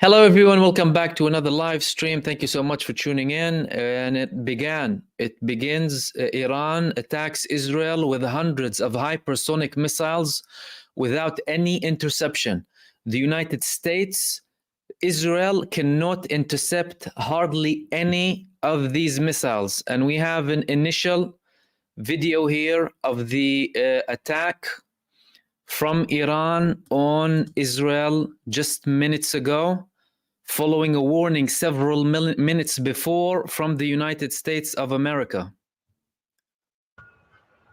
Hello, everyone. Welcome back to another live stream. Thank you so much for tuning in. And it begins. Iran attacks Israel with hundreds of hypersonic missiles without any interception. The United States, Israel cannot intercept hardly any of these missiles. And we have an initial video here of the attack from Iran on Israel just minutes ago, following a warning several minutes before from the United States of America.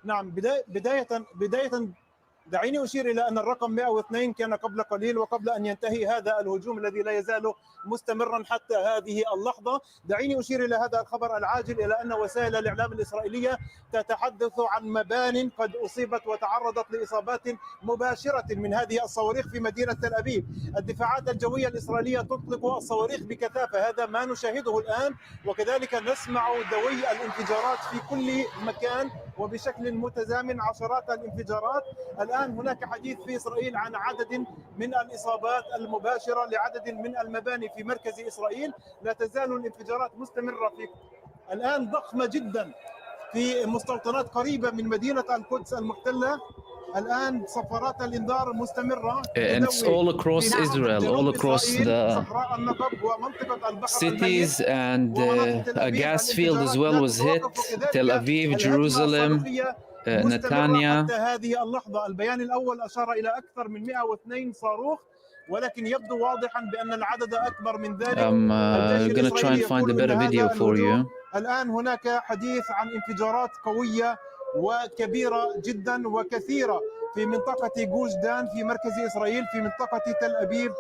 نعم بداية دعيني أشير إلى أن الرقم 102 كان قبل قليل وقبل أن ينتهي هذا الهجوم الذي لا يزال مستمرا حتى هذه اللحظة. دعيني أشير إلى هذا الخبر العاجل إلى أن وسائل الإعلام الإسرائيلية تتحدث عن مبان قد أصيبت وتعرضت لإصابات مباشرة من هذه الصواريخ في مدينة تل أبيب. الدفاعات الجوية الإسرائيلية تطلق الصواريخ بكثافة، هذا ما نشاهده الآن، وكذلك نسمع دوي الانفجارات في كل مكان وبشكل متزامن، عشرات الانفجارات. الآن هناك حديث في إسرائيل عن عدد من الإصابات المباشرة لعدد من المباني في مركز إسرائيل. لا تزال الانفجارات مستمرة الآن ضخمة جدا في مستوطنات قريبة من مدينة القدس المحتلة. الآن صفارات الإنذار مستمرة. And it's all across Israel, all across the cities, and a gas field as well was hit. Tel Aviv, Jerusalem, نتانيا. حتى هذه اللحظة البيان الأول أشار إلى أكثر من 102 صاروخ، ولكن يبدو واضحا بأن العدد أكبر من ذلك. I'm gonna try and find a better video for you. الآن هناك حديث عن انفجارات قوية وكبيرة جدا وكثيرة في منطقة جوش دان في مركز إسرائيل، في منطقة تل أبيب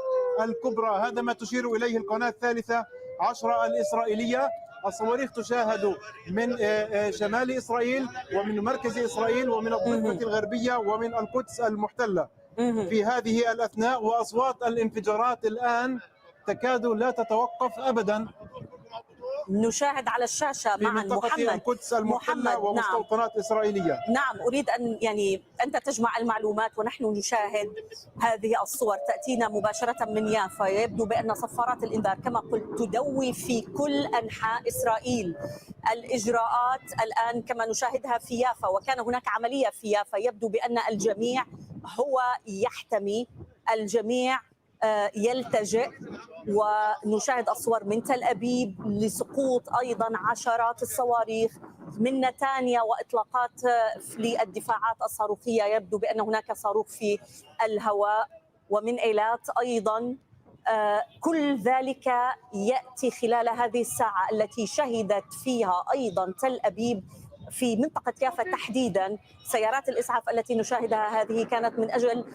الكبرى. هذا ما تشير إليه القناة 13 الإسرائيلية. الصواريخ تشاهد من شمال إسرائيل ومن مركز إسرائيل ومن الضفة الغربية ومن القدس المحتلة في هذه الأثناء، وأصوات الانفجارات الآن تكاد لا تتوقف أبدا. نشاهد على الشاشة معا محمد القدس المحتلة ومستوطنات إسرائيلية. نعم، أريد أن أنت تجمع المعلومات ونحن نشاهد هذه الصور تأتينا مباشرة من يافا. يبدو بأن صفارات الإنذار كما قلت تدوي في كل أنحاء إسرائيل. الإجراءات الآن كما نشاهدها في يافا، وكان هناك عملية في يافا. يبدو بأن الجميع هو يحتمي، الجميع يلتجئ، ونشاهد الصور من تل أبيب لسقوط أيضا عشرات الصواريخ من نتانيا وإطلاقات للدفاعات الصاروخية. يبدو بأن هناك صاروخ في الهواء، ومن إيلات أيضا. كل ذلك يأتي خلال هذه الساعة التي شهدت فيها أيضا تل أبيب في منطقة يافا تحديدا سيارات الإسعاف التي نشاهدها. هذه كانت من أجل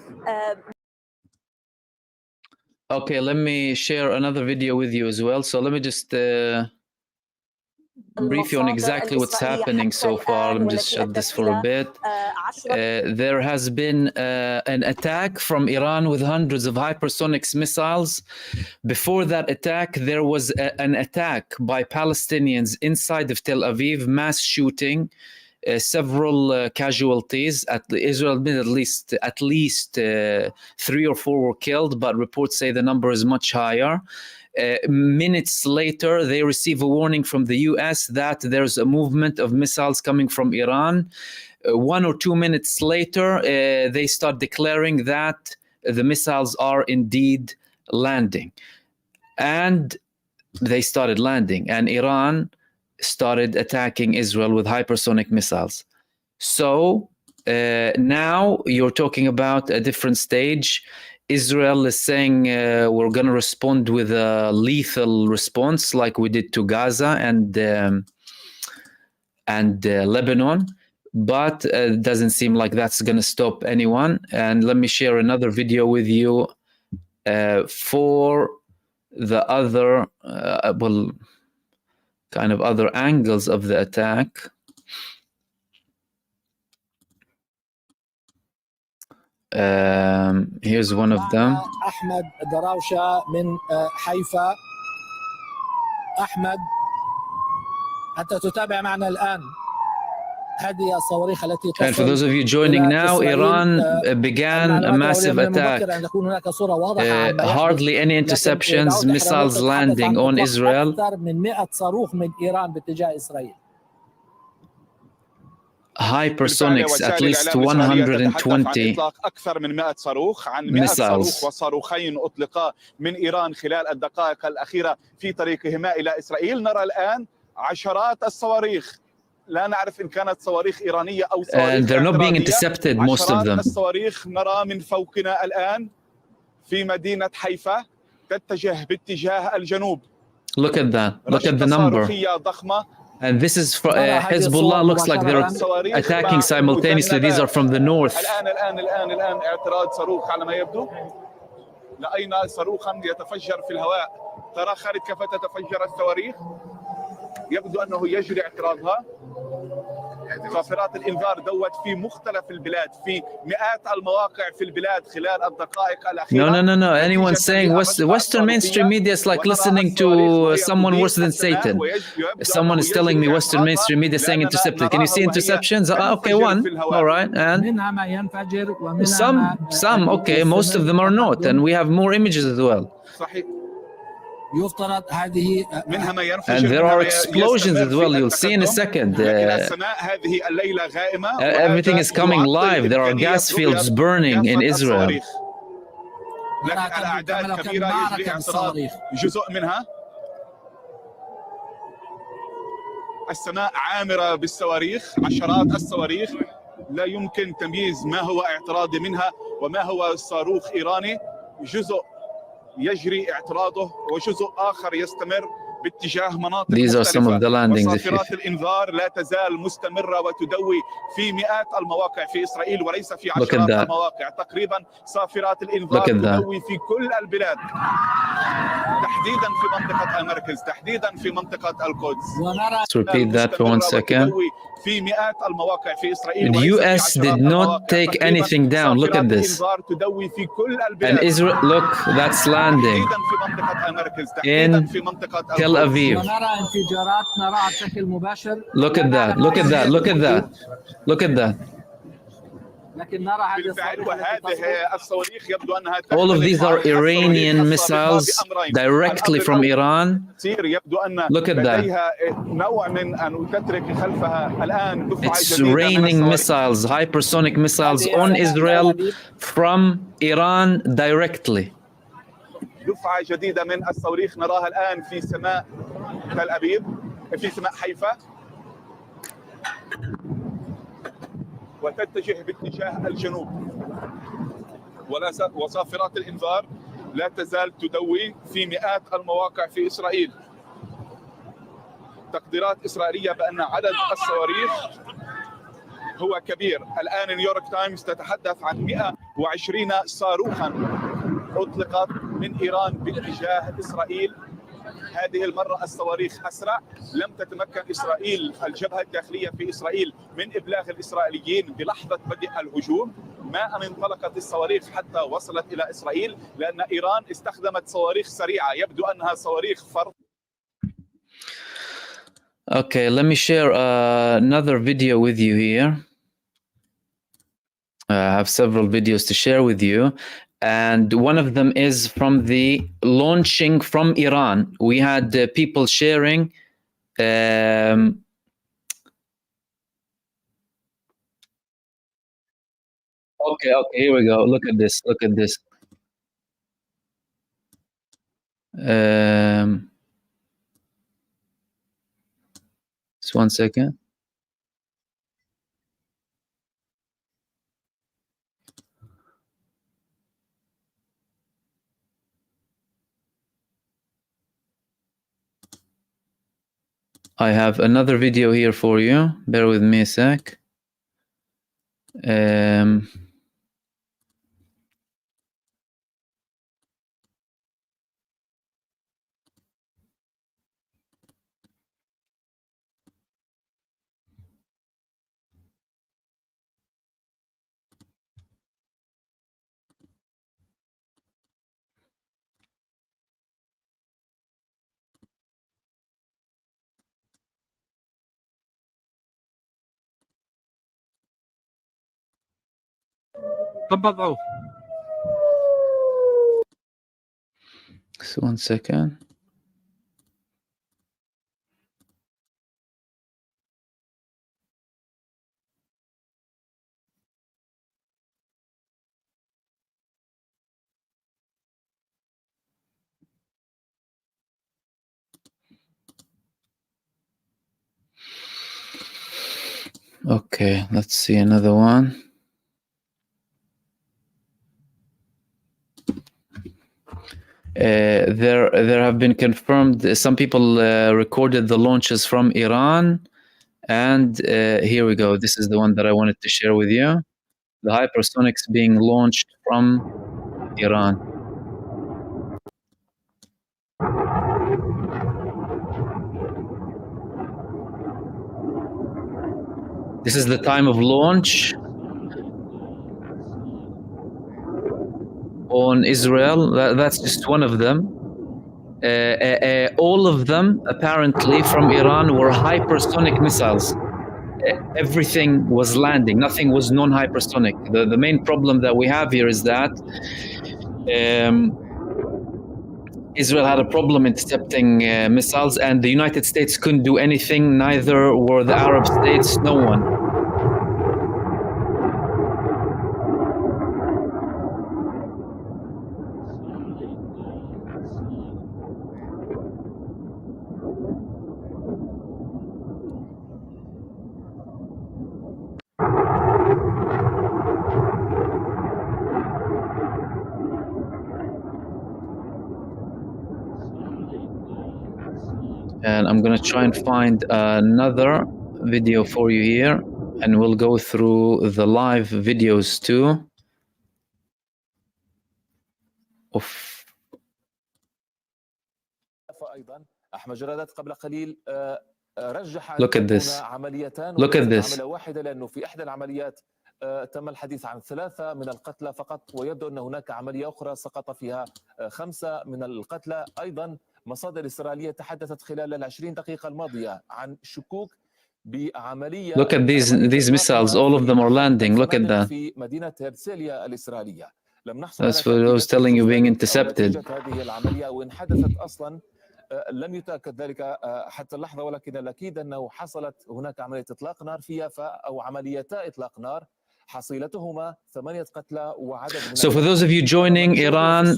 Okay, let me share another video with you as well. So let me just brief you on exactly what's happening so far. Let me just shut this for a bit. There has been an attack from Iran with hundreds of hypersonic missiles. Before that attack, there was an attack by Palestinians inside of Tel Aviv, mass shooting. Several casualties. Israel admitted at least 3 or 4 were killed, but reports say the number is much higher. Minutes later, they receive a warning from the US that there's a movement of missiles coming from Iran. 1 or 2 minutes later, they start declaring that the missiles are indeed landing. And they started landing, and Iran started attacking Israel with hypersonic missiles. So now you're talking about a different stage. Israel is saying we're going to respond with a lethal response like we did to Gaza and Lebanon, but it doesn't seem like that's going to stop anyone. And let me share another video with you for the other kind of other angles of the attack. Here's one of them. أحمد دراوشة من حيفا. أحمد، أنت تتابع معنا الآن. هذه الصواريخ التي تصل. And for those of you joining now, Iran began a massive attack. Hardly any interceptions, missiles landing on Israel. أكثر من 100 صاروخ من إيران باتجاه إسرائيل. Hypersonics, at least 120 أكثر من 100 صاروخ، عن 100 صاروخ وصاروخين أطلقا من إيران خلال الدقائق الأخيرة في طريقهما إلى إسرائيل. نرى الآن عشرات الصواريخ، لا نعرف إن كانت صواريخ إيرانية أو صواريخ and they're not being intercepted, most of them. الصواريخ نرى من فوقنا الآن في مدينة حيفا تتجه باتجاه الجنوب. Look at that. Look at the number. ضخمة. And this is Hezbollah. Looks like they're attacking simultaneously. These are from the north. الآن اعتراض صاروخ على ما يبدو. لقينا صاروخا يتفجر في الهواء. ترى خالد كيف تتفجر الصواريخ؟ يبدو أنه يجري اعتراضها. صافرات الإنذار دوت في مختلف البلاد، في مئات المواقع في البلاد خلال الدقائق الأخيرة. No. Anyone saying Western mainstream media is like listening to someone worse than Satan. If someone is telling me Western mainstream media saying intercepted, can you see interceptions? Okay, one. All right. And some, okay, most of them are not. And we have more images as well. And there are explosions as well. You'll see in a second. Everything is coming live. There are gas fields burning in Israel. السماء عامرة بالصواريخ، عشرات الصواريخ، لا يمكن تمييز ما هو اعتراضي منها وما هو صاروخ إيراني. جزء يجري اعتراضه وجزء آخر يستمر باتجاه مناطق These are some of the landings. وصافرات الإنذار لا تزال مستمرة وتدوي في مئات المواقع في إسرائيل وليس في عشرات المواقع. تقريبا صافرات الإنذار تدوي في كل البلاد، تحديدا في منطقة المركز، تحديدا في منطقة القدس. Let's repeat that for 1 second. في مئات المواقع في إسرائيل. The US did not take anything down. Look at this. And Israel, look, that's landing in Tel Aviv. Look at that. Look at that. Look at that. Look at that. All of these are Iranian missiles directly from Iran. Look at that. It's raining missiles, hypersonic missiles on Israel from Iran directly. دفعة جديدة من الصواريخ نراها الآن في سماء تل أبيب، في سماء حيفا، وتتجه باتجاه الجنوب. وصافرات الإنذار لا تزال تدوي في مئات المواقع في إسرائيل. تقديرات إسرائيلية بأن عدد الصواريخ هو كبير. الآن نيويورك تايمز تتحدث عن 120 صاروخا أطلقت من إيران باتجاه إسرائيل. هذه المرة الصواريخ أسرع. لم تتمكن إسرائيل، الجبهة الداخلية في إسرائيل، من إبلاغ الإسرائيليين بلحظة بدء الهجوم. ما أن انطلقت الصواريخ حتى وصلت إلى إسرائيل، لأن إيران استخدمت صواريخ سريعة يبدو أنها صواريخ فرد. Okay, let me share another video with you here. I have several videos to share with you. And one of them is from the launching from Iran. We had people sharing okay, here we go. Look at this. Look at this. Just 1 second. I have another video here for you. Bear with me a sec. So 1 second. Okay, let's see another one. There have been confirmed, some people recorded the launches from Iran, and here we go. This is the one that I wanted to share with you. The hypersonics being launched from Iran. This is the time of launch on Israel. That's just one of them. All of them, apparently, from Iran were hypersonic missiles. Everything was landing. Nothing was non-hypersonic. The main problem that we have here is that Israel had a problem intercepting missiles, and the United States couldn't do anything. Neither were the Arab states. No one. And I'm gonna try and find another video for you here, and we'll go through the live videos too. Look at this. Look at this. تم الحديث عن 3 من القتلى فقط، ويبدو أن هناك عملية أخرى سقط فيها 5 من القتلى. أيضا مصادر إسرائيلية تحدثت خلال ال20 دقيقة الماضية عن شكوك بعملية. Look at these missiles. All of them are landing. Look at that. في مدينة هرسليا الإسرائيلية. لم نحصل That's what I was telling you, being intercepted. هذه العملية وإن حدثت أصلا لم يتأكد ذلك حتى اللحظة، ولكن الأكيد أنه حصلت هناك عملية إطلاق نار فيها أو عمليتا إطلاق نار حصيلتهما 8 قتلى وعدد من. So for those of you joining, Iran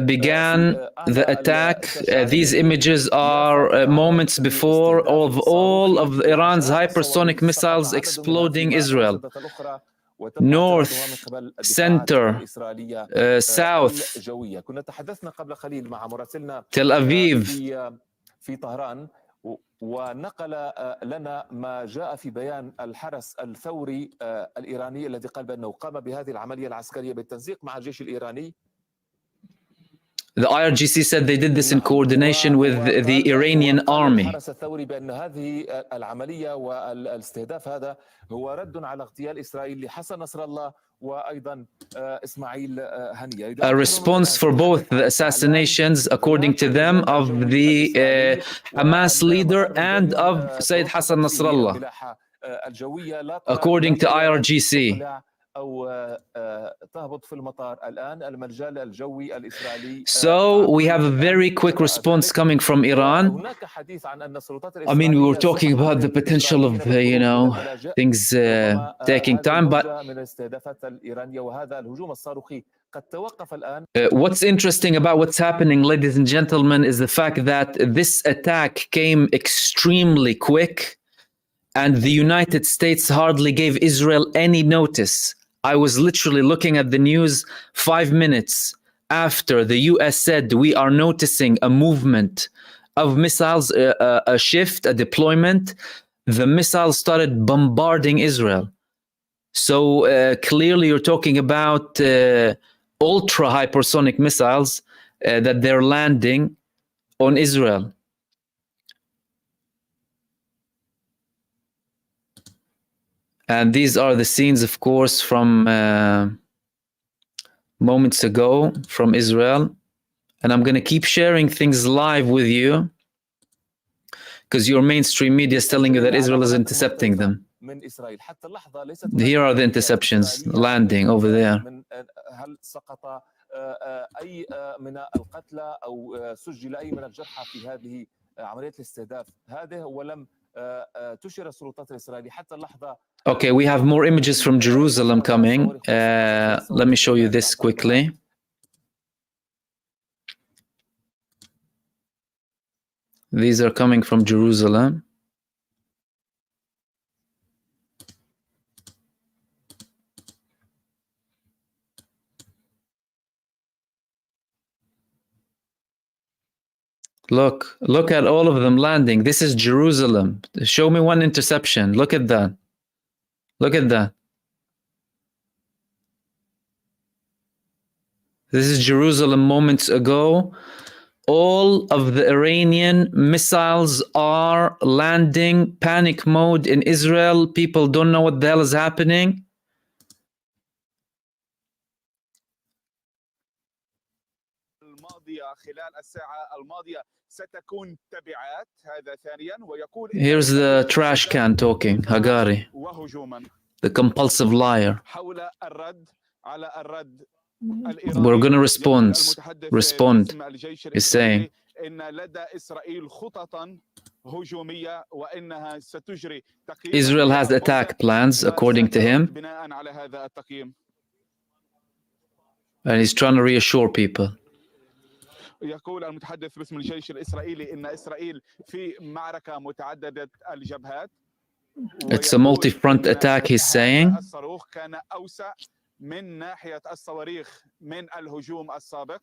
began the attack. These images are moments before of all of Iran's hypersonic missiles exploding Israel. North, center, south, كنا تحدثنا قبل قليل مع مراسلنا Tel Aviv, في طهران، ونقل لنا ما جاء في بيان الحرس الثوري الإيراني الذي قال بأنه قام بهذه العملية العسكرية بالتنسيق مع الجيش الإيراني. The IRGC said they did this in coordination with the Iranian army. الحرس الثوري بأن هذه العملية والاستهداف هذا هو رد على اغتيال إسرائيل لحسن نصر الله وأيضا إسماعيل هنية. A response for both the assassinations, according to them, of the Hamas leader and of Sayyid Hassan Nasrallah, according to IRGC. So we have a very quick response coming from Iran. I mean, we were talking about the potential of, things taking time, but what's interesting about what's happening, ladies and gentlemen, is the fact that this attack came extremely quick, and the United States hardly gave Israel any notice. I was literally looking at the news 5 minutes after the US said we are noticing a movement of missiles, a shift, a deployment. The missiles started bombarding Israel. So clearly you're talking about ultra hypersonic missiles that they're landing on Israel. And these are the scenes, of course, from moments ago from Israel. And I'm going to keep sharing things live with you because your mainstream media is telling you that Israel is intercepting them. من إسرائيل حتى اللحظة ليست. Here are the interceptions landing over there. هل سقط أي من القتلى أو سجل أي من الجرحى في هذه عملية الاستهداف؟ هذه ولم تشير السلطات الإسرائيلية حتى اللحظة. Okay, we have more images from Jerusalem coming. Let me show you this quickly. These are coming from Jerusalem. Look at all of them landing. This is Jerusalem. Show me one interception. Look at that. Look at that. This is Jerusalem moments ago. All of the Iranian missiles are landing. Panic mode in Israel. People don't know what the hell is happening. Here's the trash can talking, Hagari, the compulsive liar. We're going to respond, he's saying. Israel has attack plans, according to him. And he's trying to reassure people. يقول المتحدث باسم الجيش الإسرائيلي إن إسرائيل في معركة متعددة الجبهات. It's a multi-front attack, he's saying. الصاروخ كان أوسع من ناحية الصواريخ من الهجوم السابق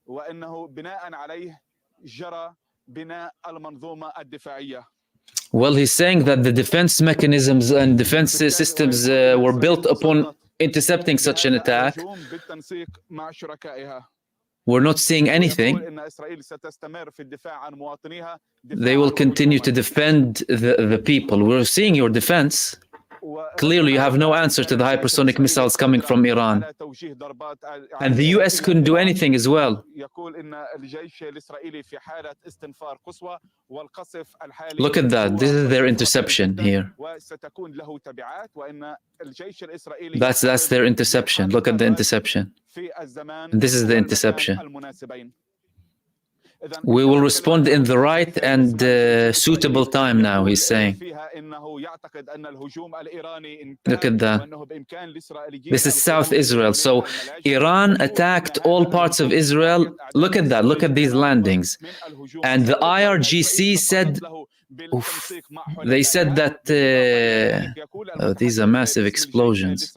وإنه بناء عليه جرى بناء المنظومة الدفاعية. Well, he's saying that the defense mechanisms and defense systems were built upon intercepting such an attack. We're not seeing anything. They will continue to defend the people. We're seeing your defense. Clearly, you have no answer to the hypersonic missiles coming from Iran. And the US couldn't do anything as well. Look at that. This is their interception here. That's their interception. Look at the interception. And this is the interception. We will respond in the right and suitable time now, he's saying. Look at that. This is South Israel. So Iran attacked all parts of Israel. Look at that. Look at these landings. And the IRGC said, they said that these are massive explosions.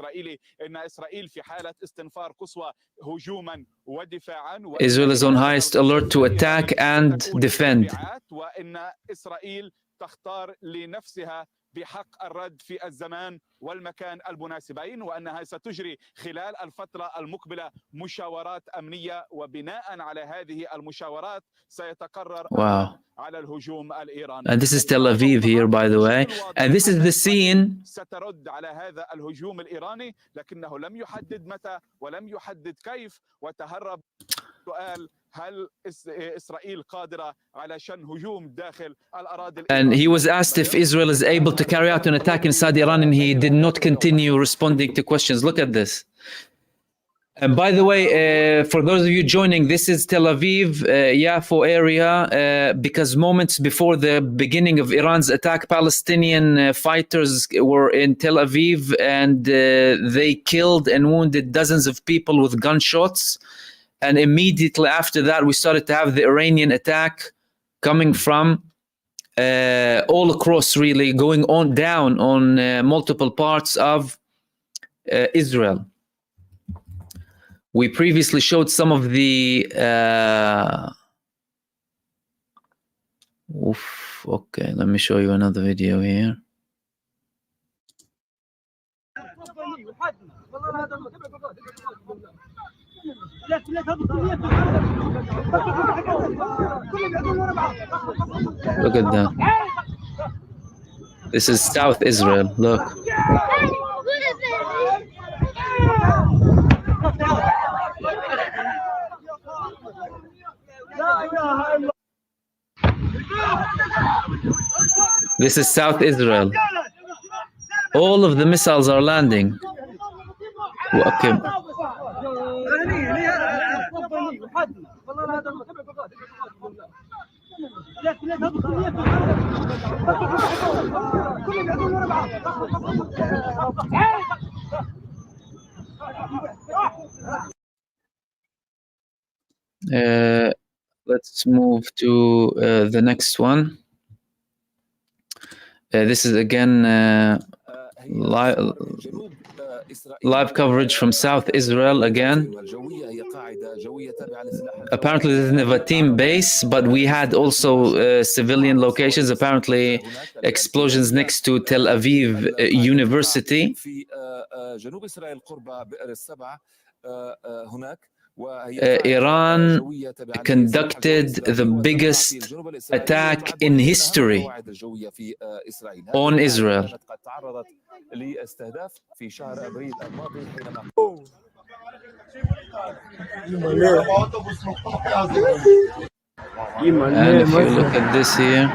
Israel is on highest alert to attack and defend. بحق الرد في الزمان والمكان المناسبين وأنها ستجري خلال الفترة المقبلة مشاورات أمنية وبناء على هذه المشاورات سيتقرر على الهجوم الإيراني. And this is Tel Aviv here, by the way. And this is the scene. سترد على هذا الهجوم الإيراني لكنه لم يحدد متى ولم يحدد كيف وتهرب سؤال هل إسرائيل قادرة على شن هجوم داخل الأراضي. And he was asked if Israel is able to carry out an attack inside Iran, and he did not continue responding to questions. Look at this. And by the way, for those of you joining, this is Tel Aviv, Yafo area, because moments before the beginning of Iran's attack, Palestinian fighters were in Tel Aviv, and they killed and wounded dozens of people with gunshots. And immediately after that, we started to have the Iranian attack coming from all across, really, going on down on multiple parts of Israel. We previously showed some of the... okay, let me show you another video here. Look at that. This is South Israel. Look. This is South Israel. All of the missiles are landing. Okay. Let's move to the next one. This is again live coverage from South Israel again. Apparently this is Nevatim base, but we had also civilian locations. Apparently explosions next to Tel Aviv University. Iran conducted the biggest attack in history on Israel. And if you look at this here,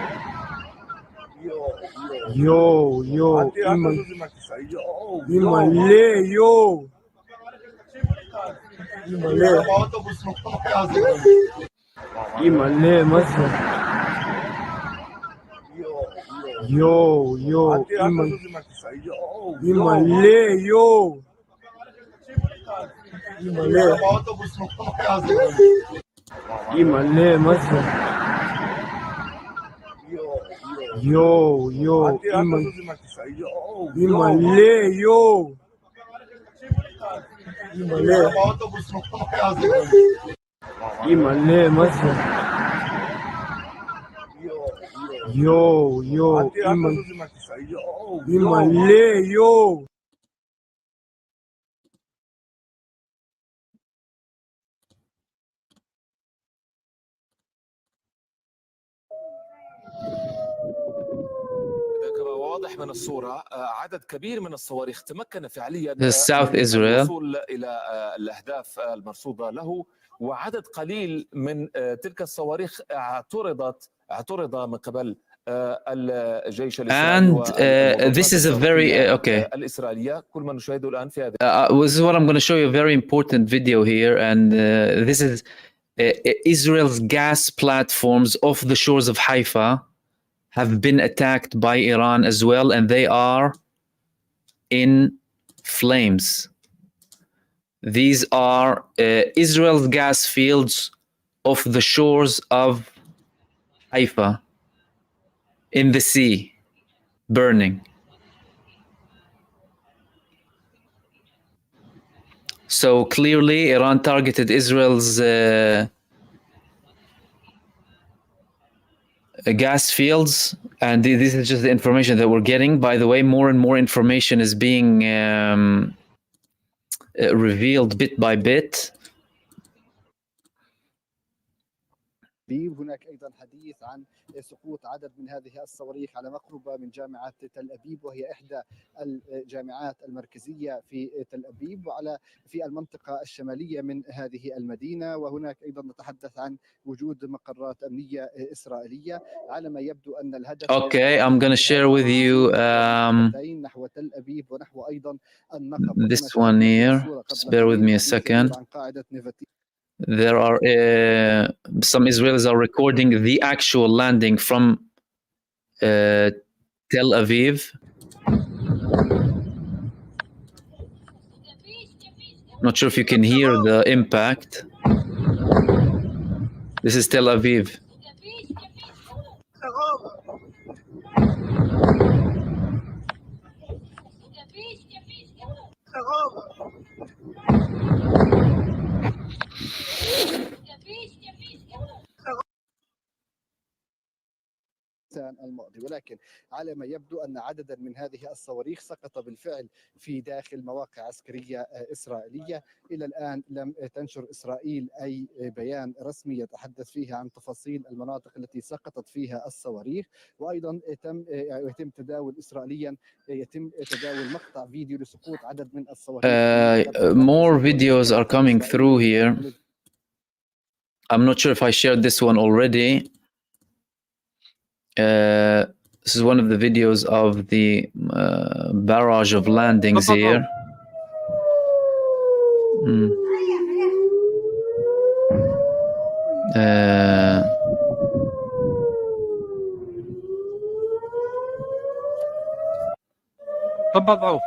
واضح من الصورة عدد كبير من الصواريخ تمكن فعليا من الوصول إلى الأهداف المرصودة له، وعدد قليل من تلك الصواريخ اعترض من قبل الجيش الإسرائيلي. And this is a very okay. الإسرائيلية كل ما نشاهده الآن في هذا. This is what I'm going to show you, a very important video here, and this is Israel's gas platforms off the shores of Haifa have been attacked by Iran as well, and they are in flames. These are Israel's gas fields off the shores of Haifa in the sea, burning. So clearly Iran targeted Israel's gas fields, and this is just the information that we're getting. By the way, more and more information is being revealed bit by bit. هناك أيضا حديث عن سقوط عدد من هذه الصواريخ على مقربة من جامعة تل أبيب، وهي إحدى الجامعات المركزية في تل أبيب وعلى في المنطقة الشمالية من هذه المدينة. وهناك أيضا نتحدث عن وجود مقرات أمنية إسرائيلية. على ما يبدو أن الهدف Okay, I'm going to share with you نحو تل أبيب ونحو أيضا النقب. this one here. Just bear with me a second. There are some Israelis are recording the actual landing from Tel Aviv. Not sure if you can hear the impact. This is Tel Aviv. الماضي، ولكن على ما يبدو أن عددا من هذه الصواريخ سقط بالفعل في داخل مواقع عسكرية إسرائيلية. إلى الآن لم تنشر إسرائيل أي بيان رسمي يتحدث فيها عن تفاصيل المناطق التي سقطت فيها الصواريخ. وأيضا يتم تداول إسرائيليا مقطع فيديو لسقوط عدد من الصواريخ. More videos are coming through here. I'm not sure if I shared this one already. This is one of the videos of the barrage of landings here. تفضلوا.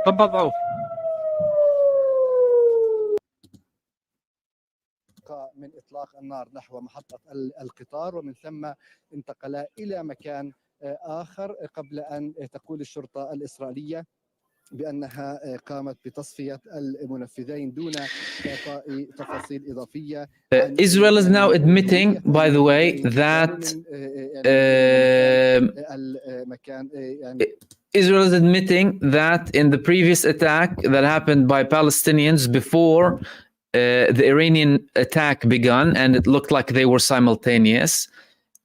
تفضلوا. من إطلاق النار نحو محطة القطار، ومن ثم انتقلا إلى مكان آخر قبل أن تقول الشرطة الإسرائيلية بأنها قامت بتصفية المنفذين دون إعطاء تفاصيل إضافية. Israel is now admitting, by the way, that Israel is admitting that in the previous attack that happened by Palestinians before the Iranian attack began, and it looked like they were simultaneous,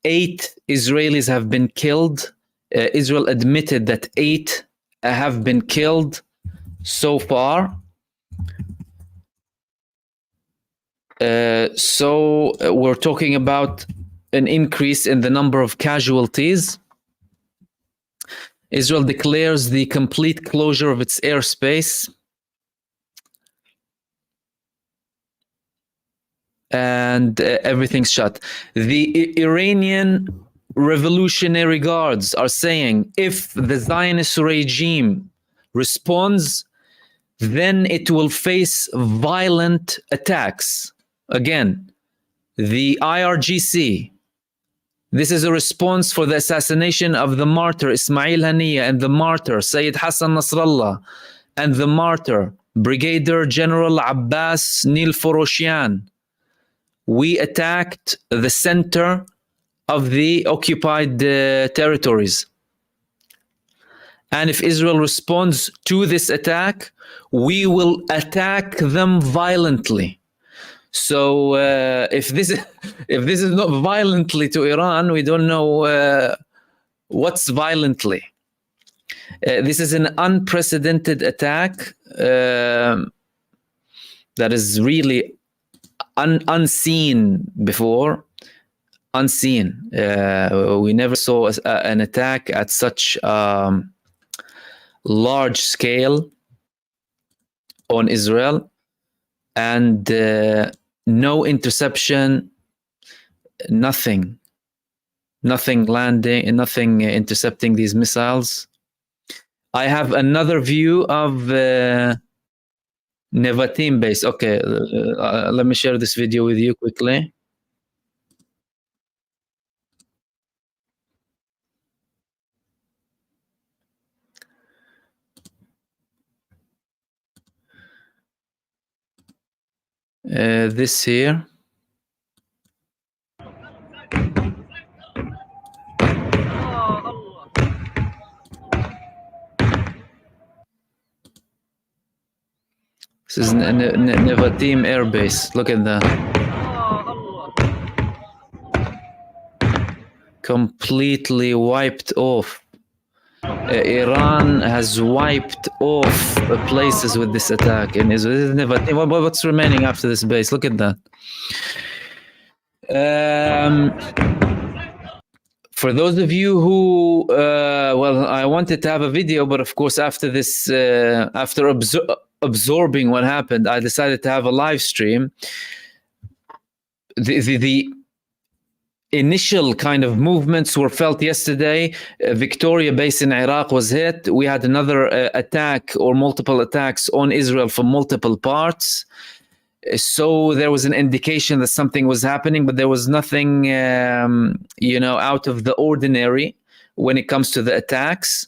8 Israelis have been killed. Israel admitted that 8 have been killed so far. So we're talking about an increase in the number of casualties. Israel declares the complete closure of its airspace. And everything's shut. The Iranian Revolutionary Guards are saying if the Zionist regime responds, then it will face violent attacks. Again, the IRGC, this is a response for the assassination of the martyr Ismail Haniyeh and the martyr Sayyid Hassan Nasrallah and the martyr Brigadier General Abbas Nilforoshian. We attacked the center of the occupied territories. And if Israel responds to this attack, we will attack them violently. So if this is not violently to Iran, we don't know what's violently. This is an unprecedented attack that is really unseen before. Unseen. We never saw an attack at such large scale on Israel, and no interception, nothing landing, nothing intercepting these missiles. I have another view of Nevatim base. Okay, let me share this video with you quickly. This here. This is Nevatim Air Base. Look at that. Completely wiped off. Iran has wiped off places with this attack in Israel. What's remaining after this base? Look at that. For those of you who, well, I wanted to have a video, but of course after this, after absorbing what happened, I decided to have a live stream. The initial kind of movements were felt yesterday. Victoria base in Iraq was hit. We had another attack or multiple attacks on Israel from multiple parts. So there was an indication that something was happening, but there was nothing, out of the ordinary when it comes to the attacks.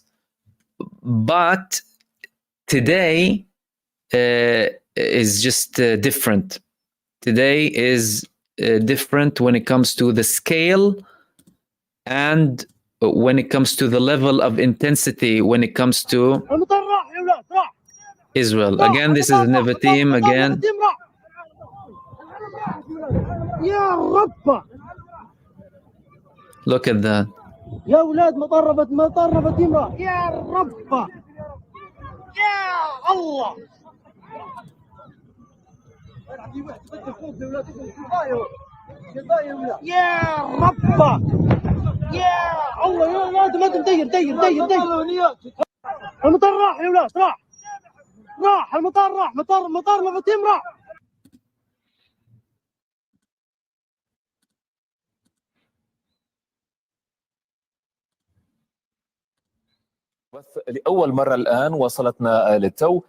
But today is just different. Today is different when it comes to the scale and when it comes to the level of intensity when it comes to Israel. Again, this is Nevatim again. Look at that. يا اولاد مطربت امراه يا ربه يا الله يا ربه يا الله يا اولاد ما دير المطار راح يا اولاد راح المطار راح مطار مفتيم راح. لأول مرة الآن وصلتنا للتو.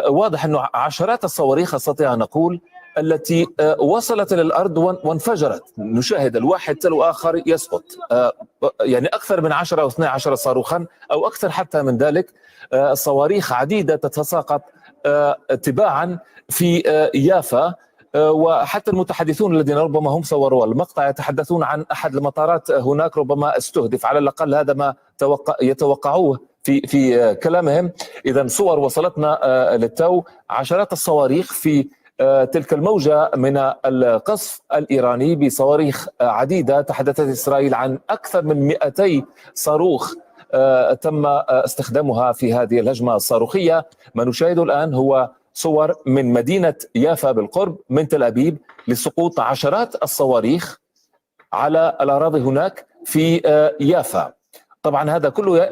واضح أنه عشرات الصواريخ أستطيع أن أقول التي وصلت إلى الأرض وانفجرت. نشاهد الواحد تلو آخر يسقط، يعني أكثر من 10 أو 12 صاروخا أو أكثر حتى من ذلك. صواريخ عديدة تتساقط تباعا في يافا، وحتى المتحدثون الذين ربما هم صوروا المقطع يتحدثون عن أحد المطارات هناك ربما استهدف، على الأقل هذا ما يتوقعوه في كلامهم. إذا صور وصلتنا للتو، عشرات الصواريخ في تلك الموجة من القصف الإيراني بصواريخ عديدة. تحدثت إسرائيل عن أكثر من 200 صاروخ تم استخدامها في هذه الهجمة الصاروخية. ما نشاهده الآن هو صور من مدينة يافا بالقرب من تل أبيب لسقوط عشرات الصواريخ على الأراضي هناك في يافا. طبعا هذا كله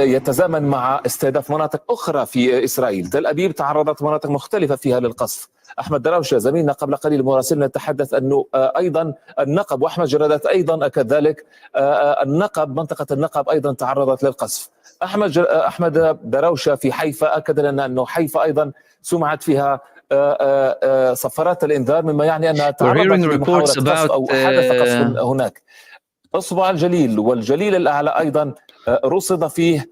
يتزامن مع استهداف مناطق أخرى في إسرائيل. تل أبيب تعرضت مناطق مختلفة فيها للقصف. أحمد دراوشة زميلنا قبل قليل مراسلنا تحدث أنه أيضا النقب، وأحمد جرادات أيضا أكد ذلك، النقب، منطقة النقب أيضا تعرضت للقصف. أحمد دراوشة في حيفا أكد لنا أنه حيفا أيضا سمعت فيها صفارات الإنذار، مما يعني أنها تعرضت لمحاولة قصف أو حدث قصف هناك. أصبع الجليل والجليل الأعلى أيضا رصد فيه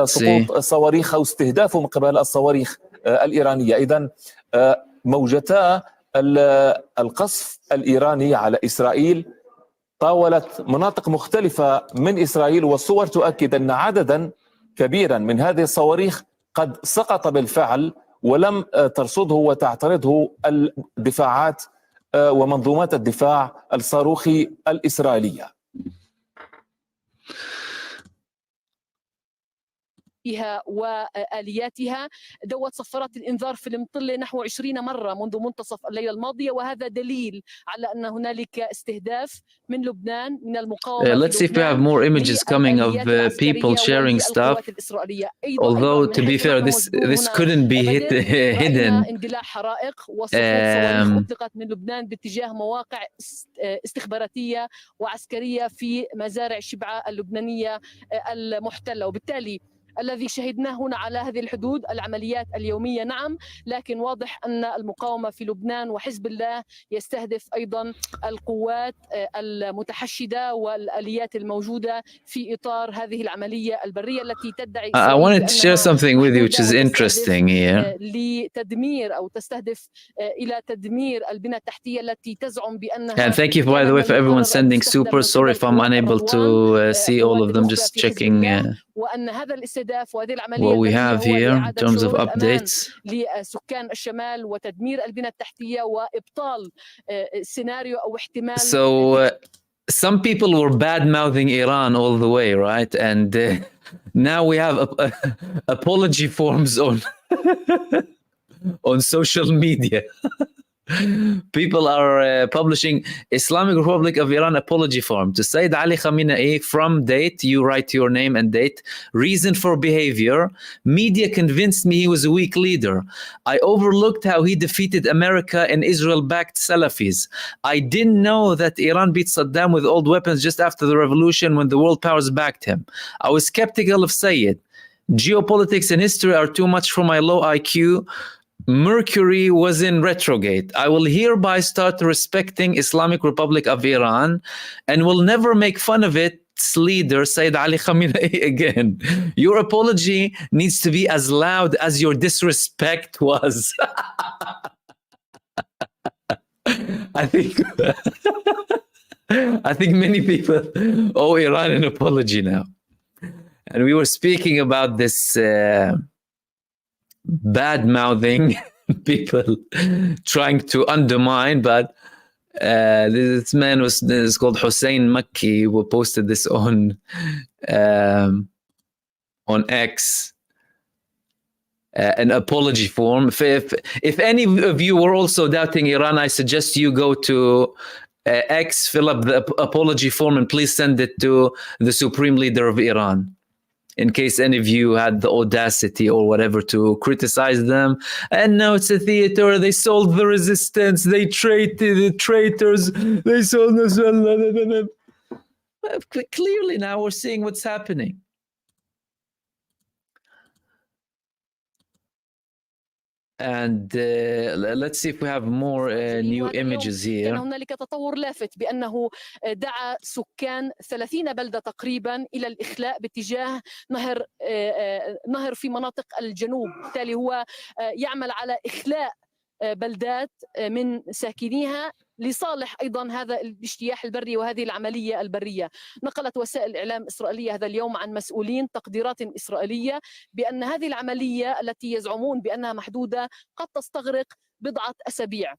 سقوط صواريخ أو استهدافه من قبل الصواريخ الإيرانية. إذن موجتا القصف الإيراني على إسرائيل طاولت مناطق مختلفة من إسرائيل، والصور تؤكد أن عددا كبيرا من هذه الصواريخ قد سقط بالفعل ولم ترصده وتعترضه الدفاعات ومنظومات الدفاع الصاروخي الإسرائيلية. فيها وآلياتها. دوت صفارات الإنذار في المطلة نحو 20 مرة منذ منتصف الليلة الماضية، وهذا دليل على أن هنالك استهداف من لبنان من المقاومة. Let's see if we have more images coming of people sharing stuff. Although to be fair, this couldn't be hidden. اندلاع حرائق وصواريخ أطلقت من لبنان باتجاه مواقع استخباراتية وعسكرية في مزارع شبعة اللبنانية المحتلة. وبالتالي الذي شهدناه هنا على هذه الحدود العمليات اليومية نعم، لكن واضح أن المقاومة في لبنان وحزب الله يستهدف أيضا القوات المتحشدة والآليات الموجودة في إطار هذه العملية البرية التي تدعي. I wanted to share something with you which is interesting here. لتدمير أو تستهدف إلى تدمير البنى التحتية التي تزعم بأنها. And thank you by the way for everyone sending super. Sorry if I'm unable to see all of them. Just checking وأن هذا الاستهداف وهذه العملية what we have here in terms of updates لسكان الشمال وتدمير البنى التحتية وإبطال سيناريو أو احتمال. So some people were bad-mouthing Iran all the way, right? And now we have apology forms on social media. People are publishing Islamic Republic of Iran apology form to Sayyid Ali Khamenei. From date, you write your name and date. Reason for behavior: media convinced me he was a weak leader. I overlooked how he defeated America and Israel-backed Salafis. I didn't know that Iran beat Saddam with old weapons just after the revolution when the world powers backed him. I was skeptical of Sayyid. Geopolitics and history are too much for my low IQ. Mercury was in retrograde. I will hereby start respecting Islamic Republic of Iran and will never make fun of its leader, Sayyid Ali Khamenei, again. Your apology needs to be as loud as your disrespect was. I think many people owe Iran an apology now. And we were speaking about this bad-mouthing people trying to undermine, but This man is called Hussein Makki, who posted this on X, an apology form. If any of you were also doubting Iran, I suggest you go to X, fill up the apology form, and please send it to the Supreme Leader of Iran, in case any of you had the audacity or whatever to criticize them. And now it's a theater. They sold the resistance. They traded the traitors. They sold us. Clearly, now we're seeing what's happening. And let's see if we have more new images here. كان هنالك تطور لافت بأنه دعا سكان 30 بلدة تقريبا إلى الإخلاء باتجاه نهر في مناطق الجنوب. بالتالي هو يعمل على إخلاء بلدات من ساكنيها لصالح أيضا هذا الاجتياح البري وهذه العملية البرية. نقلت وسائل الإعلام الإسرائيلية هذا اليوم عن مسؤولين تقديرات إسرائيلية بأن هذه العملية التي يزعمون بأنها محدودة قد تستغرق بضعة أسابيع.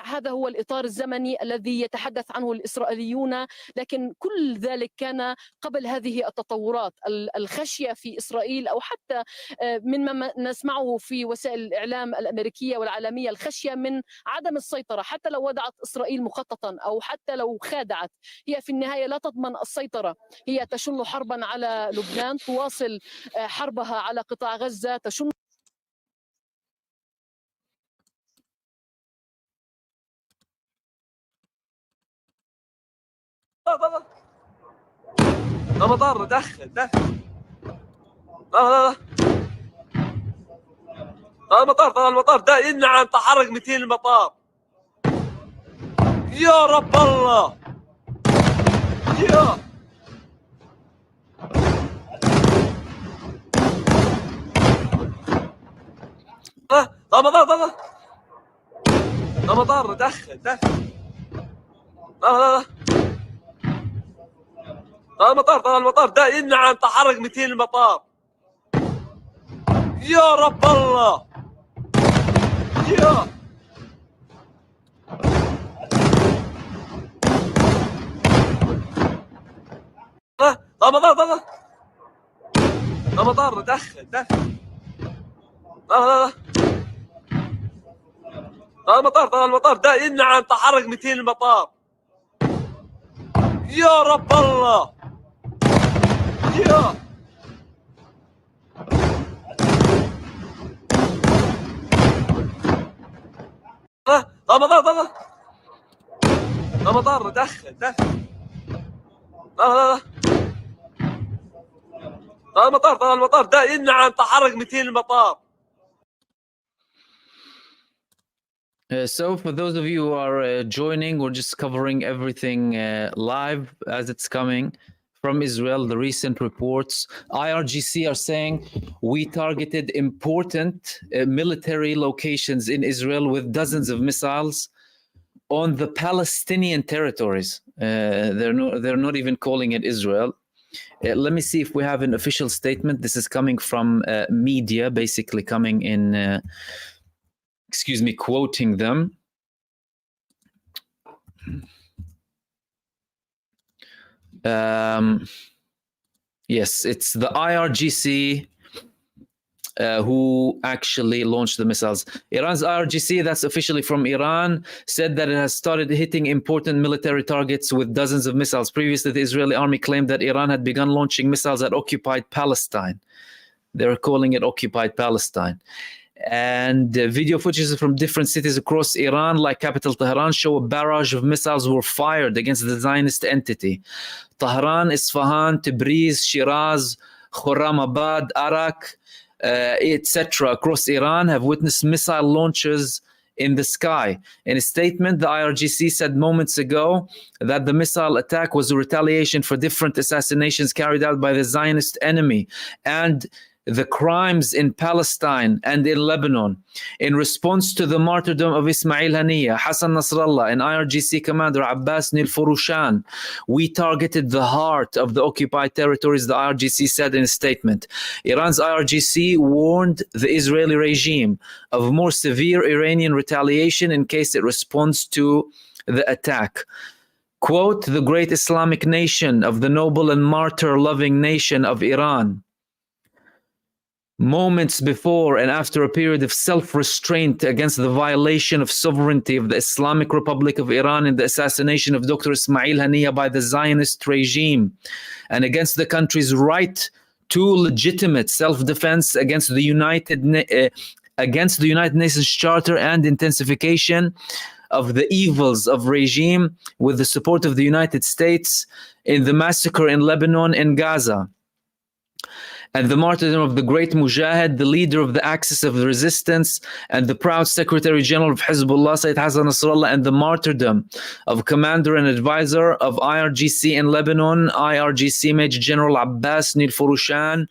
هذا هو الإطار الزمني الذي يتحدث عنه الإسرائيليون، لكن كل ذلك كان قبل هذه التطورات. الخشية في إسرائيل، أو حتى مما نسمعه في وسائل الإعلام الأمريكية والعالمية، الخشية من عدم السيطرة. حتى لو وضعت إسرائيل مخططا أو حتى لو خادعت، هي في النهاية لا تضمن السيطرة. هي تشن حربا على لبنان، تواصل حربها على قطاع غزة، تشن مطار. دخل لا المطار ده يمنع عن تحرك 200 المطار. يا رب الله، يا مطار. دخل لا المطار ده يمنع عن تحرك 200 المطار. يا رب الله، يا مطار. دخل لا المطار ده يمنع عن تحرك 200 المطار. يا رب الله، يا مطار. دخل لا المطار ده يمنع عن تحرك 200 المطار. So for those of you who are joining, we're just covering everything live as it's coming from Israel. The recent reports, IRGC are saying we targeted important military locations in Israel with dozens of missiles on the Palestinian territories. They're not even calling it Israel. Let me see if we have an official statement. This is coming from media, basically coming in, quoting them. Yes, it's the IRGC who actually launched the missiles. Iran's IRGC, that's officially from Iran, said that it has started hitting important military targets with dozens of missiles. Previously, the Israeli army claimed that Iran had begun launching missiles at occupied Palestine. They're calling it occupied Palestine. And video footages from different cities across Iran, like capital Tehran, show a barrage of missiles were fired against the Zionist entity. Tehran, Isfahan, Tabriz, Shiraz, Khurramabad, Arak, etc. across Iran have witnessed missile launches in the sky. In a statement, the IRGC said moments ago that the missile attack was a retaliation for different assassinations carried out by the Zionist enemy and the crimes in Palestine and in Lebanon. In response to the martyrdom of Ismail Haniyeh, Hassan Nasrallah, and IRGC commander Abbas Nil Furushan, we targeted the heart of the occupied territories, the IRGC said in a statement. Iran's IRGC warned the Israeli regime of more severe Iranian retaliation in case it responds to the attack. Quote, the great Islamic nation of the noble and martyr-loving nation of Iran, moments before and after a period of self-restraint against the violation of sovereignty of the Islamic Republic of Iran and the assassination of Dr. Ismail Haniyeh by the Zionist regime, and against the country's right to legitimate self-defense against the United Nations Charter and intensification of the evils of regime with the support of the United States in the massacre in Lebanon and Gaza, and the martyrdom of the great Mujahid, the leader of the axis of resistance, and the proud Secretary General of Hezbollah, Sayyid Hassan Nasrallah, and the martyrdom of commander and advisor of IRGC in Lebanon, IRGC Major General Abbas Nil Furushan.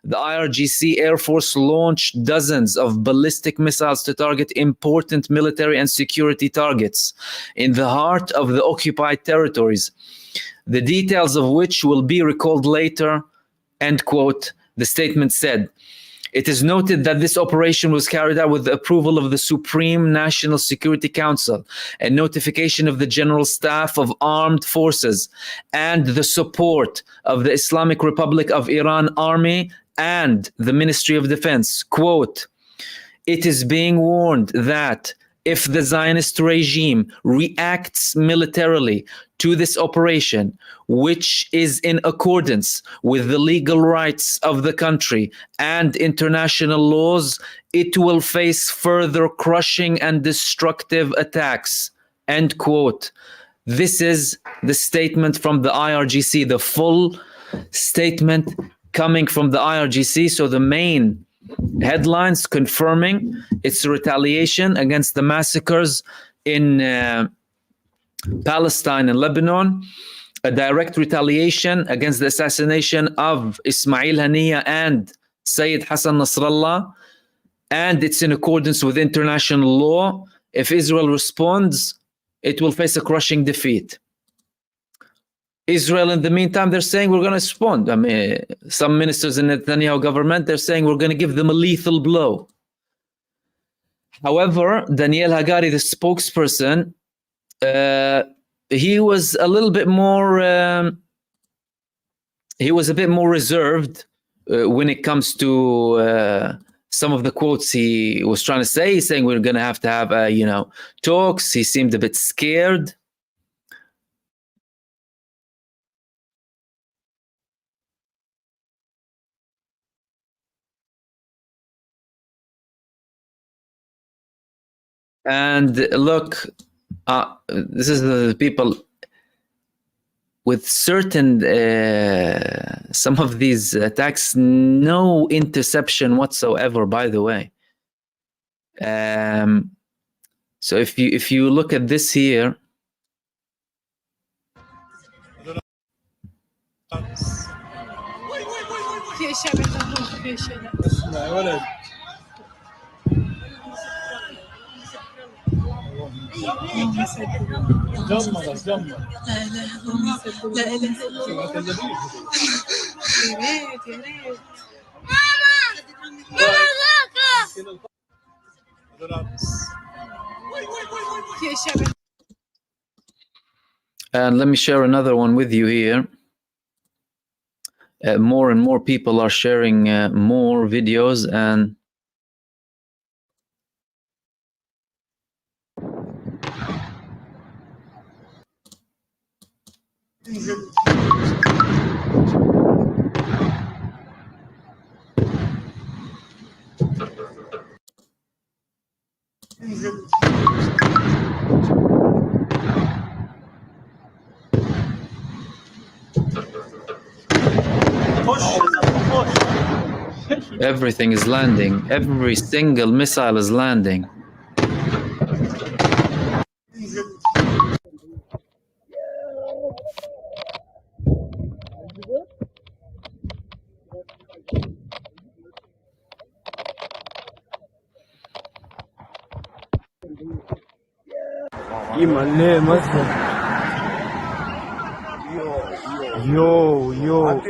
The IRGC Air Force launched dozens of ballistic missiles to target important military and security targets in the heart of the occupied territories, the details of which will be recalled later, end quote. The statement said, it is noted that this operation was carried out with the approval of the Supreme National Security Council and notification of the General Staff of Armed Forces and the support of the Islamic Republic of Iran Army and the Ministry of Defense. Quote, it is being warned that if the Zionist regime reacts militarily to this operation, which is in accordance with the legal rights of the country and international laws, it will face further crushing and destructive attacks, end quote. This is the statement from the IRGC, the full statement coming from the IRGC. So the main headlines confirming its retaliation against the massacres in Palestine and Lebanon, a direct retaliation against the assassination of Ismail Haniyeh and Sayyid Hassan Nasrallah, and it's in accordance with international law. If Israel responds, it will face a crushing defeat. Israel, in the meantime, they're saying we're going to respond. I mean, some ministers in the Netanyahu government, they're saying we're going to give them a lethal blow. However, Daniel Hagari, the spokesperson, he was a little bit more, he was a bit more reserved when it comes to some of the quotes he was trying to say. He's saying we're going to have, talks. He seemed a bit scared. And look, this is the people with certain, some of these attacks, no interception whatsoever, by the way. So if you look at this here, and let me share another one with you here. More and more people are sharing more videos, and everything is landing. Every single missile is landing. يملي مثلا يو يملي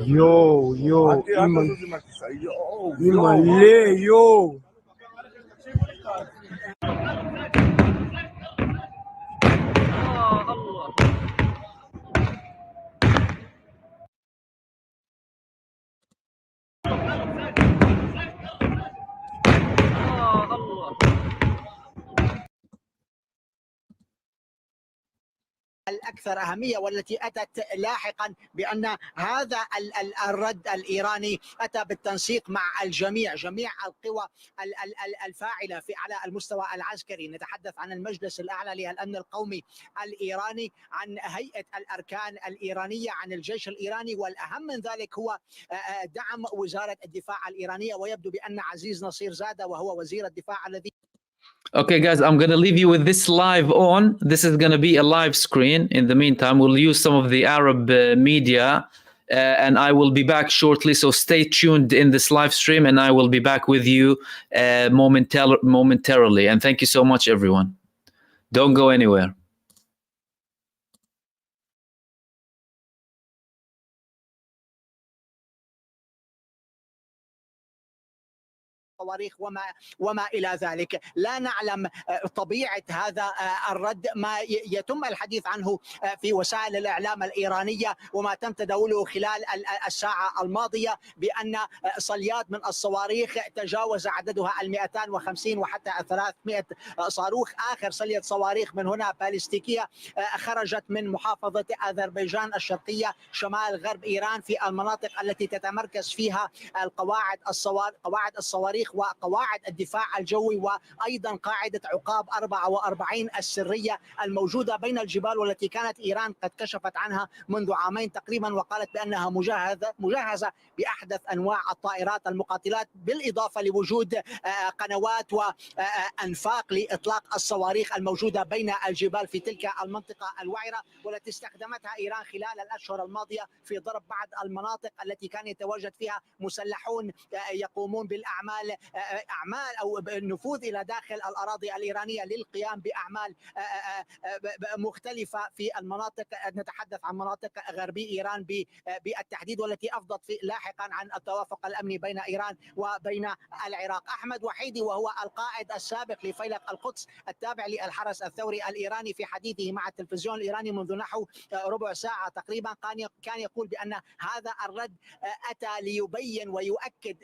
يو يملي مثلا يو يملي يو الأكثر أهمية والتي أتت لاحقا بأن هذا الرد الإيراني أتى بالتنسيق مع الجميع، جميع القوى الفاعلة على المستوى العسكري. نتحدث عن المجلس الأعلى للأمن القومي الإيراني، عن هيئة الأركان الإيرانية، عن الجيش الإيراني، والأهم من ذلك هو دعم وزارة الدفاع الإيرانية. ويبدو بأن عزيز نصير زادة وهو وزير الدفاع الذي Okay, guys, I'm going to leave you with this live on. This is going to be a live screen. In the meantime, we'll use some of the Arab media, and I will be back shortly. So stay tuned in this live stream, and I will be back with you momentarily. And thank you so much, everyone. Don't go anywhere. الصواريخ وما إلى ذلك. لا نعلم طبيعة هذا الرد. ما يتم الحديث عنه في وسائل الإعلام الإيرانية وما تم تداوله خلال الساعة الماضية بأن صليات من الصواريخ تجاوز عددها 250 وحتى 300 صاروخ. آخر صلية صواريخ من هنا باليستيكية خرجت من محافظة أذربيجان الشرقية شمال غرب إيران، في المناطق التي تتمركز فيها قواعد الصواريخ وقواعد الدفاع الجوي، وأيضا قاعدة عقاب 44 السرية الموجودة بين الجبال، والتي كانت إيران قد كشفت عنها منذ عامين تقريبا، وقالت بأنها مجهزة بأحدث أنواع الطائرات المقاتلات، بالإضافة لوجود قنوات وأنفاق لإطلاق الصواريخ الموجودة بين الجبال في تلك المنطقة الوعرة، والتي استخدمتها إيران خلال الأشهر الماضية في ضرب بعض المناطق التي كان يتواجد فيها مسلحون يقومون بالأعمال أو النفوذ إلى داخل الأراضي الإيرانية للقيام بأعمال مختلفة في المناطق. نتحدث عن مناطق غربي إيران بالتحديد، والتي أفضت لاحقا عن التوافق الأمني بين إيران وبين العراق. أحمد وحيدي وهو القائد السابق لفيلق القدس التابع للحرس الثوري الإيراني، في حديثه مع التلفزيون الإيراني منذ نحو ربع ساعة تقريبا كان يقول بأن هذا الرد أتى ليبين ويؤكد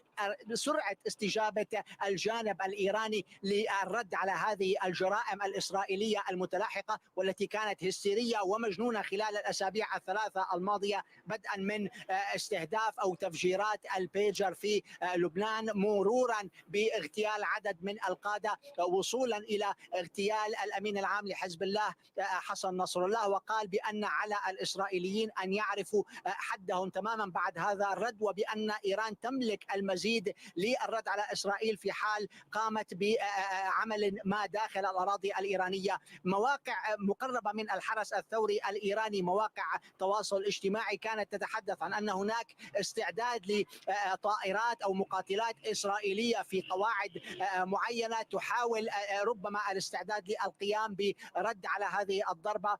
سرعة استجابة الجانب الإيراني للرد على هذه الجرائم الإسرائيلية المتلاحقة، والتي كانت هستيرية ومجنونة خلال الأسابيع الثلاثة الماضية، بدءا من استهداف أو تفجيرات البيجر في لبنان، مرورا باغتيال عدد من القادة، وصولا إلى اغتيال الأمين العام لحزب الله حسن نصر الله. وقال بأن على الإسرائيليين أن يعرفوا حدهم تماما بعد هذا الرد، وبأن إيران تملك المزيد للرد على إسرائيل في حال قامت بعمل ما داخل الأراضي الإيرانية. مواقع مقربة من الحرس الثوري الإيراني، مواقع تواصل اجتماعي، كانت تتحدث عن أن هناك استعداد لطائرات أو مقاتلات إسرائيلية في قواعد معينة تحاول ربما الاستعداد للقيام برد على هذه الضربة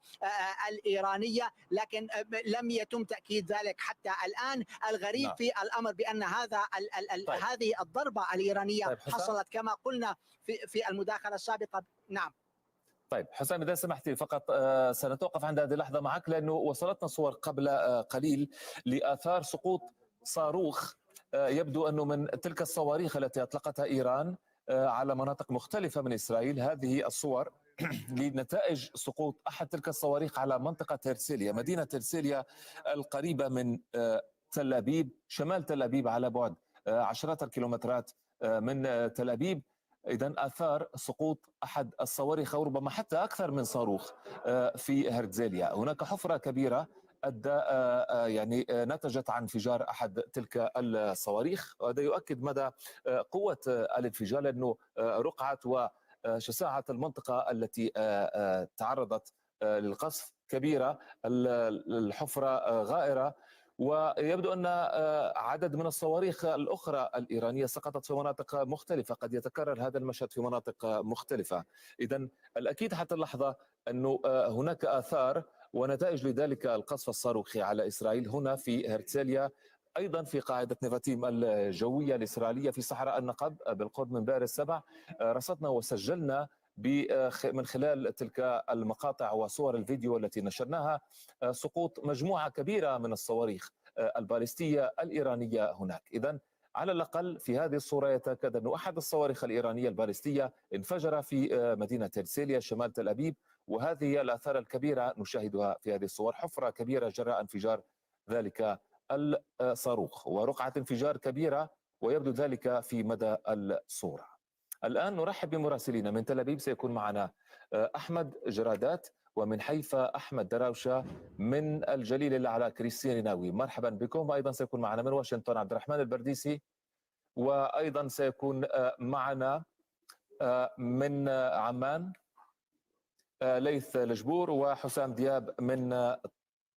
الإيرانية، لكن لم يتم تأكيد ذلك حتى الآن. الغريب في الأمر بأن هذه الضربة الإيرانية حصلت كما قلنا في المداخلة السابقة. نعم. طيب حسام، إذا سمحت لي فقط سنتوقف عند هذه اللحظة معك، لأنه وصلتنا صور قبل قليل لآثار سقوط صاروخ يبدو أنه من تلك الصواريخ التي أطلقتها إيران على مناطق مختلفة من إسرائيل. هذه الصور لنتائج سقوط أحد تلك الصواريخ على منطقة هرسيليا، مدينة هرسيليا القريبة من تل أبيب، شمال تل أبيب، على بعد عشرات الكيلومترات من تل أبيب. إذن آثار سقوط أحد الصواريخ، أو ربما حتى أكثر من صاروخ في هرتزيليا. هناك حفرة كبيرة يعني نتجت عن انفجار أحد تلك الصواريخ، وهذا يؤكد مدى قوة الانفجار، لأنه رقعة وشساعة المنطقة التي تعرضت للقصف كبيرة، الحفرة غائرة، ويبدو أن عدد من الصواريخ الأخرى الإيرانية سقطت في مناطق مختلفة. قد يتكرر هذا المشهد في مناطق مختلفة. إذن الأكيد حتى اللحظة أنه هناك آثار ونتائج لذلك القصف الصاروخي على إسرائيل هنا في هرتسيليا، أيضا في قاعدة نيفاتيم الجوية الإسرائيلية في صحراء النقب بالقرب من بئر السبع. رصدنا وسجلنا من خلال تلك المقاطع وصور الفيديو التي نشرناها سقوط مجموعة كبيرة من الصواريخ البالستية الإيرانية هناك. إذن على الأقل في هذه الصورة يتأكد أن أحد الصواريخ الإيرانية البالستية انفجر في مدينة هرتسيليا شمال تل أبيب، وهذه هي الآثار الكبيرة نشاهدها في هذه الصور. حفرة كبيرة جراء انفجار ذلك الصاروخ ورقعة انفجار كبيرة، ويبدو ذلك في مدى الصورة. الآن نرحب بمراسلين من تل أبيب. سيكون معنا أحمد جرادات، ومن حيفا أحمد دراوشة، من الجليل الأعلى كريستيان ناوي. مرحبا بكم. وأيضا سيكون معنا من واشنطن عبد الرحمن البرديسي، وأيضا سيكون معنا من عمان ليث لجبور وحسام دياب من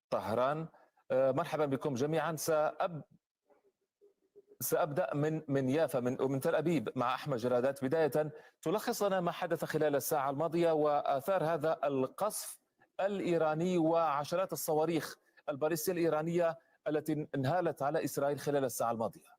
طهران. مرحبا بكم جميعا. سأبدأ من يافا ومن تل أبيب مع أحمد جرادات. بداية تلخص لنا ما حدث خلال الساعة الماضية وآثار هذا القصف الإيراني وعشرات الصواريخ البالستية الإيرانية التي انهالت على إسرائيل خلال الساعة الماضية.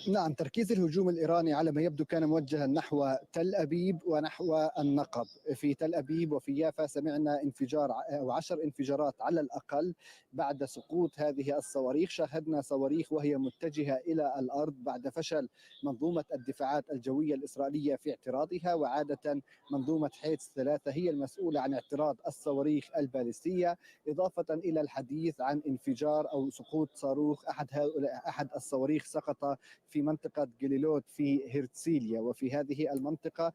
نعم، تركيز الهجوم الإيراني على ما يبدو كان موجها نحو تل أبيب ونحو النقب. في تل أبيب وفي يافا سمعنا انفجار أو 10 انفجارات على الأقل بعد سقوط هذه الصواريخ. شاهدنا صواريخ وهي متجهة إلى الأرض بعد فشل منظومة الدفاعات الجوية الإسرائيلية في اعتراضها، وعادة منظومة حيتس 3 هي المسؤولة عن اعتراض الصواريخ البالستية، إضافة إلى الحديث عن انفجار أو سقوط صاروخ أحد الصواريخ سقط في منطقة جليلوت في هرتسيليا. وفي هذه المنطقة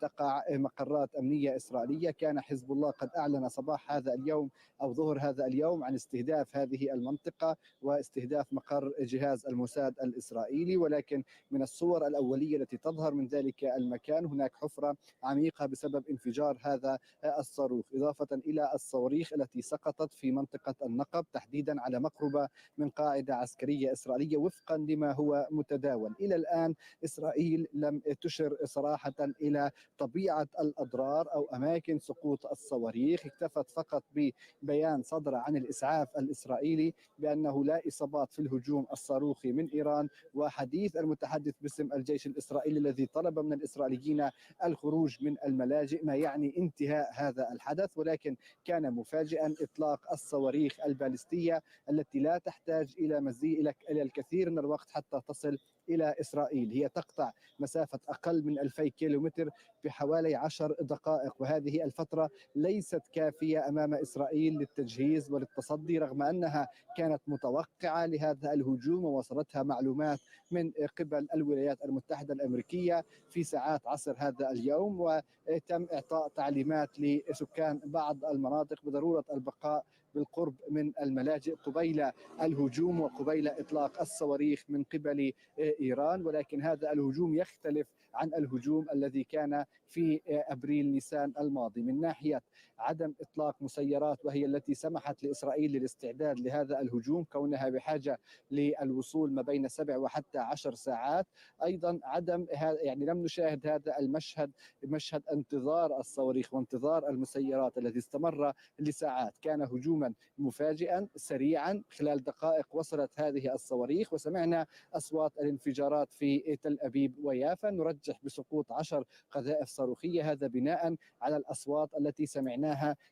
تقع مقرات أمنية إسرائيلية. كان حزب الله قد أعلن صباح هذا اليوم أو ظهر هذا اليوم عن استهداف هذه المنطقة واستهداف مقر جهاز الموساد الإسرائيلي، ولكن من الصور الأولية التي تظهر من ذلك المكان هناك حفرة عميقة بسبب انفجار هذا الصاروخ، إضافة إلى الصواريخ التي سقطت في منطقة النقب تحديدا على مقربة من قاعدة عسكرية إسرائيلية وفقا لما هو متداول. إلى الآن إسرائيل لم تشر صراحة إلى طبيعة الأضرار أو أماكن سقوط الصواريخ، اكتفت فقط ببيان صدر عن الإسعاف الإسرائيلي بأنه لا إصابات في الهجوم الصاروخي من إيران. وحديث المتحدث باسم الجيش الإسرائيلي الذي طلب من الإسرائيليين الخروج من الملاجئ ما يعني انتهاء هذا الحدث، ولكن كان مفاجئا إطلاق الصواريخ البالستية التي لا تحتاج إلى الكثير من الوقت حتى تصل إلى إسرائيل. هي تقطع مسافة أقل من 2000 كيلومتر بحوالي 10 دقائق، وهذه الفترة ليست كافية أمام إسرائيل للتجهيز وللتصدي، رغم أنها كانت متوقعة لهذا الهجوم ووصلتها معلومات من قبل الولايات المتحدة الأمريكية في ساعات عصر هذا اليوم، وتم إعطاء تعليمات لسكان بعض المناطق بضرورة البقاء بالقرب من الملاجئ قبيل الهجوم وقبيل إطلاق الصواريخ من قبل إيران. ولكن هذا الهجوم يختلف عن الهجوم الذي كان في أبريل نيسان الماضي من ناحية عدم إطلاق مسيرات، وهي التي سمحت لإسرائيل للاستعداد لهذا الهجوم كونها بحاجة للوصول ما بين 7 وحتى 10 ساعات. أيضا عدم يعني لم نشاهد هذا المشهد، مشهد انتظار الصواريخ وانتظار المسيرات الذي استمر لساعات. كان هجوما مفاجئا سريعا، خلال دقائق وصلت هذه الصواريخ وسمعنا أصوات الانفجارات في تل أبيب ويافا. نرجح بسقوط 10 قذائف صاروخية، هذا بناء على الأصوات التي سمعناها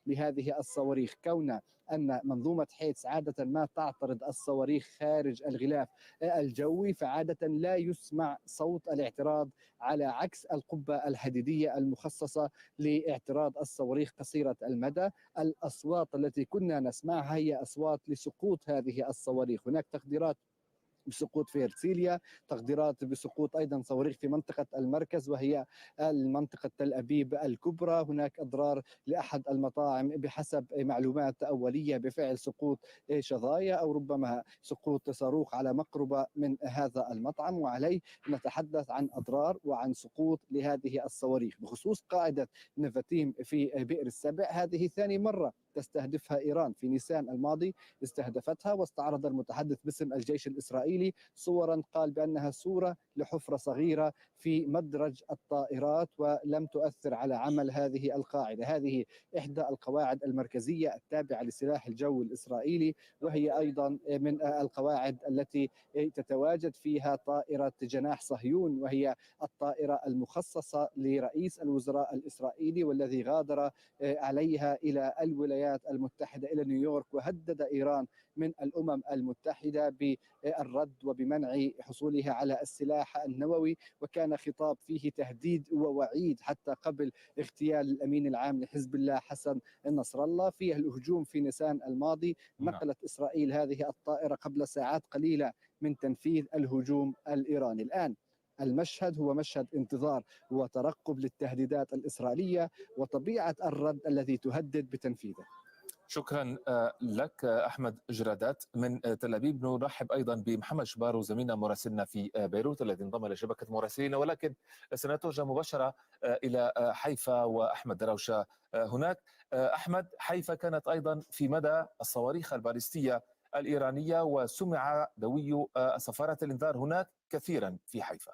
لهذه الصواريخ، كون أن منظومة حيتس عادة ما تعترض الصواريخ خارج الغلاف الجوي، فعادة لا يسمع صوت الاعتراض على عكس القبة الحديدية المخصصة لاعتراض الصواريخ قصيرة المدى. الأصوات التي كنا نسمعها هي أصوات لسقوط هذه الصواريخ. هناك تقديرات بسقوط في هرتسيليا، تقديرات بسقوط أيضا صواريخ في منطقة المركز وهي المنطقة تل أبيب الكبرى. هناك أضرار لأحد المطاعم بحسب معلومات أولية بفعل سقوط شظايا أو ربما سقوط صاروخ على مقربة من هذا المطعم، وعليه نتحدث عن أضرار وعن سقوط لهذه الصواريخ. بخصوص قاعدة نفاتيم في بئر السبع، هذه ثاني مرة تستهدفها إيران. في نيسان الماضي استهدفتها، واستعرض المتحدث باسم الجيش الإسرائيلي صورا قال بأنها صورة لحفرة صغيرة في مدرج الطائرات ولم تؤثر على عمل هذه القاعدة. هذه إحدى القواعد المركزية التابعة لسلاح الجو الإسرائيلي، وهي أيضا من القواعد التي تتواجد فيها طائرة جناح صهيون، وهي الطائرة المخصصة لرئيس الوزراء الإسرائيلي والذي غادر عليها إلى الولايات المتحدة إلى نيويورك، وهدد إيران من الأمم المتحدة بالرد وبمنع حصولها على السلاح النووي. وكان خطاب فيه تهديد ووعيد حتى قبل اغتيال الأمين العام لحزب الله حسن نصر الله. في الهجوم في نيسان الماضي نقلت إسرائيل هذه الطائرة قبل ساعات قليلة من تنفيذ الهجوم الإيراني. الآن المشهد هو مشهد انتظار وترقب للتهديدات الإسرائيلية وطبيعة الرد الذي تهدد بتنفيذه. شكرا لك أحمد جرادات من تل أبيب. نرحب أيضا بمحمد شبارو زميلنا مراسلنا في بيروت الذي انضم إلى شبكة مراسلين، ولكن سنتوجه مباشرة إلى حيفا وأحمد دراوشة هناك. أحمد، حيفا كانت أيضا في مدى الصواريخ البالستية الإيرانية وسمع دوي صفارات الإنذار هناك كثيرا في حيفا.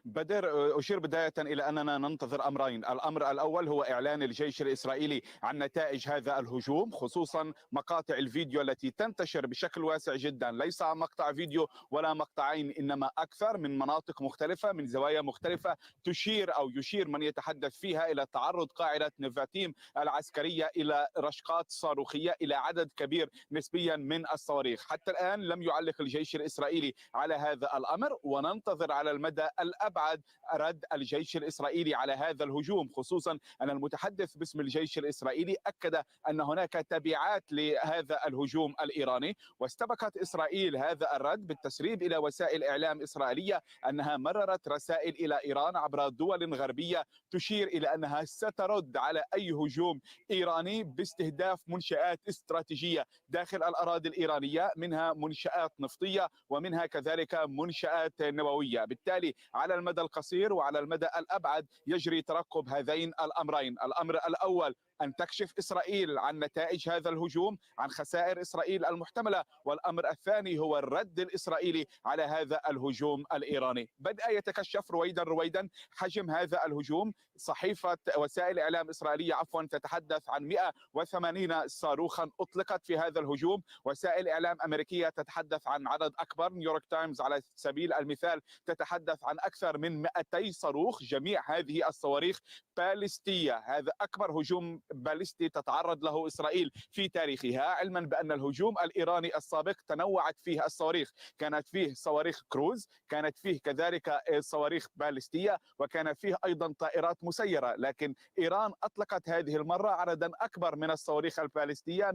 بدر، أشير بداية إلى أننا ننتظر أمرين. الأمر الأول هو إعلان الجيش الإسرائيلي عن نتائج هذا الهجوم، خصوصا مقاطع الفيديو التي تنتشر بشكل واسع جدا، ليس مقطع فيديو ولا مقطعين، إنما أكثر من مناطق مختلفة من زوايا مختلفة تشير أو يشير من يتحدث فيها إلى تعرض قاعدة نفاتيم العسكرية إلى رشقات صاروخية إلى عدد كبير نسبيا من الصواريخ. حتى الآن لم يعلق الجيش الإسرائيلي على هذا الأمر، وننتظر على المدى الأبعد رد الجيش الإسرائيلي على هذا الهجوم، خصوصا أن المتحدث باسم الجيش الإسرائيلي أكد أن هناك تبعات لهذا الهجوم الإيراني. واستبقت إسرائيل هذا الرد بالتسريب إلى وسائل إعلام إسرائيلية أنها مررت رسائل إلى إيران عبر دول غربية تشير إلى أنها سترد على أي هجوم إيراني باستهداف منشآت استراتيجية داخل الأراضي الإيرانية، منها منشآت نفطية ومنها كذلك منشآت نووية. بالتالي على المدى القصير وعلى المدى الأبعد يجري ترقب هذين الأمرين. الأمر الأول أن تكشف إسرائيل عن نتائج هذا الهجوم، عن خسائر إسرائيل المحتملة، والأمر الثاني هو الرد الإسرائيلي على هذا الهجوم الإيراني. بدأ يتكشف رويدا حجم هذا الهجوم. صحيفة وسائل إعلام إسرائيلية تتحدث عن 180 صاروخا أطلقت في هذا الهجوم. وسائل إعلام أمريكية تتحدث عن عدد أكبر. نيويورك تايمز على سبيل المثال تتحدث عن أكثر من 200 صاروخ. جميع هذه الصواريخ باليستية. هذا أكبر هجوم باليستي تتعرض له إسرائيل في تاريخها، علما بأن الهجوم الإيراني السابق تنوعت فيه الصواريخ. كانت فيه صواريخ كروز، كانت فيه كذلك صواريخ باليستية، وكان فيه أيضا طائرات مسيرة. لكن إيران أطلقت هذه المرة عددا أكبر من الصواريخ الباليستية،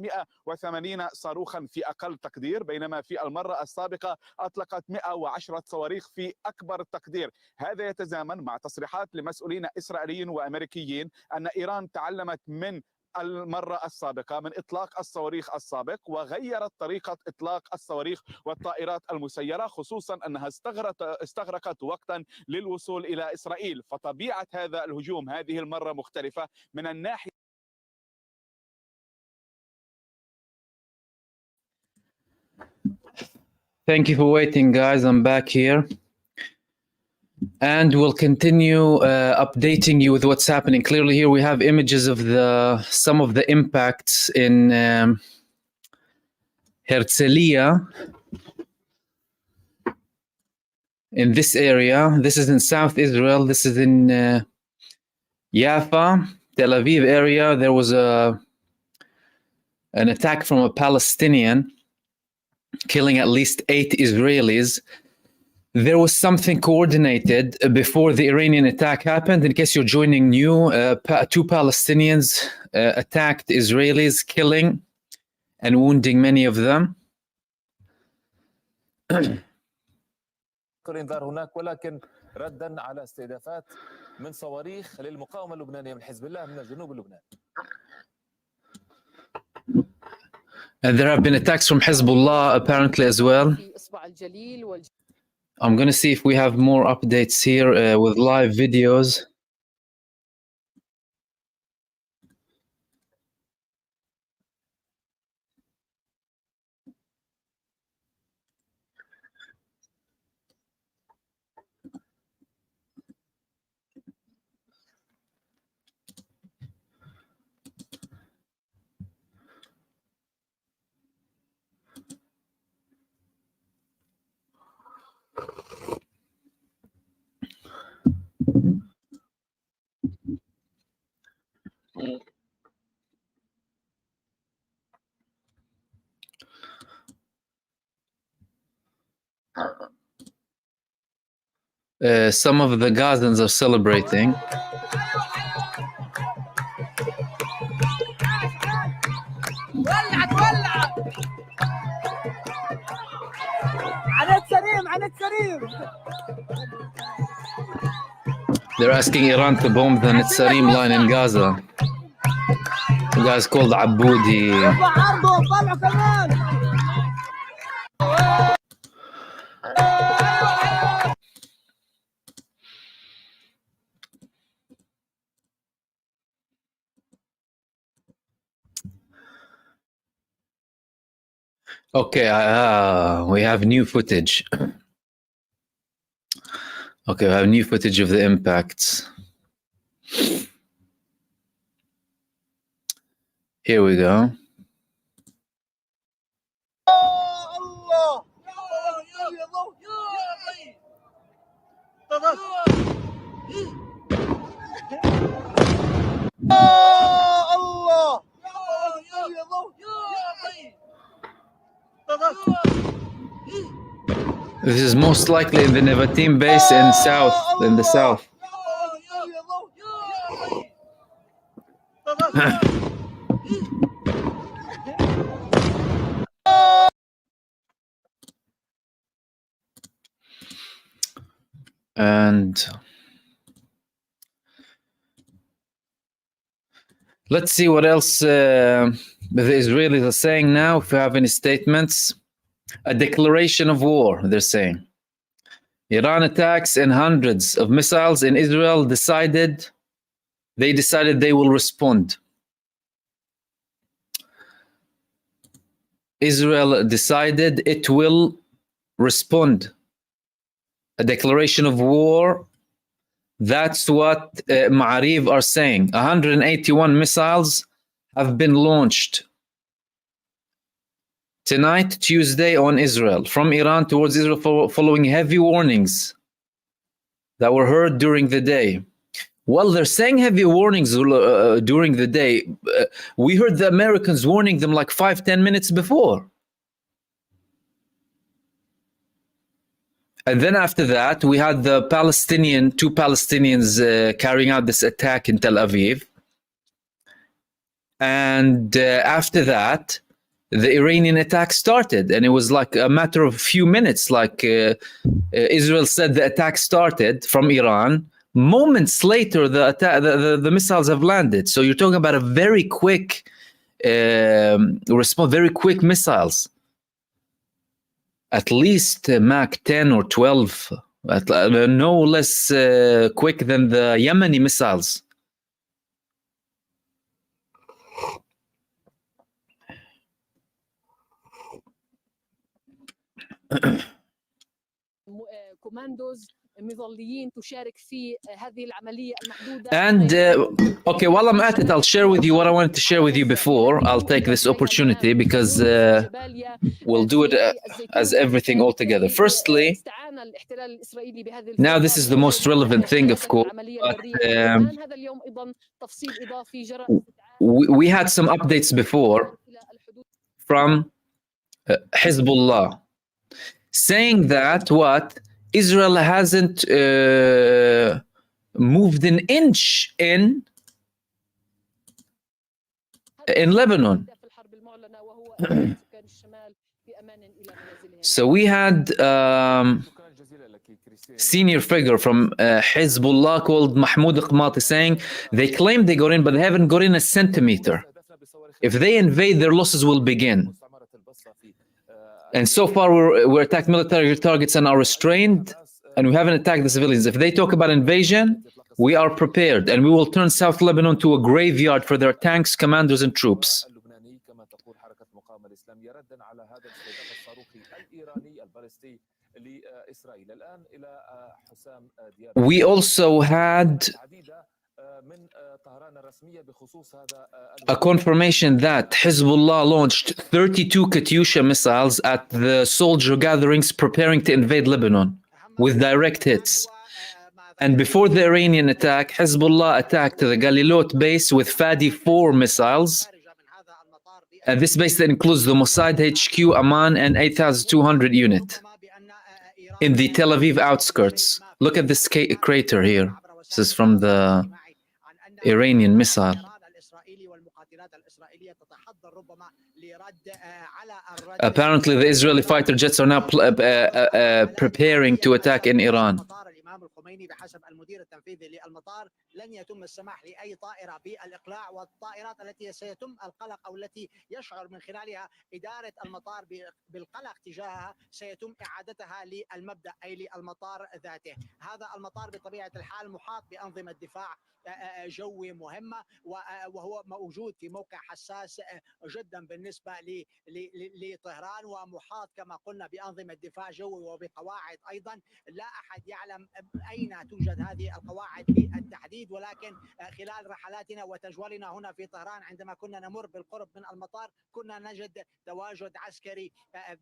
180 صاروخا في أقل تقدير، بينما في المرة السابقة أطلقت 110 صواريخ في أكبر تقدير. هذا يتزامن مع تصريحات لمسؤولين إسرائيليين وأمريكيين أن إيران تعلمت من المرة السابقة من إطلاق الصواريخ السابق، وغيرت طريقة إطلاق الصواريخ والطائرات المسيرة، خصوصا أنها استغرقت وقتا للوصول إلى إسرائيل. فطبيعة هذا الهجوم هذه المرة مختلفة من الناحية. Thank you for waiting, guys. I'm back here. And we'll continue updating you with what's happening. Clearly here we have images of some of the impacts in Herzliya, in this area. This is in South Israel. This is in Haifa, Tel Aviv area. There was an attack from a Palestinian, killing at least 8 Israelis. There was something coordinated before the Iranian attack happened. In case you're joining new, 2 Palestinians attacked Israelis, killing and wounding many of them. الانذار هناك، ولكن ردا على استهدافات من صواريخ للمقاومه اللبنانيه من حزب الله من جنوب لبنان. And there have been attacks from Hezbollah apparently as well. I'm going to see if we have more updates here with live videos. Some of the Gazans are celebrating. They're asking Iran to bomb the Netzarim line in Gaza. The guy's called Aboudi. Okay, we have new footage. Okay, we have new footage of the impacts. Here we go. This is most likely in the Nevatim base in the south. And let's see what else the Israelis are saying now. If you have any statements. A declaration of war, they're saying. Iran attacks and hundreds of missiles in Israel decided they will respond. Israel decided it will respond. A declaration of war. That's what Ma'ariv are saying. 181 missiles have been launched tonight, Tuesday, on Israel, from Iran towards Israel, following heavy warnings that were heard during the day. Well, they're saying heavy warnings during the day. We heard the Americans warning them like 5-10 minutes before. And then after that, we had the two Palestinians carrying out this attack in Tel Aviv. And after that, the Iranian attack started, and it was like a matter of a few minutes. Like Israel said, the attack started from Iran. Moments later, the missiles have landed. So you're talking about a very quick response, very quick missiles. At least Mach 10 or 12, no less quick than the Yemeni missiles. And okay, while I'm at it, I'll share with you what I wanted to share with you before. I'll take this opportunity because we'll do it as everything all together. Firstly, now this is the most relevant thing, of course, but we had some updates before from Hezbollah saying that Israel hasn't moved an inch in Lebanon. So we had senior figure from Hezbollah called MahmoodOD saying they claim they got in, but they haven't got in a centimeter. If they invade, their losses will begin. And so far, we're attacked military targets and are restrained, and we haven't attacked the civilians. If they talk about invasion, we are prepared, and we will turn South Lebanon to a graveyard for their tanks, commanders, and troops. We also had a confirmation that Hezbollah launched 32 Katyusha missiles at the soldier gatherings preparing to invade Lebanon with direct hits. And before the Iranian attack, Hezbollah attacked the Galilot base with Fadi 4 missiles. And this base that includes the Mossad HQ, Amman, and 8,200 unit in the Tel Aviv outskirts. Look at this crater here. This is from the Iranian missile. Apparently, the Israeli fighter jets are now preparing to attack in Iran. بحسب المدير التنفيذي للمطار لن يتم السماح لأي طائرة بالإقلاع، والطائرات التي سيتم القلق أو التي يشعر من خلالها إدارة المطار بالقلق تجاهها سيتم إعادتها للمبدأ أي للمطار ذاته. هذا المطار بطبيعة الحال محاط بأنظمة دفاع جوي مهمة، وهو موجود في موقع حساس جدا بالنسبة لطهران، ومحاط كما قلنا بأنظمة دفاع جوي وبقواعد أيضا. لا أحد يعلم أين توجد هذه القواعد بالتحديد، ولكن خلال رحلاتنا وتجولنا هنا في طهران عندما كنا نمر بالقرب من المطار كنا نجد تواجد عسكري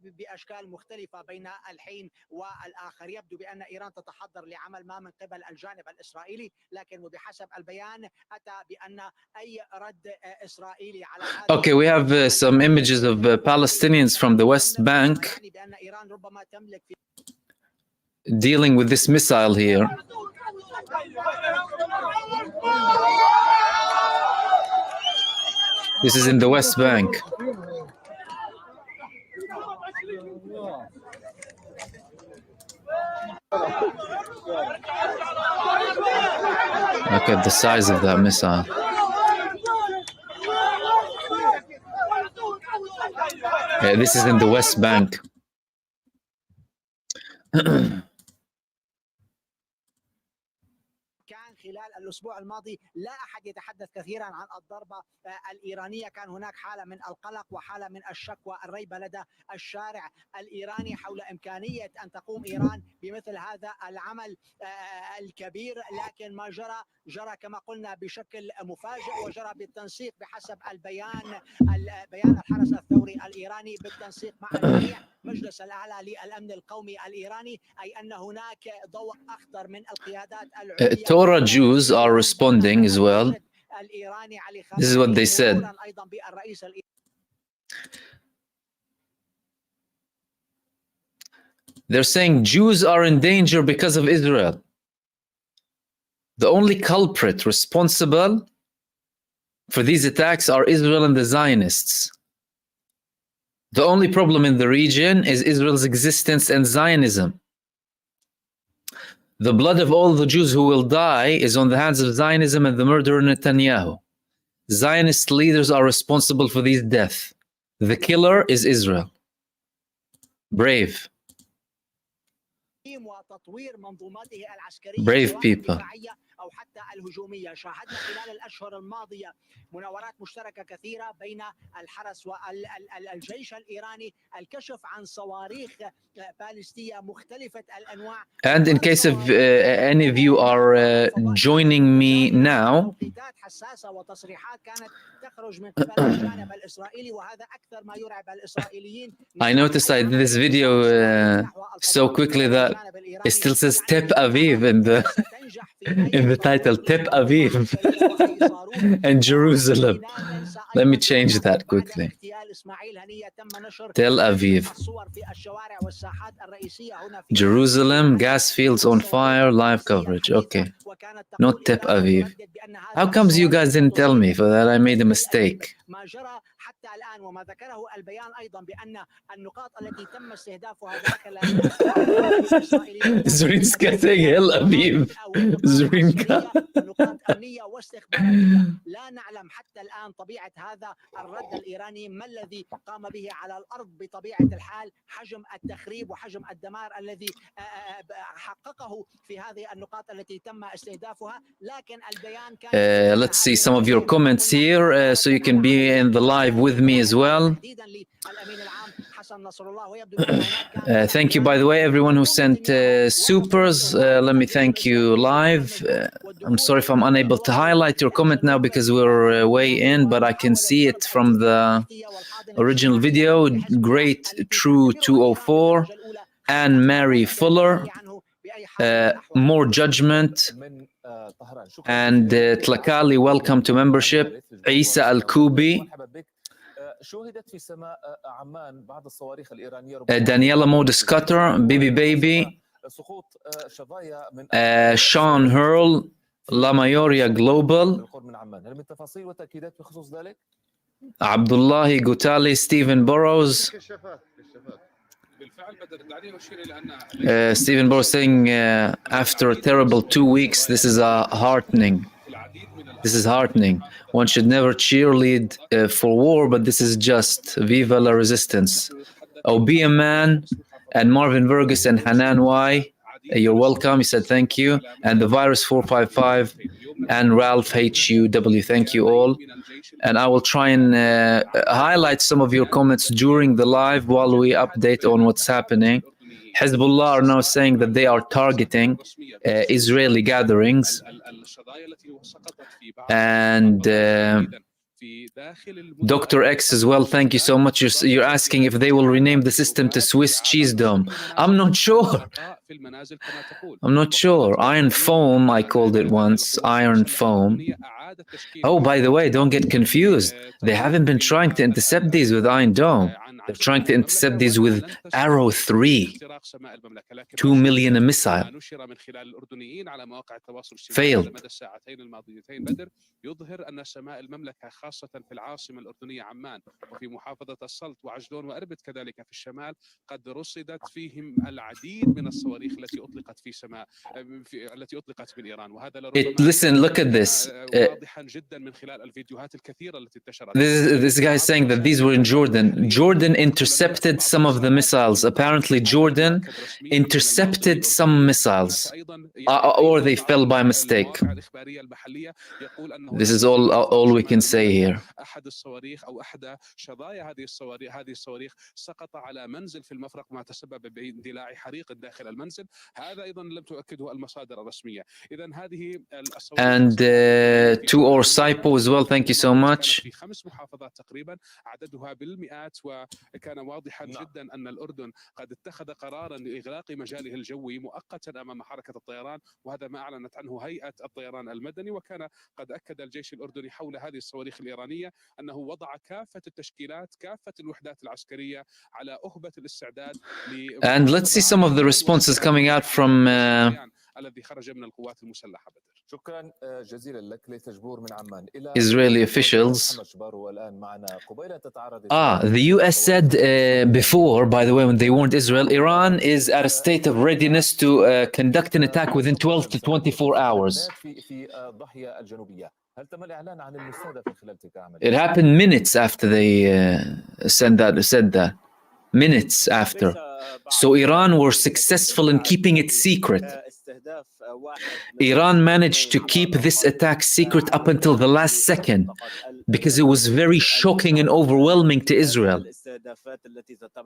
بأشكال مختلفة بين الحين والآخر. يبدو بأن إيران تتحضر لعمل ما من قبل الجانب الإسرائيلي، لكن وبحسب البيان أتى بأن أي رد إسرائيلي على هذا. Okay, we have some images of Palestinians from the West Bank dealing with this missile here. This is in the West Bank. Look at the size of that missile. Yeah, this is in the West Bank. خلال الأسبوع الماضي لا أحد يتحدث كثيرا عن الضربة الإيرانية، كان هناك حالة من القلق وحالة من الشك والريبة لدى الشارع الإيراني حول إمكانية أن تقوم إيران بمثل هذا العمل الكبير، لكن ما جرى كما قلنا بشكل مفاجئ وجرى بالتنسيق بحسب بيان الحرس الثوري الإيراني بالتنسيق مع الجميع مجلس الأعلى للأمن القومي الإيراني، أي أن هناك ضوء أخضر من القيادات العليا. Torah Jews are responding as well. This is what they said. They're saying Jews are in danger because of Israel. The only culprit responsible for these attacks are Israel and the Zionists. The only problem in the region is Israel's existence and Zionism. The blood of all the Jews who will die is on the hands of Zionism and the murderer Netanyahu. Zionist leaders are responsible for these deaths. The killer is Israel. Brave. Brave people. أو حتى الهجومية. شاهدنا خلال الأشهر الماضية مناورات مشتركة كثيرة بين الحرس والجيش الإيراني، الكشف عن صواريخ باليستية مختلفة الأنواع. And in case of any of you are joining me now, حساسة وتصريحات كانت تخرج من قبل الجانب الإسرائيلي، وهذا أكثر ما يرعب الإسرائيليين. I noticed I did this video so quickly that it still says Tel Aviv in the title, Tel Aviv and Jerusalem. Let me change that quickly. Tel Aviv. Jerusalem, gas fields on fire, live coverage. Okay. Not Tel Aviv. How comes you guys didn't tell me for that? I made a mistake. حتى الآن، وما ذكره البيان أيضا بأن النقاط التي تم استهدافها داخل Zrinska saying hell Aviv. Zrinka. نقاط أمنية واستخباراتية. لا نعلم حتى الآن طبيعة هذا الرد الإيراني، ما الذي قام به على الأرض بطبيعة الحال، حجم التخريب وحجم الدمار الذي حققه في هذه النقاط التي تم استهدافها. لكن البيان كان Let's see some of your comments here so you can be in the live with me as well. Thank you, by the way, everyone who sent supers. Let me thank you live. I'm sorry if I'm unable to highlight your comment now because we're way in, but I can see it from the original video. Great True 204 and Mary Fuller. More Judgment and Tlakali, welcome to membership. Isa Al-Kubi, Daniela Modis Cutter, Bibi Baby, Sean Hurl, La Mayoria Global, Abdullahi Gutali, Stephen Burrows. Stephen Burrows saying after a terrible 2 weeks, this is heartening. This is heartening. One should never cheerlead for war, but this is just Viva la Resistance. Be a Man and Marvin Vergus and Hanan Y. You're welcome. He said thank you. And the Virus 455 and Ralph HUW. Thank you all. And I will try and highlight some of your comments during the live while we update on what's happening. Hezbollah are now saying that they are targeting Israeli gatherings. And Dr. X as well, thank you so much. You're asking if they will rename the system to Swiss Cheese Dome. I'm not sure. I'm not sure. Iron Foam, I called it once. Iron Foam. Oh, by the way, don't get confused. They haven't been trying to intercept these with Iron Dome. They're trying to intercept these with Arrow 3. 2 million a missile. Failed. يظهر أن سماء المملكة خاصة في العاصمة الأردنية عمان وفي محافظة السلط وعجلون وأربد كذلك في الشمال قد رصدت فيهم العديد من الصواريخ التي أطلقت في سماء التي أطلقت من إيران وهذا Listen, look at this. واضحا جدا من خلال الفيديوهات الكثيرة التي انتشرت. This guy is saying that these were in Jordan. Jordan intercepted some of the missiles. Apparently, Jordan intercepted some missiles, or they fell by mistake. This is all we can say here. أحد الصواريخ أو أحد شظايا هذه الصواريخ سقط على منزل في المفرق ما تسبب باندلاع حريق داخل المنزل. هذا أيضا لم تؤكده المصادر الرسمية. إذا هذه And to our Saipo as well, thank you so much. في 5 محافظات تقريبا عددها بالمئات وكان واضحا جدا أن الأردن قد اتخذ قرارا لإغلاق مجاله الجوي مؤقتا أمام حركة الطيران وهذا ما أعلنت عنه هيئة الطيران المدني وكان قد أكد الجيش الأردني حول هذه الصواريخ الإيرانية أنه وضع كافة التشكيلات كافة الوحدات العسكرية على أهبة الاستعداد. And let's see some of the responses coming out from الذي خرج من القوات المسلحة. شكرا جزيلا لك لتجبور من عمان إلى Israeli officials. The US said before, by the way, when they warned Israel, Iran is at a state of readiness to conduct an attack within 12 to 24 hours. It happened minutes after they said that. Minutes after. So Iran were successful in keeping it secret. Iran managed to keep this attack secret up until the last second because it was very shocking and overwhelming to Israel.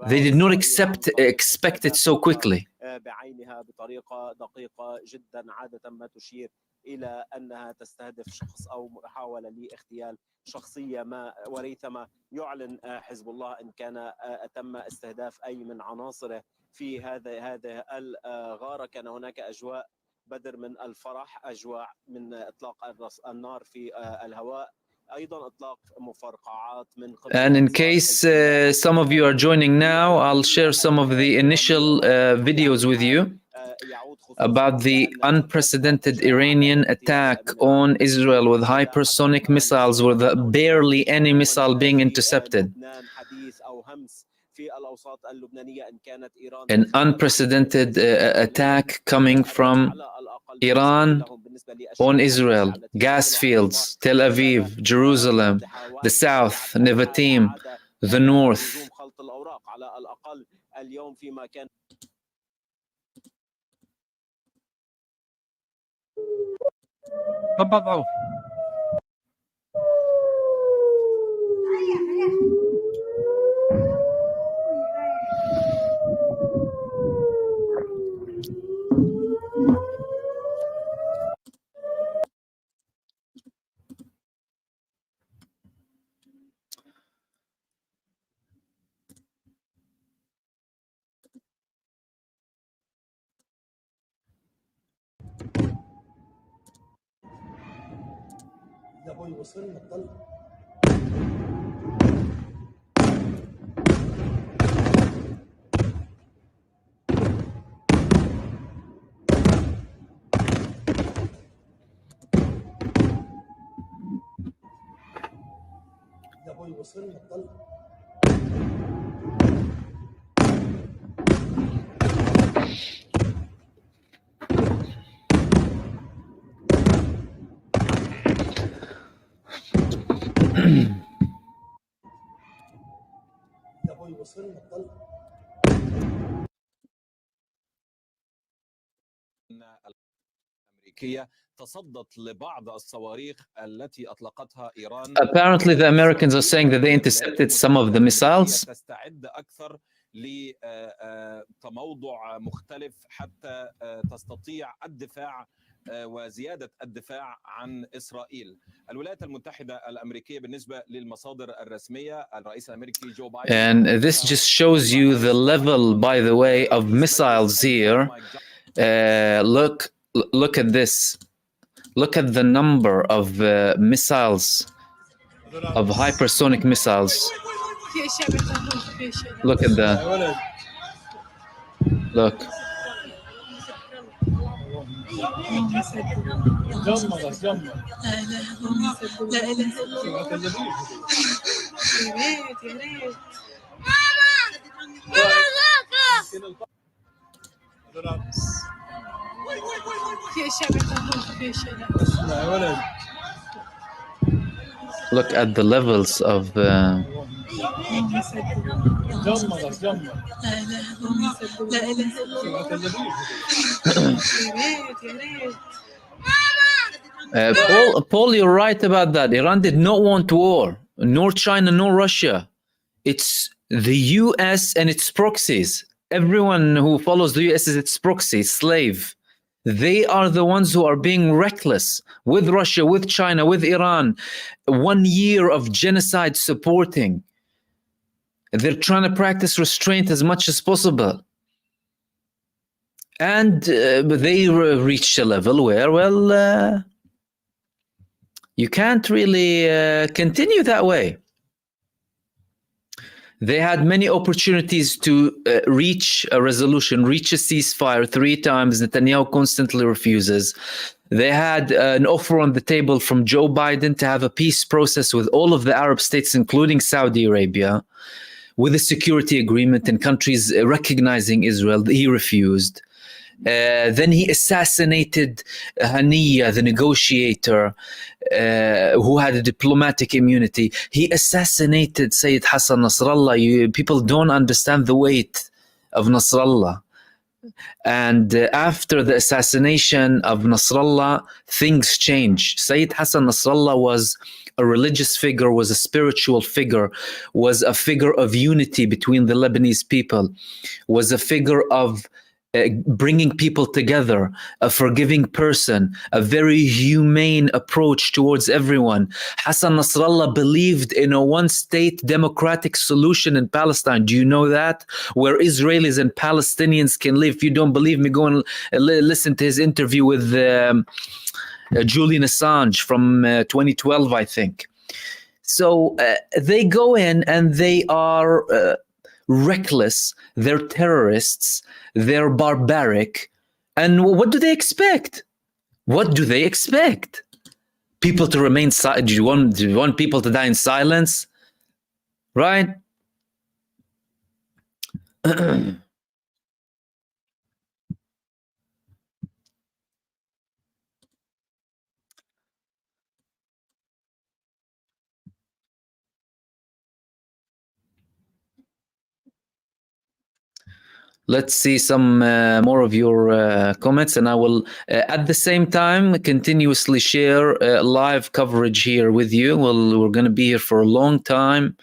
They did not expect it so quickly. إلى أنها تستهدف شخص أو محاولة لاغتيال شخصية ما وريثما يعلن حزب الله إن كان تم استهداف أي من عناصره في هذه الغارة. كان هناك أجواء بدر من الفرح، أجواء من إطلاق النار في الهواء، أيضا إطلاق مفرقعات من قبل. And in case some of you are joining now, I'll share some of the initial videos with you. about the unprecedented Iranian attack on Israel with hypersonic missiles, with barely any missile being intercepted. An unprecedented attack coming from Iran on Israel, gas fields, Tel Aviv, Jerusalem, the south, Nevatim, the north. تفضلوا. يا ابوي وصلنا الطلق. يا ابوي وصلنا الطلق. يا ابوي وصلنا الطلق. الأمريكية تصدت لبعض الصواريخ التي أطلقتها إيران. Apparently, the Americans are saying that they intercepted some of the missiles. تستعد أكثر لتموضع مختلف حتى تستطيع الدفاع وزيادة الدفاع عن إسرائيل. الولايات المتحدة الأمريكية بالنسبة للمصادر الرسمية الرئيس الأمريكي جو بايدن. And this just shows you the level, by the way, of missiles here. Look at this. Look at the number of missiles, of hypersonic missiles. Look at that. Look. Look at the levels of Paul, you're right about that. Iran did not want war, nor China, nor Russia. It's the US and its proxies. Everyone who follows the US is its proxy, slave. They are the ones who are being reckless with Russia, with China, with Iran. 1 year of genocide supporting. They're trying to practice restraint as much as possible. And they reached a level where, well, you can't really continue that way. They had many opportunities to reach a resolution, reach a ceasefire 3 times. Netanyahu constantly refuses. They had an offer on the table from Joe Biden to have a peace process with all of the Arab states, including Saudi Arabia, with a security agreement and countries recognizing Israel. He refused. Then he assassinated Haniya, the negotiator, who had a diplomatic immunity. He assassinated Sayyid Hassan Nasrallah. People don't understand the weight of Nasrallah. And after the assassination of Nasrallah, things changed. Sayyid Hassan Nasrallah was a religious figure, was a spiritual figure, was a figure of unity between the Lebanese people, was a figure of bringing people together, a forgiving person, a very humane approach towards everyone. Hassan Nasrallah believed in a one-state democratic solution in Palestine. Do you know that? Where Israelis and Palestinians can live. If you don't believe me, go and listen to his interview with Julian Assange from 2012, I think. So they go in and they are reckless, they're terrorists, they're barbaric, And what do they expect? What do they expect? People to remain silent? Do you want people to die in silence? Right? Let's see some more of your comments, and I will, at the same time, continuously share live coverage here with you. We're going to be here for a long time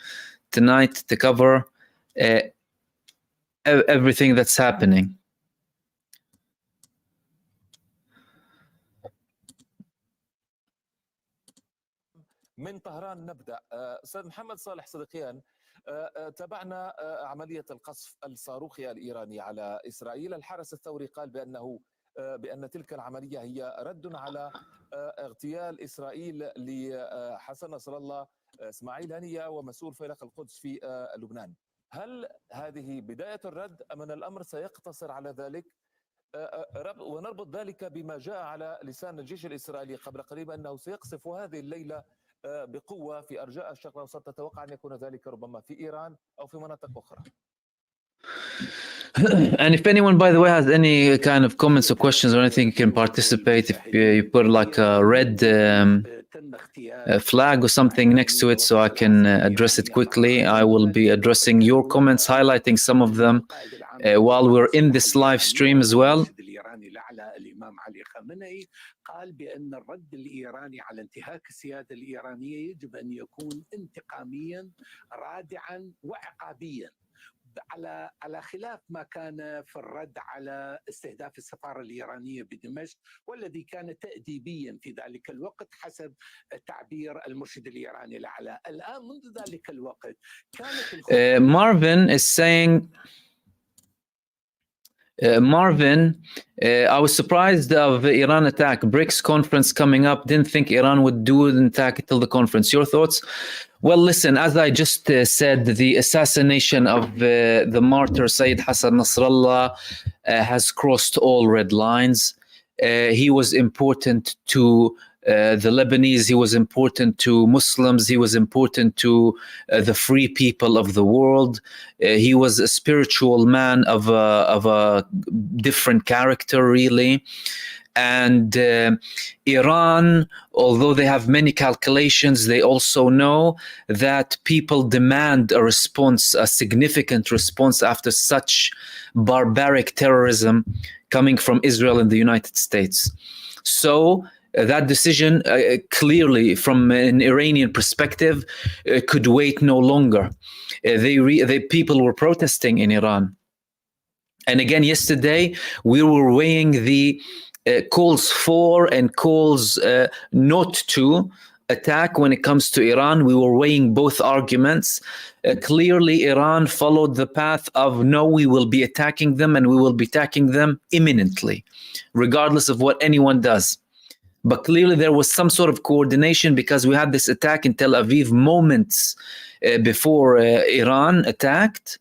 tonight to cover everything that's happening. من طهران نبدأ. أستاذ محمد صالح صديقيان، تابعنا عملية القصف الصاروخي الإيراني على إسرائيل. الحرس الثوري قال بأن تلك العملية هي رد على اغتيال إسرائيل لحسن نصر الله إسماعيل هنية ومسؤول فيلق القدس في لبنان. هل هذه بداية الرد أم أن الأمر سيقتصر على ذلك؟ ونربط ذلك بما جاء على لسان الجيش الإسرائيلي قبل قليل أنه سيقصف هذه الليلة بقوة في أرجاء الشرق الأوسط. تتوقع أن يكون ذلك ربما في إيران أو في مناطق أخرى. And if anyone, by the way, has any kind of comments or questions or anything, you can participate. If you put like a red flag or something next to it so I can address it quickly. I will be addressing your comments, highlighting some of them while we're in this live stream as well. الإمام علي خامنئي قال بأن الرد الإيراني على انتهاك السيادة الإيرانية يجب أن يكون انتقاميا رادعا وعقابيا، على خلاف ما كان في الرد على استهداف السفارة الإيرانية بدمشق، والذي كان تأديبيا في ذلك الوقت حسب تعبير المرشد الإيراني الأعلى. الآن منذ ذلك الوقت كانت Marvin is saying I was surprised of the Iran attack. BRICS conference coming up. Didn't think Iran would do an attack until the conference. Your thoughts? Well, listen, as I just said, the assassination of the martyr Sayyid Hassan Nasrallah has crossed all red lines. He was important to the Lebanese, he was important to Muslims, he was important to the free people of the world. He was a spiritual man of a different character, really. And Iran, although they have many calculations, they also know that people demand a response, a significant response after such barbaric terrorism coming from Israel and the United States. So that decision clearly from an Iranian perspective could wait no longer. People were protesting in Iran. And again, yesterday, we were weighing the calls for and calls not to attack when it comes to Iran. We were weighing both arguments. Clearly, Iran followed the path of no, we will be attacking them and we will be attacking them imminently, regardless of what anyone does. But clearly there was some sort of coordination because we had this attack in Tel Aviv moments before Iran attacked.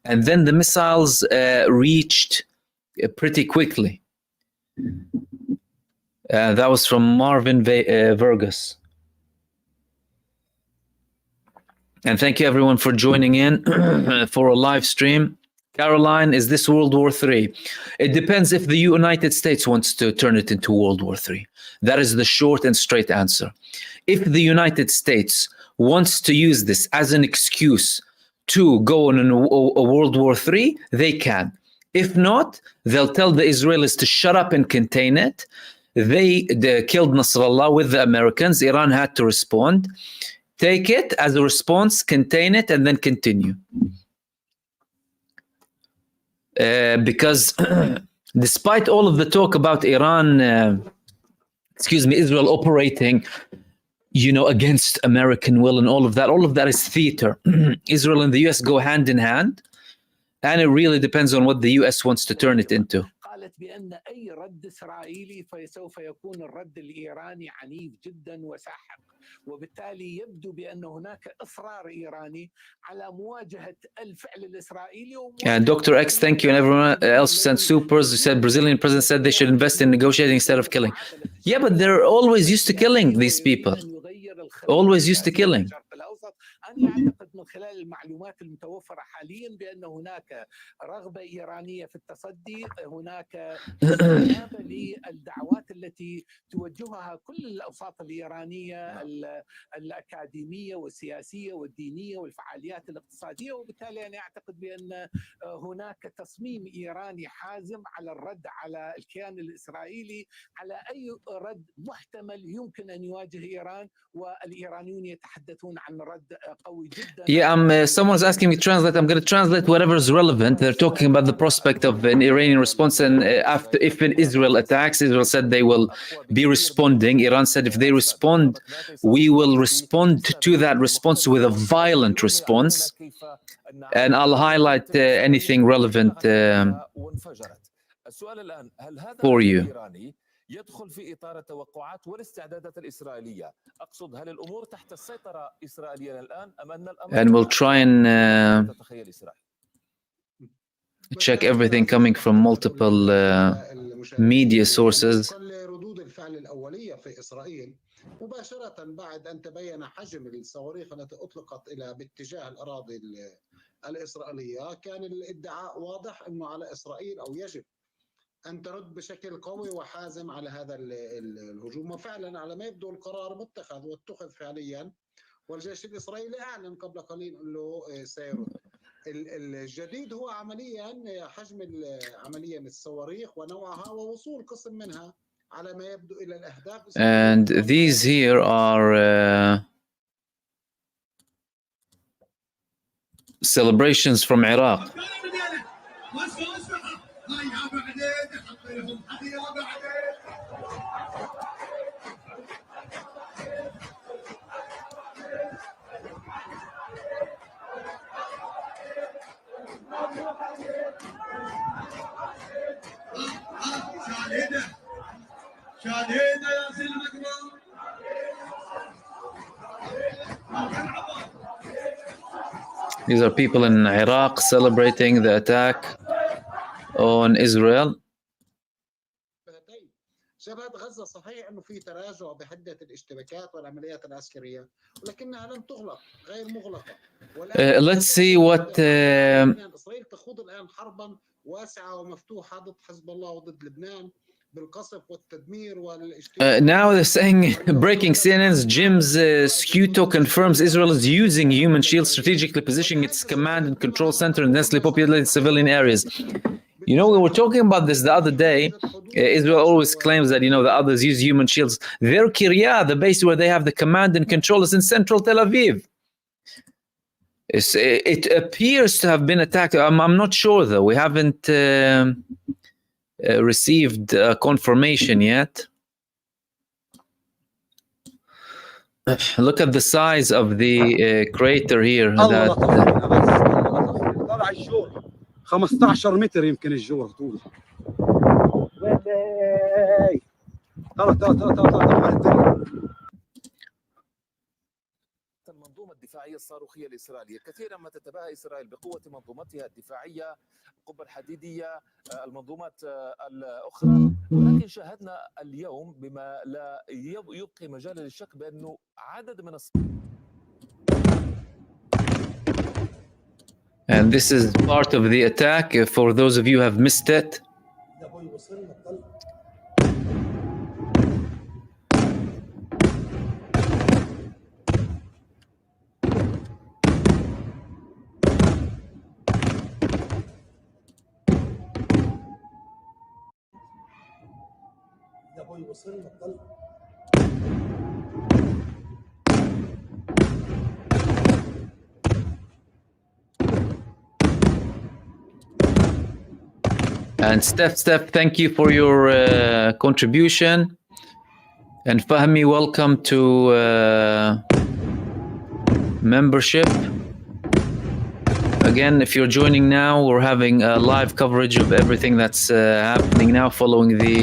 And then the missiles reached pretty quickly. That was from Marvin Vergas. And thank you everyone for joining in for a live stream. Caroline, is this World War III? It depends if the United States wants to turn it into World War III. That is the short and straight answer. If the United States wants to use this as an excuse to go on a World War III, they can. If not, they'll tell the Israelis to shut up and contain it. They killed Nasrallah with the Americans. Iran had to respond. Take it as a response, contain it, and then continue. Because despite all of the talk about Iran, Israel operating, against American will and all of that is theater. Israel and the US go hand in hand, and it really depends on what the US wants to turn it into. أثبت بأن أي رد إسرائيلي فسوف يكون الرد الإيراني عنيف جدا وساحق، وبالتالي يبدو بأن هناك إصرار إيراني على مواجهة الفعل الإسرائيلي. Dr. X, thank you, and everyone else sent supers. You said Brazilian president said they should invest in negotiating instead of killing. Yeah, but they're always used to killing these people. Always used to killing. أنا أعتقد من خلال المعلومات المتوفرة حاليا بأن هناك رغبة إيرانية في التصدي، هناك استجابة للدعوات التي توجهها كل الأوساط الإيرانية الأكاديمية والسياسية والدينية والفعاليات الاقتصادية، وبالتالي أنا أعتقد بأن هناك تصميم إيراني حازم على الرد على الكيان الإسرائيلي، على أي رد محتمل يمكن أن يواجه إيران، والإيرانيون يتحدثون عن رد قوي جدا. Yeah, someone's asking me to translate. I'm going to translate whatever is relevant. They're talking about the prospect of an Iranian response, and after if Israel attacks, Israel said they will be responding. Iran said if they respond, we will respond to that response with a violent response. And I'll highlight anything relevant for you. يدخل في إطار التوقعات والاستعدادات الإسرائيلية. أقصد هل الأمور تحت السيطرة إسرائيليا الآن أم أن الأمر And we'll try and check everything coming from multiple media sources. ردود الفعل الأولية في إسرائيل مباشرة بعد أن تبين حجم الصواريخ التي أطلقت باتجاه الأراضي الإسرائيلية، كان الادعاء واضح أنه على إسرائيل أو يجب أن ترد بشكل قوي وحازم على هذا الهجوم، وفعلا على ما يبدو القرار متخذ واتخذ فعليا، والجيش الإسرائيلي أعلن قبل قليل أنه سيرد. الجديد هو حجم عمليا الصواريخ ونوعها ووصول قسم منها على ما يبدو إلى الأهداف. And these here are celebrations from Iraq. These are people in Iraq celebrating the attack on Israel. شباب غزة صحيح أنه في تراجع بحدة الاشتباكات والعمليات العسكرية، ولكنها لم تغلق، غير مغلقة. Let's see what إسرائيل تخوض الآن حربا واسعة ومفتوحة ضد حزب الله وضد لبنان بالقصف والتدمير والاشتباك. Now they're saying, breaking CNN's Jim's Scuto confirms Israel is using human shields, strategically positioning its command and control center in densely populated civilian areas. You know, we were talking about this the other day. Israel always claims that, the others use human shields. Their Kiryat, the base where they have the command and control, is in central Tel Aviv. It appears to have been attacked. I'm not sure, though. We haven't received confirmation yet. Look at the size of the crater here. 15 متر يمكن الجوره طوله. المنظومة الدفاعية الصاروخية الإسرائيلية كثيرا ما تتباهى إسرائيل بقوة منظومتها الدفاعية، القبة الحديدية، المنظومات الأخرى، ولكن شاهدنا اليوم بما لا يبقي مجال للشك بأنه عدد من And this is part of the attack. For those of you who have missed it. And Steph, thank you for your contribution. And Fahmi, welcome to membership. Again, if you're joining now, we're having a live coverage of everything that's happening now following the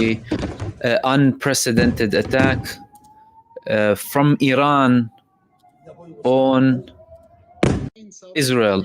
unprecedented attack from Iran on Israel.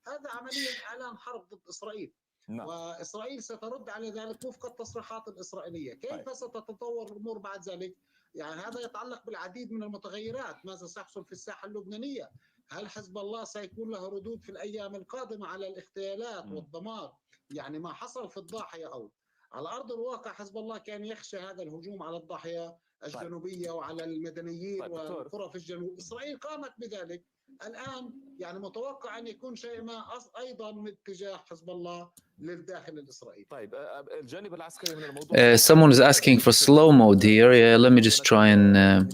هذا عمليا اعلان حرب ضد اسرائيل. واسرائيل سترد على ذلك وفق التصريحات الاسرائيليه، كيف ستتطور الامور بعد ذلك؟ يعني هذا يتعلق بالعديد من المتغيرات، ماذا سيحصل في الساحه اللبنانيه؟ هل حزب الله سيكون له ردود في الايام القادمه على الاغتيالات والدمار؟ يعني ما حصل في الضاحيه او على ارض الواقع حزب الله كان يخشى هذا الهجوم على الضاحيه الجنوبيه وعلى المدنيين والقرى في الجنوب، اسرائيل قامت بذلك. الآن يعني متوقع أن يكون شيء ما أيضا من اتجاه حزب الله للداخل الإسرائيلي. طيب الجانب العسكري من الموضوع. Someone is asking for slow mode here. Yeah, let me just try and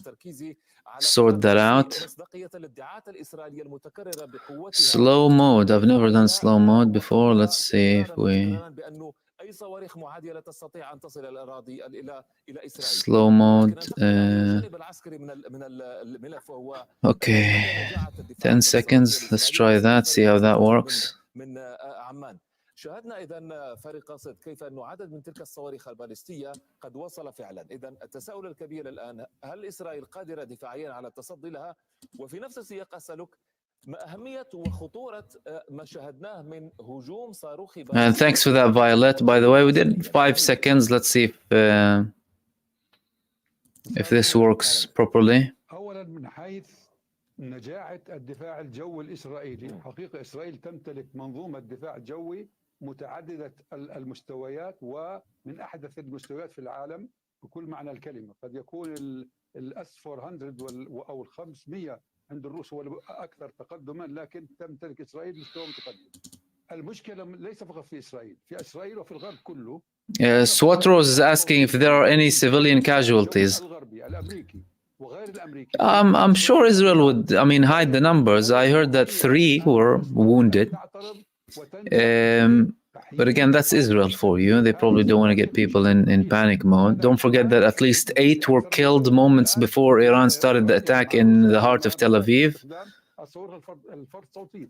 sort that out. Slow mode. I've never done slow mode before. Let's see if we... أي صواريخ معادية لا تستطيع أن تصل إلى الأراضي إلى إسرائيل. Slow mode. Okay. 10 seconds. Let's try that. See how that works. من عمان. شاهدنا إذن فريق قاصد كيف أنه عدد من تلك الصواريخ البالستية قد وصل فعلا. إذن التساؤل الكبير الآن، هل إسرائيل قادرة دفاعيا على التصدي لها؟ وفي نفس السياق أسألك ما أهمية وخطورة ما شاهدناه من هجوم صاروخي. And thanks for that, Violet. By the way, we did 5 seconds. Let's see if this works properly. أولا من حيث نجاعة الدفاع الجوي الإسرائيلي، حقيقة إسرائيل تمتلك منظومة دفاع جوي متعددة المستويات ومن أحدث المستويات في العالم بكل معنى الكلمة. قد يكون الأس 400 أو ال 500 عند الروس هو أكثر تقدما، لكن تمتلك إسرائيل مستوى متقدم. المشكلة ليس فقط في إسرائيل وفي الغرب كله. Swatros is asking if there are any civilian casualties. I'm sure Israel would, hide the numbers. I heard that 3 were wounded. But again, that's Israel for you. They probably don't want to get people in panic mode. Don't forget that at least 8 were killed moments before Iran started the attack in the heart of Tel Aviv.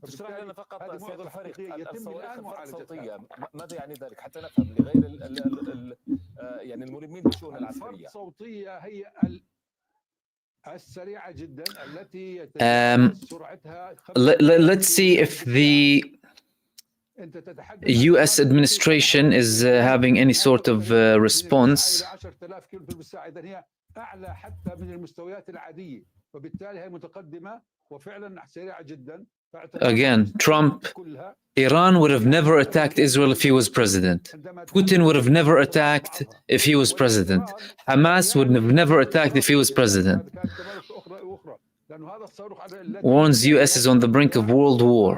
تشرح لنا فقط سيد الفريق الصواريخ الصوتية ماذا يعني ذلك حتى نفهم لغير يعني الملمين بالشؤون العسكرية. الصوتية هي السريعة جدا التي سرعتها. Let's see if the US administration is having any sort of response. 10,000 كيلو بالساعة، إذن هي أعلى حتى من المستويات العادية، وبالتالي هي متقدمة وفعلا سريعة جدا. Again, Trump, Iran would have never attacked Israel if he was president. Putin would have never attacked if he was president. Hamas would have never attacked if he was president. Warns US is on the brink of world war.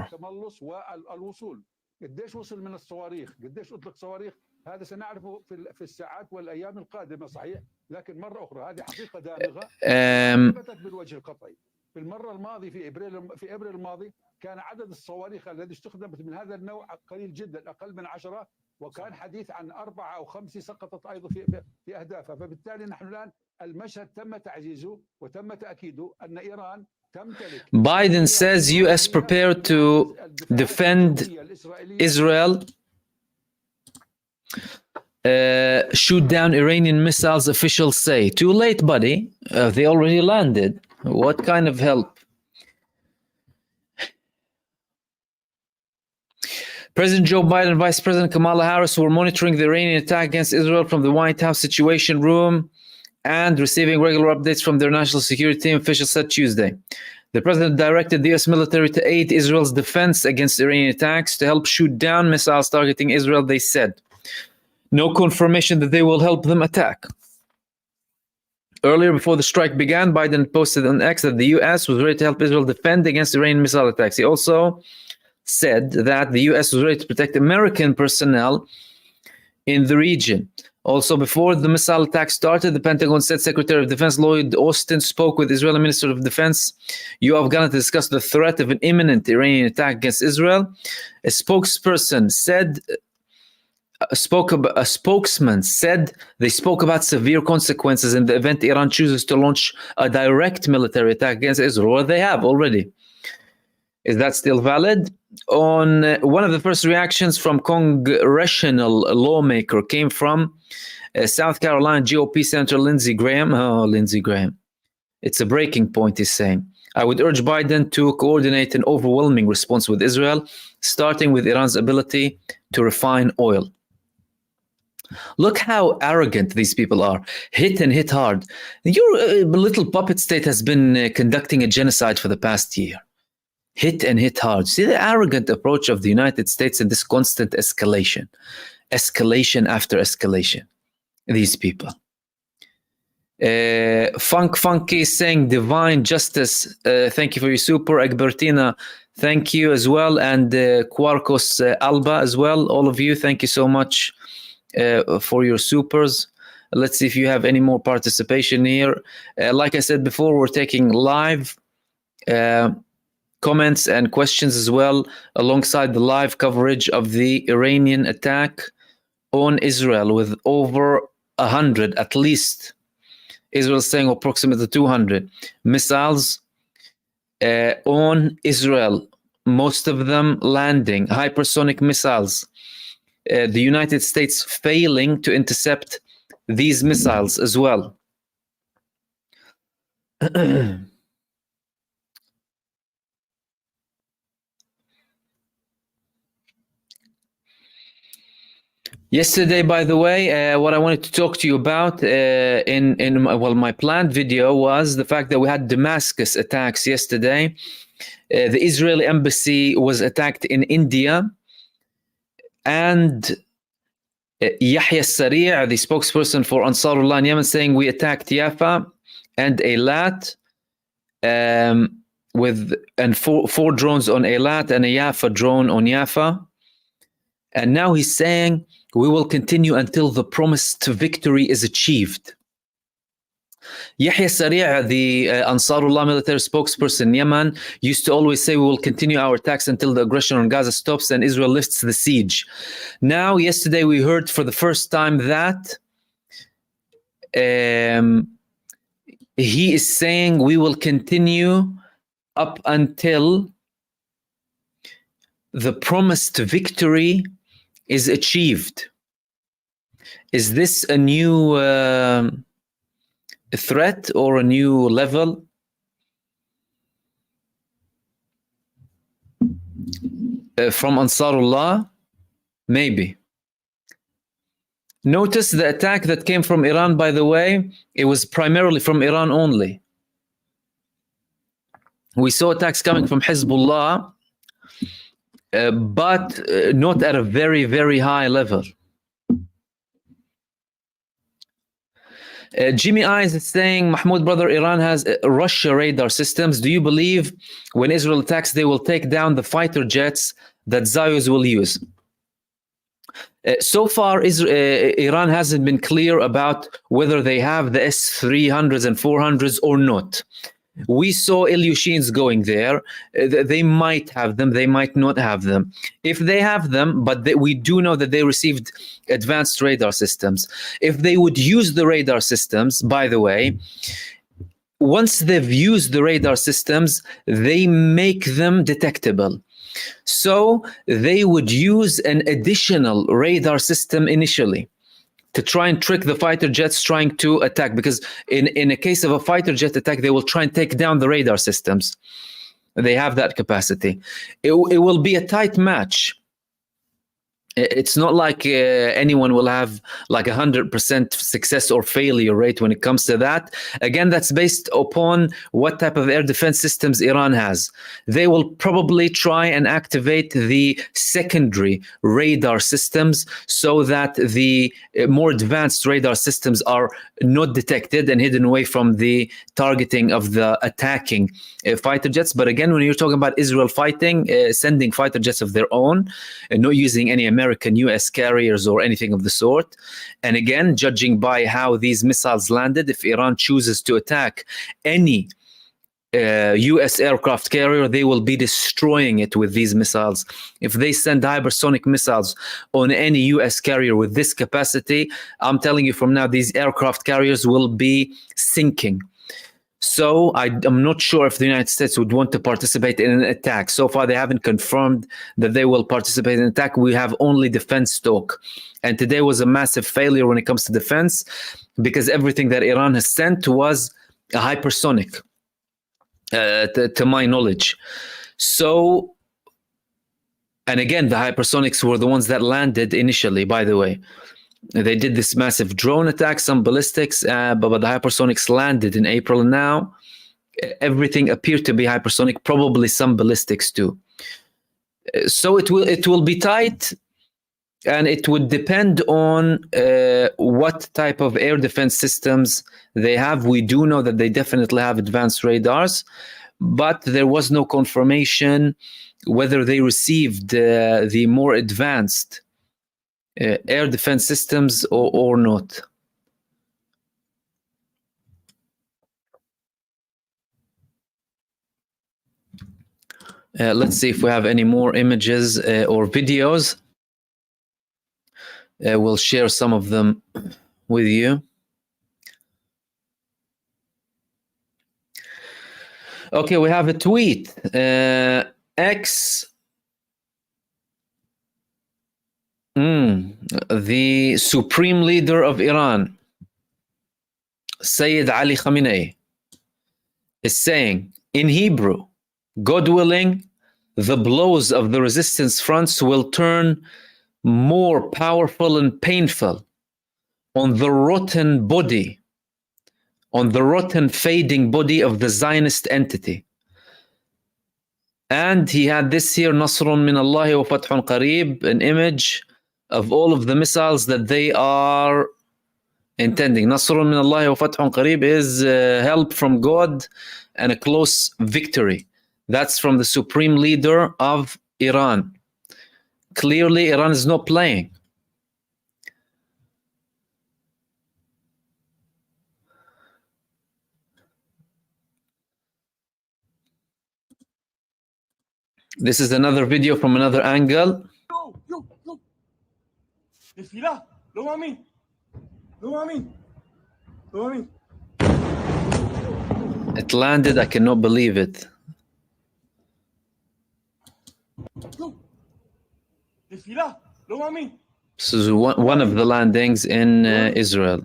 قديش وصل من الصواريخ، قديش اطلق صواريخ، هذا سنعرفه في الساعات والايام القادمه صحيح، لكن مره اخرى هذه حقيقه دامغه ثبتت بالوجه القطعي. في المره الماضيه في ابريل الماضي كان عدد الصواريخ الذي استخدمت من هذا النوع قليل جدا، اقل من 10، وكان حديث عن 4 أو 5 سقطت ايضا في اهدافها. فبالتالي نحن الان المشهد تم تعزيزه وتم تاكيده ان ايران تمتلك. Biden says US prepared to defend Israel, shoot down Iranian missiles, officials say. Too late, buddy. They already landed. What kind of help? President Joe Biden and Vice President Kamala Harris were monitoring the Iranian attack against Israel from the White House Situation Room and receiving regular updates from their national security team, officials said Tuesday. The president directed the U.S. military to aid Israel's defense against Iranian attacks to help shoot down missiles targeting Israel, they said. No confirmation that they will help them attack. Earlier, before the strike began, Biden posted on X that the U.S. was ready to help Israel defend against Iranian missile attacks. He also said that the U.S. was ready to protect American personnel in the region. Also, before the missile attack started, the Pentagon said Secretary of Defense Lloyd Austin spoke with Israeli Minister of Defense Yoav Gallant to discuss the threat of an imminent Iranian attack against Israel. A spokesman said they spoke about severe consequences in the event Iran chooses to launch a direct military attack against Israel. Well, they have already. Is that still valid? on one of the first reactions from congressional lawmaker came from South Carolina GOP Senator Lindsey Graham. Oh, Lindsey Graham. It's a breaking point, he's saying. I would urge Biden to coordinate an overwhelming response with Israel, starting with Iran's ability to refine oil. Look how arrogant these people are. Hit and hit hard. Your little puppet state has been conducting a genocide for the past year. Hit and hit hard. See the arrogant approach of the United States and this constant escalation. Escalation after escalation. These people. Funky is saying divine justice. Thank you for your super. Egbertina, thank you as well. And Quarkos Alba as well. All of you, thank you so much for your supers. Let's see if you have any more participation here. Like I said before, we're taking live comments and questions as well, alongside the live coverage of the Iranian attack on Israel, with over 100 at least. Israel saying approximately 200 missiles on Israel, most of them landing, hypersonic missiles. The United States failing to intercept these missiles as well. Yesterday, by the way, what I wanted to talk to you about in my planned video was the fact that we had Damascus attacks yesterday. The Israeli embassy was attacked in India, and Yahya Sari', the spokesperson for Ansarullah in Yemen, saying we attacked Haifa and Eilat with four drones on Eilat and a Haifa drone on Haifa. And now he's saying we will continue until the promised victory is achieved. Yahya Sari', the Ansarullah military spokesperson in Yemen, used to always say we will continue our attacks until the aggression on Gaza stops and Israel lifts the siege. Now, yesterday we heard for the first time that he is saying we will continue up until the promised victory is achieved. Is this a new threat or a new level? From Ansarullah? Maybe. Notice the attack that came from Iran, by the way, it was primarily from Iran only. We saw attacks coming from Hezbollah, but not at a very, very high level. Jimmy Eyes is saying, Mahmoud brother, Iran has Russia radar systems. Do you believe when Israel attacks, they will take down the fighter jets that Zayus will use? So far, Iran hasn't been clear about whether they have the S-300s and 400s or not. We saw Ilyushins going there. They might have them, they might not have them. If they have them, but we do know that they received advanced radar systems. If they would use the radar systems, by the way, once they've used the radar systems, they make them detectable. So they would use an additional radar system initially to try and trick the fighter jets trying to attack, because in a case of a fighter jet attack, they will try and take down the radar systems. They have that capacity. It will be a tight match. It's not like anyone will have like 100% success or failure rate when it comes to that. Again, that's based upon what type of air defense systems Iran has. They will probably try and activate the secondary radar systems so that the more advanced radar systems are not detected and hidden away from the targeting of the attacking fighter jets. But again, when you're talking about Israel fighting, sending fighter jets of their own, and not using any American US carriers or anything of the sort. And again, judging by how these missiles landed, if Iran chooses to attack any US aircraft carrier, they will be destroying it with these missiles. If they send hypersonic missiles on any US carrier with this capacity, I'm telling you from now, these aircraft carriers will be sinking. So I'm not sure if the United States would want to participate in an attack. So far, they haven't confirmed that they will participate in an attack. We have only defense talk. And today was a massive failure when it comes to defense, because everything that Iran has sent was a hypersonic, to my knowledge. So, and again, the hypersonics were the ones that landed initially, by the way. They did this massive drone attack, some ballistics, but the hypersonics landed in April. And now everything appeared to be hypersonic, probably some ballistics too. So it will be tight, and it would depend on what type of air defense systems they have. We do know that they definitely have advanced radars, but there was no confirmation whether they received the more advanced air defense systems or not. Let's see if we have any more images or videos. We'll share some of them with you. Okay, we have a tweet. The supreme leader of Iran, Sayyid Ali Khamenei, is saying in Hebrew, God willing, the blows of the resistance fronts will turn more powerful and painful on the rotten body, on the rotten, fading body of the Zionist entity. And he had this here, Nasrun min Allahi wa Fathun Qareeb, an image of all of the missiles that they are intending. Nasrun min Allahi wa Fathun Qareeb is help from God and a close victory. That's from the supreme leader of Iran. Clearly, Iran is not playing. This is another video from another angle. It landed, I cannot believe it. This is one of the landings in Israel.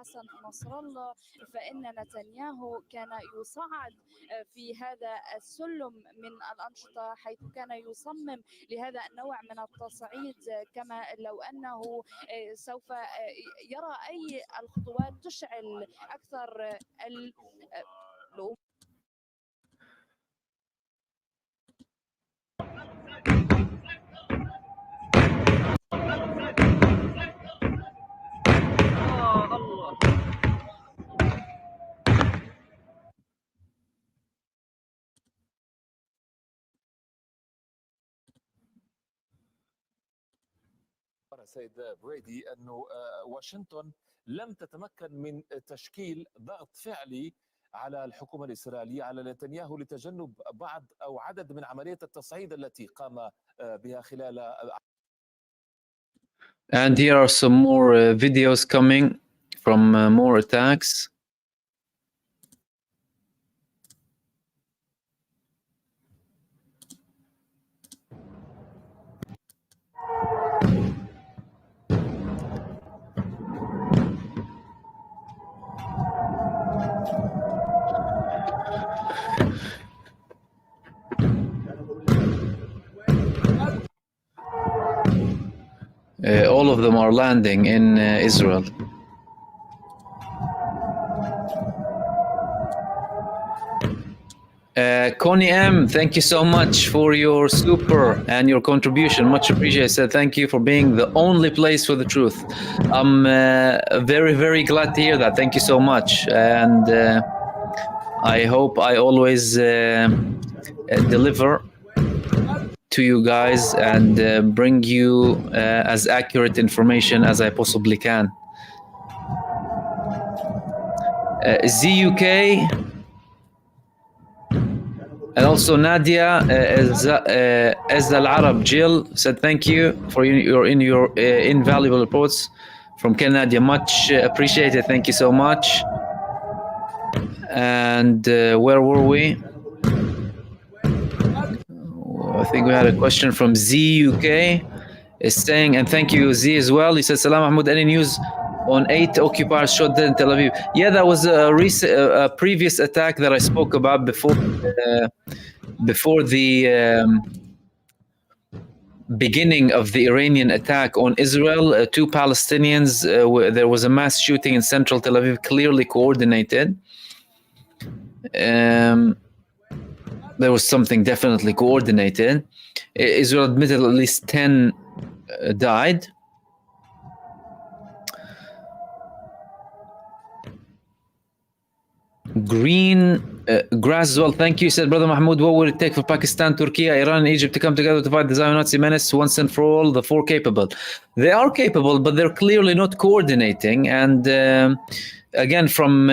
حسن نصر الله، فإن نتنياهو كان يصعد في هذا السلم من الأنشطة، حيث كان يصمم لهذا النوع من التصعيد، كما لو أنه سوف يرى أي الخطوات تشعل أكثر سيد بريدي أنه واشنطن لم تتمكن من تشكيل ضغط فعلي على الحكومة الإسرائيلية، على نتنياهو، لتجنب بعض أو عدد من عمليات التصعيد التي قام بها خلال. And here are some more videos coming from more attacks. All of them are landing in Israel. Connie M, thank you so much for your super and your contribution. Much appreciated. Thank you for being the only place for the truth. I'm very, very glad to hear that. Thank you so much. And I hope I always deliver to you guys and bring you as accurate information as I possibly can. ZUK, and also Nadia as Al Arab Jill said thank you for your invaluable reports from Canada. Much appreciated. Thank you so much. And where were we? I think we had a question from ZUK. Is saying, and thank you Z as well. He says, Salam Mahmoud, any news on 8 occupiers shot dead in Tel Aviv? Yeah, that was a previous attack that I spoke about before the beginning of the Iranian attack on Israel. 2 Palestinians, there was a mass shooting in central Tel Aviv, clearly coordinated. There was something definitely coordinated. Israel admitted at least 10 died. Green Grass as well, thank you. Said, Brother Mahmoud, what will it take for Pakistan, Turkey, Iran, and Egypt to come together to fight the Zionist menace once and for all? The 4 capable. They are capable, but they're clearly not coordinating. And again, from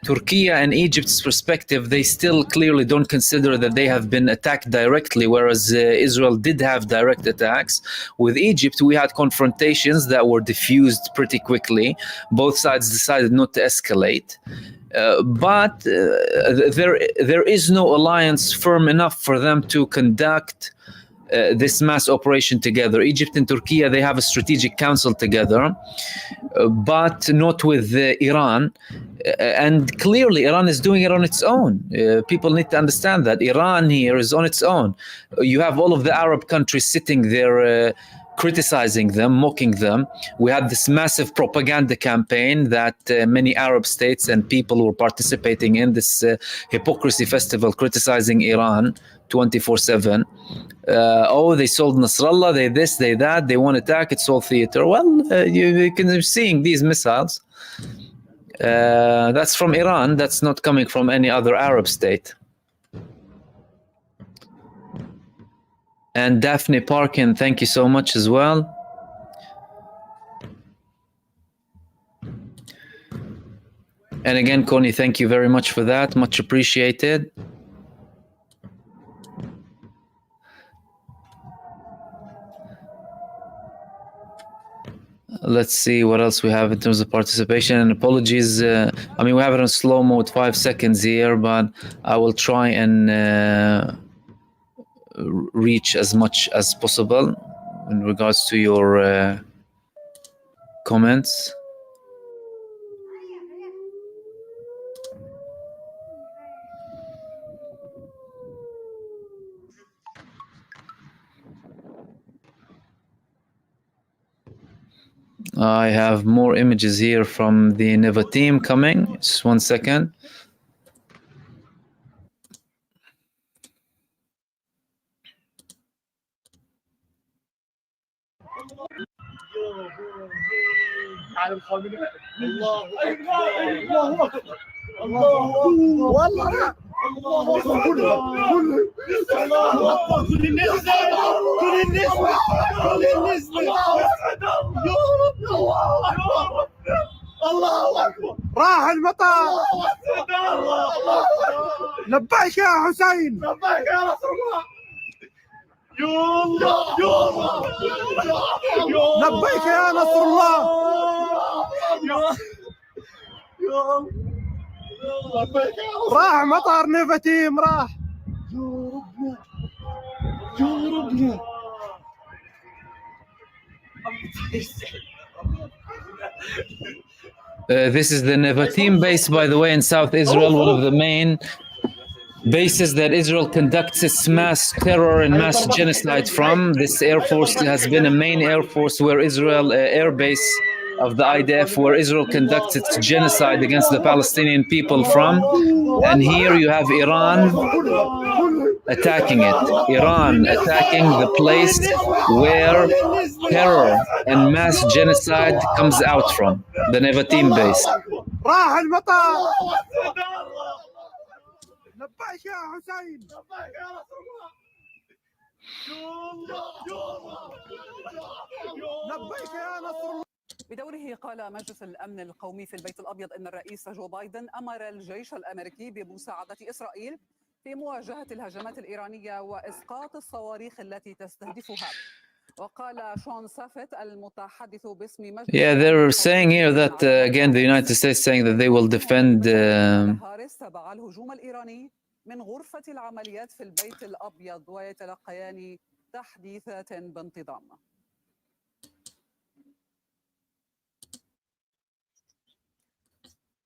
Turkey and Egypt's perspective, they still clearly don't consider that they have been attacked directly, whereas Israel did have direct attacks. With Egypt, we had confrontations that were diffused pretty quickly. Both sides decided not to escalate. But there is no alliance firm enough for them to conduct this mass operation together. Egypt and Turkey, they have a strategic council together, but not with Iran. And clearly, Iran is doing it on its own. People need to understand that Iran here is on its own. You have all of the Arab countries sitting there criticizing them, mocking them. We had this massive propaganda campaign that many Arab states and people were participating in this hypocrisy festival, criticizing Iran 24/7. They sold Nasrallah, they this, they that, they want to attack, it's all theater. Well, you're seeing these missiles. That's from Iran, that's not coming from any other Arab state. And Daphne Parkin, thank you so much as well. And again, Connie, thank you very much for that. Much appreciated. Let's see what else we have in terms of participation. And apologies. I mean, we have it on slow mode, 5 seconds here, but I will try and reach as much as possible in regards to your comments. I have more images here from the Neva team coming. Just 1 second. الله اكبر راح المطار لبيك يا حسين لبيك يا رسول الله لبيك يا نصر الله راح مطار نيفتيم راح يا ربنا This is the Nevatim base, by the way, in South Israel, one of the main bases that Israel conducts its mass terror and mass genocide from. This air force has been a main air force where Israel, air base of the IDF, where Israel conducts its genocide against the Palestinian people from. And here you have Iran attacking it. Iran attacking the place where terror and mass genocide comes out from, the Nevatim base. راح المطار لبيك يا حسين لبيك يا رسول الله لبيك يا نصر الله بدوره قال مجلس الأمن القومي في البيت الأبيض أن الرئيس جو بايدن أمر الجيش الأمريكي بمساعدة إسرائيل في مواجهة الهجمات الإيرانية وإسقاط الصواريخ التي تستهدفها. وقال شون سافيت المتحدث باسم مجلس Yeah, they're saying here that again the United States saying that they will defend. هاريس تبع الهجوم الإيراني من غرفة العمليات في البيت الأبيض ويتلقيان تحديثات بانتظام.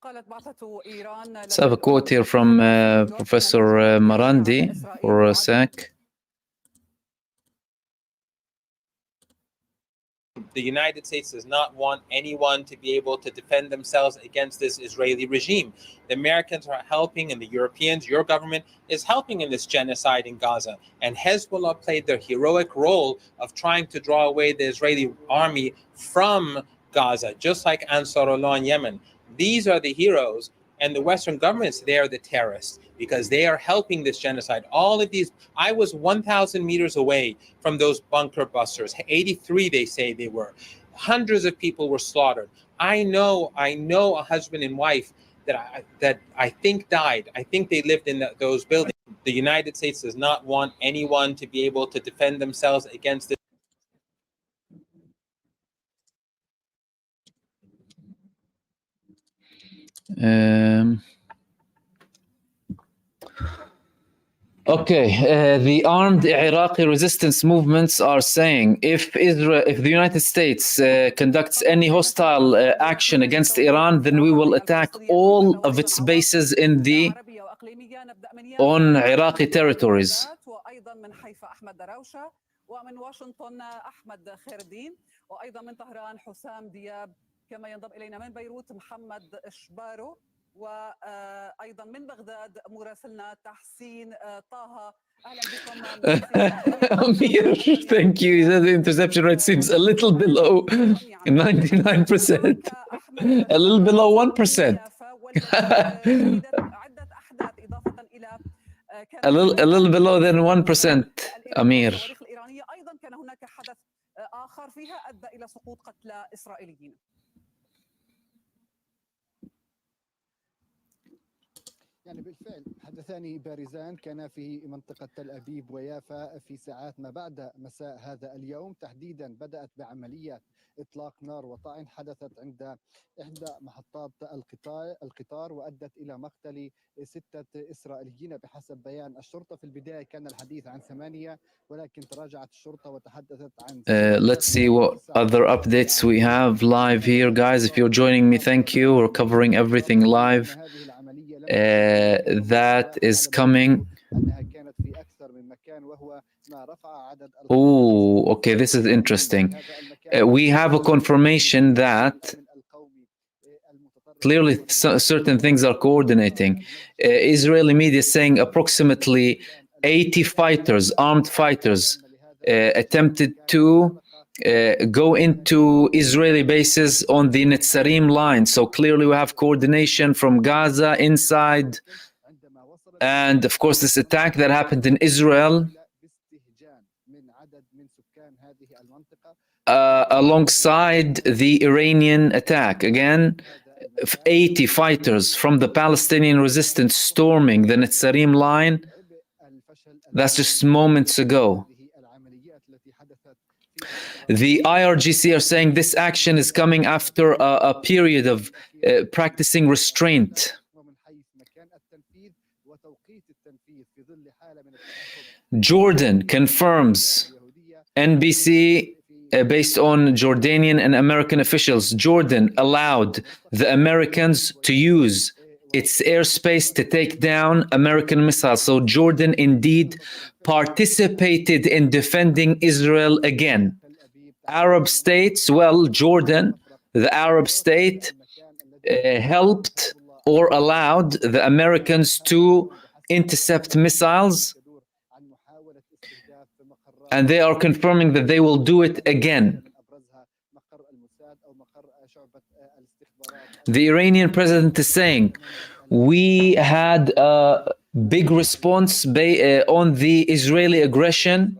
قالت بعثة إيران. Let's have a quote here from Professor Marandi for a sec. The United States does not want anyone to be able to defend themselves against this Israeli regime. The Americans are helping, and the Europeans, your government, is helping in this genocide in Gaza. And Hezbollah played their heroic role of trying to draw away the Israeli army from Gaza, just like Ansarullah in Yemen. These are the heroes, and the Western governments, they are the terrorists, because they are helping this genocide. All of these, I was 1,000 meters away from those bunker busters. 83, they say they were. Hundreds of people were slaughtered. I know a husband and wife that I think died. I think they lived in those buildings. The United States does not want anyone to be able to defend themselves against this. The armed Iraqi resistance movements are saying if the United States conducts any hostile action against Iran, then we will attack all of its bases on Iraqi territories. وأيضا من حيفا أحمد دراوشة، ومن واشنطن أحمد خير الدين، وأيضا من طهران حسام دياب، كما ينضم إلينا من بيروت محمد شبارو، وأيضا من بغداد مراسلنا تحسين طه. أهلا بكم. Amir, thank you. The interception rate seems a little below 99%, a little below 1%. a little below than 1%, Amir. أيضا كان هناك حدث آخر فيها أدى إلى سقوط قتلى إسرائيليين. يعني بالفعل حدثان بارزان كان في منطقة تل أبيب ويافا في ساعات ما بعد مساء هذا اليوم. تحديدا بدأت بعملية إطلاق نار وطعن حدثت عند إحدى محطات القطار وأدت إلى مقتل 6 إسرائيليين بحسب بيان الشرطة. في البداية كان الحديث عن 8 ولكن تراجعت الشرطة وتحدثت عن Let's see what other updates we have live here, guys. If you're joining me, thank you. We're covering everything live that is coming. Oh, okay, this is interesting. We have a confirmation that clearly certain things are coordinating. Israeli media is saying approximately 80 fighters, armed fighters, attempted to go into Israeli bases on the Netzarim line. So clearly we have coordination from Gaza inside. And of course, this attack that happened in Israel alongside the Iranian attack. Again, 80 fighters from the Palestinian resistance storming the Netzarim line. That's just moments ago. The IRGC are saying this action is coming after a period of practicing restraint. Jordan confirms, NBC based on Jordanian and American officials, Jordan allowed the Americans to use its airspace to take down American missiles. So Jordan indeed participated in defending Israel again. Arab states, well, Jordan, the Arab state, helped or allowed the Americans to intercept missiles, and they are confirming that they will do it again. The Iranian president is saying, we had a big response on the Israeli aggression.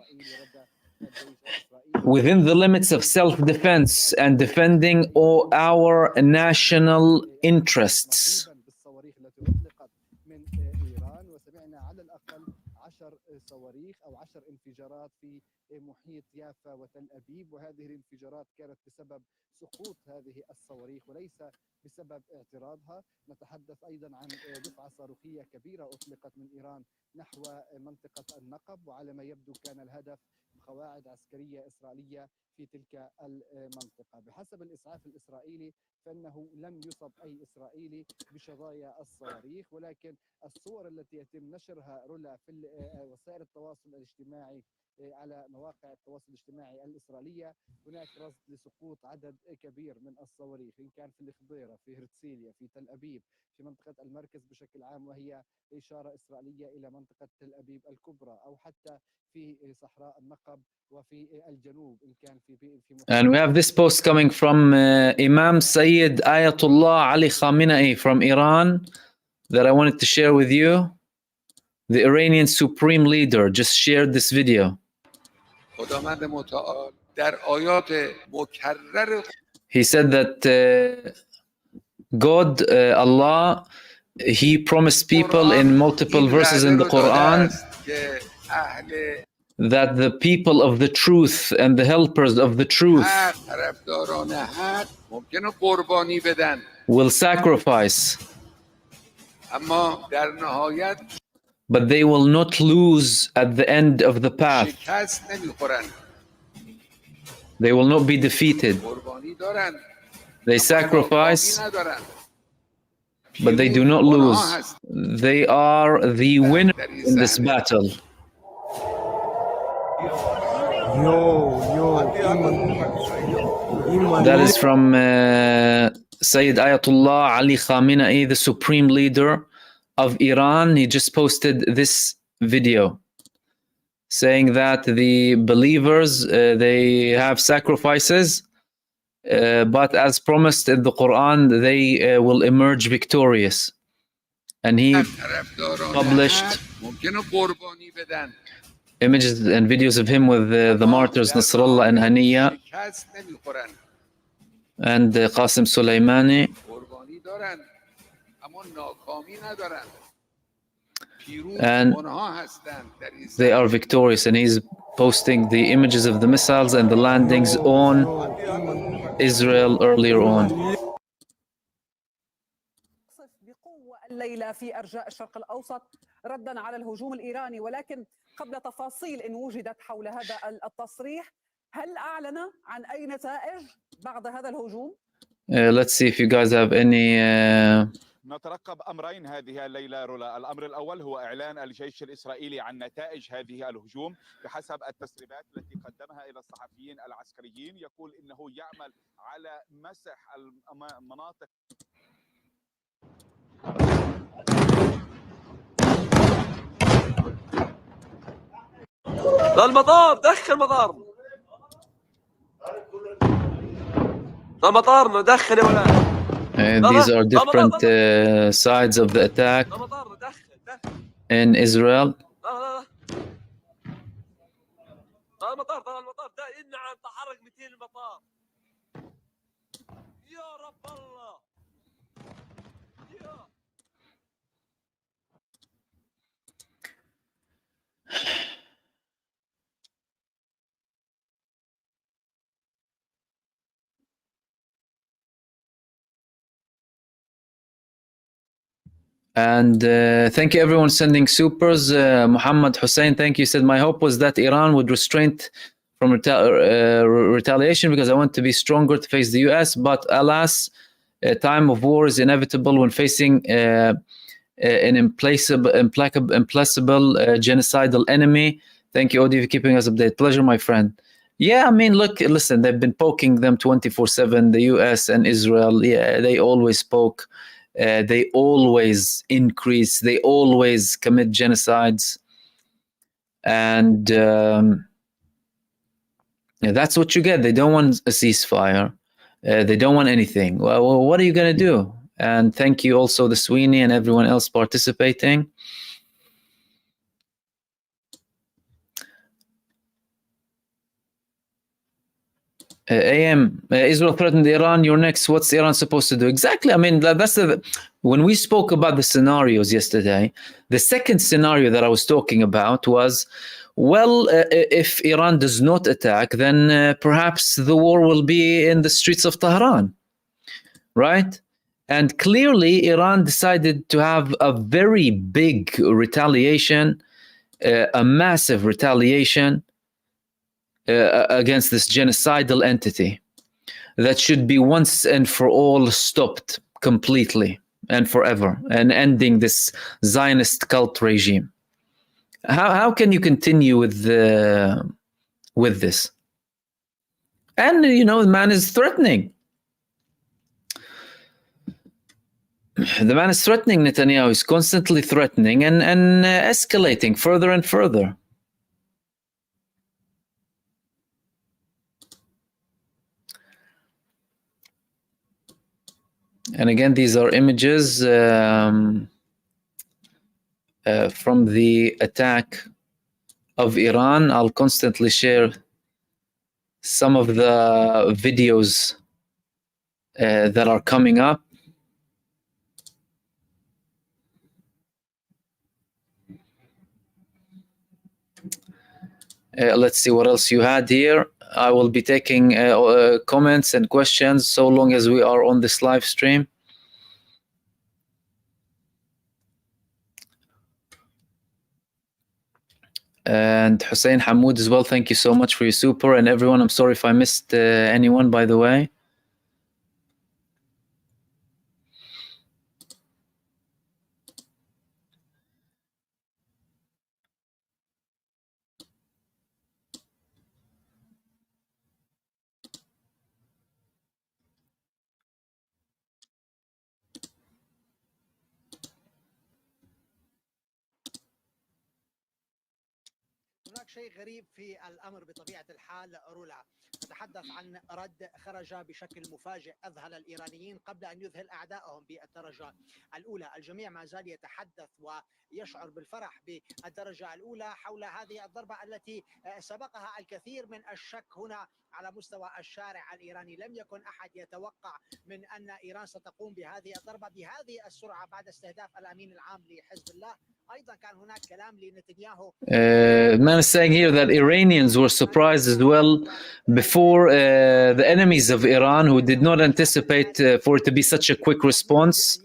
within the limits of self-defense and defending all our national interests. بالصواريخ التي أطلقت من إيران، وسمعنا على الأقل 10 صواريخ أو 10 انفجارات في محيط يافا وتل أبيب، وهذه الانفجارات كانت بسبب سقوط هذه الصواريخ وليس بسبب اعتراضها. نتحدث أيضا عن دفعة صاروخية كبيرة أطلقت من إيران نحو منطقة النقب، وعلى ما يبدو كان الهدف قواعد عسكرية إسرائيلية في تلك المنطقة. بحسب الإسعاف الإسرائيلي فإنه لم يصب أي إسرائيلي بشظايا الصواريخ، ولكن الصور التي يتم نشرها رولا في وسائل التواصل الاجتماعي على مواقع التواصل الاجتماعي الإسرائيلية هناك رصد لسقوط عدد كبير من الصواريخ، إن كان في الخضيرة، في هرتسيليا، في تل أبيب، في منطقة المركز بشكل عام، وهي إشارة إسرائيلية إلى منطقة تل أبيب الكبرى، أو حتى في صحراء النقب وفي الجنوب إن كان في And we have this post coming from Imam Sayyid Ayatollah Ali Khamenei from Iran that I wanted to share with you. The Iranian Supreme Leader just shared this video. He said that God, Allah, He promised people in multiple verses in the Quran that the people of the truth and the helpers of the truth will sacrifice, but they will not lose at the end of the path. They will not be defeated. They sacrifice, but they do not lose. They are the winners in this battle. That is from Sayyid Ayatollah Ali Khamenei, the Supreme Leader of Iran. He just posted this video saying that the believers, they have sacrifices, but as promised in the Quran, they will emerge victorious. And he published images and videos of him with the martyrs Nasrallah and Haniya and Qasim Soleimani. And they are victorious, and he's posting the images of the missiles and the landings on Israel earlier on. بقوة الليلة في أرجاء الشرق الأوسط ردا على الهجوم الإيراني، ولكن قبل تفاصيل إن وجدت حول هذا التصريح، هل أعلن عن أي نتائج بعد هذا الهجوم؟ Let's see if you guys have any نترقب أمرين هذه الليلة رولا. الأمر الأول هو إعلان الجيش الإسرائيلي عن نتائج هذه الهجوم. بحسب التسريبات التي قدمها إلى الصحفيين العسكريين يقول إنه يعمل على مسح المناطق. المطار دخل المطار، المطار دخل يا ولاد. These are different sides of the attack in Israel. المطار نعم تحرك 200 المطار. يا رب الله. And thank you everyone sending supers. Muhammad Hussein, thank you. Said my hope was that Iran would restrain from retaliation because I want to be stronger to face the US. But alas, a time of war is inevitable when facing an implacable genocidal enemy. Thank you, OD, for keeping us updated. Pleasure, my friend. Yeah, I mean, listen, they've been poking them 24/7. The US and Israel, yeah, they always poke. They always increase. They always commit genocides. And yeah, that's what you get. They don't want a ceasefire. They don't want anything. Well, what are you going to do? And thank you also, the Sweeney and everyone else participating. Israel threatened Iran. You're next. What's Iran supposed to do? Exactly. I mean, that's when we spoke about the scenarios yesterday, the second scenario that I was talking about was, well, if Iran does not attack, then perhaps the war will be in the streets of Tehran, right? And clearly, Iran decided to have a very big retaliation, a massive retaliation against this genocidal entity that should be once and for all stopped completely and forever, and ending this Zionist cult regime. How can you continue with this? And the man is threatening. The man is threatening Netanyahu. Is constantly threatening and escalating further and further. And again, these are images from the attack of Iran. I'll constantly share some of the videos that are coming up. Let's see what else you had here. I will be taking comments and questions so long as we are on this live stream. And Hussein Hamoud as well, thank you so much for your super. And everyone, I'm sorry if I missed anyone, by the way. هناك شيء غريب في الأمر بطبيعة الحال رولا. نتحدث عن رد خرج بشكل مفاجئ أذهل الإيرانيين قبل أن يذهل أعدائهم بالدرجة الأولى. الجميع ما زال يتحدث ويشعر بالفرح بالدرجة الأولى حول هذه الضربة التي سبقها الكثير من الشك هنا على مستوى الشارع الإيراني. لم يكن أحد يتوقع من أن إيران ستقوم بهذه الضربة بهذه السرعة بعد استهداف الأمين العام لحزب الله. أيضا كان هناك كلام لنتنياهو. Man is saying here that Iranians were surprised as well before the enemies of Iran, who did not anticipate for it to be such a quick response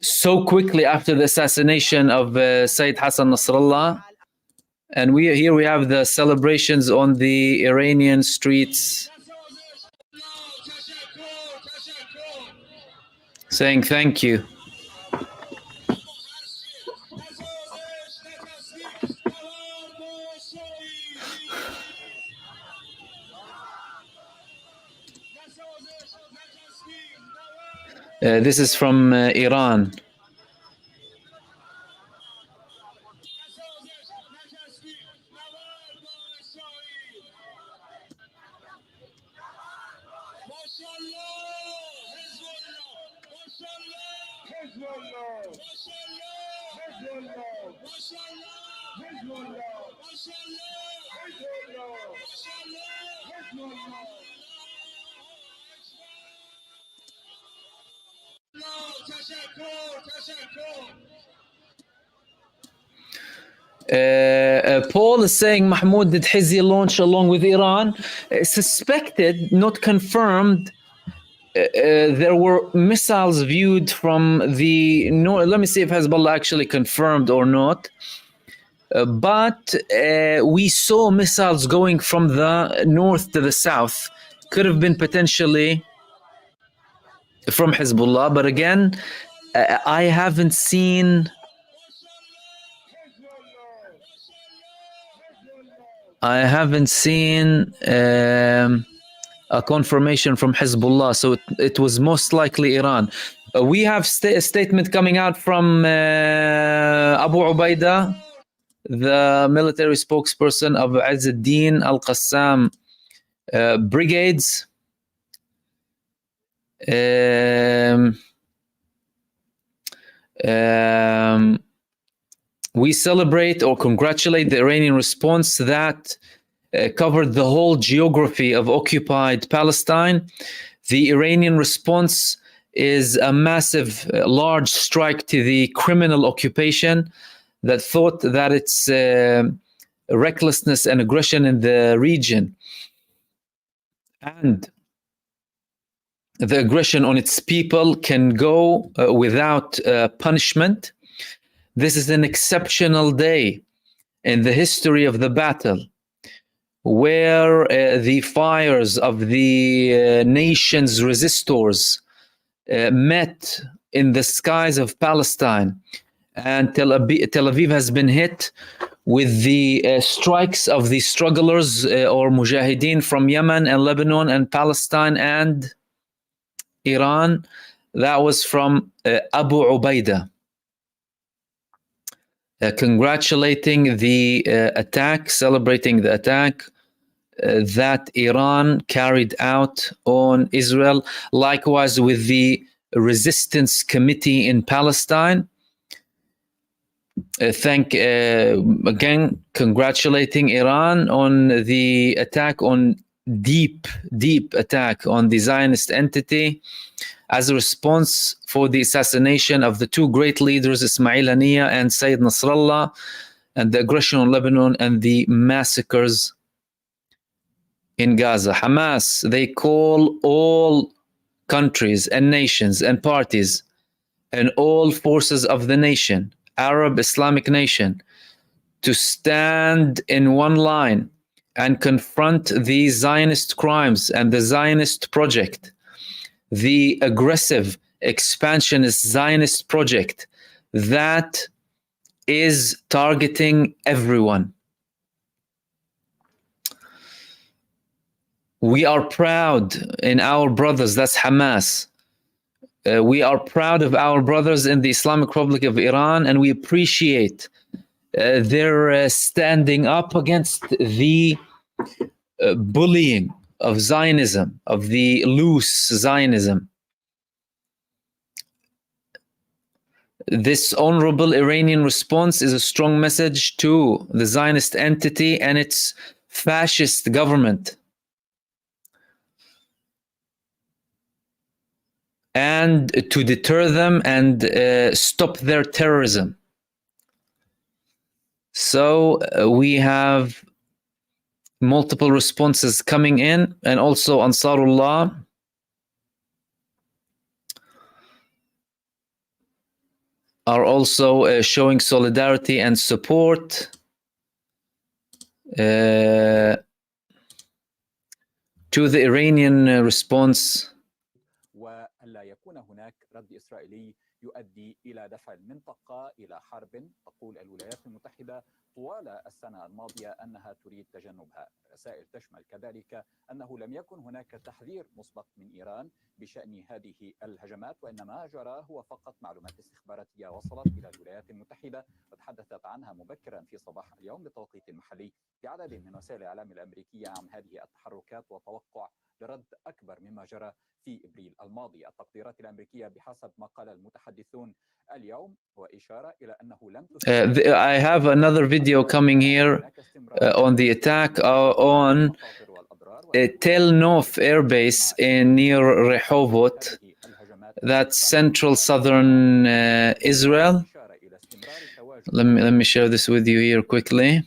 so quickly after the assassination of Sayyid Hassan Nasrallah. And here we have the celebrations on the Iranian streets, saying thank you. This is from Iran. Paul is saying, Mahmoud, did Hizzi launch along with Iran? Suspected, not confirmed. There were missiles viewed from the north. Let me see if Hezbollah actually confirmed or not. But we saw missiles going from the north to the south. Could have been potentially from Hezbollah. But again, I haven't seen... a confirmation from Hezbollah, so it was most likely Iran. We have a statement coming out from Abu Ubaidah, the military spokesperson of Izz ad-Din al-Qassam brigades. We celebrate or congratulate the Iranian response that covered the whole geography of occupied Palestine. The Iranian response is a massive, large strike to the criminal occupation that thought that it's recklessness and aggression in the region and the aggression on its people can go without punishment. This is an exceptional day in the history of the battle, where the fires of the nation's resistors met in the skies of Palestine, and Tel Aviv has been hit with the strikes of the strugglers or mujahideen from Yemen and Lebanon and Palestine and Iran. That was from Abu Ubaidah. Congratulating the attack, celebrating the attack that Iran carried out on Israel. Likewise with the resistance committee in Palestine. Again, congratulating Iran on the attack, on deep attack on the Zionist entity as a response for the assassination of the two great leaders, Ismail Haniyeh and Sayyid Nasrallah, and the aggression on Lebanon and the massacres in Gaza. Hamas, they call all countries and nations and parties and all forces of the nation, Arab Islamic nation, to stand in one line and confront the Zionist crimes and the Zionist project, the aggressive expansionist Zionist project that is targeting everyone. We are proud in our brothers, that's Hamas. We are proud of our brothers in the Islamic Republic of Iran, and we appreciate their standing up against the bullying of Zionism, of the loose Zionism. This honorable Iranian response is a strong message to the Zionist entity and its fascist government, and to deter them and stop their terrorism. So we have multiple responses coming in, and also Ansarullah are also showing solidarity and support to the Iranian response. وألا يكون هناك رد إسرائيلي يؤدي إلى دفع المنطقة إلى حرب. تقول الولايات المتحدة طوال السنة الماضية أنها تريد تجنبها. رسائل تشمل كذلك أنه لم يكن هناك تحذير مسبق من إيران بشأن هذه الهجمات، وإنما جرى هو فقط معلومات استخباراتية وصلت إلى الولايات المتحدة وتحدثت عنها مبكرا في صباح اليوم بالتوقيت المحلي في عدد من وسائل الإعلام الأمريكية عن هذه التحركات وتوقع لرد أكبر مما جرى في إبريل الماضي. التقديرات الأمريكية بحسب ما قال المتحدثون اليوم وإشارة إلى أنه لم I have another video coming here on the attack on Tel Nof Air Base near Rehovot, that's central southern Israel. Let me share this with you here quickly.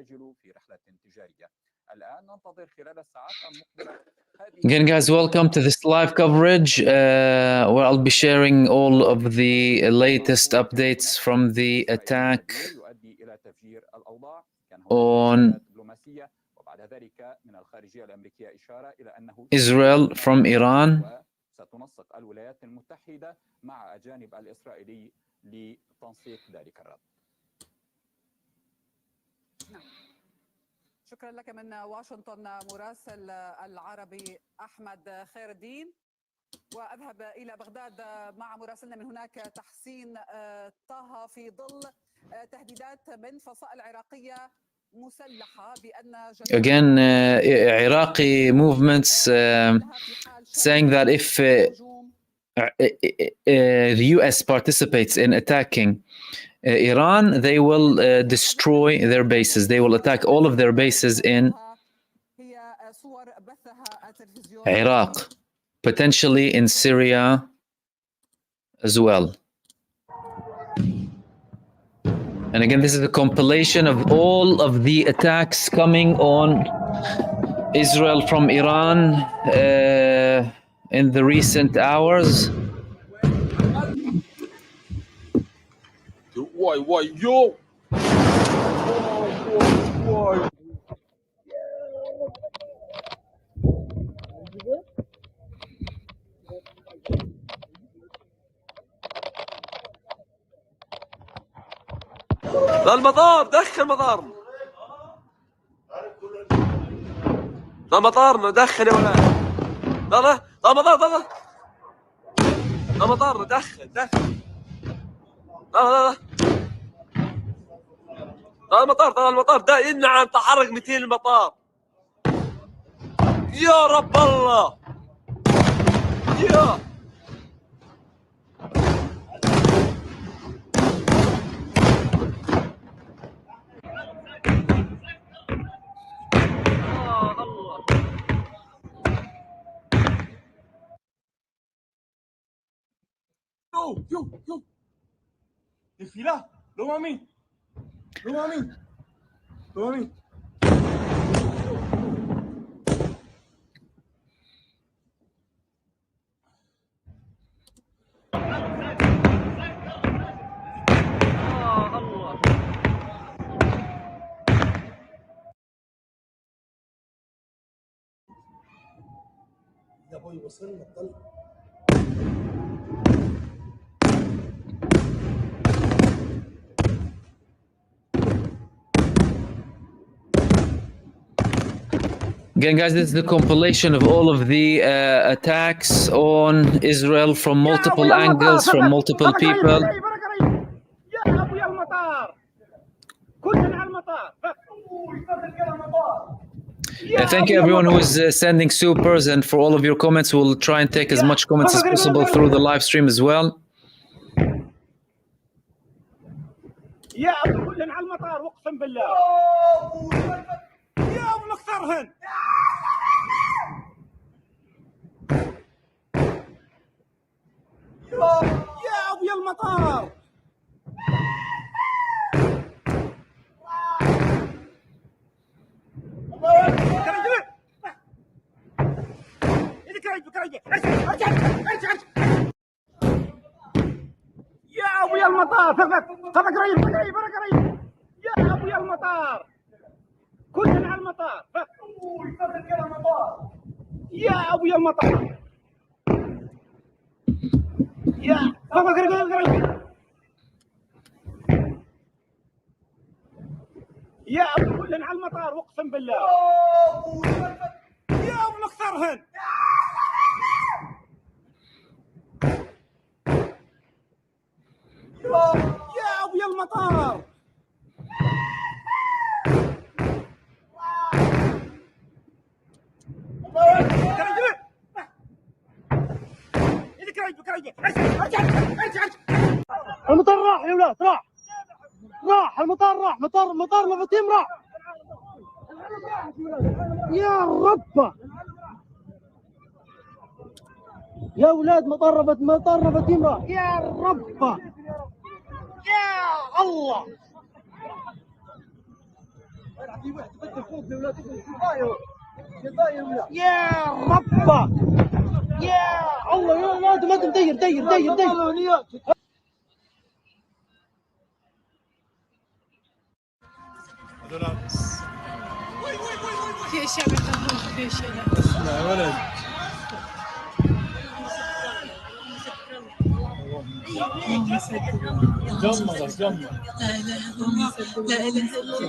يسجلوا في رحلة تجارية. الآن ننتظر خلال الساعات المقبلة. Again, guys, welcome to this live coverage where I'll be sharing all of the latest updates from the attack on Israel from Iran. ستنسق الولايات المتحدة مع الجانب الإسرائيلي لتنسيق ذلك الرد. شكرا لك من واشنطن مراسل العربي أحمد خير الدين. وأذهب إلى بغداد مع مراسلنا من هناك تحسين طه في ظل تهديدات من فصائل عراقية مسلحة بأن again Iraqi movements saying that if the US participates in attacking Iran, they will destroy their bases. They will attack all of their bases in Iraq, potentially in Syria as well. And again, this is a compilation of all of the attacks coming on Israel from Iran in the recent hours. Why, yo! Why? لا المطار دخل مطار لا مطارنا دخل يا ولد لا مطار لا مطارنا دخل لا المطار ده نعم تحرك 200 المطار يا رب الله يا يو الفيلا لو مامي يا ابوي وصلنا الطلق. Again, guys, this is the compilation of all of the attacks on Israel from multiple angles, from multiple people. Thank you everyone who is sending supers, and for all of your comments. We'll try and take as much comments as possible through the live stream as well. يا ابو كلنا على المطار اقسم بالله يا ابو مختارهن يا ابو يا المطار يا ابو يا المطار فقط قريب يا ابو يا المطار كلنا على المطار يا ابو يا المطار يا فقط قريب يا ابو كلنا على المطار اقسم بالله يا ابو مختارهن يا ابو يا المطار المطار راح يا ولاد راح المطار راح مطار مفتيم راح يا رب يا ولاد مطار مفتيم راح يا رب يا الله يا ربا يا الله يا ما دير في شبكة هون في شبكة اسمع يا ولد جمر لا اله الا الله لا اله الا الله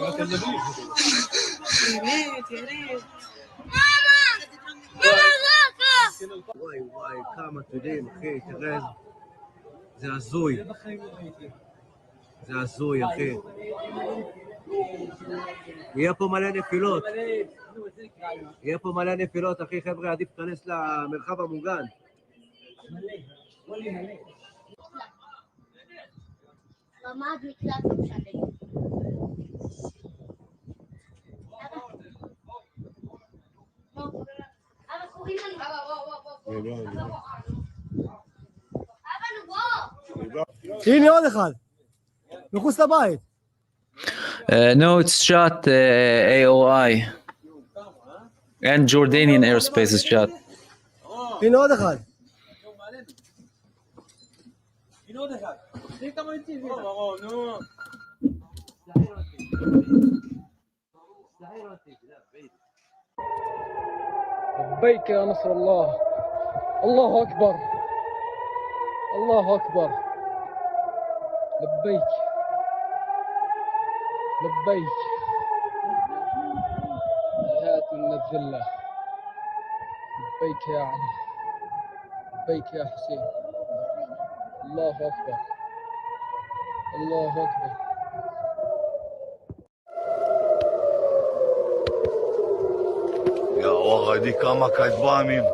يا ريت يا ريت וואי, כמה תודים, אחי, תראה, זה הזוי. זה הזוי, אחי. יהיה פה מלא נפילות. יהיה פה מלא נפילות, אחי, חבר'ה, עדיף להיכנס למרחב המוגן. רמד מקלט משנה. הנה עוד אחד מחוץ לבית. No, it's shot AOI and Jordanian airspace is shot. הנה עוד אחד. لبيك يا نصر الله. الله أكبر الله أكبر. لبيك لبيك جهات من الذلة. لبيك يا علي لبيك يا حسين. الله أكبر الله أكبر. يا وغدي كما كدبامين.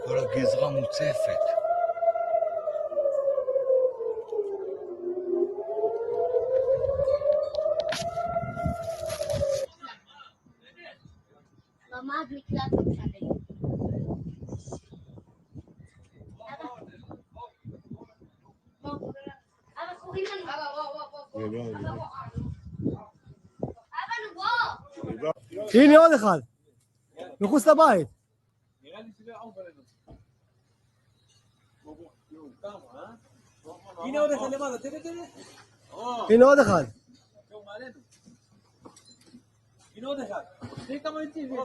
כל הגזרה מוצפת. רמד מקלט משנה. הנה עוד אחד מחוץ לבית. הנה עוד אחד למעלה, הנה עוד אחד. הנה עוד אחד. תראי כמה יוצאים.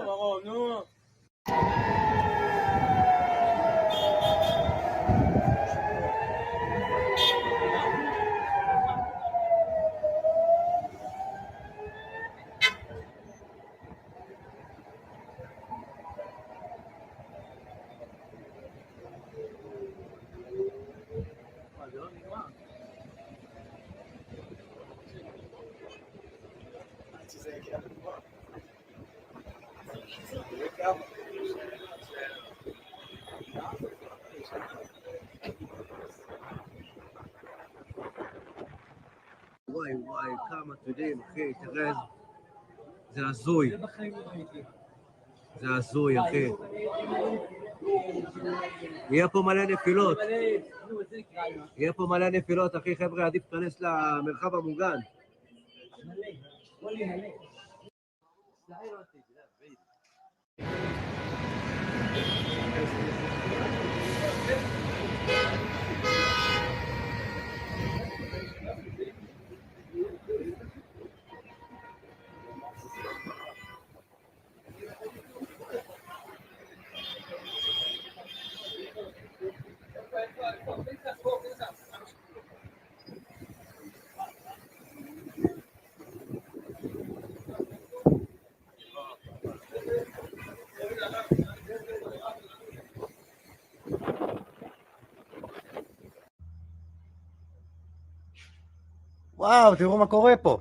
וואי, כמה תודים, אחי, תראה, זה הזוי. זה הזוי, אחי. יהיה פה מלא נפילות. יהיה פה מלא נפילות, אחי, חבר'ה, עדיף להיכנס למרחב המוגן. וואו, תראו מה קורה פה.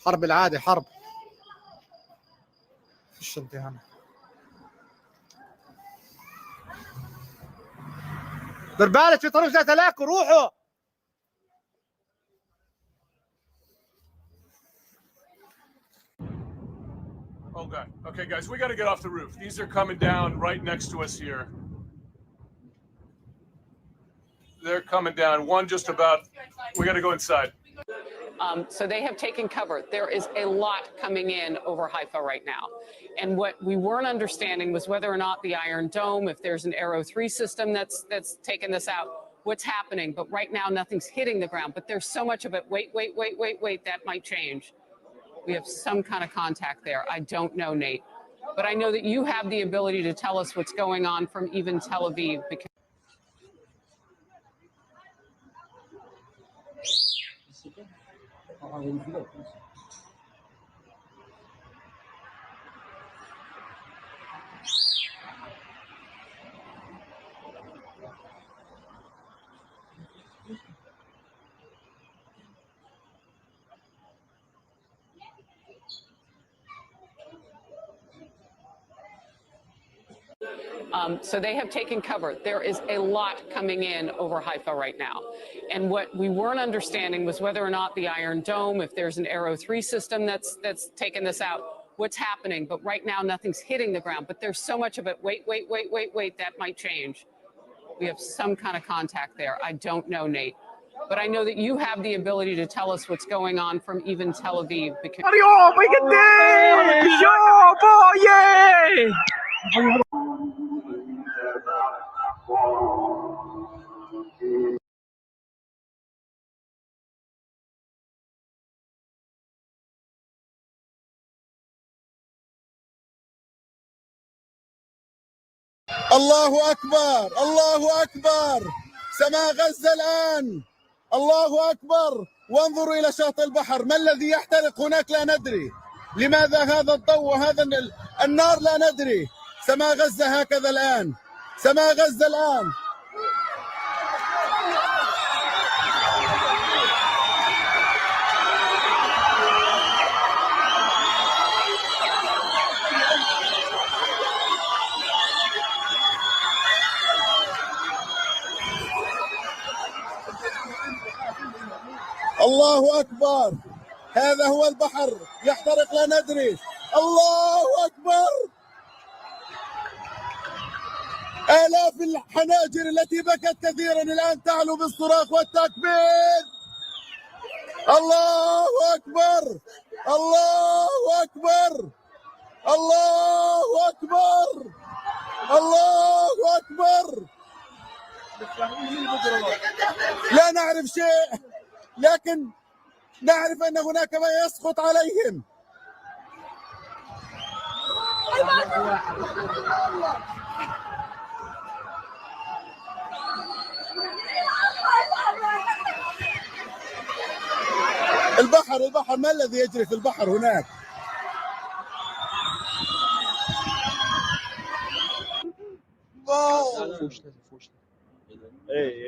حرب العادة حرب فيش انتهاء. دير بالك في طريق ذات هلاك روحوا. Oh god. Okay guys, we got to get off the roof. These are coming down right next to us here. They're coming down. One just about. We got to go inside. So they have taken cover. There is a lot coming in over Haifa right now. And what we weren't understanding was whether or not the Iron Dome, if there's an Arrow 3 system that's taken this out, what's happening. But right now, nothing's hitting the ground. But there's so much of it. Wait, that might change. We have some kind of contact there. I don't know, Nate. But I know that you have the ability to tell us what's going on from even Tel Aviv. Because so they have taken cover. There is a lot coming in over Haifa right now. And what we weren't understanding was whether or not the Iron Dome, if there's an Arrow 3 system that's taken this out, what's happening. But right now, nothing's hitting the ground. But there's so much of it. Wait, that might change. We have some kind of contact there. I don't know, Nate. But I know that you have the ability to tell us what's going on from even Tel Aviv. Because الله أكبر الله أكبر سماء غزة الآن الله أكبر وانظروا إلى شاطئ البحر ما الذي يحترق هناك لا ندري لماذا هذا الضوء وهذا النار لا ندري سماء غزة هكذا الآن سماء غزة الآن الله أكبر هذا هو البحر يحترق لا ندري الله أكبر آلاف الحناجر التي بكت كثيرا الآن تعلو بالصراخ والتكبير الله أكبر الله أكبر الله أكبر الله أكبر لا نعرف شيء لكن نعرف أن هناك ما يسقط عليهم البحر ما الذي يجري في البحر هناك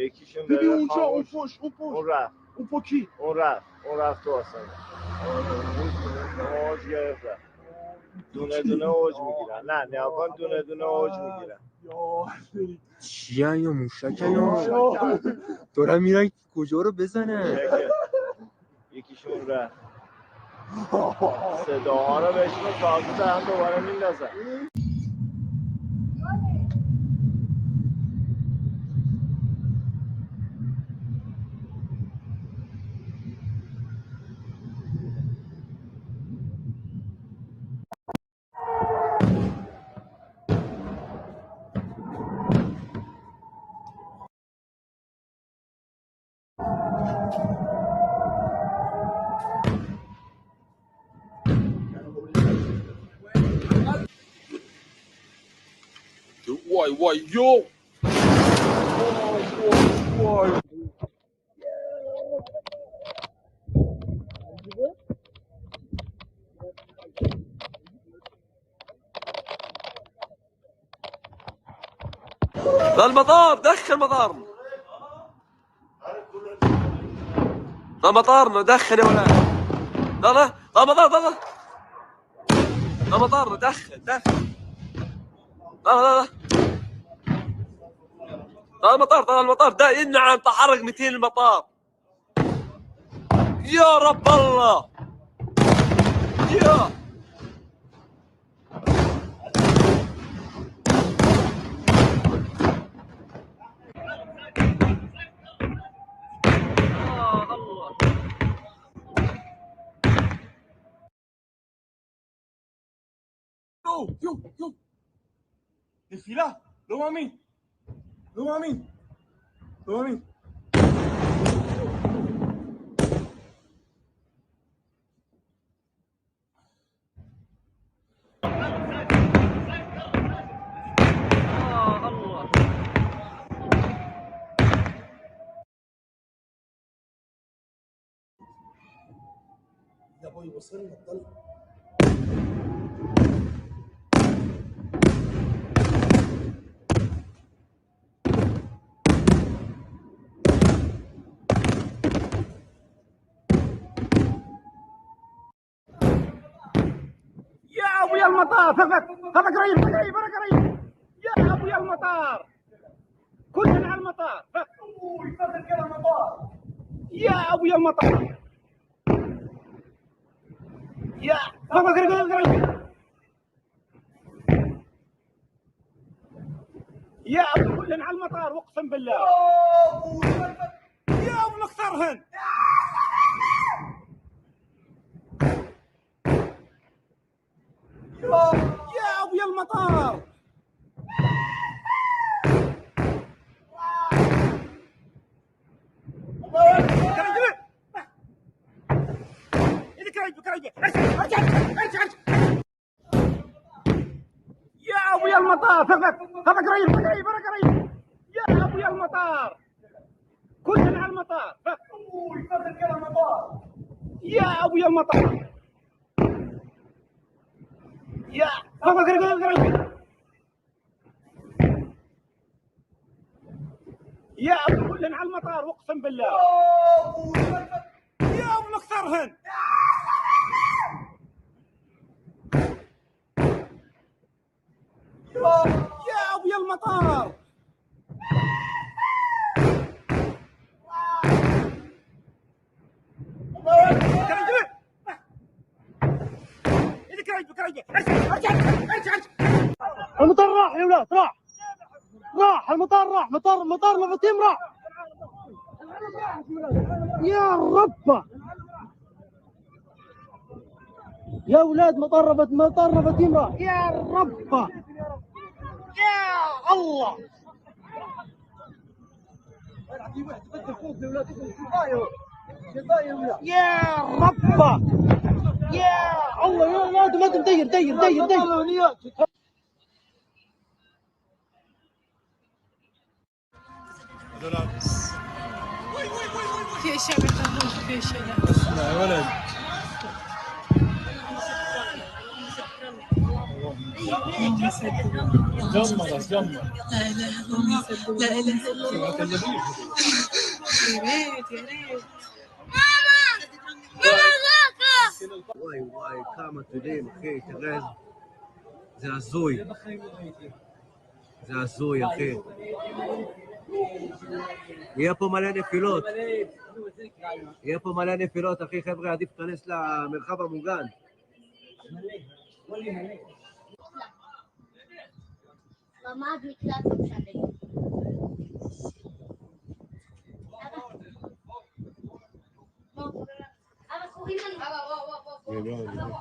یکیشون بره اونجا اون پشت اون رفت تو آسان اوج گرفت دونه اوج میگیرن نه نیاکان دونه اوج میگیرن چیه یا موشک یا دارن میرن کجا رو بزنن یکیشون رفت صداها رو بشنو تازه دارن دوباره میندازن واي واي يو واي واي. لا المطار دخل مطارنا، لا مطارنا دخل يا ولاد، لا لا لا مطار لا لا لا مطارنا دخل لا لا لا المطار، طال المطار ده نعم تحرك 200 المطار. يا رب الله يا الله. يو desfila, lo mami, lo mami, lo mami. الله. يا ابوي وصلنا الطلق. يا ابويا المطار فقط قريب انا قريب يا ابويا المطار كلنا على المطار ابوي فقط كده المطار يا ابويا المطار يا فقط قريب يا ابوي كلنا على المطار اقسم بالله يا ابو نختارهن يا ابويا المطار يا ابويا المطار فقط قريب انا قريب يا ابويا المطار كلنا على المطار ابوي فقط كده المطار يا ابويا المطار يا فقط قريب يا ابو كلنا على المطار اقسم بالله يا ابو نختارهن يا ابويا المطار المطار راح يا ولاد راح المطار راح مطار مفاتيم راح يا رب يا ولاد مطار مفاتيم راح يا رب يا الله يا رب يا الله يا ولاد ما دير في اشياء بتروح في اشياء. اسمع يا ولد جمر لا اله الا الله لا اله الا الله يا ريت וואי, כמה תודים, אחי, תראה, זה הזוי. זה הזוי, אחי. יהיה פה מלא נפילות, אחי, חבר'ה, עדיף להיכנס למרחב המוגן. רמד מקלט משנה. אבא קוראים לנו.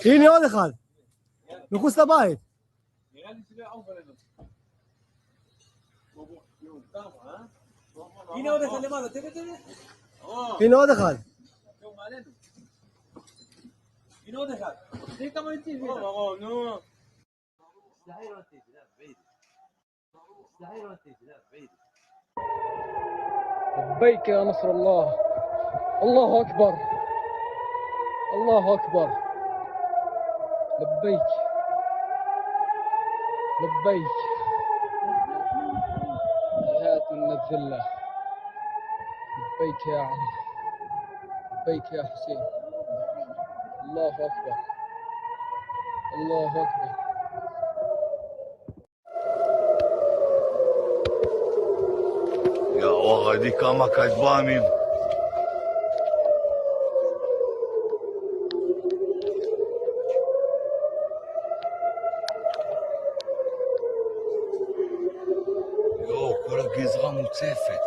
הנה עוד אחד מחוץ לבית הנה עוד אחד למעלה, תראה. הנה עוד אחד لبيك يا نصر الله. الله أكبر. الله أكبر. لبيك لبيك. جهات من الذلة. لبيك يا علي. لبيك يا حسين. الله أكبر. الله أكبر. يا وغدي كما كدبانين. יו, כל הגזרה מוצפת.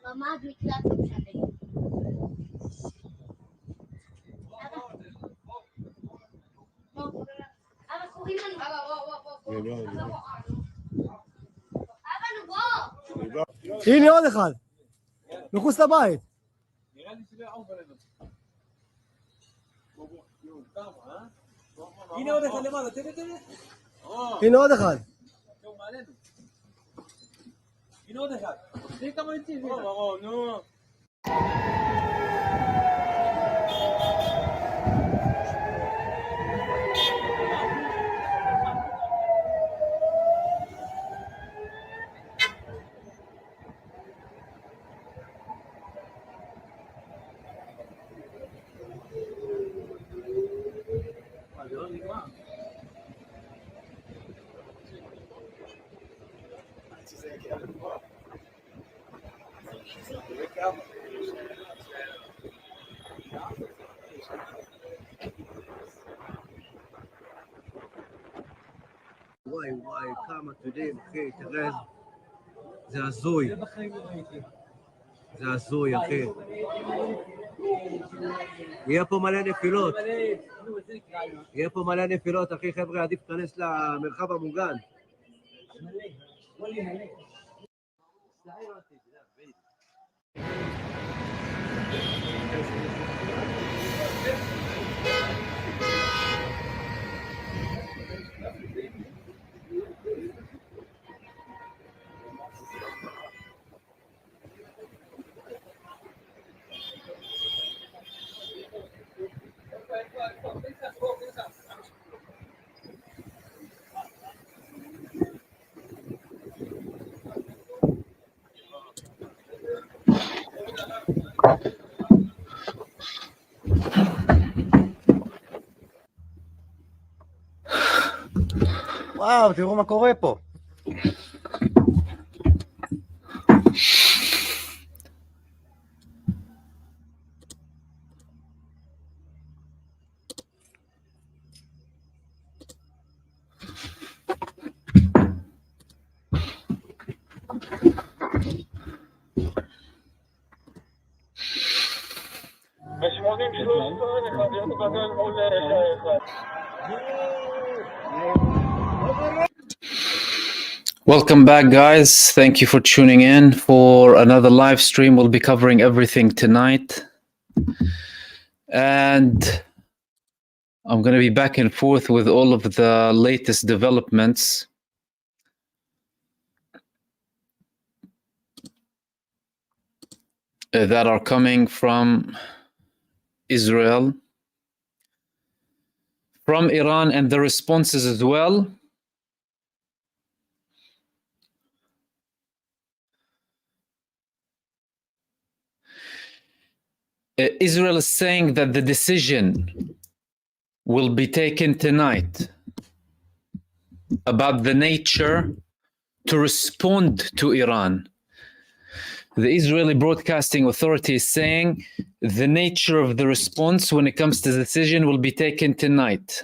ממ"ד מקלט ממשלתי. אבא קוראים לנו. הנה עוד אחד. מחוץ לבית. הנה עוד אחד למעלה, תראה. הנה עוד אחד. הנה עוד אחד. תראה כמה יוצאים. נו. וואי וואי, כמה תודים, אחי, תראה, זה הזוי. זה הזוי, אחי. יהיה פה מלא נפילות. יהיה פה מלא נפילות, אחי, חבר'ה, עדיף להיכנס למרחב המוגן. וואו, תראו מה קורה פה. Welcome back, guys. Thank you for tuning in for another live stream. We'll be covering everything tonight. And I'm going to be back and forth with all of the latest developments. That are coming from Israel, from Iran, and the responses as well. Israel is saying that the decision will be taken tonight about the nature to respond to Iran. The Israeli Broadcasting Authority is saying the nature of the response when it comes to the decision will be taken tonight.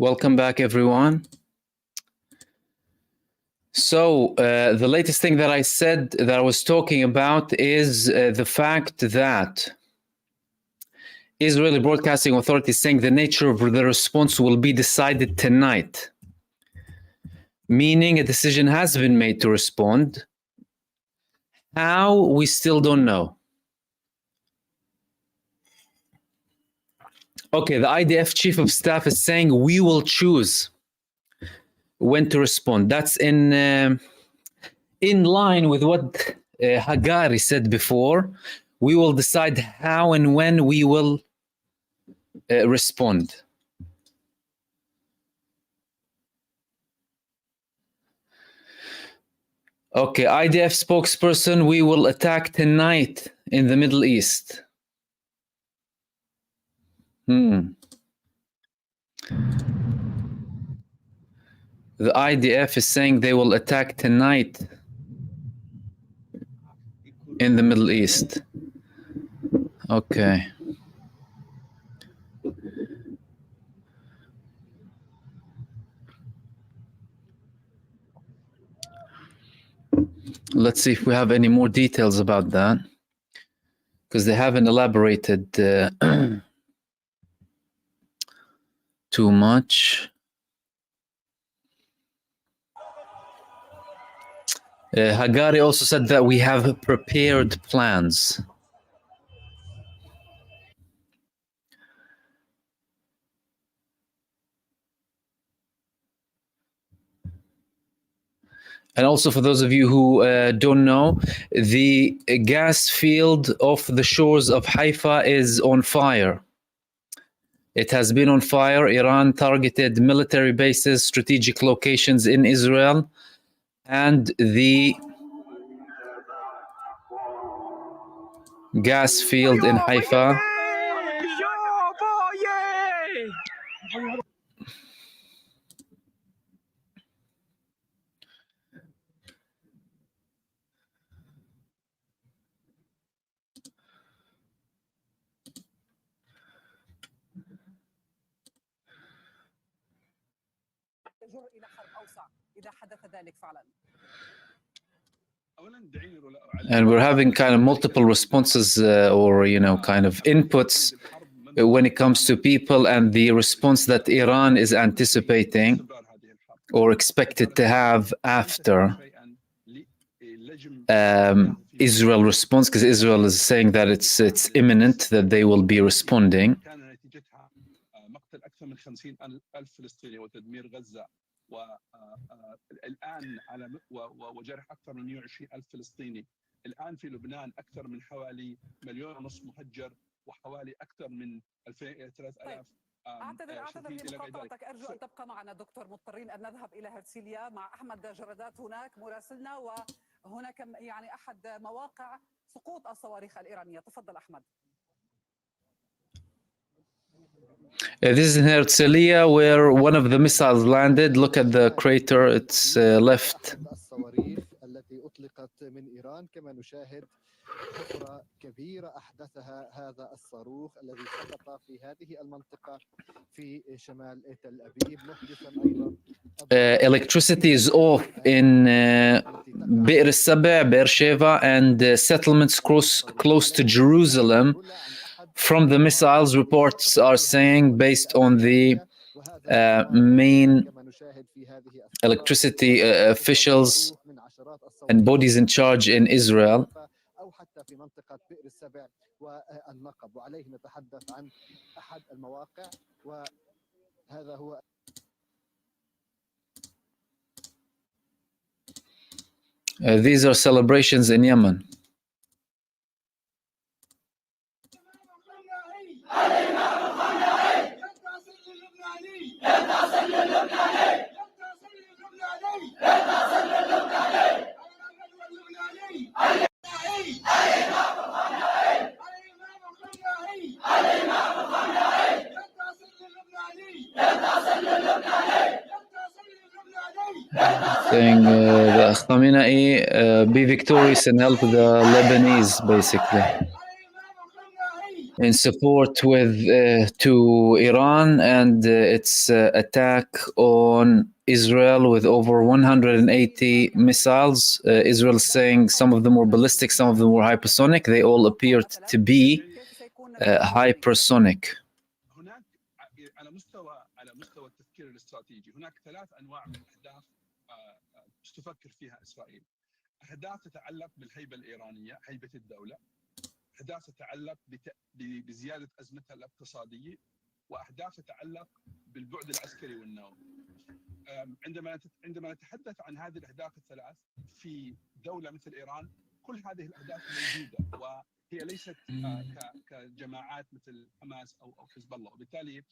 Welcome back, everyone. So the latest thing that I said that I was talking about is the fact that Israeli Broadcasting Authority is saying the nature of the response will be decided tonight, meaning a decision has been made to respond. How, we still don't know. Okay, the IDF Chief of Staff is saying we will choose when to respond. That's in line with what Hagari said before. We will decide how and when we will respond. Okay, IDF spokesperson, we will attack tonight in the Middle East. The IDF is saying they will attack tonight in the Middle East. Okay. Let's see if we have any more details about that, because they haven't elaborated too much. Hagari also said that we have prepared plans. And also, for those of you who don't know, the gas field off the shores of Haifa is on fire. It has been on fire. Iran targeted military bases, strategic locations in Israel, and the gas field in Haifa. And we're having kind of multiple responses or, kind of inputs when it comes to people and the response that Iran is anticipating or expected to have after Israel response, because Israel is saying that it's imminent, that they will be responding. والآن وجرح أكثر من 120,000 فلسطيني. الآن في لبنان أكثر من حوالي 1.5 مليون مهجر وحوالي أكثر من 2,000 إلى 3,000. أعتذر لمقاطعتك، أرجو أن تبقى معنا دكتور. مضطرين أن نذهب إلى هرسليا مع أحمد جردات هناك مراسلنا، وهناك يعني أحد مواقع سقوط الصواريخ الإيرانية. تفضل أحمد. This is in Herzliya, where one of the missiles landed. Look at the crater, it's left. الصواريخ التي أطلقت من إيران، كما نشاهد حفرة كبيرة أحدثها هذا الصاروخ الذي سقط في هذه المنطقة في شمال تل أبيب، محدثا أيضا. Electricity is off in Be'er Sabah, Beersheba, and settlements close to Jerusalem. From the missiles, reports are saying, based on the main electricity officials and bodies in charge in Israel, these are celebrations in Yemen. Saying the Khamenei be victorious and help the Lebanese, basically. in support with to Iran and its attack on Israel with over 180 missiles. Israel is saying some of them were ballistic, some of them were hypersonic. They all appeared to be hypersonic. هناك على مستوى التفكير الاستراتيجي هناك 3 أنواع من أهداف تفكر فيها إسرائيل. أهداف تتعلق بالهيبة الإيرانية، هيبة الدولة. أهداف تتعلق بزيادة أزمتها الاقتصادية، وأهداف تتعلق بالبعد العسكري والنووي. عندما نتحدث عن هذه الأهداف الثلاث في دولة مثل إيران، كل هذه الأهداف موجودة وهي ليست كجماعات مثل حماس أو حزب الله، وبالتالي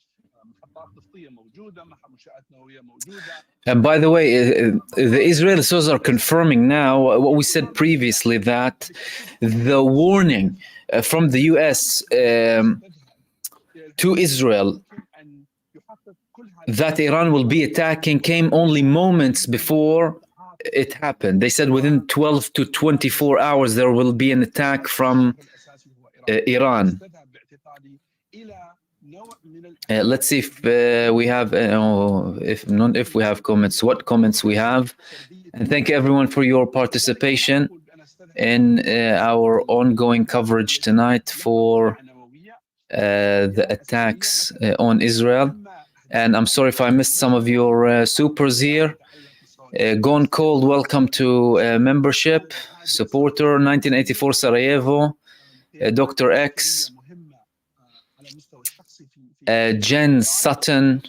محطات نفطية موجودة، منشآت نووية موجودة. And by the way, the Israeli sources are confirming now what we said previously, that the warning from the US to Israel that Iran will be attacking came only moments before it happened. They said within 12 to 24 hours there will be an attack from Iran. Let's see if we have, if we have comments, what comments we have. And thank everyone for your participation in our ongoing coverage tonight for the attacks on Israel. And I'm sorry if I missed some of your supers here. Gone Cold, welcome to membership. Supporter, 1984 Sarajevo. Dr. X. Jen Sutton.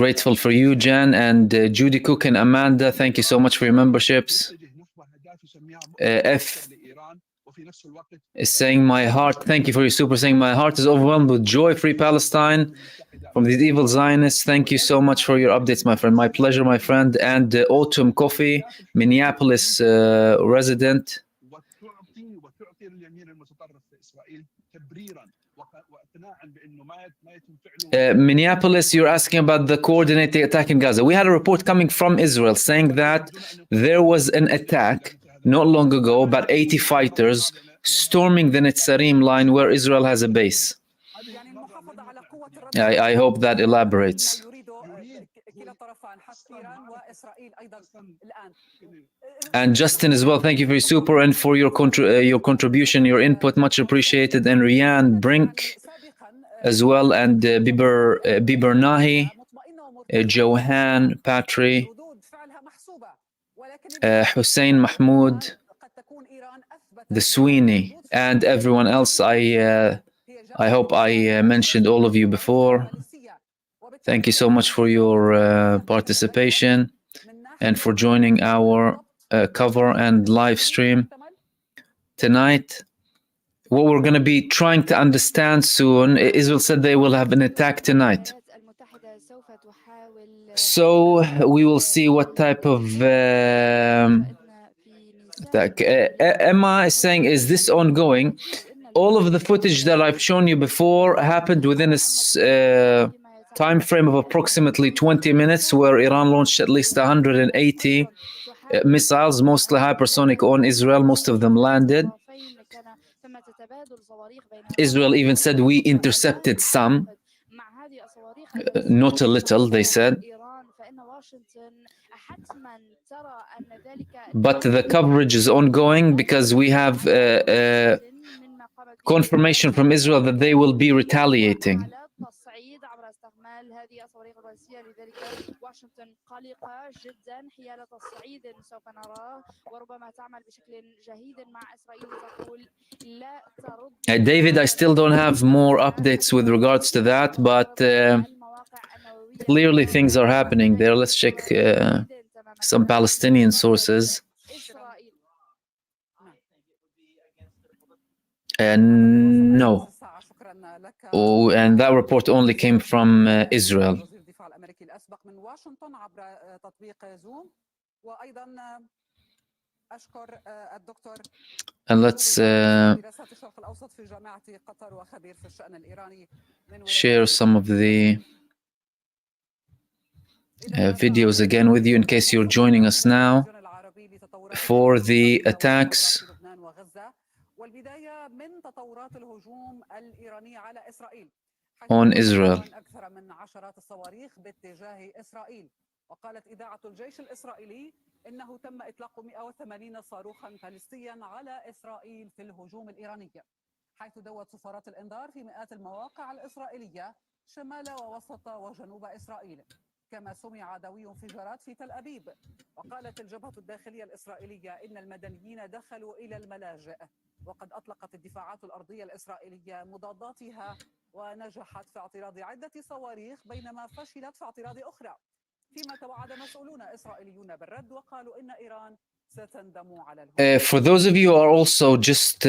Grateful for you, Jen. And Judy Cook and Amanda, thank you so much for your memberships. F is saying my heart, thank you for your super, saying my heart is overwhelmed with joy. Free Palestine from these evil Zionists. Thank you so much for your updates, my friend. My pleasure, my friend. And Autumn Coffee, Minneapolis resident. Minneapolis, you're asking about the coordinated attack in Gaza. We had a report coming from Israel saying that there was an attack not long ago, about 80 fighters storming the Netzarim line where Israel has a base. I hope that elaborates. And Justin as well, thank you for your super and for your contribution, your input, much appreciated. And Rian Brink as well, and Biber Nahi, Johan Patry, Hussein Mahmoud, the Sweeney, and everyone else. I hope I mentioned all of you before. Thank you so much for your participation and for joining our cover and live stream tonight. What we're going to be trying to understand soon, Israel said they will have an attack tonight. So we will see what type of attack. Emma is saying, is this ongoing? All of the footage that I've shown you before happened within a time frame of approximately 20 minutes, where Iran launched at least 180 missiles, mostly hypersonic, on Israel. Most of them landed. Israel even said we intercepted some, not a little, they said. But the coverage is ongoing because we have confirmation from Israel that they will be retaliating. David, I still don't have more updates with regards to that, but clearly things are happening there. Let's check some Palestinian sources. No. Oh, and that report only came from Israel. And let's share some of the videos again with you in case you're joining us now for the attacks من تطورات الهجوم الإيراني على إسرائيل on Israel. أكثر من عشرات الصواريخ باتجاه إسرائيل. وقالت إذاعة الجيش الإسرائيلي إنه تم إطلاق 180 صاروخا باليستيا على إسرائيل في الهجوم الإيراني، حيث دوت صفارات الإنذار في مئات المواقع الإسرائيلية شمال ووسط وجنوب إسرائيل. كما سمع دوي انفجارات في تل أبيب. وقالت الجبهة الداخلية الإسرائيلية إن المدنيين دخلوا إلى الملاجئ، وقد أطلقت الدفاعات الأرضية الإسرائيلية مضاداتها ونجحت في اعتراض عدة صواريخ بينما فشلت في اعتراض أخرى، فيما توعد مسؤولون إسرائيليون بالرد وقالوا إن إيران ستندم على الهجوم. For those of you who are also just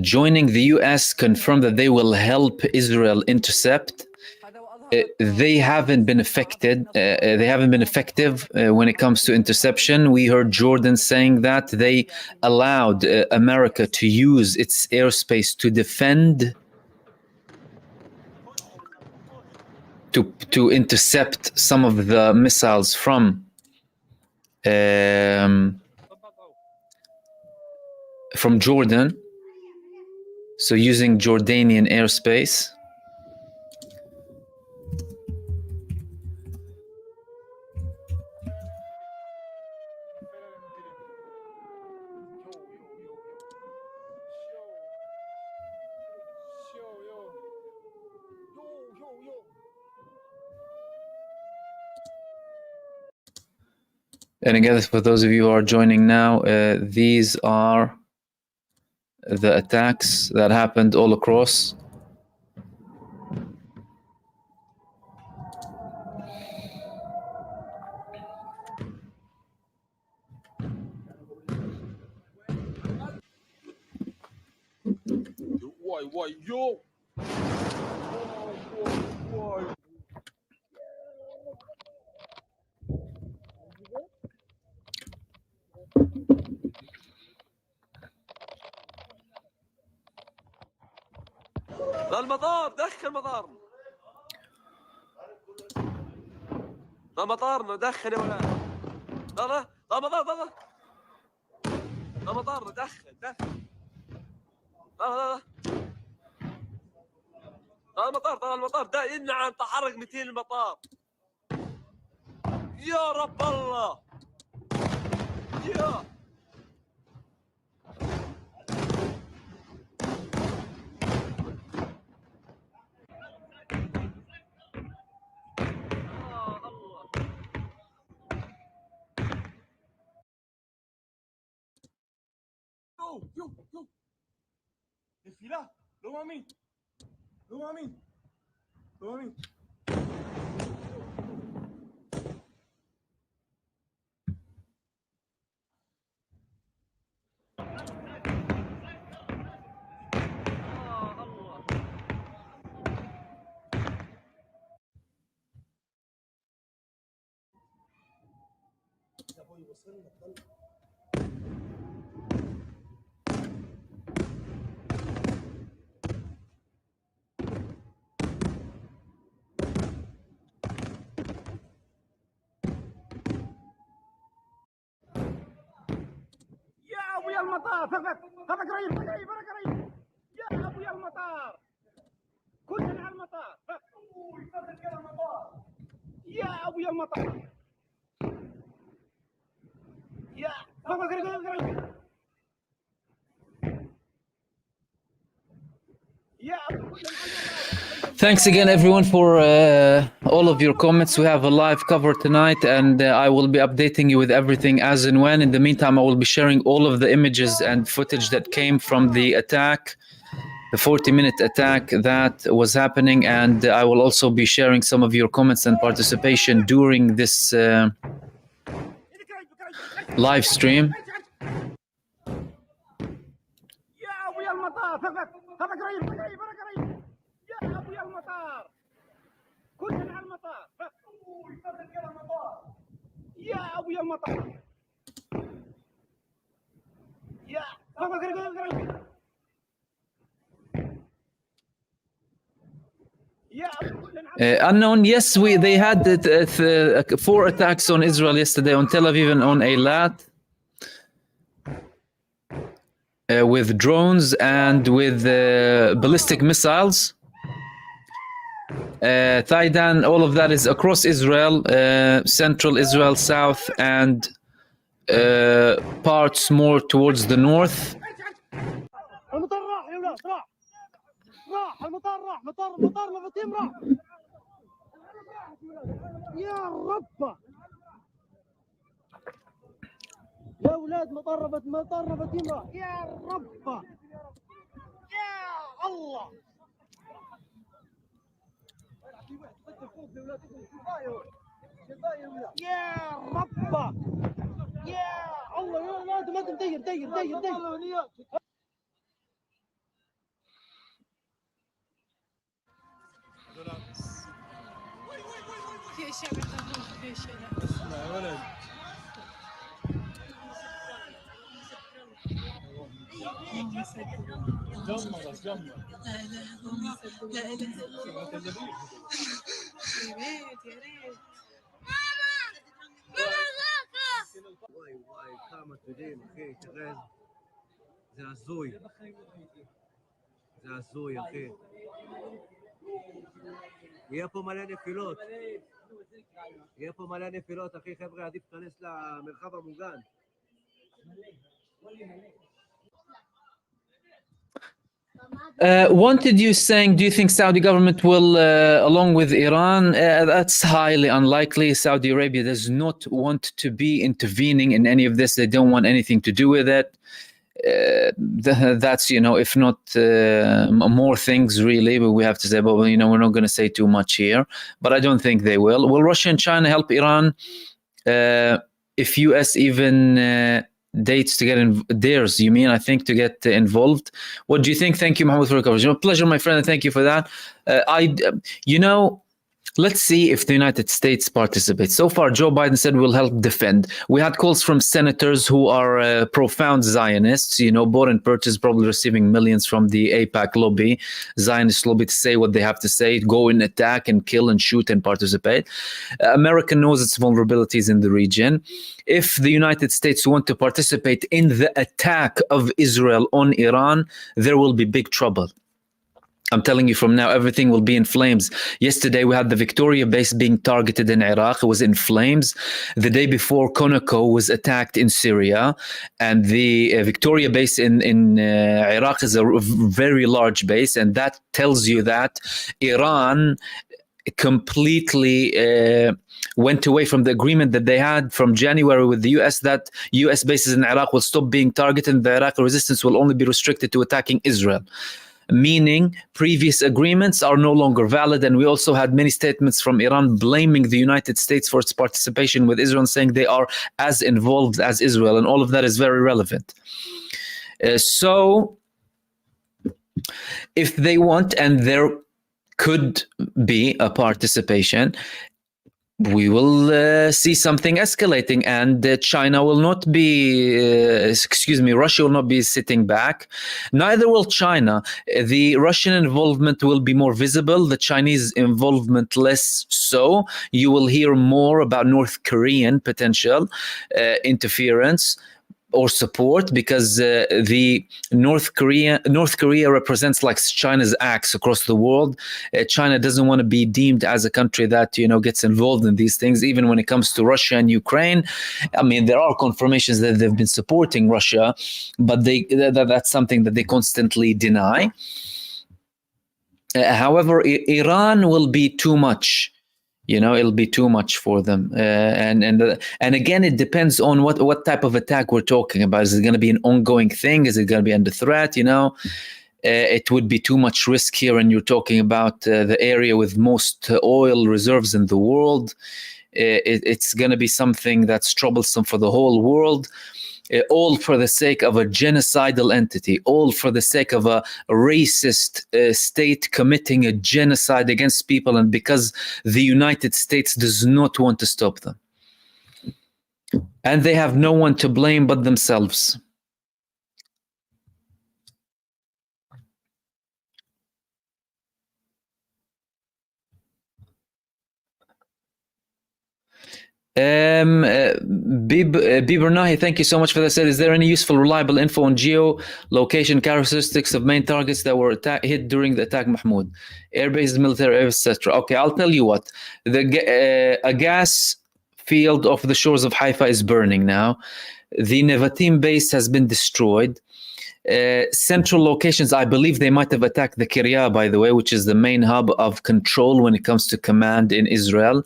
joining, the US confirmed that they will help Israel intercept. They haven't been affected. They haven't been effective when it comes to interception. We heard Jordan saying that they allowed America to use its airspace to defend, to intercept some of the missiles from Jordan. So using Jordanian airspace. And again, for those of you who are joining now, these are the attacks that happened all across. Yo. المطار دخل مطارنا. ده مطارنا دخل يا ولاد. ده مطار ده مطارنا دخل. ده المطار ده ينعم تحرك 200 المطار. يا رب الله. يا Yo. Desfila. Lo mami. ابويا المطار فقط قريب يا ابويا المطار كلنا على المطار يا ابويا المطار يا فقط قريب يا Thanks again, everyone, for all of your comments. We have a live cover tonight, and I will be updating you with everything as and when. In the meantime, I will be sharing all of the images and footage that came from the attack, the 40-minute attack that was happening, and I will also be sharing some of your comments and participation during this live stream. يا ابويا المطار كلنا على المطار يا ابويا المطار يا Unknown, yes, they had 4 attacks on Israel yesterday, on Tel Aviv and on Eilat. with drones and with ballistic missiles. Taidan, all of that is across Israel, central Israel, south, and parts more towards the north. المطار راح يا ولاد راح المطار راح مطار مفاتيم راح يا رب يا ولاد مطار مفاتيم راح يا رب يا الله يا رب يا الله يا ولاد ما دير في اشياء بتطبخ في اشياء لا اسمع يا ولد جمر لا اله الا الله لا اله الا الله يا ريت يا ريت וואי וואי כמה תודים אחי תראה זה הזוי זה הזוי אחי יהיה פה מלא נפילות אחי חבר'ה עדיף להיכנס למרחב המוגן Wanted you saying, do you think Saudi government will, along with Iran, that's highly unlikely. Saudi Arabia does not want to be intervening in any of this. They don't want anything to do with it. That's, if not more things really, but we have to say, well, we're not going to say too much here, but I don't think they will. Will Russia and China help Iran if US even dates to get dares, you mean, I think, to get involved? What do you think? Thank you, Mahmoud, for the coverage. Pleasure, my friend, and thank you for that. Let's see if the United States participates. So far, Joe Biden said we'll help defend. We had calls from senators who are profound Zionists, bought and purchased, probably receiving millions from the AIPAC lobby, Zionist lobby, to say what they have to say, go and attack and kill and shoot and participate. America knows its vulnerabilities in the region. If the United States want to participate in the attack of Israel on Iran, there will be big trouble. I'm telling you from now, everything will be in flames. Yesterday, we had the Victoria base being targeted in Iraq. It was in flames. The day before, Conoco was attacked in Syria. And the Victoria base in Iraq is a very large base. And that tells you that Iran completely went away from the agreement that they had from January with the US, that US bases in Iraq will stop being targeted and the Iraqi resistance will only be restricted to attacking Israel. Meaning previous agreements are no longer valid. And we also had many statements from Iran blaming the United States for its participation with Israel, saying they are as involved as Israel. And all of that is very relevant. So if they want, and there could be a participation, we will see something escalating, and China will not be, Russia will not be sitting back. Neither will China. The Russian involvement will be more visible, the Chinese involvement less so. You will hear more about North Korean potential interference or support, because the North Korea represents like China's axe across the world. China doesn't want to be deemed as a country that gets involved in these things. Even when it comes to Russia and Ukraine, I mean, there are confirmations that they've been supporting Russia, but that's something that they constantly deny. However, Iran will be too much. It'll be too much for them. And again, it depends on what type of attack we're talking about. Is it going to be an ongoing thing? Is it going to be under threat? It would be too much risk here. And you're talking about the area with most oil reserves in the world. It's going to be something that's troublesome for the whole world. All for the sake of a genocidal entity, all for the sake of a racist state committing a genocide against people, and because the United States does not want to stop them. And they have no one to blame but themselves. Bieber Nahi, thank you so much for that. Said, is there any useful, reliable info on geolocation characteristics of main targets that were hit during the attack, Mahmoud? Airbases, military areas, etc. Okay, I'll tell you what. A gas field off the shores of Haifa is burning now. The Nevatim base has been destroyed. Central locations, I believe they might have attacked the Kiryat, by the way, which is the main hub of control when it comes to command in Israel.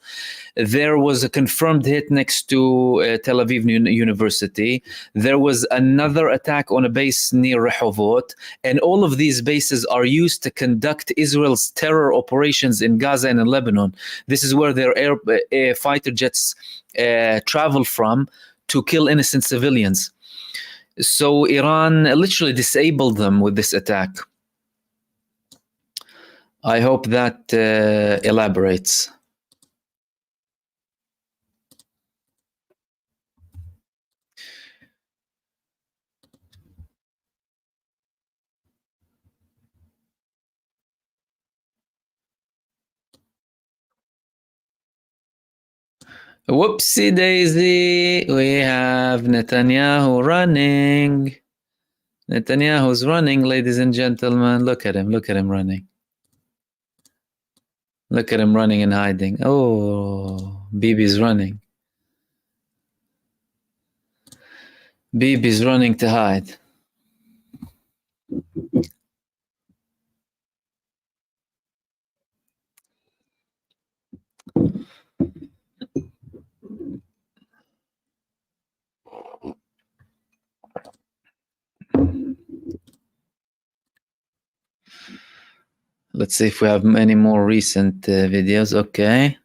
There was a confirmed hit next to Tel Aviv University. There was another attack on a base near Rehovot. And all of these bases are used to conduct Israel's terror operations in Gaza and in Lebanon. This is where their fighter jets travel from to kill innocent civilians. So Iran literally disabled them with this attack. I hope that elaborates. Whoopsie daisy, we have Netanyahu running. Netanyahu's running, ladies and gentlemen. Look at him running. Look at him running and hiding. Oh, Bibi's running. Bibi's running to hide. Let's see if we have any more recent videos. Okay.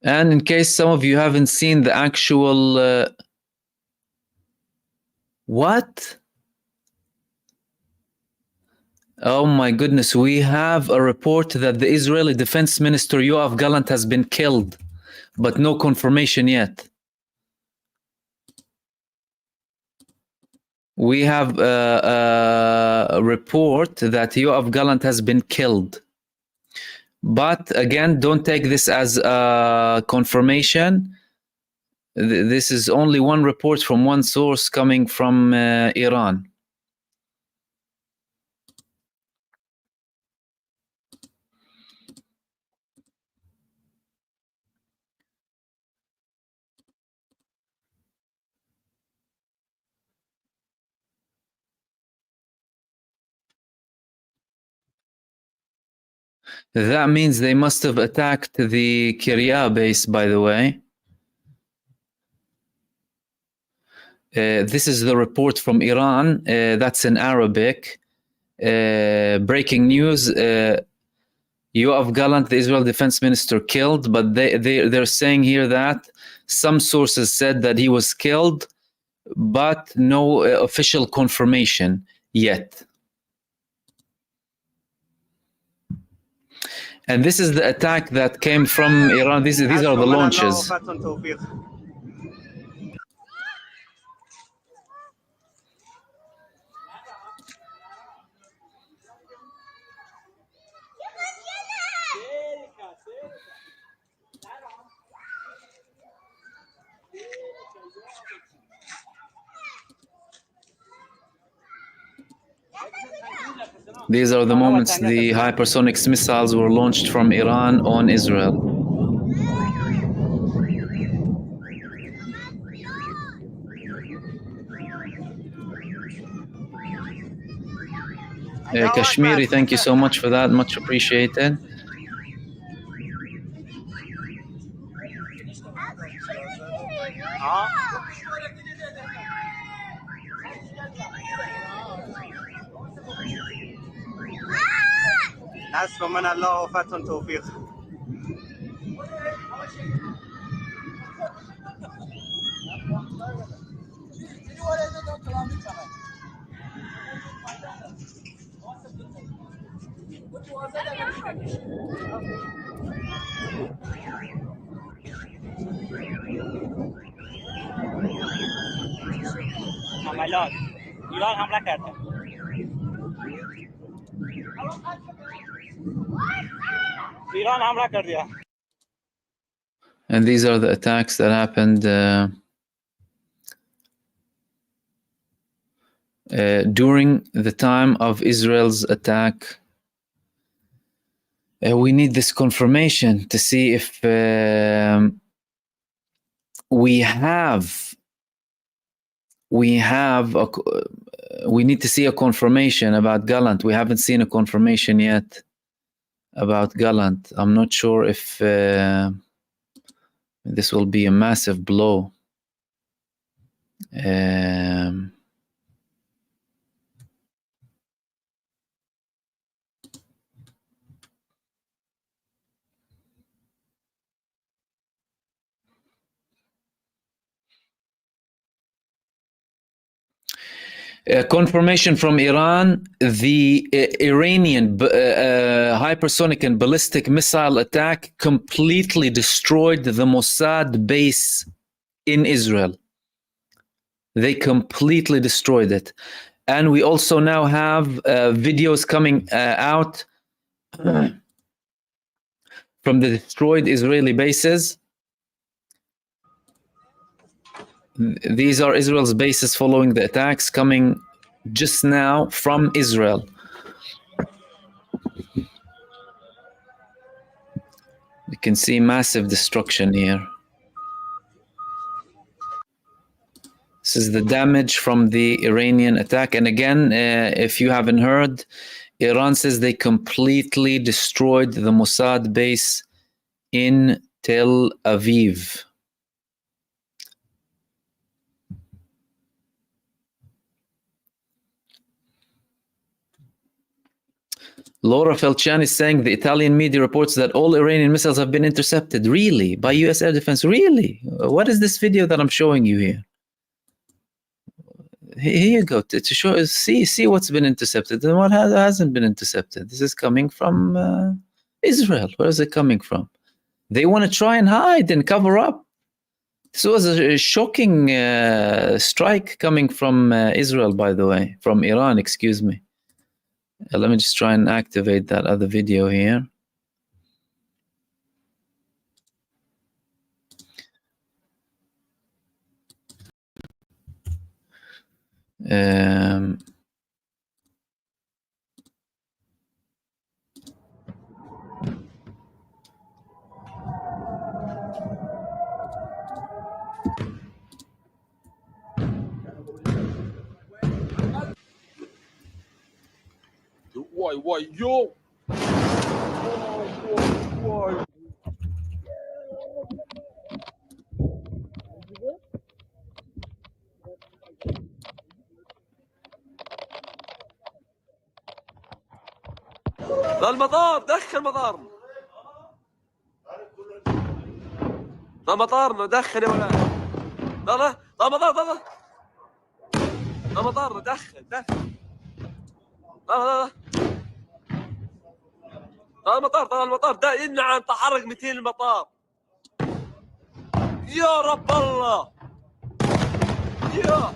And in case some of you haven't seen the actual... what? Oh my goodness, we have a report that the Israeli Defense Minister Yoav Gallant has been killed, but no confirmation yet. We have a report that Yoav Gallant has been killed. But again, don't take this as a confirmation. This is only one report from one source coming from Iran. That means they must have attacked the Kiryat base, by the way. This is the report from Iran. That's in Arabic. Breaking news. Yoav Gallant, the Israel Defense Minister, killed, but they're saying here that some sources said that he was killed, but no official confirmation yet. And this is the attack that came from Iran. These are the launches. These are the moments the hypersonic missiles were launched from Iran on Israel. Kashmiri, thank you so much for that. Much appreciated. حسب من الله وفتح توفيق. حملات ایران حمله کرده. ایران حمله کرده. And these are the attacks that happened during the time of Israel's attack. We need this confirmation to see if we need to see a confirmation about Gallant. We haven't seen a confirmation yet about Gallant. I'm not sure if this will be a massive blow. Confirmation from Iran, the Iranian hypersonic and ballistic missile attack completely destroyed the Mossad base in Israel. They completely destroyed it. And we also now have videos coming out from the destroyed Israeli bases. These are Israel's bases following the attacks coming just now from Israel. You can see massive destruction here. This is the damage from the Iranian attack. And again, if you haven't heard, Iran says they completely destroyed the Mossad base in Tel Aviv. Laura Felciani is saying the Italian media reports that all Iranian missiles have been intercepted. Really? By US air defense? Really? What is this video that I'm showing you here? Here you go. To show, see what's been intercepted and what hasn't been intercepted. This is coming from Israel. Where is it coming from? They want to try and hide and cover up. This was a shocking strike coming from Israel, by the way. From Iran, excuse me. Let me just try and activate that other video here. Why, yo! Why? لا المطار دخل مطارنا لا مطارنا دخل يا ولاد لا مطار لا مطارنا دخل لا المطار ده يمنع عن تحرك 200 المطار يا رب الله يا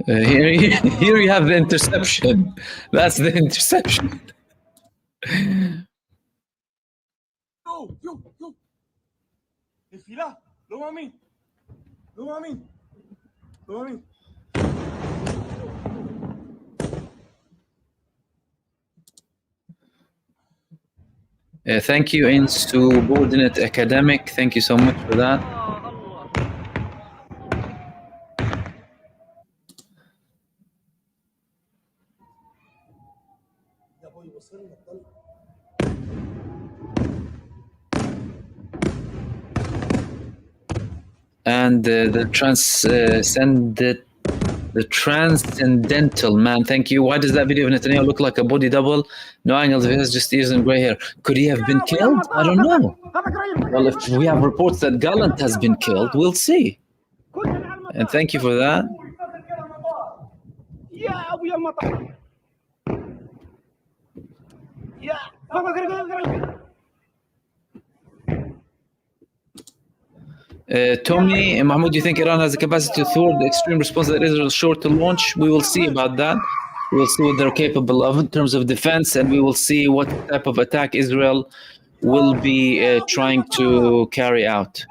Here you have the interception. That's the interception. Yo. Desfila. Lo mami. Thank you, Insubordinate Academic. Thank you so much for that. And the transcendental man, thank you. Why does that video of Netanyahu look like a body double? No angles, he has just ears and gray hair. Could he have been killed? I don't know. Well, if we have reports that Gallant has been killed, we'll see. And thank you for that. Tommy, Mahmoud, do you think Iran has the capacity to thwart the extreme response that Israel is sure to launch? We will see about that. We will see what they're capable of in terms of defense, and we will see what type of attack Israel will be trying to carry out.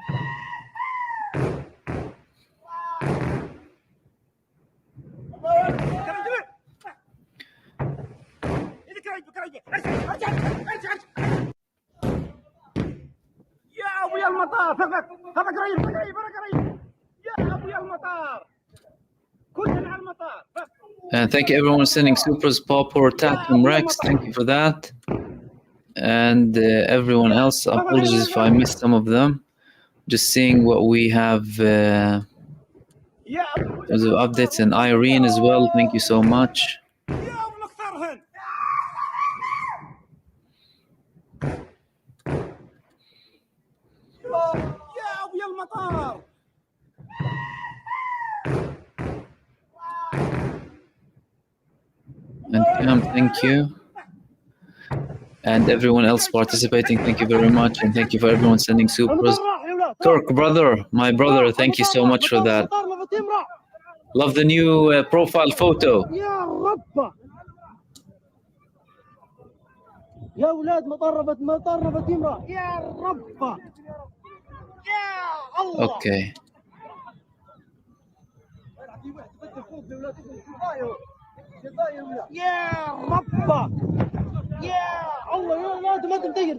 And thank you everyone sending supers, Pauper, Tatum, Rex. Thank you for that. And everyone else, apologies if I missed some of them. Just seeing what we have in terms of updates. And Irene as well, thank you so much. And Pam, thank you. And everyone else participating, thank you very much. And thank you for everyone sending supers. Turk, brother, my brother, thank you so much for that. Love the new profile photo. يا اولاد مطربت يمرأ يا رب يا الله. Okay. يا رب يا الله يا اولاد دير.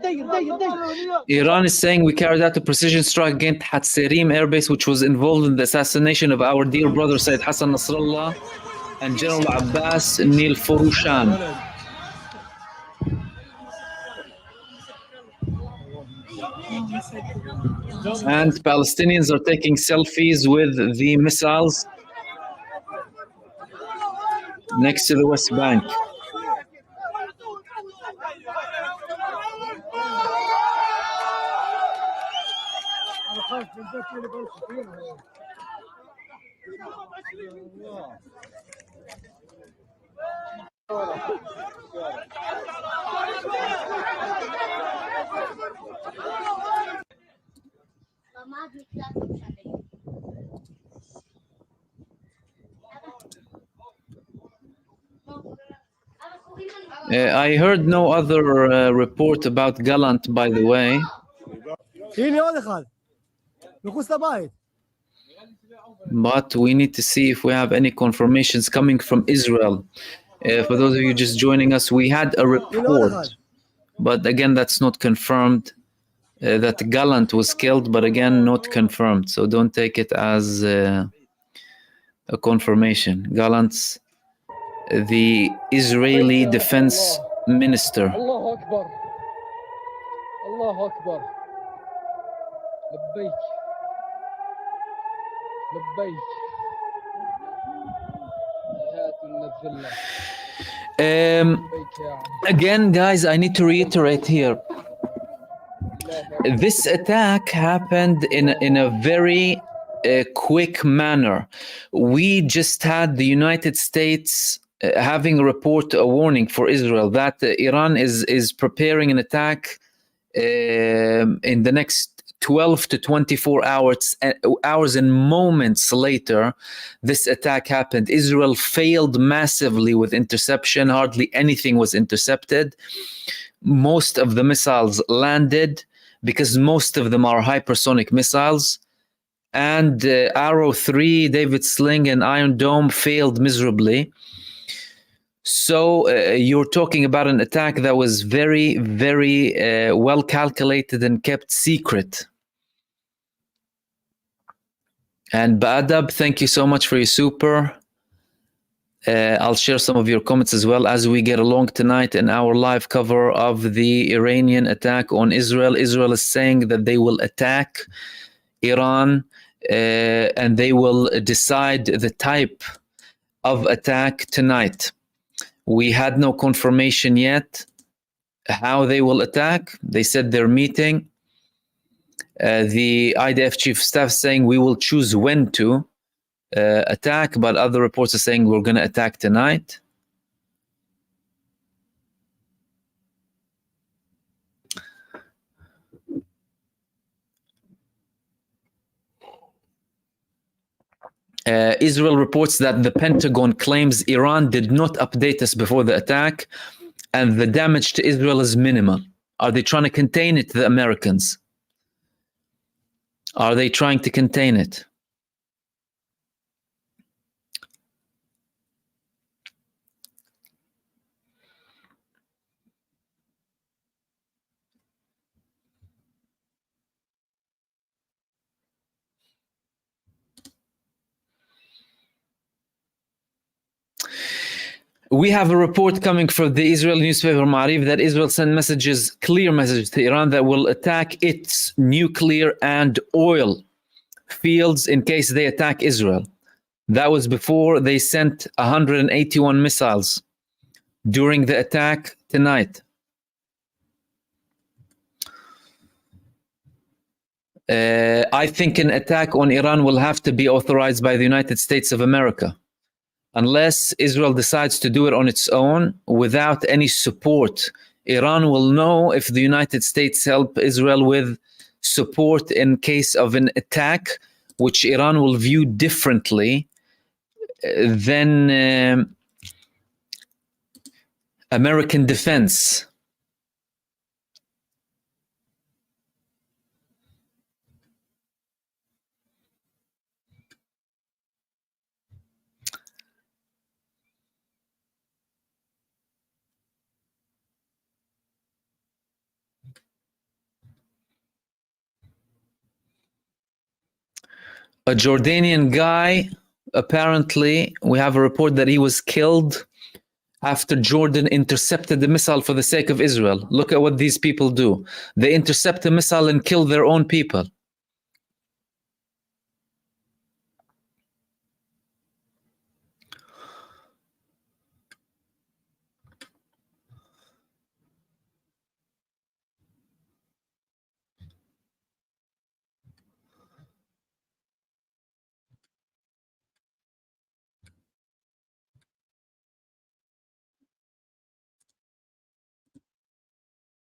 Iran is saying we carried out a precision strike against Hatzerim Air Base, which was involved in the assassination of our dear brother Sayyid Hassan Nasrallah and General Abbas Nil Forushan. And Palestinians are taking selfies with the missiles next to the West Bank. I heard no other report about Gallant, by the way. But we need to see if we have any confirmations coming from Israel. For those of you just joining us, we had a report, but again, that's not confirmed. That Gallant was killed, but again, not confirmed. So don't take it as a confirmation. Gallant's the Israeli defense minister. الله أكبر الله أكبر لبيك لبيك Again, guys, I need to reiterate here. This attack happened in a very quick manner. We just had the United States having a report, a warning for Israel that Iran is preparing an attack in the next 12 to 24 hours and moments later, this attack happened. Israel failed massively with interception. Hardly anything was intercepted. Most of the missiles landed because most of them are hypersonic missiles. And Arrow 3, David Sling, and Iron Dome failed miserably. So you're talking about an attack that was very, very well calculated and kept secret. And Baadab, thank you so much for your super. I'll share some of your comments as well as we get along tonight in our live cover of the Iranian attack on Israel. Israel is saying that they will attack Iran and they will decide the type of attack tonight. We had no confirmation yet how they will attack. They said they're meeting. The IDF chief of staff saying we will choose when to attack, but other reports are saying we're going to attack tonight. Israel reports that the Pentagon claims Iran did not update us before the attack, and the damage to Israel is minimal. Are they trying to contain it, the Americans? Are they trying to contain it? We have a report coming from the Israeli newspaper Ma'ariv that Israel sent messages, clear messages to Iran that will attack its nuclear and oil fields in case they attack Israel. That was before they sent 181 missiles during the attack tonight. I think an attack on Iran will have to be authorized by the United States of America. Unless Israel decides to do it on its own without any support, Iran will know if the United States help Israel with support in case of an attack, which Iran will view differently than American defense. A Jordanian guy, apparently, we have a report that he was killed after Jordan intercepted the missile for the sake of Israel. Look at what these people do. They intercept a missile and kill their own people.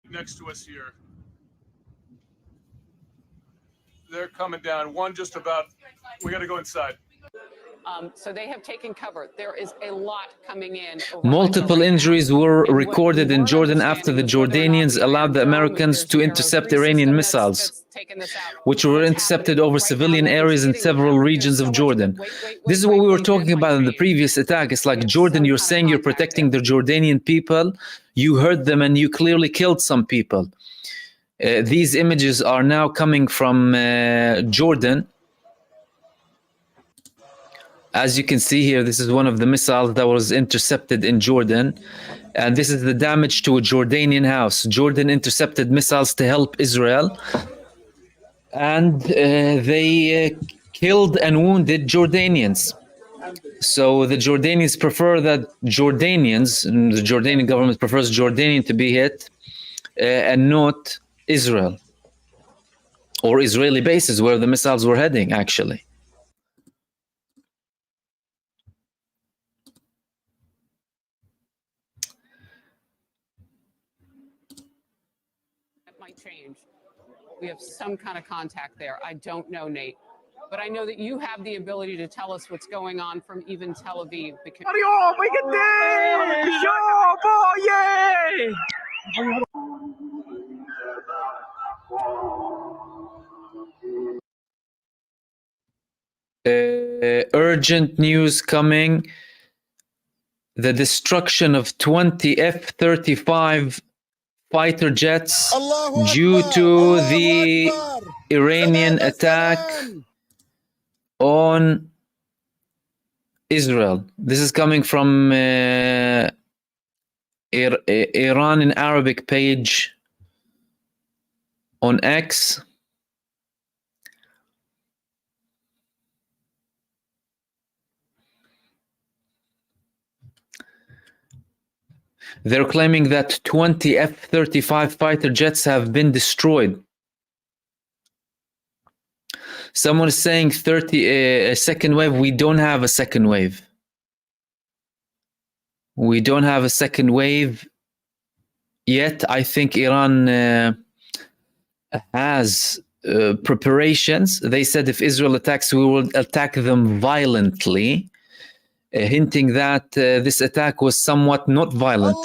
Next to us here. They're coming down. One just about. We got to go inside. So they have taken cover. There is a lot coming in. Multiple injuries were recorded in Jordan after the Jordanians allowed the Americans to intercept Iranian missiles, which were intercepted over civilian areas in several regions of Jordan. This is what we were talking about in the previous attack. It's like, Jordan, you're saying you're protecting the Jordanian people. You hurt them and you clearly killed some people. These images are now coming from Jordan. As you can see here, this is one of the missiles that was intercepted in Jordan. And this is the damage to a Jordanian house. Jordan intercepted missiles to help Israel. And they killed and wounded Jordanians. So the Jordanians prefer that the Jordanian government prefers Jordanian to be hit and not Israel. Or Israeli bases where the missiles were heading, actually. Change. We have some kind of contact there. I don't know, Nate, but I know that you have the ability to tell us what's going on from even Tel Aviv. Urgent news coming. The destruction of 20 F-35 fighter jets due to the Iranian attack on Israel. This is coming from Iran in Arabic page on X. They're claiming that 20 F-35 fighter jets have been destroyed. Someone is saying a second wave. We don't have a second wave. We don't have a second wave yet. I think Iran has preparations. They said if Israel attacks, we will attack them violently, hinting that this attack was somewhat not violent.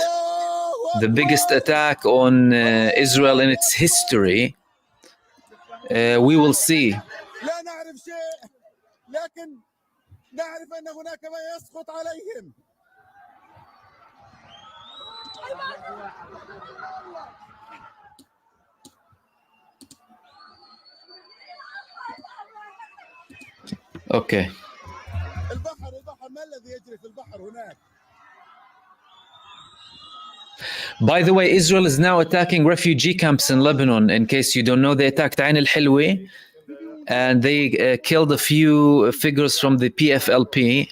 The biggest attack on Israel in its history. We will see. لا نعرف شيء لكن نعرف أن هناك ما يسقط عليهم. Okay. البحر ما الذي يجري في البحر هناك؟ By the way, Israel is now attacking refugee camps in Lebanon. In case you don't know, they attacked Ain al-Hilwi and they killed a few figures from the PFLP.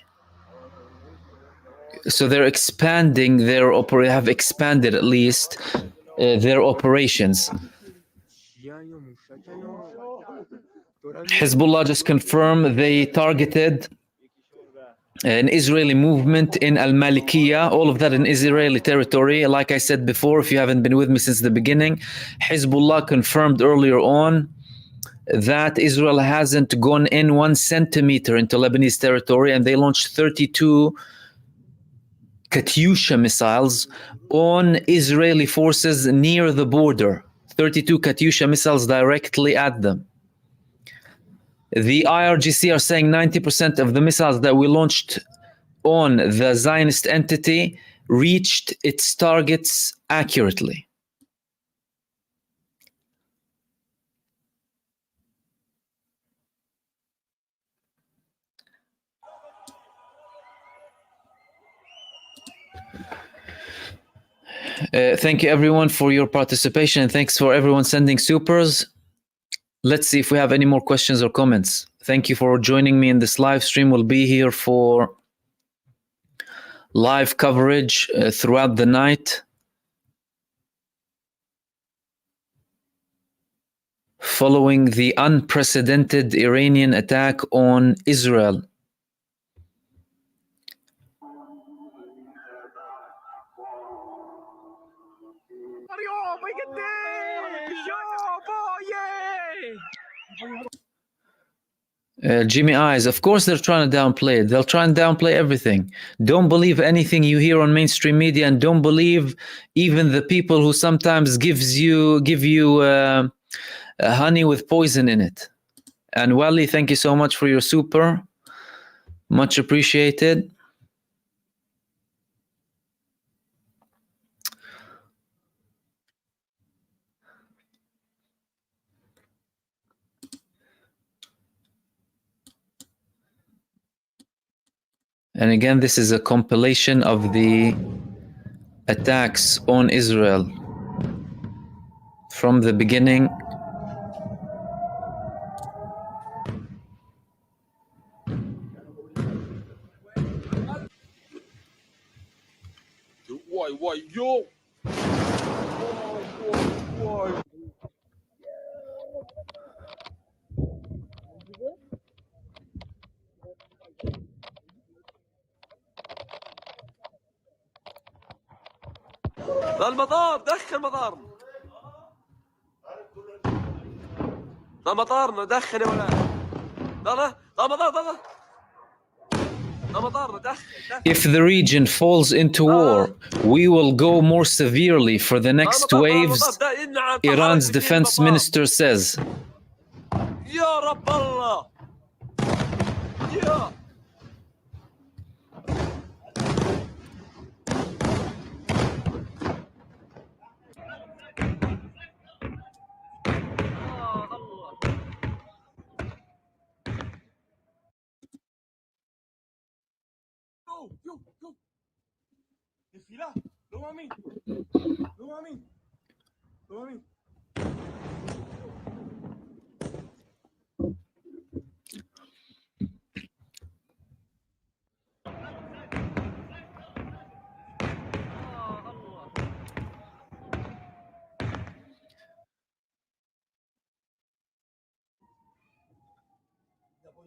So they're expanding their have expanded at least their operations. Hezbollah just confirmed they targeted an Israeli movement in Al-Malikiya, all of that in Israeli territory. Like I said before, if you haven't been with me since the beginning, Hezbollah confirmed earlier on that Israel hasn't gone in 1 centimeter into Lebanese territory, and they launched 32 Katyusha missiles on Israeli forces near the border. 32 Katyusha missiles directly at them. The IRGC are saying 90% of the missiles that we launched on the Zionist entity reached its targets accurately. Thank you everyone for your participation, and thanks for everyone sending supers. Let's see if we have any more questions or comments. Thank you for joining me in this live stream. We'll be here for live coverage throughout the night, following the unprecedented Iranian attack on Israel. Jimmy Eyes, of course they're trying to downplay it. They'll try and downplay everything. Don't believe anything you hear on mainstream media, and don't believe even the people who sometimes give you honey with poison in it. And Wally, thank you so much for your super. Much appreciated. And again, this is a compilation of the attacks on Israel from the beginning. Why, yo! Why? المطار دخل مطارنا. مطارنا دخل يا ولاد. If the region falls into war, we will go more severely for the next waves, Iran's defense minister says. يا رب الله. يا Go. Desfila. Lo mami. يا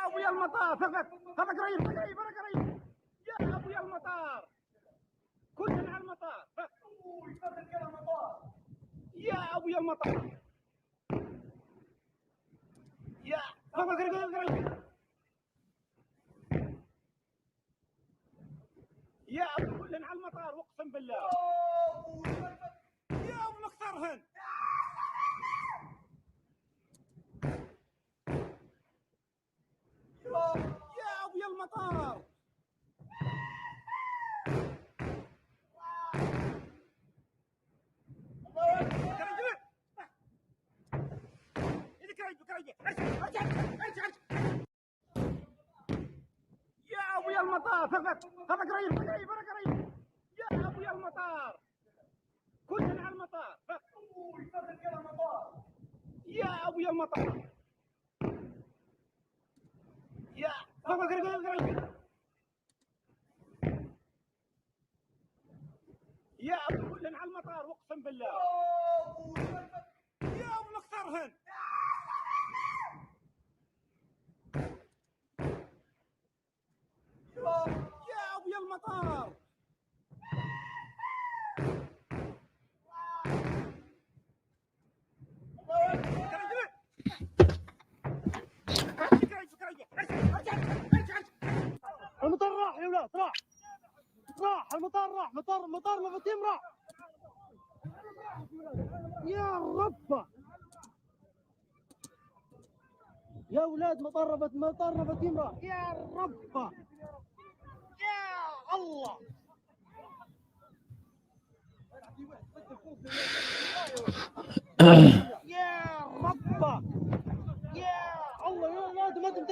ابويا المطار فقط قريب قريب انا قريب. يا ابويا المطار كلنا على المطار يا ابويا المطار يا فقط قريب يا ابو كلنا على المطار اقسم بالله يا ابو مختارهن يا ابويا المطار يا ابويا المطار فقط قريب قريب انا قريب. يا ابويا المطار كلنا على المطار يا ابويا المطار يا فقط قريب يا ابو كلنا على المطار اقسم بالله يا ابو مختارهن يا ابويا المطار المطار راح يا ولاد راح المطار راح مطار مفاتيم راح يا رب يا ولاد مطار مفاتيم راح يا رب يا الله يا رب يا الله يا ولاد ما دير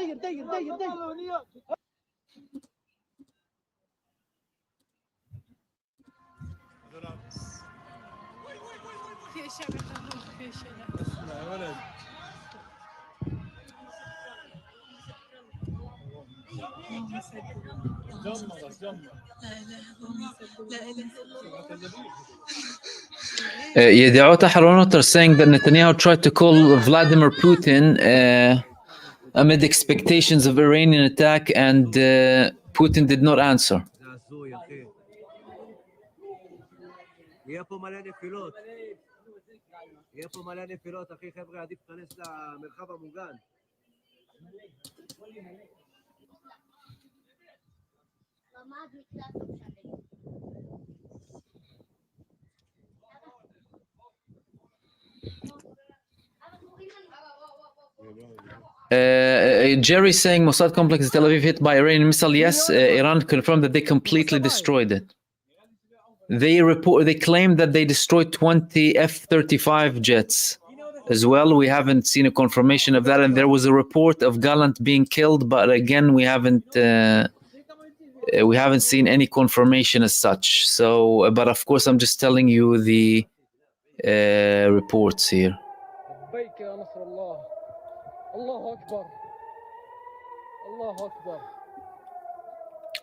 في اشياء بتقول في اشياء يا ولد يدعو Taharonot are saying that Netanyahu tried to call Vladimir Putin amid expectations of Iranian attack, and Putin did not answer. זה הזוי, אחי. יהיה פה מלא נפילות, אחי, חבר'ה, עדיף להיכנס למרחב המוגן. Jerry saying Mossad complex in Tel Aviv hit by Iranian missile. Yes, Iran confirmed that they completely destroyed it. They claim that they destroyed 20 F-35 jets as well. We haven't seen a confirmation of that, and there was a report of Gallant being killed, but again, we haven't seen any confirmation as such. So, but of course, I'm just telling you the reports here. لبيك يا نصر الله الله أكبر الله أكبر.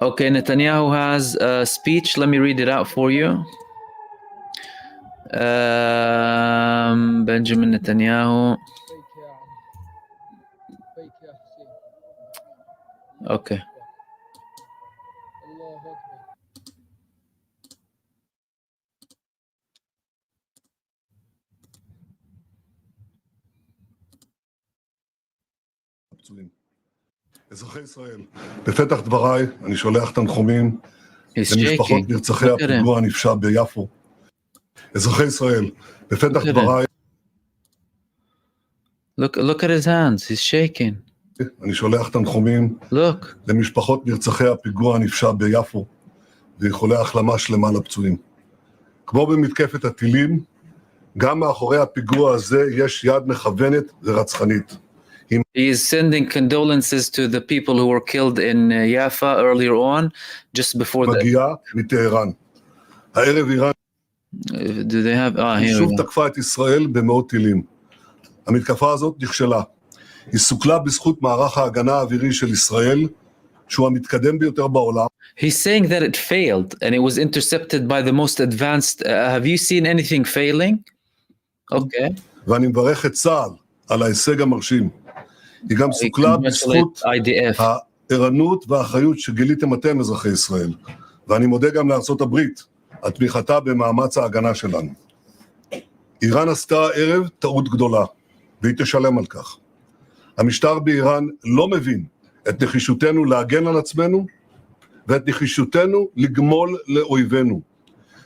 Okay, Netanyahu has a speech. Let me read it out for you. Benjamin Netanyahu. Okay. אזרחי ישראל, בפתח דבריי אני שולח תנחומים למשפחות נרצחי הפיגוע הנפשע ביפו. אזרחי ישראל, בפתח דבריי Look at his hands, he's shaking. אני שולח תנחומים למשפחות נרצחי הפיגוע הנפשע ביפו ואיחולי החלמה שלמה לפצועים. כמו במתקפת הטילים, גם מאחורי הפיגוע הזה יש יד מכוונת ורצחנית. He is sending condolences to the people who were killed in Haifa earlier on, just before that. מגיעה מטהרן. הערב איראן Do they have? Here we שוב go. תקפה את ישראל במאות טילים. המתקפה הזאת נכשלה. היא סוכלה בזכות מערך ההגנה האווירי של ישראל, שהוא המתקדם ביותר בעולם. He's saying that it failed and it was intercepted by the most advanced. Have you seen anything failing? Okay. ואני מברך את צה"ל על ההישג המרשים. היא גם סוכלה בזכות הערנות והאחריות שגיליתם אתם, אזרחי ישראל. ואני מודה גם לארצות הברית על תמיכתה במאמץ ההגנה שלנו. איראן עשתה הערב טעות גדולה, והיא תשלם על כך. המשטר באיראן לא מבין את נחישותנו להגן על עצמנו, ואת נחישותנו לגמול לאויבינו.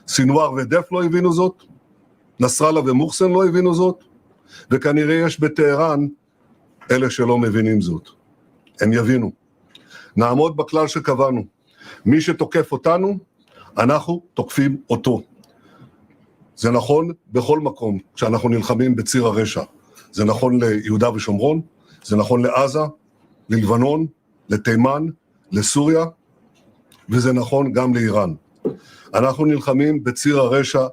סינואר ודף לא הבינו זאת, נסראללה ומוחסן לא הבינו זאת, וכנראה יש בטהרן אלה שלא מבינים זאת. הם יבינו. נעמוד בכלל שקבענו. מי שתוקף אותנו, אנחנו תוקפים אותו. זה נכון בכל מקום כשאנחנו נלחמים בציר הרשע. זה נכון ליהודה ושומרון, זה נכון לעזה, ללבנון, לתימן, לסוריה, וזה נכון גם לאיראן. אנחנו נלחמים בציר הרשע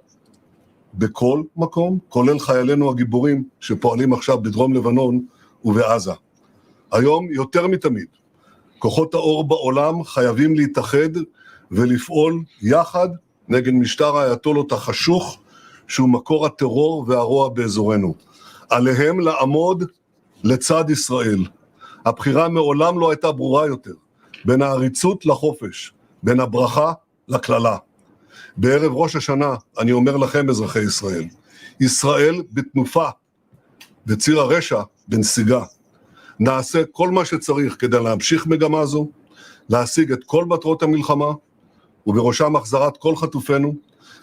בכל מקום, כולל חיילינו הגיבורים שפועלים עכשיו בדרום לבנון ובעזה. היום יותר מתמיד, כוחות האור בעולם חייבים להתאחד ולפעול יחד נגד משטר האייתולות החשוך, שהוא מקור הטרור והרוע באזורנו. עליהם לעמוד לצד ישראל. הבחירה מעולם לא הייתה ברורה יותר, בין העריצות לחופש, בין הברכה לקללה. בערב ראש השנה אני אומר לכם, אזרחי ישראל, ישראל בתנופה, בציר הרשע בנסיגה. נעשה כל מה שצריך כדי להמשיך מגמה זו, להשיג את כל מטרות המלחמה, ובראשם החזרת כל חטופינו,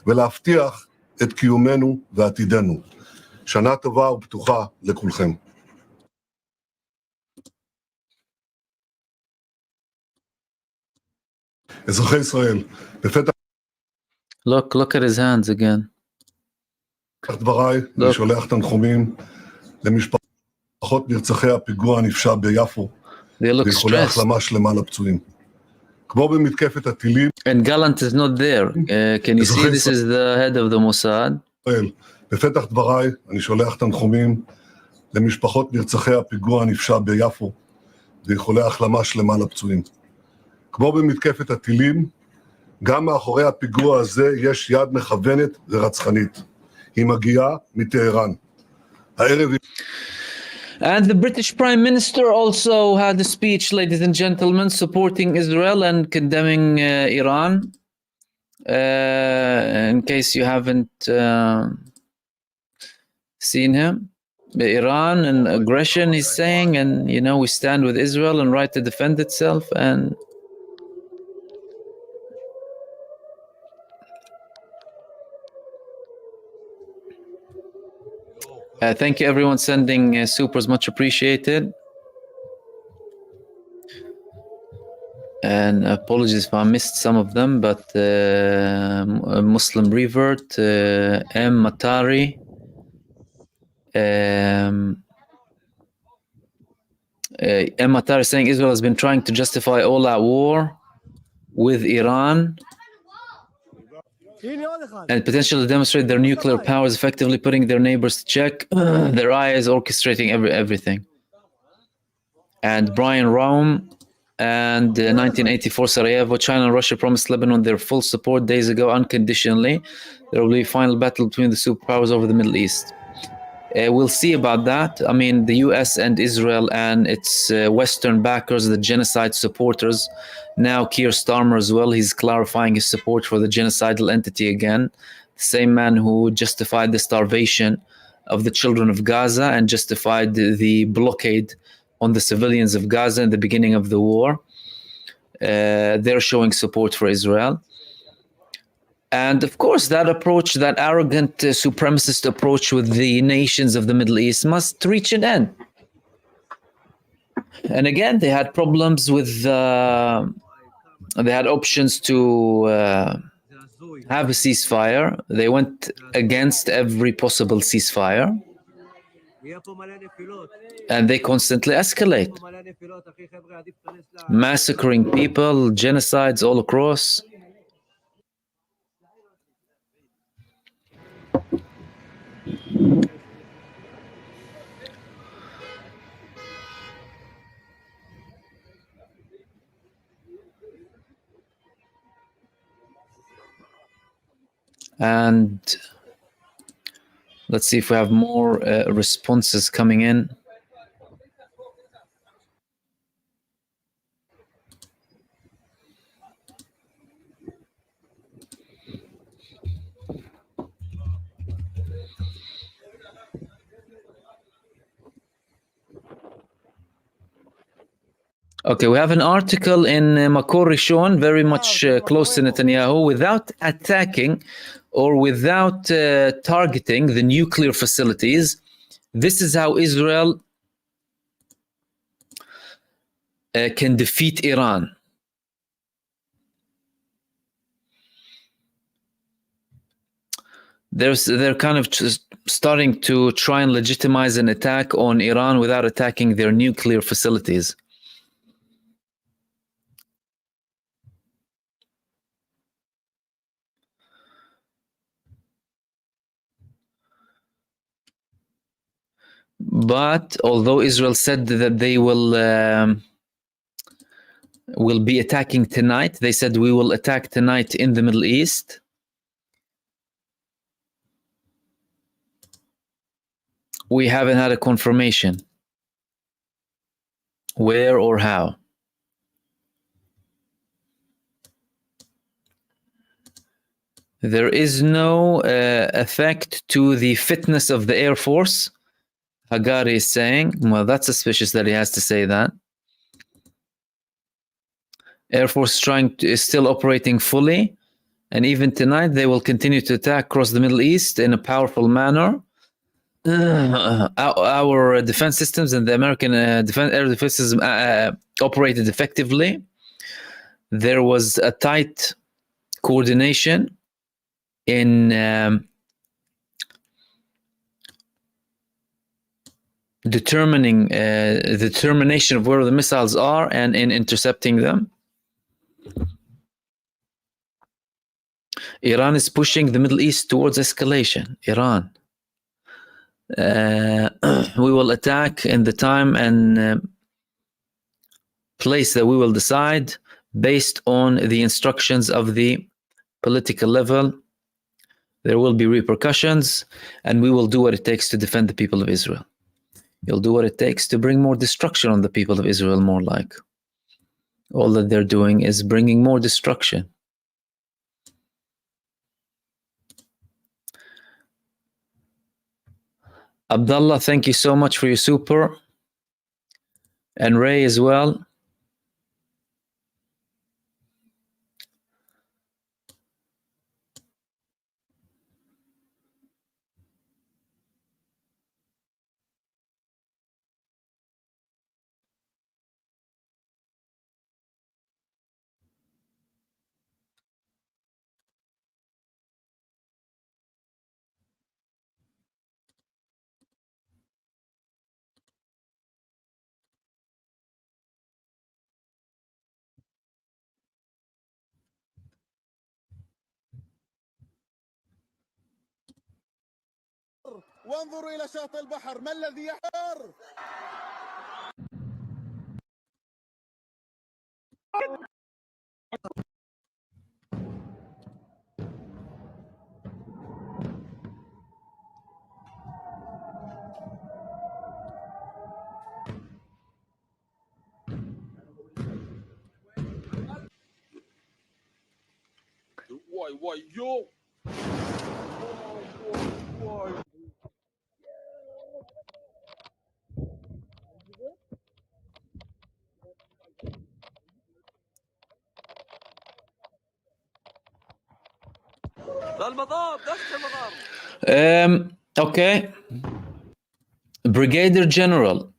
ולהבטיח את קיומנו ועתידנו. שנה טובה ופתוחה לכולכם. אזרחי ישראל, בפתח... Look at his hands again. דבריי, אני שולח תנחומים למשפחות נרצחי הפיגוע הנפשע ביפו, ואיחולי החלמה שלמה לפצועים. כמו במתקפת הטילים... And Gallant is not there. Can you see this is the head of the Mossad? בפתח דבריי, אני שולח תנחומים למשפחות נרצחי הפיגוע הנפשע ביפו, ואיחולי החלמה שלמה לפצועים. כמו במתקפת הטילים, גם מאחורי הפיגוע הזה יש יד מכוונת ורצחנית. היא מגיעה מטהרן. הערב... And the British Prime Minister also had a speech, ladies and gentlemen, supporting Israel and condemning Iran. In case you haven't seen him. Iran and aggression, he's saying, and you know, we stand with Israel and right to defend itself. And thank you everyone sending supers, much appreciated. And apologies if I missed some of them, but Muslim Revert, M. Matari, M. Matari saying Israel has been trying to justify all-out war with Iran and potentially demonstrate their nuclear powers, effectively putting their neighbors to check. Their eyes orchestrating everything. And Brian Rome and 1984 Sarajevo, China and Russia promised Lebanon their full support days ago unconditionally. There will be a final battle between the superpowers over the Middle East. We'll see about that. I mean, the US and Israel and its Western backers, the genocide supporters. Now Keir Starmer as well, he's clarifying his support for the genocidal entity again. The same man who justified the starvation of the children of Gaza and justified the blockade on the civilians of Gaza in the beginning of the war. They're showing support for Israel. And of course, that approach, that arrogant supremacist approach with the nations of the Middle East must reach an end. And again, they had problems with, they had options to have a ceasefire. They went against every possible ceasefire. And they constantly escalate. Massacring people, genocides all across. And let's see if we have more responses coming in. Okay, we have an article in Makor Rishon, very much close to Netanyahu, without attacking or without targeting the nuclear facilities. This is how Israel can defeat Iran. They're kind of just starting to try and legitimize an attack on Iran without attacking their nuclear facilities. But although Israel said that they will be attacking tonight, they said we will attack tonight in the Middle East. We haven't had a confirmation where or how. There is no effect to the fitness of the Air Force. Hagari is saying, well, that's suspicious that he has to say that. Air Force is still operating fully, and even tonight they will continue to attack across the Middle East in a powerful manner. Our defense systems and the American air defense system operated effectively. There was a tight coordination in determining the determination of where the missiles are and in intercepting them. Iran is pushing the Middle East towards escalation. Iran. We will attack in the time and place that we will decide based on the instructions of the political level. There will be repercussions, and we will do what it takes to defend the people of Israel. You'll do what it takes to bring more destruction on the people of Israel, more like. All that they're doing is bringing more destruction. Abdullah, thank you so much for your super. And Ray as well. وانظروا إلى شاطئ البحر ما الذي يحصل واي يو المطار دخل المطار. Okay. Brigadier General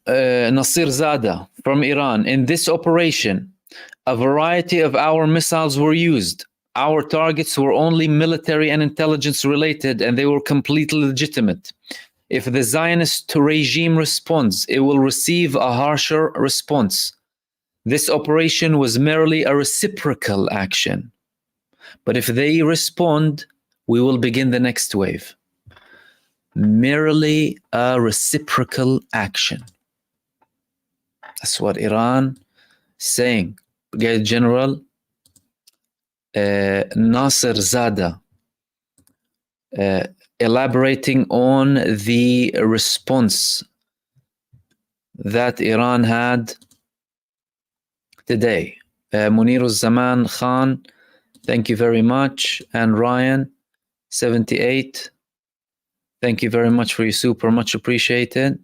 Nasir Zada from Iran. In this operation, a variety of our missiles were used. Our targets were only military and intelligence related, and they were completely legitimate. If the Zionist regime responds, it will receive a harsher response. This operation was merely a reciprocal action. But if they respond, we will begin the next wave. Merely a reciprocal action. That's what Iran is saying. Brigadier General Nasir Zada elaborating on the response that Iran had today. Munir Zaman Khan, thank you very much. And Ryan, 78, thank you very much for your super, much appreciated.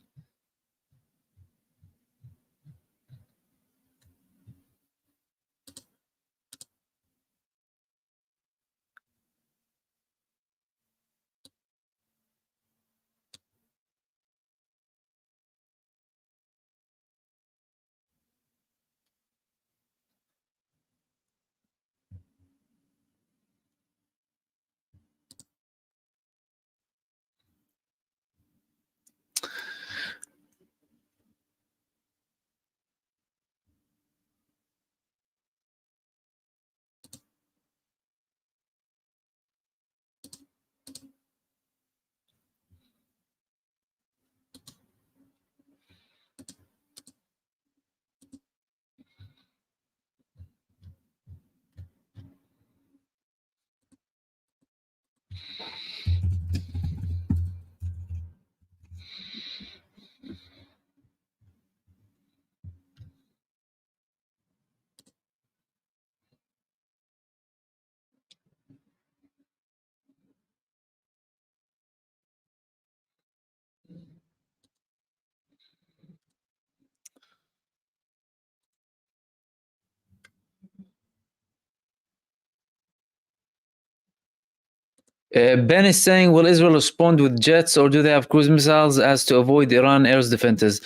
Ben is saying, will Israel respond with jets or do they have cruise missiles as to avoid Iran air defenses?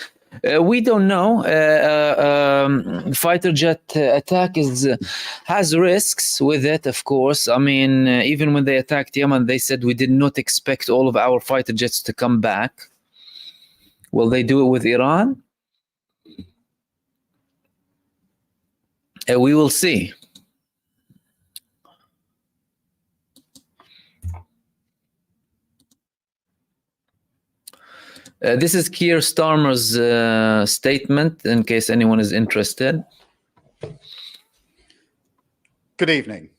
We don't know. Fighter jet attack has risks with it, of course. I mean, even when they attacked Yemen, they said we did not expect all of our fighter jets to come back. Will they do it with Iran? We will see. This is Keir Starmer's statement, in case anyone is interested. Good evening.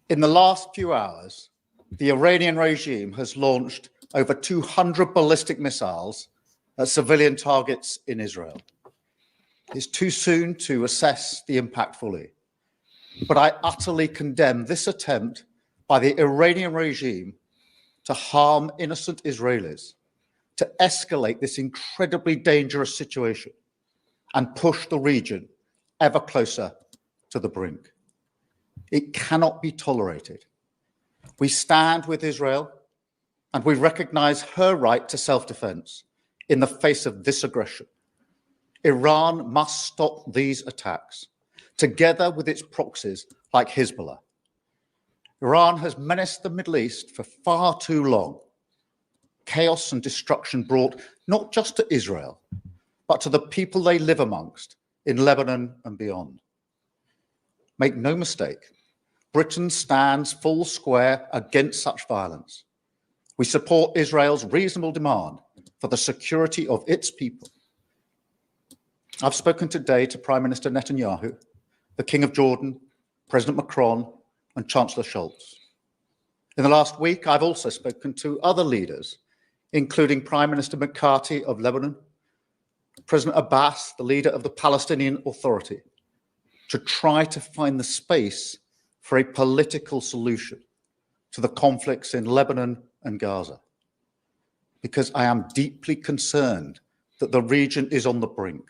In the last few hours, the Iranian regime has launched over 200 ballistic missiles at civilian targets in Israel. It's too soon to assess the impact fully, but I utterly condemn this attempt by the Iranian regime to harm innocent Israelis, to escalate this incredibly dangerous situation and push the region ever closer to the brink. It cannot be tolerated. We stand with Israel and we recognize her right to self-defense in the face of this aggression. Iran must stop these attacks, together with its proxies like Hezbollah. Iran has menaced the Middle East for far too long. Chaos and destruction brought not just to Israel, but to the people they live amongst in Lebanon and beyond. Make no mistake, Britain stands full square against such violence. We support Israel's reasonable demand for the security of its people. I've spoken today to Prime Minister Netanyahu, the King of Jordan, President Macron, and Chancellor Scholz. In the last week, I've also spoken to other leaders, including Prime Minister McCarthy of Lebanon, President Abbas, the leader of the Palestinian Authority, to try to find the space for a political solution to the conflicts in Lebanon and Gaza. Because I am deeply concerned that the region is on the brink,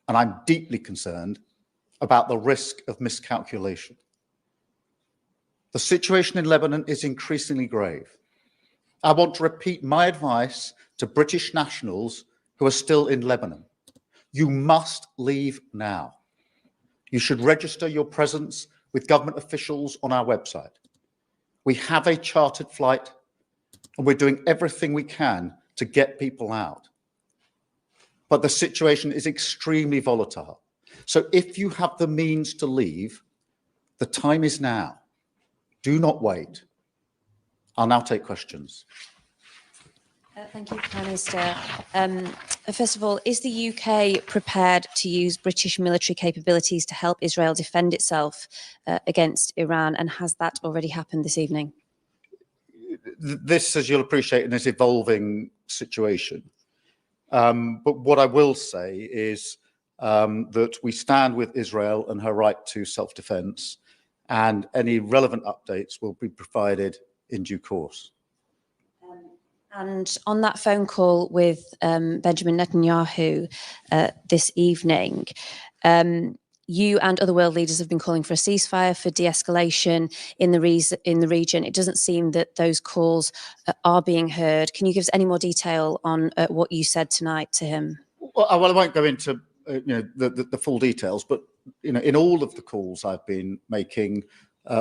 and I'm deeply concerned about the risk of miscalculation. The situation in Lebanon is increasingly grave. I want to repeat my advice to British nationals who are still in Lebanon. You must leave now. You should register your presence with government officials on our website. We have a chartered flight and we're doing everything we can to get people out. But the situation is extremely volatile. So if you have the means to leave, the time is now. Do not wait. I'll now take questions. Thank you, Prime Minister. First of all, is the UK prepared to use British military capabilities to help Israel defend itself against Iran, and has that already happened this evening? this, as you'll appreciate, is an evolving situation. But what I will say is that we stand with Israel and her right to self-defense, and any relevant updates will be provided in due course. And on that phone call with Benjamin Netanyahu this evening, you and other world leaders have been calling for a ceasefire, for de-escalation in the region. It doesn't seem that those calls are being heard. Can you give us any more detail on what you said tonight to him? Well, I won't go into the full details, but in all of the calls I've been making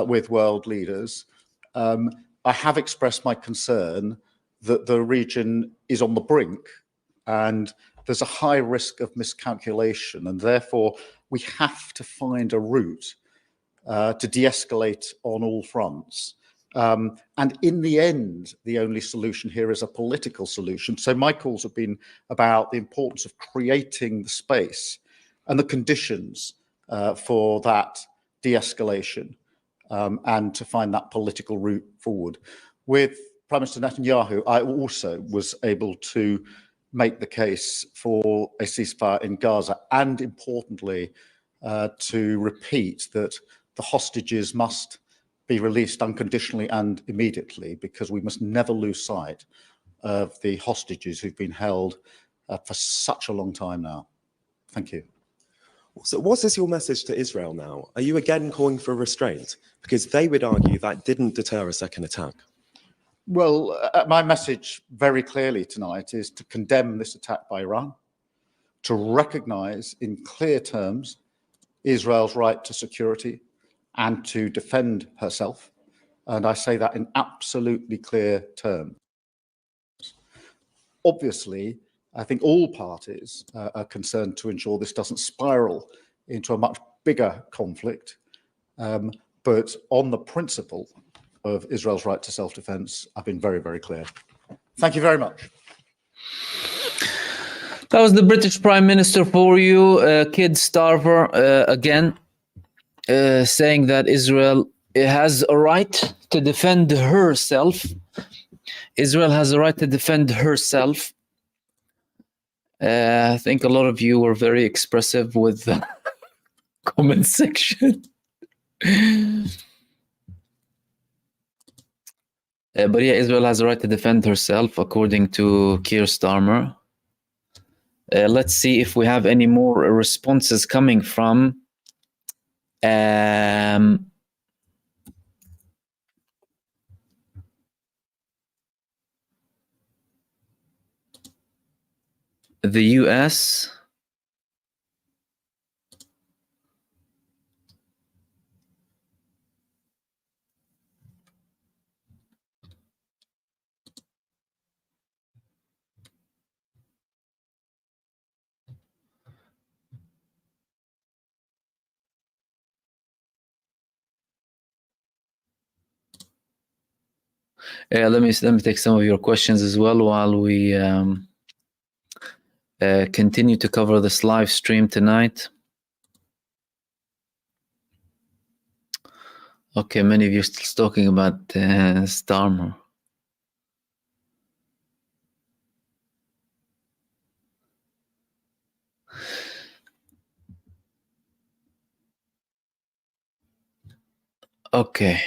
with world leaders, I have expressed my concern that the region is on the brink and there's a high risk of miscalculation, and therefore we have to find a route to de-escalate on all fronts. And in the end, the only solution here is a political solution. So my calls have been about the importance of creating the space and the conditions for that de-escalation and to find that political route forward. With Prime Minister Netanyahu, I also was able to make the case for a ceasefire in Gaza, and importantly, to repeat that the hostages must be released unconditionally and immediately, because we must never lose sight of the hostages who've been held for such a long time now. Thank you. So what is your message to Israel now? Are you again calling for restraint? Because they would argue that didn't deter a second attack. Well, my message very clearly tonight is to condemn this attack by Iran, to recognize in clear terms Israel's right to security and to defend herself. And I say that in absolutely clear terms. Obviously, I think all parties are concerned to ensure this doesn't spiral into a much bigger conflict. But on the principle of Israel's right to self-defense, I've been very, very clear. Thank you very much. That was the British Prime Minister for you, Kid Starver, again, saying that Israel has a right to defend herself. Israel has a right to defend herself. I think a lot of you were very expressive with the comment section. But yeah, Israel has a right to defend herself, according to Keir Starmer. Let's see if we have any more responses coming from the US. Let me take some of your questions as well while we continue to cover this live stream tonight. Okay, many of you are still talking about Starmer. Okay.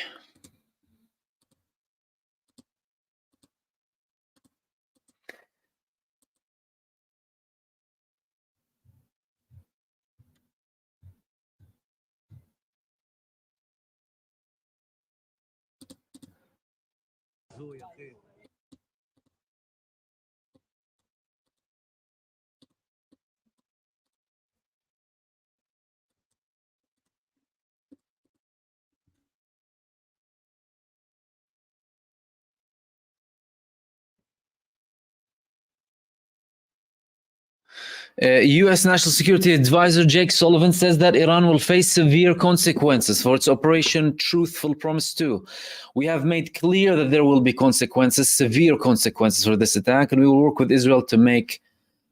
U.S. National Security Advisor Jake Sullivan says that Iran will face severe consequences for its Operation Truthful Promise 2. We have made clear that there will be consequences, severe consequences for this attack, and we will work with Israel to make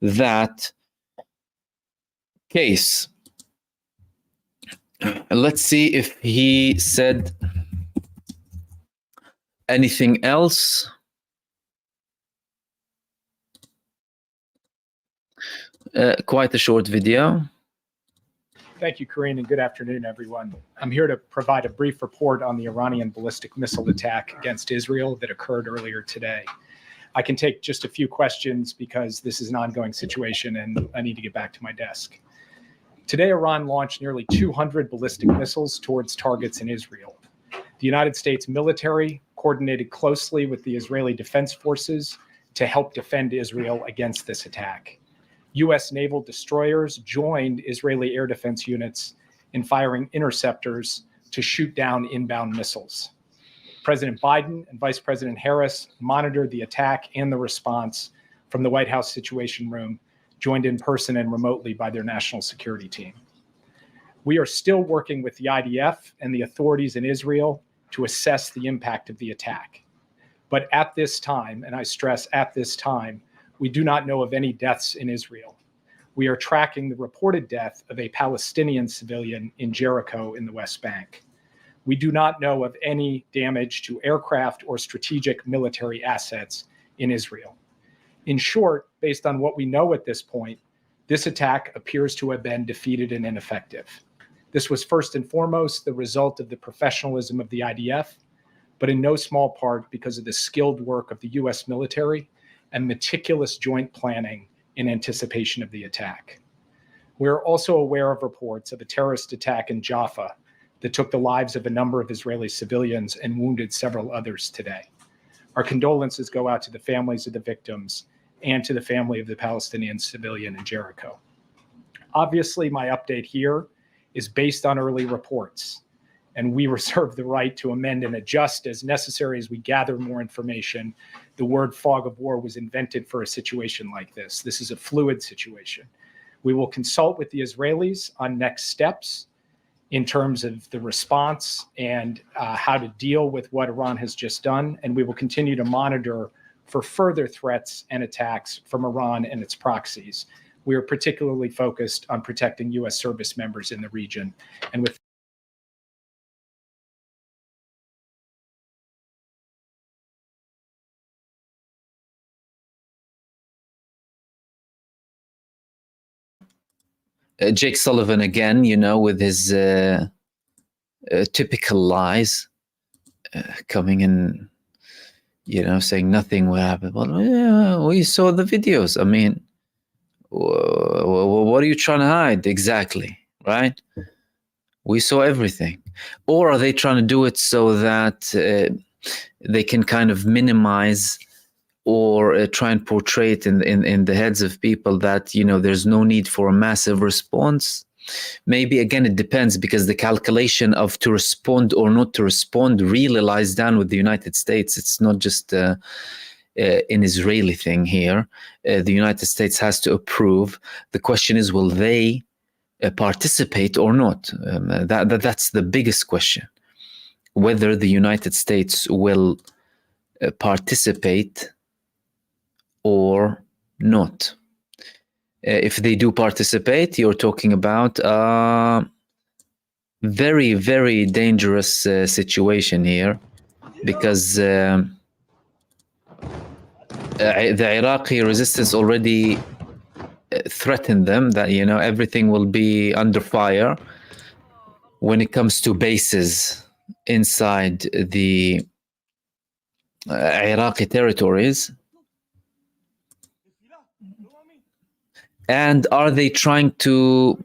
that case. Let's see if he said Anything else? Quite a short video. Thank you, Karine, and good afternoon, everyone. I'm here to provide a brief report on the Iranian ballistic missile attack against Israel that occurred earlier today. I can take just a few questions because this is an ongoing situation and I need to get back to my desk. Today, Iran launched nearly 200 ballistic missiles towards targets in Israel. The United States military coordinated closely with the Israeli Defense Forces to help defend Israel against this attack. U.S. naval destroyers joined Israeli air defense units in firing interceptors to shoot down inbound missiles. President Biden and Vice President Harris monitored the attack and the response from the White House Situation Room, joined in person and remotely by their national security team. We are still working with the IDF and the authorities in Israel to assess the impact of the attack. But at this time, and I stress at this time, we do not know of any deaths in Israel. We are tracking the reported death of a Palestinian civilian in Jericho in the West Bank. We do not know of any damage to aircraft or strategic military assets in Israel. In short, based on what we know at this point, this attack appears to have been defeated and ineffective. This was first and foremost the result of the professionalism of the IDF, but in no small part because of the skilled work of the US military and meticulous joint planning in anticipation of the attack. We're also aware of reports of a terrorist attack in Jaffa that took the lives of a number of Israeli civilians and wounded several others today. Our condolences go out to the families of the victims and to the family of the Palestinian civilian in Jericho. Obviously, my update here is based on early reports, and we reserve the right to amend and adjust as necessary as we gather more information. The word fog of war was invented for a situation like this. This is a fluid situation. We will consult with the Israelis on next steps in terms of the response and how to deal with what Iran has just done, and we will continue to monitor for further threats and attacks from Iran and its proxies. We are particularly focused on protecting U.S. service members in the region. And with Jake Sullivan again, with his typical lies, coming in, saying nothing will happen. Well, yeah, we saw the videos. I mean, what are you trying to hide exactly, right? We saw everything. Or are they trying to do it so that they can kind of minimize or try and portray it in the heads of people that, there's no need for a massive response? Maybe, again, it depends, because the calculation of to respond or not to respond really lies down with the United States. It's not just an Israeli thing here. The United States has to approve. The question is, will they participate or not? That's the biggest question. Whether the United States will participate or not. If they do participate, you're talking about a very, very dangerous situation here, because the Iraqi resistance already threatened them that, everything will be under fire when it comes to bases inside the Iraqi territories. And are they trying to,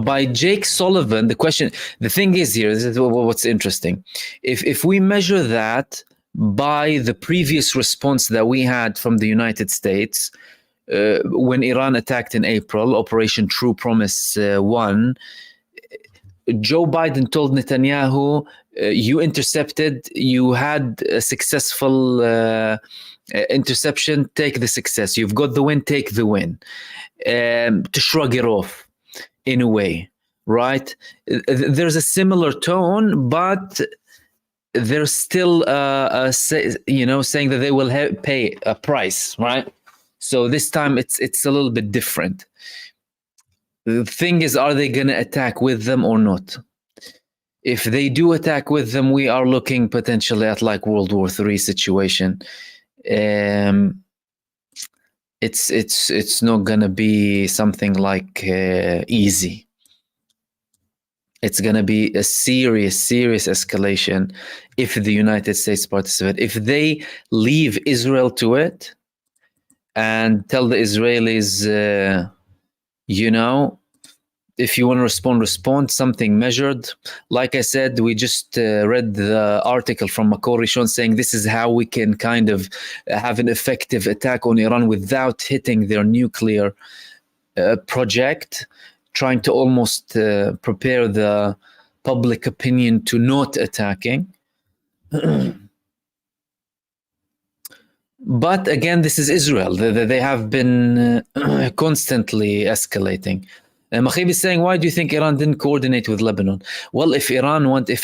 by Jake Sullivan, the thing is here, this is what's interesting. If we measure that by the previous response that we had from the United States, when Iran attacked in April, Operation True Promise 1, Joe Biden told Netanyahu, you intercepted, you had a successful interception, take the success. You've got the win, take the win. To shrug it off in a way, right? There's a similar tone, but they're still, saying that they will pay a price, right? So this time it's a little bit different. The thing is, are they going to attack with them or not? if they do attack with them, we are looking potentially at like World War III situation. It's not gonna be something like easy. It's gonna be a serious escalation if the United States participate. If they leave Israel to it and tell the Israelis, if you want to respond, something measured. Like I said, we just read the article from Makor Rishon saying this is how we can kind of have an effective attack on Iran without hitting their nuclear project, trying to almost prepare the public opinion to not attacking. But again, this is Israel. They have been constantly escalating. Mahib is saying, why do you think Iran didn't coordinate with Lebanon? Well, if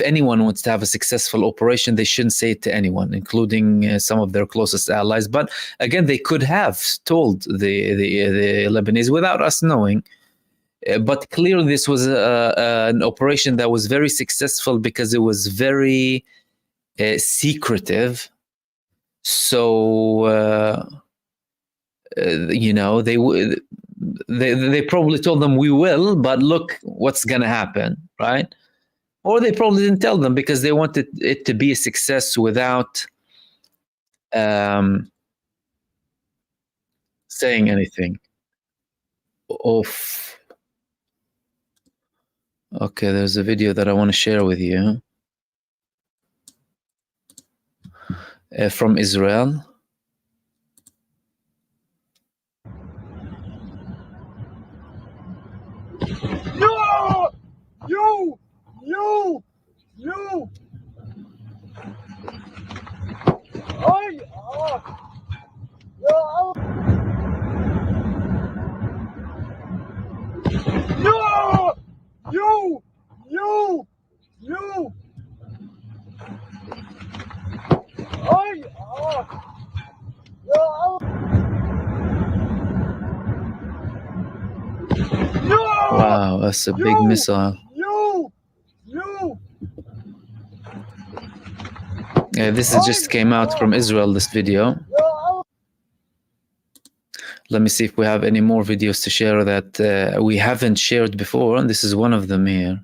anyone wants to have a successful operation, they shouldn't say it to anyone, including some of their closest allies. But again, they could have told the Lebanese without us knowing. But clearly, this was an operation that was very successful because it was very secretive. So, they probably told them we will, but look what's going to happen, right? Or they probably didn't tell them because they wanted it to be a success without saying anything. Okay, there's a video that I want to share with you from Israel. No! You! Ay! No! You! Ay! Wow, that's a big missile. Yeah, this just came out from Israel, this video. Let me see if we have any more videos to share that we haven't shared before. And this is one of them here.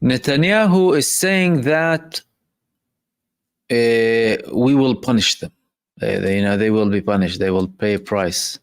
Netanyahu is saying that we will punish them. They will be punished. They will pay a price.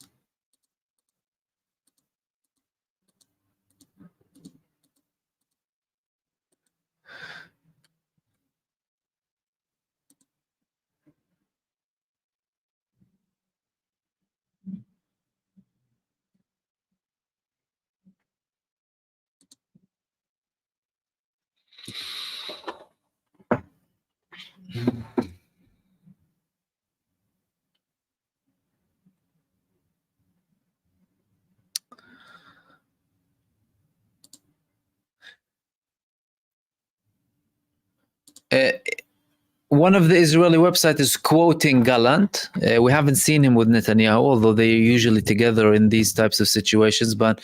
One of the Israeli websites is quoting Gallant. We haven't seen him with Netanyahu, although they're usually together in these types of situations, but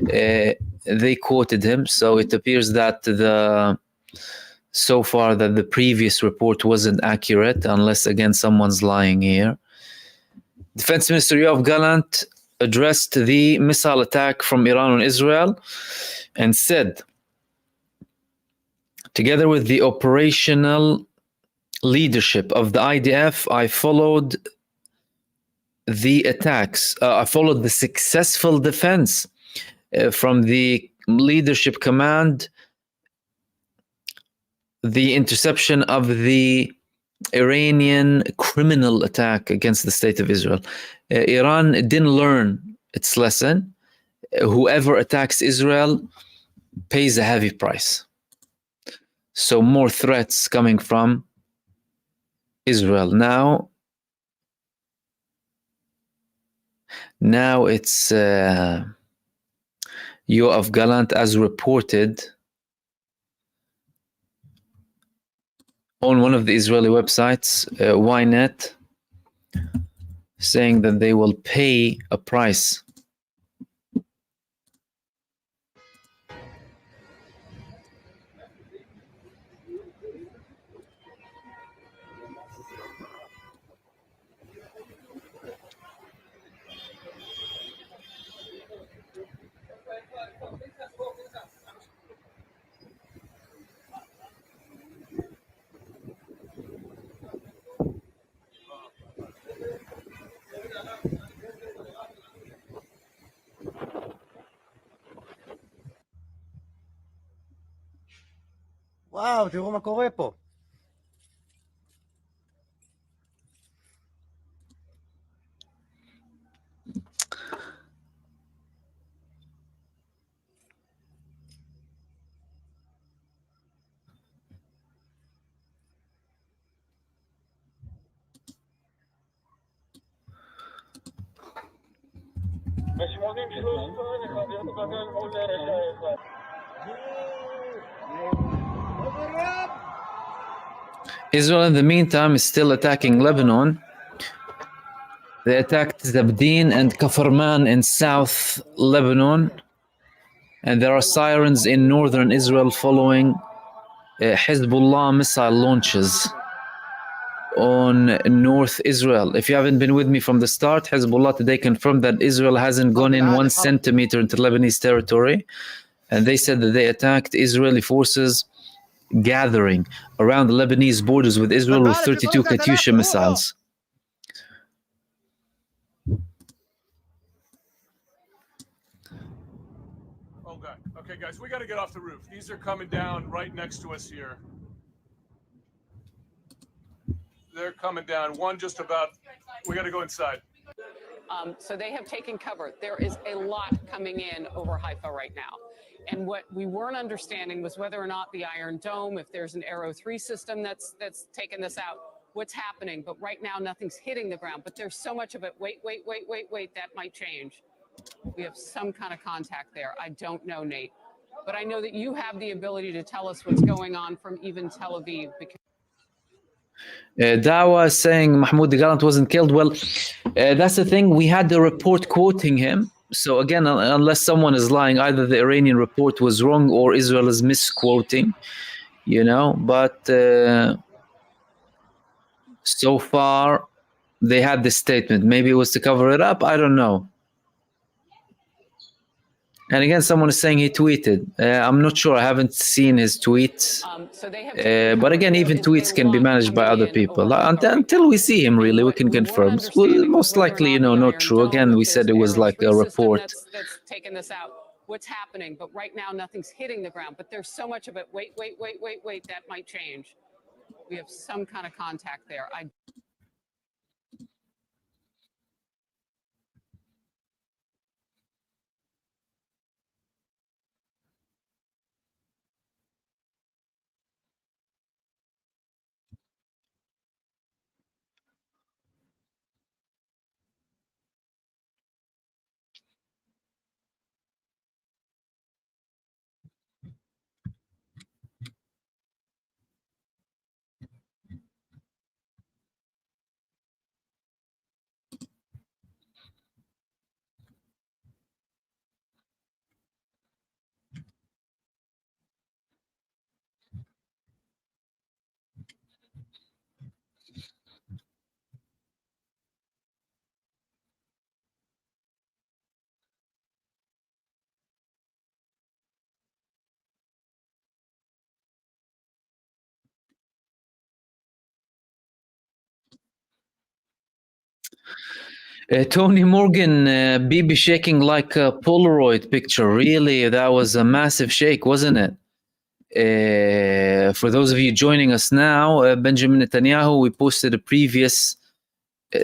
they quoted him. So it appears that so far that the previous report wasn't accurate, unless again someone's lying here. Defense Minister Yoav Gallant addressed the missile attack from Iran on Israel and said, together with the operational leadership of the IDF, I followed the attacks. I followed the successful defense from the leadership command the interception of the Iranian criminal attack against the state of Israel. Iran didn't learn its lesson. Whoever attacks Israel pays a heavy price. So more threats coming from Israel. Now it's Yoav Gallant, as reported on one of the Israeli websites, Ynet, saying that they will pay a price. וואו, תראו מה קורה פה. Israel, in the meantime, is still attacking Lebanon. They attacked Zabdin and Kafarman in South Lebanon. And there are sirens in northern Israel following Hezbollah missile launches on North Israel. If you haven't been with me from the start, Hezbollah today confirmed that Israel hasn't gone in 1 centimeter into Lebanese territory. And they said that they attacked Israeli forces gathering around the Lebanese borders with Israel with 32 Katyusha missiles. Oh, God. Okay, guys, we got to get off the roof. These are coming down right next to us here. They're coming down. One just about. We got to go inside. So they have taken cover. There is a lot coming in over Haifa right now. And what we weren't understanding was whether or not the Iron Dome, if there's an Arrow 3 system that's taken this out, what's happening. But right now, nothing's hitting the ground. But there's so much of it. Wait, that might change. We have some kind of contact there. I don't know, Nate. But I know that you have the ability to tell us what's going on from even Tel Aviv. Because Dawa is saying Mahmoud Gallant wasn't killed. Well, that's the thing. We had the report quoting him. So again, unless someone is lying, either the Iranian report was wrong or Israel is misquoting, you know. But so far, they had this statement. Maybe it was to cover it up. I don't know. And again, someone is saying he tweeted. I'm not sure. I haven't seen his tweets. But again, even tweets can be managed by other people. Until we see him, really, we can confirm. Well, most likely, not true. Again, we said it was like a report. that's taken this out. What's happening? But right now, nothing's hitting the ground. But there's so much of it. Wait, that might change. We have some kind of contact there. Tony Morgan, Bibi shaking like a Polaroid picture. Really, that was a massive shake, wasn't it? For those of you joining us now, Benjamin Netanyahu, we posted a previous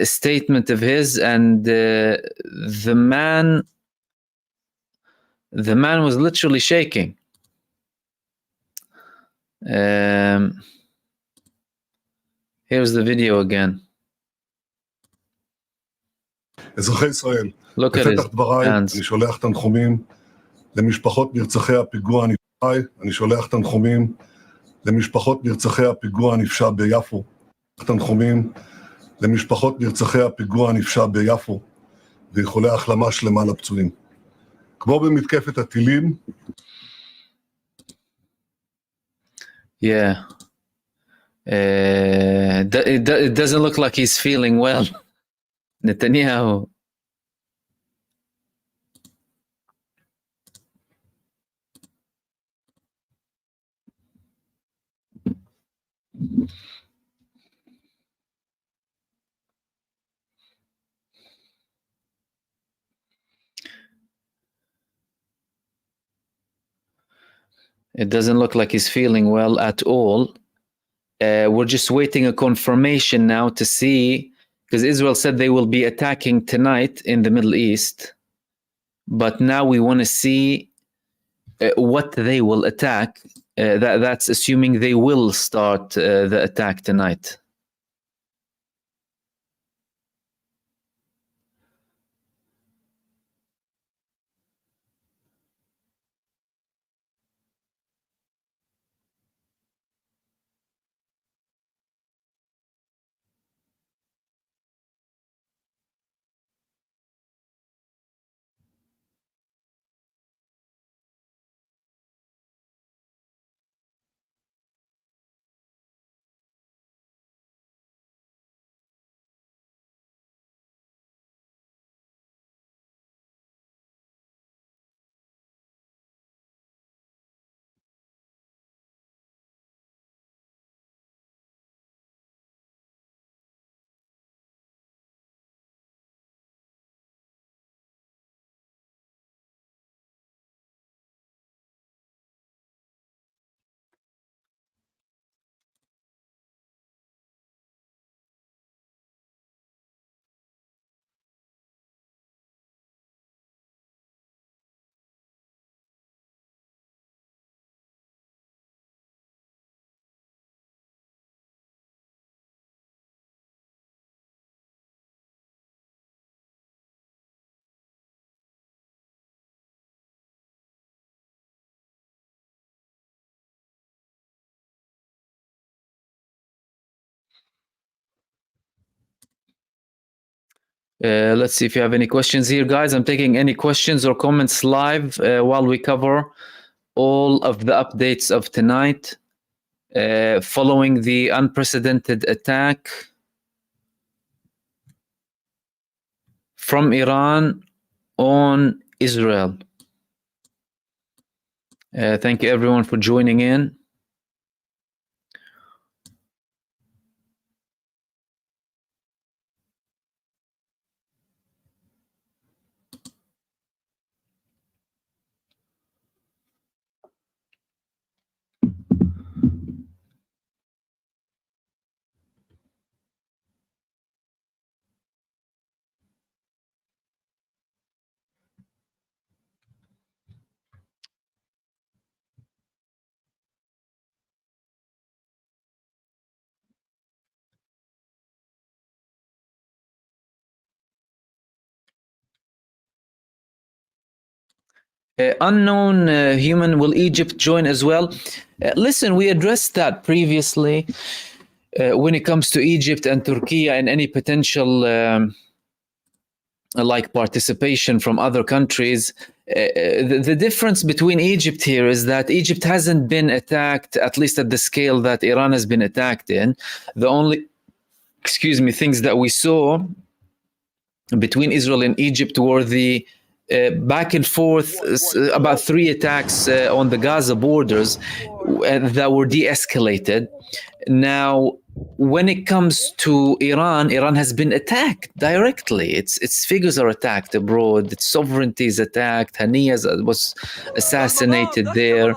statement of his, and the man was literally shaking. Here's the video again. אזרחי ישראל, Look at בפתח his דבריי hands. אני שולח תנחומים למשפחות נרצחי הפיגוע הנפשע. אני שולח תנחומים למשפחות נרצחי הפיגוע הנפשע ביפו. תנחומים למשפחות נרצחי הפיגוע הנפשע ביפו ואיחולי החלמה שלמה לפצועים. כמו במתקפת הטילים. Yeah. It doesn't look like he's feeling well. Netanyahu. It doesn't look like he's feeling well at all. We're just waiting a confirmation now to see, because Israel said they will be attacking tonight in the Middle East. But now we want to see what they will attack. That's assuming they will start the attack tonight. Let's see if you have any questions here, guys. I'm taking any questions or comments live while we cover all of the updates of tonight following the unprecedented attack from Iran on Israel. Thank you, everyone, for joining in. Unknown human, will Egypt join as well? Listen, we addressed that previously when it comes to Egypt and Turkey and any potential like participation from other countries. The difference between Egypt here is that Egypt hasn't been attacked, at least at the scale that Iran has been attacked in. The only, things that we saw between Israel and Egypt were the back and forth, about 3 attacks on the Gaza borders that were de-escalated. Now, when it comes to Iran, Iran has been attacked directly. Its figures are attacked abroad. Its sovereignty is attacked. Hania was assassinated there.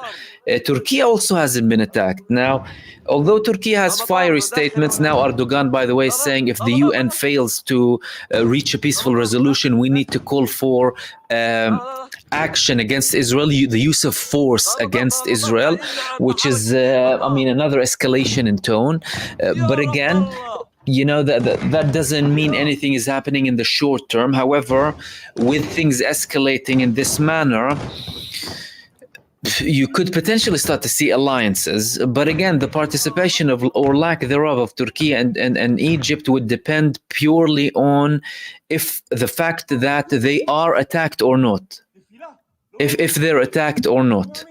Turkey also hasn't been attacked. Now, although Turkey has fiery statements, now Erdogan, by the way, is saying if the UN fails to reach a peaceful resolution, we need to call for action against Israel, the use of force against Israel, which is, another escalation in tone. But again, that doesn't mean anything is happening in the short term. However, with things escalating in this manner, you could potentially start to see alliances, but again, the participation of or lack thereof of Turkey and Egypt would depend purely on if the fact that they are attacked or not. If they're attacked or not.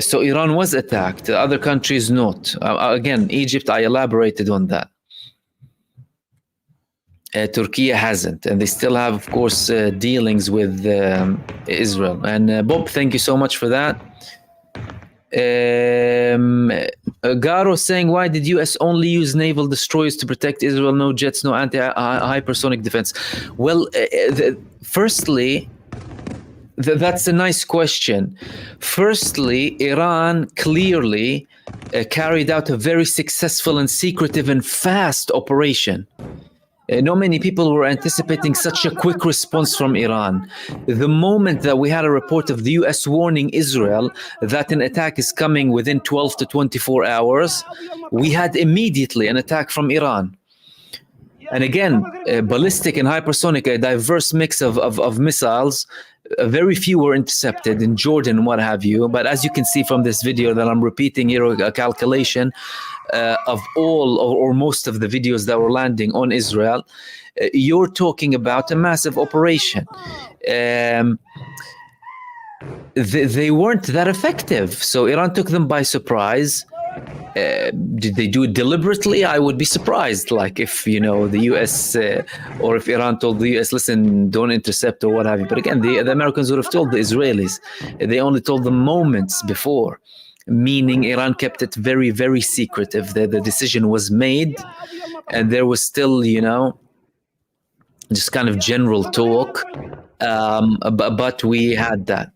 So Iran was attacked, other countries not. Again, Egypt, I elaborated on that. Turkey hasn't, and they still have, of course, dealings with Israel. And Bob, thank you so much for that. Garo saying, why did US only use naval destroyers to protect Israel? No jets, no anti-hypersonic defense. Well, firstly, that's a nice question. Firstly, Iran clearly carried out a very successful and secretive and fast operation. Not many people were anticipating such a quick response from Iran. The moment that we had a report of the US warning Israel that an attack is coming within 12 to 24 hours, we had immediately an attack from Iran. And again, ballistic and hypersonic, a diverse mix of missiles. Very few were intercepted in Jordan, what have you. But as you can see from this video that I'm repeating here, a calculation of all or most of the videos that were landing on Israel, you're talking about a massive operation. They weren't that effective. So Iran took them by surprise. Did they do it deliberately? I would be surprised. Like if, the US or if Iran told the US, listen, don't intercept or what have you. But again, the Americans would have told the Israelis. They only told them moments before, meaning Iran kept it very, very secretive. The decision was made and there was still, just kind of general talk. But we had that.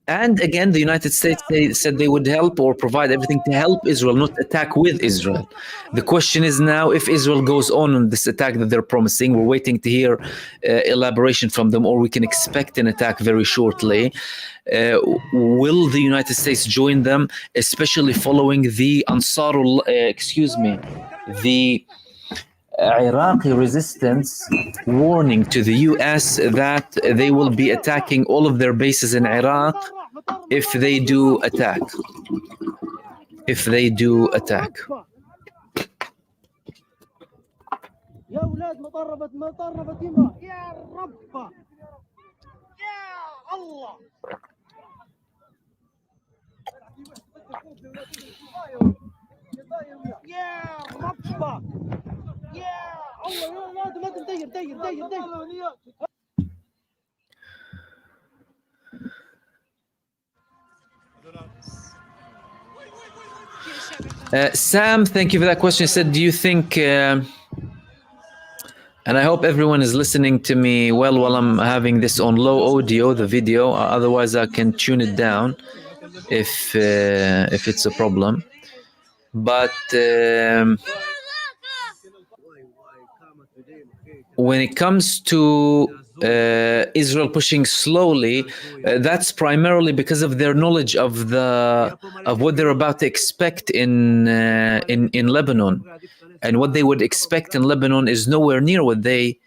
And again, the United States said they would help or provide everything to help Israel, not attack with Israel. The question is now, if Israel goes on this attack that they're promising, we're waiting to hear elaboration from them, or we can expect an attack very shortly. Will the United States join them, especially following the the Iraqi resistance warning to the US that they will be attacking all of their bases in Iraq if they do attack. If they do attack. Sam, thank you for that question. He said, do you think, and I hope everyone is listening to me well while I'm having this on low audio, the video, otherwise I can tune it down if it's a problem. But when it comes to Israel pushing slowly, that's primarily because of their knowledge of what they're about to expect in Lebanon, and what they would expect in Lebanon is nowhere near what they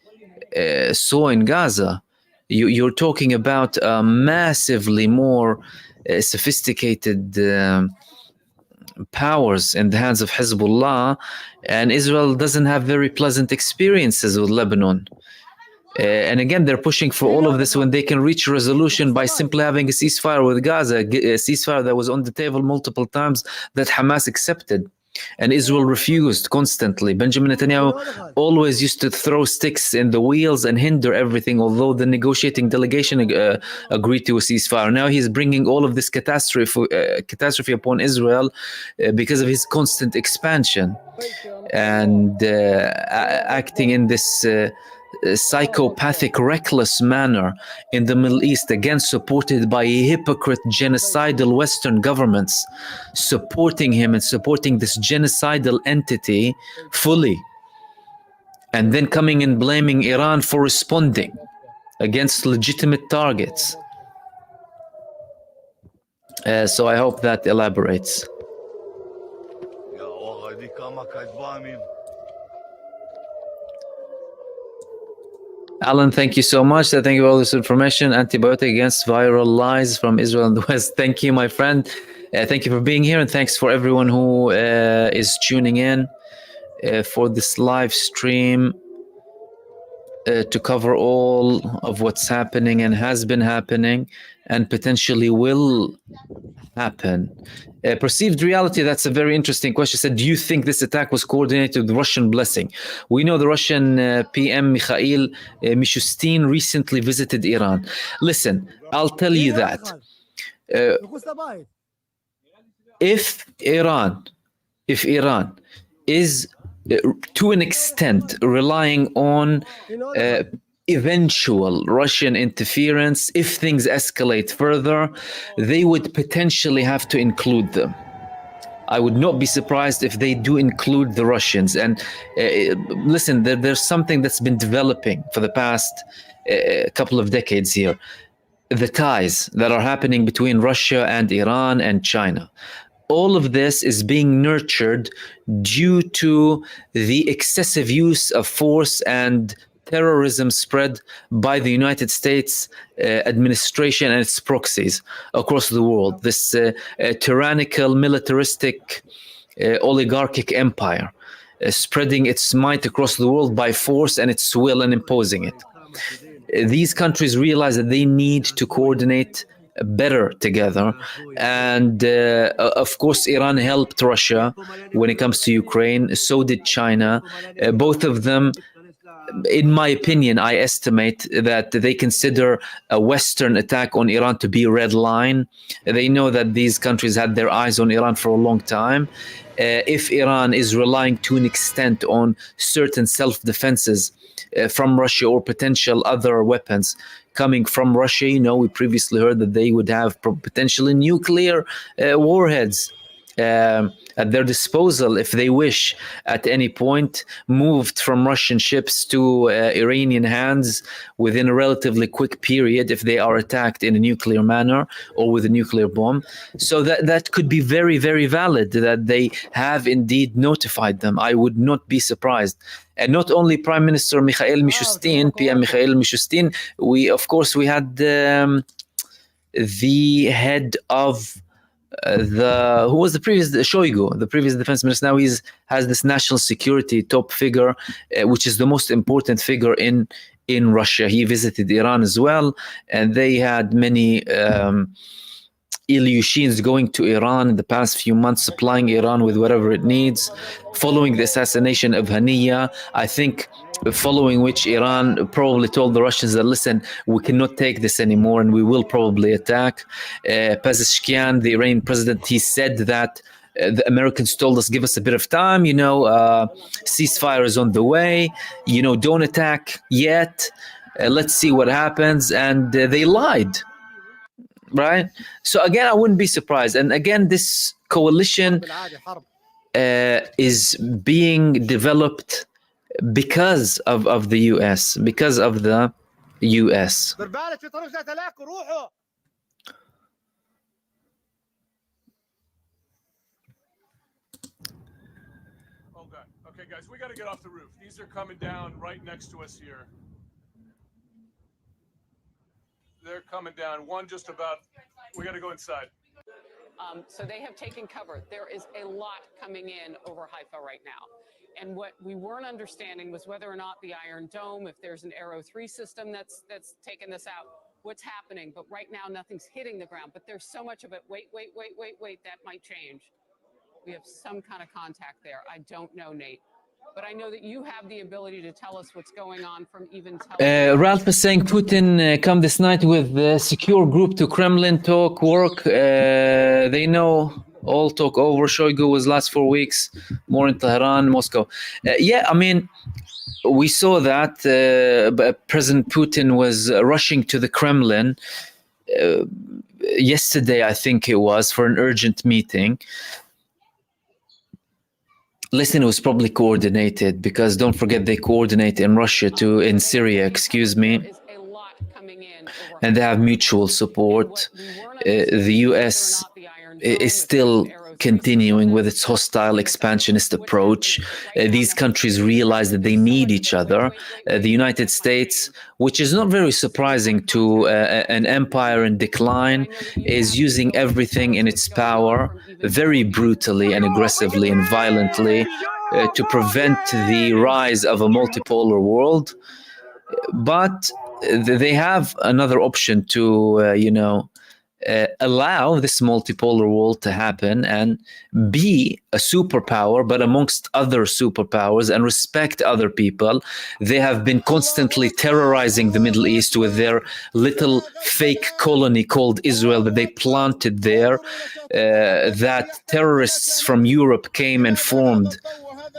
saw in Gaza. You're talking about massively more sophisticated powers in the hands of Hezbollah, and Israel doesn't have very pleasant experiences with Lebanon. And again, they're pushing for all of this when they can reach a resolution by simply having a ceasefire with Gaza, a ceasefire that was on the table multiple times that Hamas accepted. And Israel refused constantly. Benjamin Netanyahu always used to throw sticks in the wheels and hinder everything, although the negotiating delegation agreed to a ceasefire. Now he's bringing all of this catastrophe upon Israel because of his constant expansion and acting in this psychopathic, reckless manner in the Middle East, again supported by hypocrite, genocidal Western governments, supporting him and supporting this genocidal entity fully, and then coming and blaming Iran for responding against legitimate targets. So I hope that elaborates. Alan, thank you so much. Thank you for all this information. Antibiotic against viral lies from Israel and the West. Thank you, my friend. Thank you for being here, and thanks for everyone who is tuning in for this live stream to cover all of what's happening and has been happening and potentially will happen. Perceived reality, that's a very interesting question. Said, do you think this attack was coordinated with Russian blessing? We know the Russian PM Mikhail Mishustin recently visited Iran. Listen, I'll tell you that if Iran is to an extent relying on eventual Russian interference, if things escalate further, they would potentially have to include them. I would not be surprised if they do include the Russians. And listen, there's something that's been developing for the past couple of decades here. The ties that are happening between Russia and Iran and China. All of this is being nurtured due to the excessive use of force and terrorism spread by the United States administration and its proxies across the world. This tyrannical, militaristic, oligarchic empire spreading its might across the world by force and its will and imposing it. These countries realize that they need to coordinate better together, and of course Iran helped Russia when it comes to Ukraine. So did China. Both of them, in my opinion, I estimate that they consider a Western attack on Iran to be a red line. They know that these countries had their eyes on Iran for a long time. If Iran is relying to an extent on certain self-defenses from Russia or potential other weapons coming from Russia, you know, we previously heard that they would have potentially nuclear warheads at their disposal if they wish at any point, moved from Russian ships to Iranian hands within a relatively quick period if they are attacked in a nuclear manner or with a nuclear bomb. So that could be very, very valid that they have indeed notified them. I would not be surprised. And not only Prime Minister Mikhail Mishustin, PM Mikhail Mishustin, we had the head of who was the previous Shoigu, the previous defense minister. Now has this national security top figure, which is the most important figure in Russia. He visited Iran as well, and they had many Ilyushins going to Iran in the past few months, supplying Iran with whatever it needs, following the assassination of Haniya, I think, following which Iran probably told the Russians that, listen, we cannot take this anymore and we will probably attack. Pezeshkian, the Iranian president, he said that the Americans told us, give us a bit of time, ceasefire is on the way, don't attack yet, let's see what happens. And they lied. Right? So again, I wouldn't be surprised. And again, this coalition is being developed because of the US, because of the US. Okay, guys, we got to get off the roof. These are coming down right next to us here. They're coming down. One just about. We got to go inside. So they have taken cover. There is a lot coming in over Haifa right now. And what we weren't understanding was whether or not the Iron Dome, if there's an Arrow 3 system that's taken this out, what's happening. But right now, nothing's hitting the ground. But there's so much of it. Wait, that might change. we have some kind of contact there. I don't know, Nate. But I know that you have the ability to tell us what's going on from even telling. Ralph is saying Putin come this night with a secure group to Kremlin talk, work. They know all talk over. Shoigu was last 4 weeks, more in Tehran, Moscow. Yeah, I mean, we saw that President Putin was rushing to the Kremlin yesterday, I think it was, for an urgent meeting. Listen, it was probably coordinated, because don't forget they coordinate in Russia too, in Syria, excuse me. And they have mutual support. The US is still continuing with its hostile expansionist approach. These countries realize that they need each other. The United States, which is not very surprising to an empire in decline, is using everything in its power very brutally and aggressively and violently to prevent the rise of a multipolar world. But they have another option to, allow this multipolar world to happen and be a superpower, but amongst other superpowers, and respect other people. They have been constantly terrorizing the Middle East with their little fake colony called Israel that they planted there, that terrorists from Europe came and formed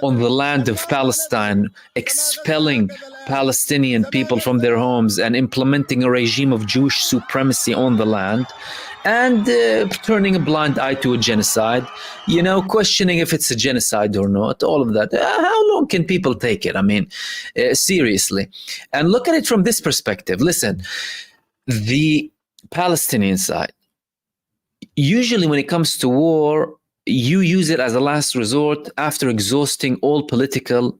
on the land of Palestine, expelling Palestinian people from their homes and implementing a regime of Jewish supremacy on the land, and turning a blind eye to a genocide, questioning if it's a genocide or not, all of that. How long can people take it? I mean, seriously. And look at it from this perspective. Listen, the Palestinian side, usually when it comes to war, you use it as a last resort after exhausting all political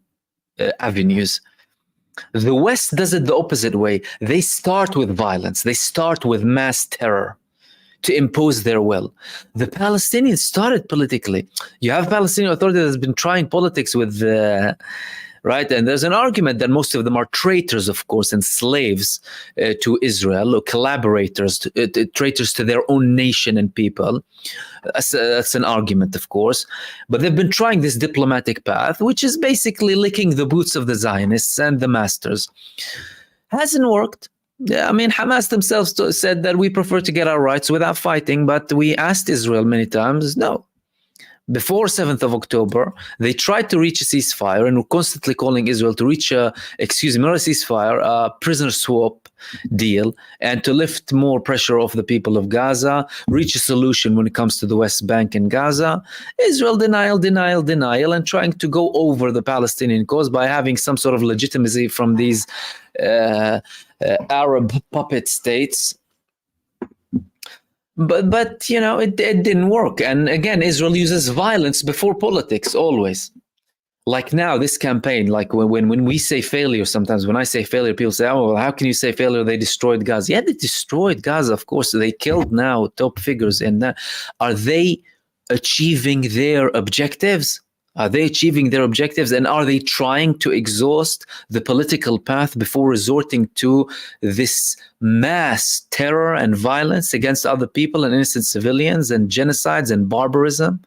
avenues. The West does it the opposite way. They start with violence. They start with mass terror to impose their will. The Palestinians started politically. You have Palestinian Authority that has been trying politics with right? And there's an argument that most of them are traitors, of course, and slaves to Israel, or collaborators, traitors to their own nation and people. That's an argument, of course. But they've been trying this diplomatic path, which is basically licking the boots of the Zionists and the masters. Hasn't worked. I mean, Hamas themselves said that we prefer to get our rights without fighting, but we asked Israel many times, no. Before 7th of October, they tried to reach a ceasefire and were constantly calling Israel to reach not a ceasefire, a prisoner swap deal, and to lift more pressure off the people of Gaza, reach a solution when it comes to the West Bank and Gaza. Israel denial, and trying to go over the Palestinian cause by having some sort of legitimacy from these Arab puppet states. But it didn't work. And again, Israel uses violence before politics, always. Like now, this campaign, like when we say failure, sometimes when I say failure, people say, oh, well, how can you say failure? They destroyed Gaza. Yeah, they destroyed Gaza, of course. They killed now top figures in that. Are they achieving their objectives? Are they achieving their objectives? And are they trying to exhaust the political path before resorting to this mass terror and violence against other people and innocent civilians and genocides and barbarism?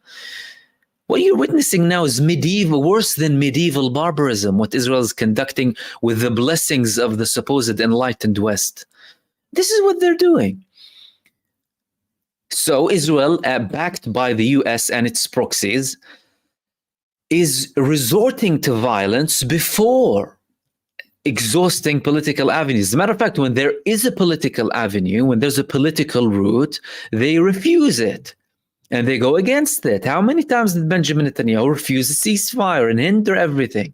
What you're witnessing now is medieval, worse than medieval barbarism, what Israel is conducting with the blessings of the supposed enlightened West. This is what they're doing. So Israel, backed by the US and its proxies, is resorting to violence before exhausting political avenues. As a matter of fact, when there is a political avenue, when there's a political route, they refuse it and they go against it. How many times did Benjamin Netanyahu refuse a ceasefire and hinder everything?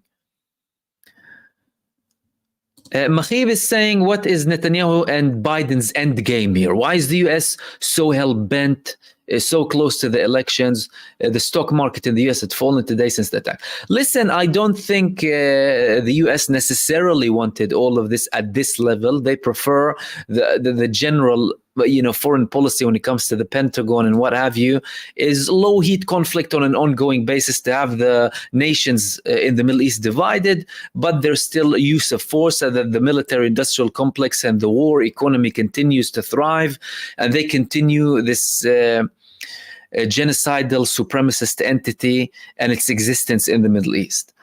Mahib is saying, what is Netanyahu and Biden's end game here? Why is the US so hell-bent, so close to the elections? The stock market in the US had fallen today since the attack. Listen, I don't think the US necessarily wanted all of this at this level. They prefer the general foreign policy when it comes to the Pentagon and what have you, is low heat conflict on an ongoing basis to have the nations in the Middle East divided, but there's still use of force so that the military industrial complex and the war economy continues to thrive, and they continue this genocidal supremacist entity and its existence in the Middle East.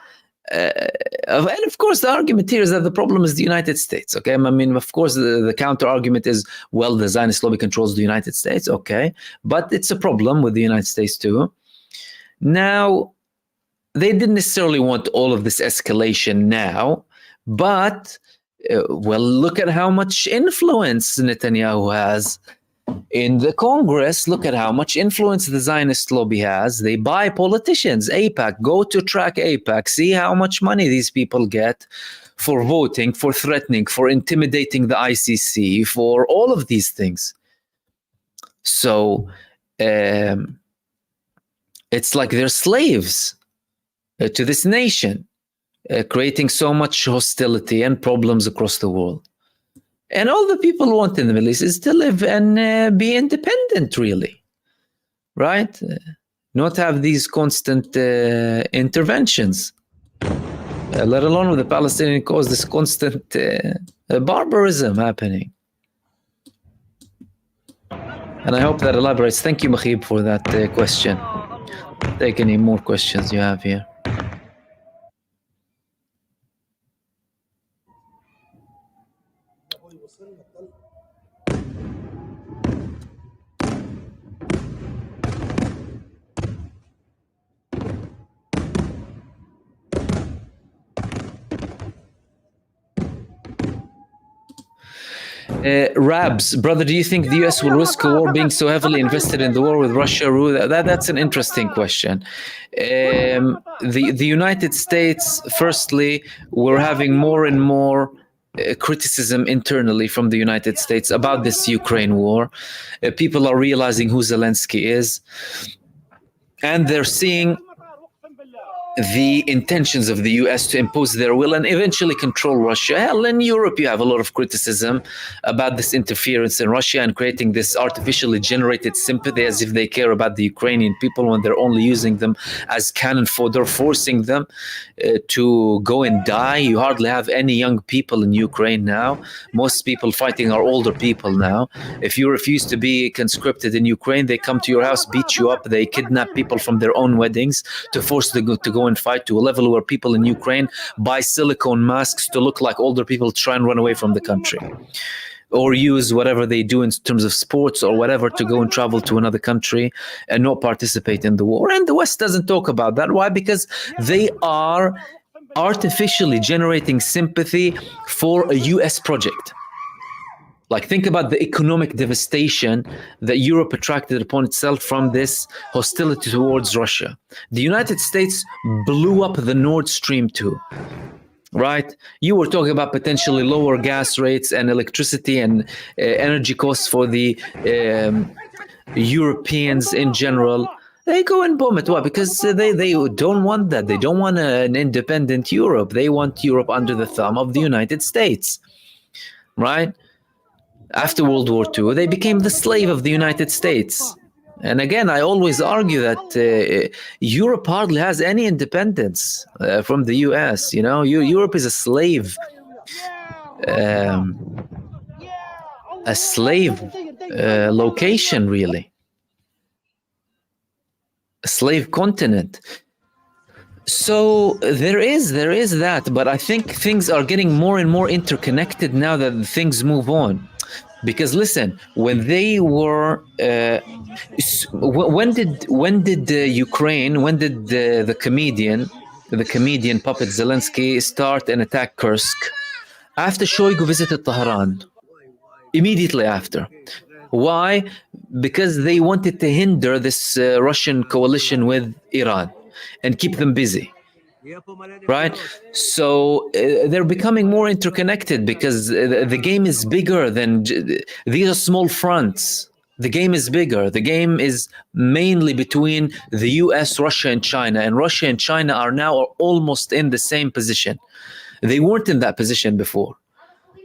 And of course, the argument here is that the problem is the United States. Okay, I mean, of course, the counter argument is, well, the Zionist lobby controls the United States. Okay, but it's a problem with the United States too. Now, they didn't necessarily want all of this escalation now, but well, look at how much influence Netanyahu has in the Congress. Look at how much influence the Zionist lobby has. They buy politicians. AIPAC, go to track AIPAC. See how much money these people get for voting, for threatening, for intimidating the ICC, for all of these things. So it's like they're slaves to this nation, creating so much hostility and problems across the world. And all the people want in the Middle East is to live and be independent, really, right? Not have these constant interventions, let alone with the Palestinian cause, this constant barbarism happening. And I hope that elaborates. Thank you, Mahib, for that question. Take any more questions you have here. Rabs, brother, do you think the US will risk a war being so heavily invested in the war with Russia? That's an interesting question. The United States, firstly, we're having more and more criticism internally from the United States about this Ukraine war. People are realizing who Zelensky is, and they're seeing the intentions of the US to impose their will and eventually control Russia. Hell, in Europe, you have a lot of criticism about this interference in Russia and creating this artificially generated sympathy as if they care about the Ukrainian people when they're only using them as cannon fodder, forcing them to go and die. You hardly have any young people in Ukraine now. Most people fighting are older people now. If you refuse to be conscripted in Ukraine, they come to your house, beat you up, they kidnap people from their own weddings to force them to go and fight, to a level where people in Ukraine buy silicone masks to look like older people to try and run away from the country, or use whatever they do in terms of sports or whatever to go and travel to another country and not participate in the war. And the West doesn't talk about that. Why? Because they are artificially generating sympathy for a US project. Like, think about the economic devastation that Europe attracted upon itself from this hostility towards Russia. The United States blew up the Nord Stream 2, right? You were talking about potentially lower gas rates and electricity and energy costs for the Europeans in general. They go and bomb it. Why? Because they don't want that. They don't want an independent Europe. They want Europe under the thumb of the United States, right? After World War II, they became the slave of the United States. And again, I always argue that Europe hardly has any independence from the US. You know, Europe is a slave location, really. A slave continent. So there is that, but I think things are getting more and more interconnected now that things move on. Because listen, when they were, when did Ukraine, when did the comedian puppet Zelensky start and attack Kursk? After Shoigu visited Tehran, immediately after. Why? Because they wanted to hinder this Russian coalition with Iran and keep them busy. Right? So they're becoming more interconnected because the game is bigger than these are small fronts. The game is bigger. The game is mainly between the US, Russia, and China. And Russia and China are now almost in the same position. They weren't in that position before.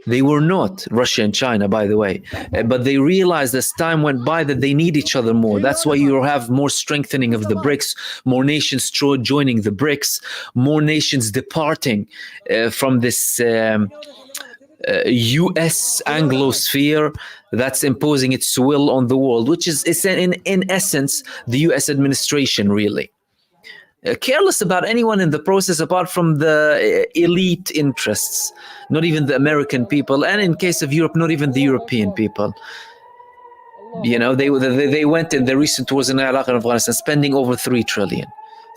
They were not, Russia and China, by the way, but they realized as time went by that they need each other more. That's why you have more strengthening of the BRICS, more nations joining the BRICS, more nations departing from this US Anglosphere that's imposing its will on the world, which is in essence the US administration, really. Careless about anyone in the process apart from the elite interests, not even the American people, and in case of Europe, not even the European people. You know, they went in the recent wars in Iraq and Afghanistan spending over 3 trillion.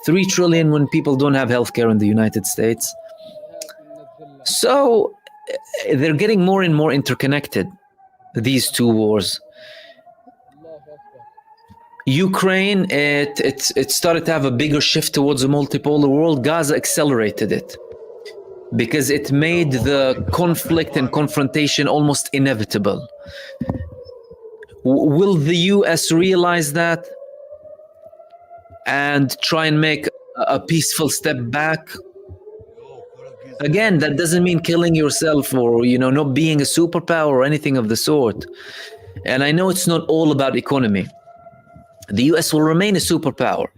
3 trillion when people don't have healthcare in the United States. So they're getting more and more interconnected, these two wars. Ukraine, it started to have a bigger shift towards a multipolar world. Gaza accelerated it because it made the conflict and confrontation almost inevitable. Will the US realize that and try and make a peaceful step back? Again, that doesn't mean killing yourself or, you know, not being a superpower or anything of the sort. And I know it's not all about economy. The US will remain a superpower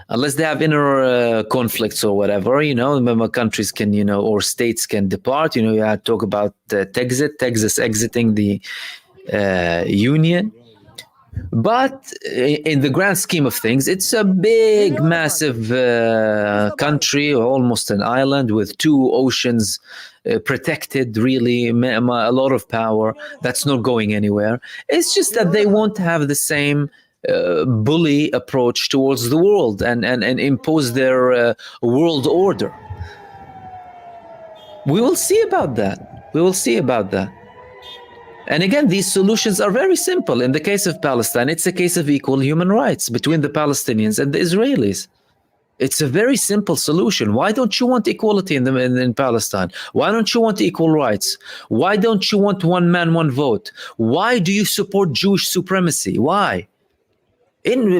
unless they have inner conflicts or whatever, you know, member countries can, you know, or states can depart. You know, you had to talk about Texas exiting the Union. But in the grand scheme of things, it's a big, massive country, almost an island with 2 oceans protected, really, a lot of power that's not going anywhere. It's just that they won't have the same bully approach towards the world and impose their world order. We will see about that. We will see about that. And again, these solutions are very simple. In the case of Palestine, it's a case of equal human rights between the Palestinians and the Israelis. It's a very simple solution. Why don't you want equality in Palestine? Why don't you want equal rights? Why don't you want one man, one vote? Why do you support Jewish supremacy? Why?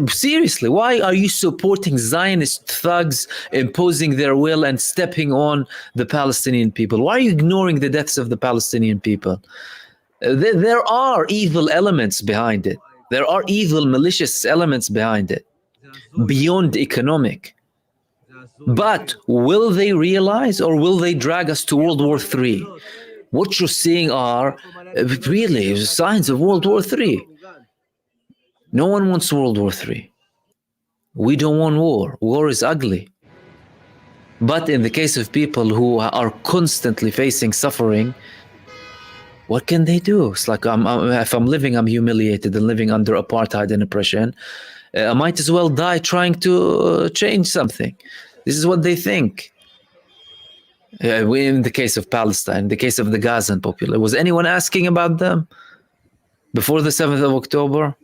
Seriously, why are you supporting Zionist thugs imposing their will and stepping on the Palestinian people? Why are you ignoring the deaths of the Palestinian people? There are evil elements behind it. There are evil, malicious elements behind it, beyond economic. But will they realize, or will they drag us to World War III? What you're seeing are really signs of World War III. No one wants World War III. We don't want war. War is ugly. But in the case of people who are constantly facing suffering, what can they do? It's like, if I'm living, I'm humiliated and living under apartheid and oppression. I might as well die trying to change something. This is what they think. In the case of Palestine, the case of the Gazan population, was anyone asking about them before the 7th of October?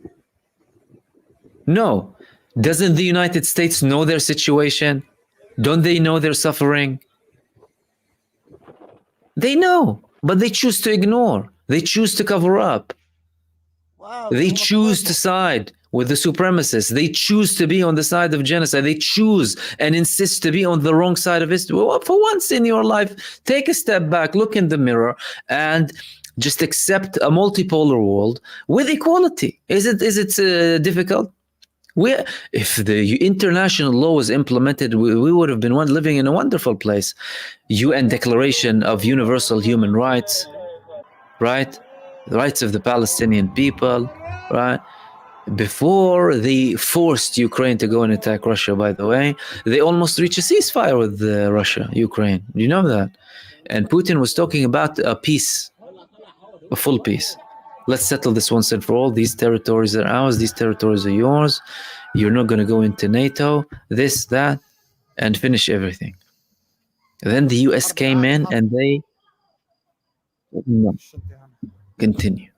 No. Doesn't the United States know their situation? Don't they know they're suffering? They know, but they choose to ignore. They choose to cover up. They choose to side with the supremacists. They choose to be on the side of genocide. They choose and insist to be on the wrong side of history. Well, for once in your life, take a step back, look in the mirror, and just accept a multipolar world with equality. Is it difficult? If the international law was implemented, we would have been living in a wonderful place. UN Declaration of Universal Human Rights, right? The rights of the Palestinian people, right? Before they forced Ukraine to go and attack Russia, by the way, they almost reached a ceasefire with Russia, Ukraine. You know that? And Putin was talking about a peace, a full peace. Let's settle this once and for all. These territories are ours. These territories are yours. You're not going to go into NATO, this, that, and finish everything. Then the US came in and they continue.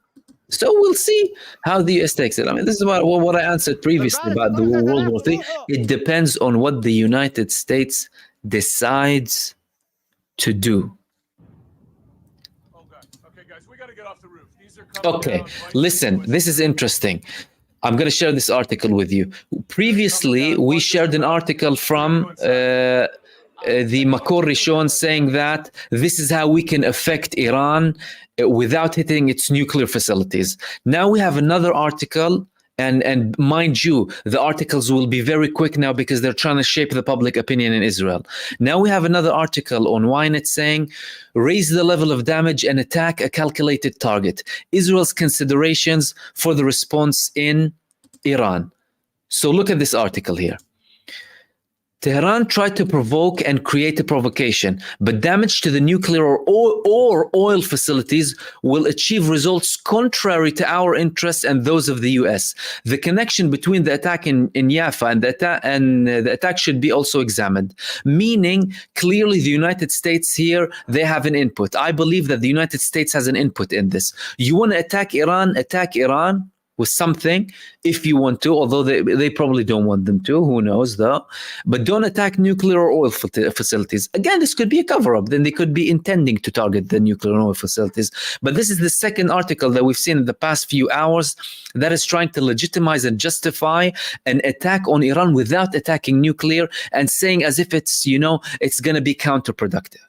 So we'll see how the US takes it. I mean, this is what I answered previously about the World War III. It depends on what the United States decides to do. Okay, listen, this is interesting. I'm going to share this article with you. Previously, we shared an article from the Makor Rishon saying that this is how we can affect Iran without hitting its nuclear facilities. Now we have another article, And mind you, the articles will be very quick now because they're trying to shape the public opinion in Israel. Now we have another article on Ynet saying, raise the level of damage and attack a calculated target. Israel's considerations for the response in Iran. So look at this article here. Tehran tried to provoke and create a provocation, but damage to the nuclear or oil facilities will achieve results contrary to our interests and those of the US. The connection between the attack in Haifa and the attack should be also examined, meaning clearly the United States here, they have an input. I believe that the United States has an input in this. You want to attack Iran with something if you want to, although they probably don't want them to, who knows though, but don't attack nuclear or oil facilities. Again, this could be a cover-up, then they could be intending to target the nuclear and oil facilities. But this is the second article that we've seen in the past few hours that is trying to legitimize and justify an attack on Iran without attacking nuclear and saying as if it's, you know, it's going to be counterproductive.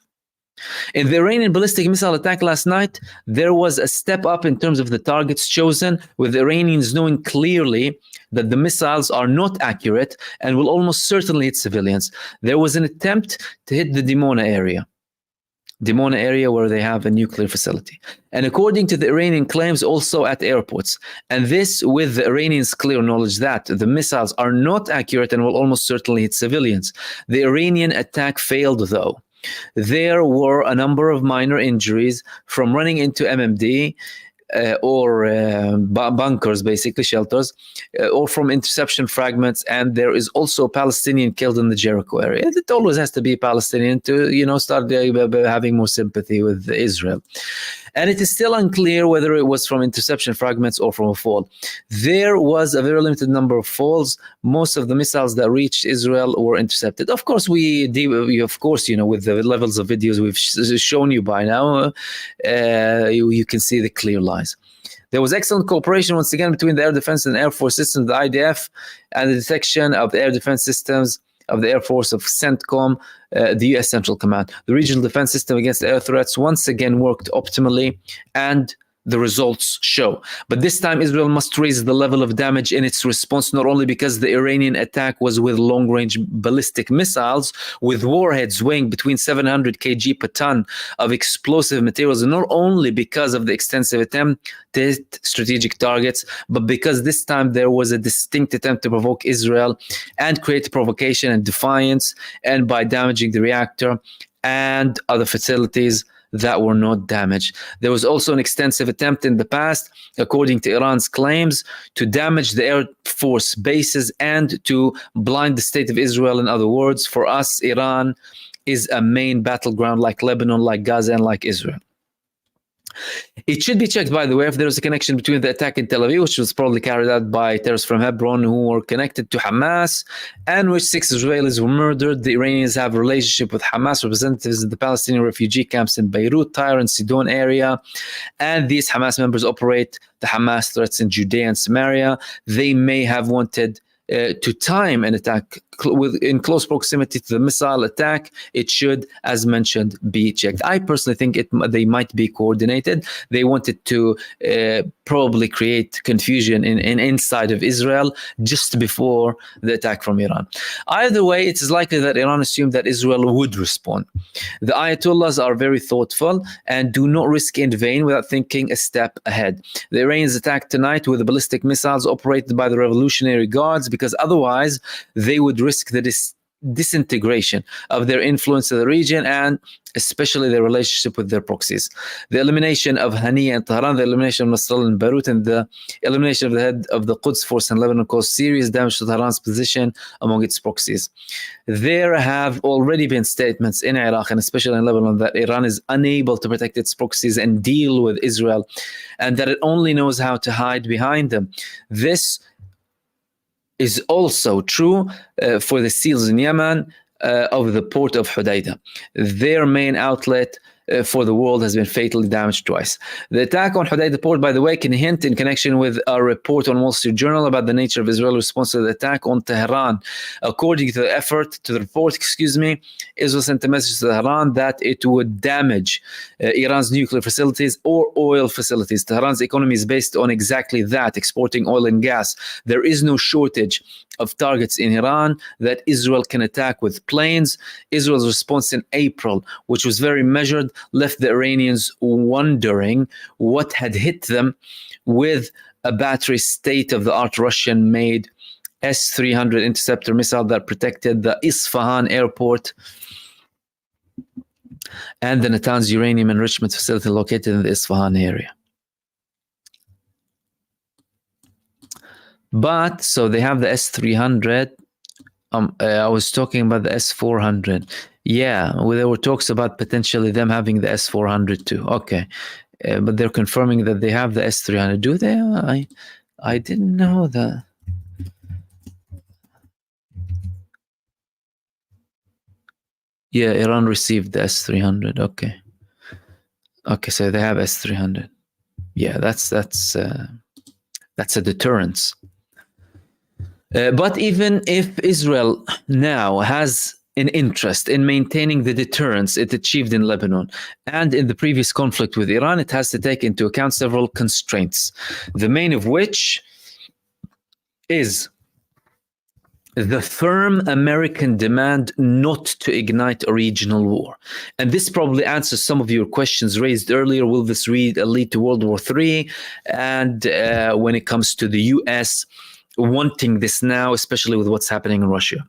In the Iranian ballistic missile attack last night, there was a step up in terms of the targets chosen, with the Iranians knowing clearly that the missiles are not accurate and will almost certainly hit civilians. There was an attempt to hit the Dimona area where they have a nuclear facility. And according to the Iranian claims, also at airports. And this with the Iranians' clear knowledge that the missiles are not accurate and will almost certainly hit civilians. The Iranian attack failed though. There were a number of minor injuries from running into MMD or bunkers, basically shelters, or from interception fragments. And there is also a Palestinian killed in the Jericho area. It always has to be a Palestinian to, you know, start having more sympathy with Israel. And it is still unclear whether it was from interception fragments or from a fall. There was a very limited number of falls. Most of the missiles that reached Israel were intercepted. Of course, you know, with the levels of videos we've shown you by now, you can see the clear lies. There was excellent cooperation once again between the air defense and air force systems, the IDF, and the detection of the air defense systems of the Air Force of CENTCOM, the U.S. Central Command. The regional defense system against air threats once again worked optimally, and the results show. But this time Israel must raise the level of damage in its response, not only because the Iranian attack was with long-range ballistic missiles with warheads weighing between 700 kg per ton of explosive materials, and not only because of the extensive attempt to hit strategic targets, but because this time there was a distinct attempt to provoke Israel and create provocation and defiance, and by damaging the reactor and other facilities that were not damaged. There was also an extensive attempt in the past, according to Iran's claims, to damage the Air Force bases and to blind the state of Israel. In other words, for us, Iran is a main battleground like Lebanon, like Gaza, and like Israel. It should be checked, by the way, if there is a connection between the attack in Tel Aviv, which was probably carried out by terrorists from Hebron who were connected to Hamas, and which 6 Israelis were murdered. The Iranians have a relationship with Hamas representatives in the Palestinian refugee camps in Beirut, Tyre, and Sidon area. And these Hamas members operate the Hamas threats in Judea and Samaria. They may have wanted to time an attack in close proximity to the missile attack. It should, as mentioned, be checked. I personally think they might be coordinated. They wanted to probably create confusion in inside of Israel just before the attack from Iran. Either way, it is likely that Iran assumed that Israel would respond. The Ayatollahs are very thoughtful and do not risk in vain without thinking a step ahead. The Iranians attacked tonight with the ballistic missiles operated by the Revolutionary Guards because otherwise they would risk the disintegration of their influence in the region and especially their relationship with their proxies. The elimination of Haniya and Tehran, the elimination of Nasrallah and Beirut, and the elimination of the head of the Quds force in Lebanon caused serious damage to Tehran's position among its proxies. There have already been statements in Iraq and especially in Lebanon that Iran is unable to protect its proxies and deal with Israel, and that it only knows how to hide behind them. This is also true for the SEALs in Yemen of the port of Hodeidah. Their main outlet for the world has been fatally damaged twice. The attack on Hodeidah port, by the way, can hint in connection with a report on Wall Street Journal about the nature of Israel's response to the attack on Tehran. According to the report, Israel sent a message to Tehran that it would damage Iran's nuclear facilities or oil facilities. Tehran's economy is based on exactly that, exporting oil and gas. There is no shortage of targets in Iran that Israel can attack with planes. Israel's response in April, which was very measured, left the Iranians wondering what had hit them with a battery state-of-the-art Russian-made S-300 interceptor missile that protected the Isfahan airport and the Natanz uranium enrichment facility located in the Isfahan area. But, so they have the S-300. I was talking about the S-400. Yeah, well, there were talks about potentially them having the S-400 too. Okay. But they're confirming that they have the S-300. Do they? I didn't know that. Yeah, Iran received the S-300. Okay. Okay, so they have S-300. Yeah, that's a deterrence. But even if Israel now has an interest in maintaining the deterrence it achieved in Lebanon and in the previous conflict with Iran, it has to take into account several constraints, the main of which is the firm American demand not to ignite a regional war. And this probably answers some of your questions raised earlier. Will this lead to World War III? And when it comes to the US wanting this now, especially with what's happening in Russia.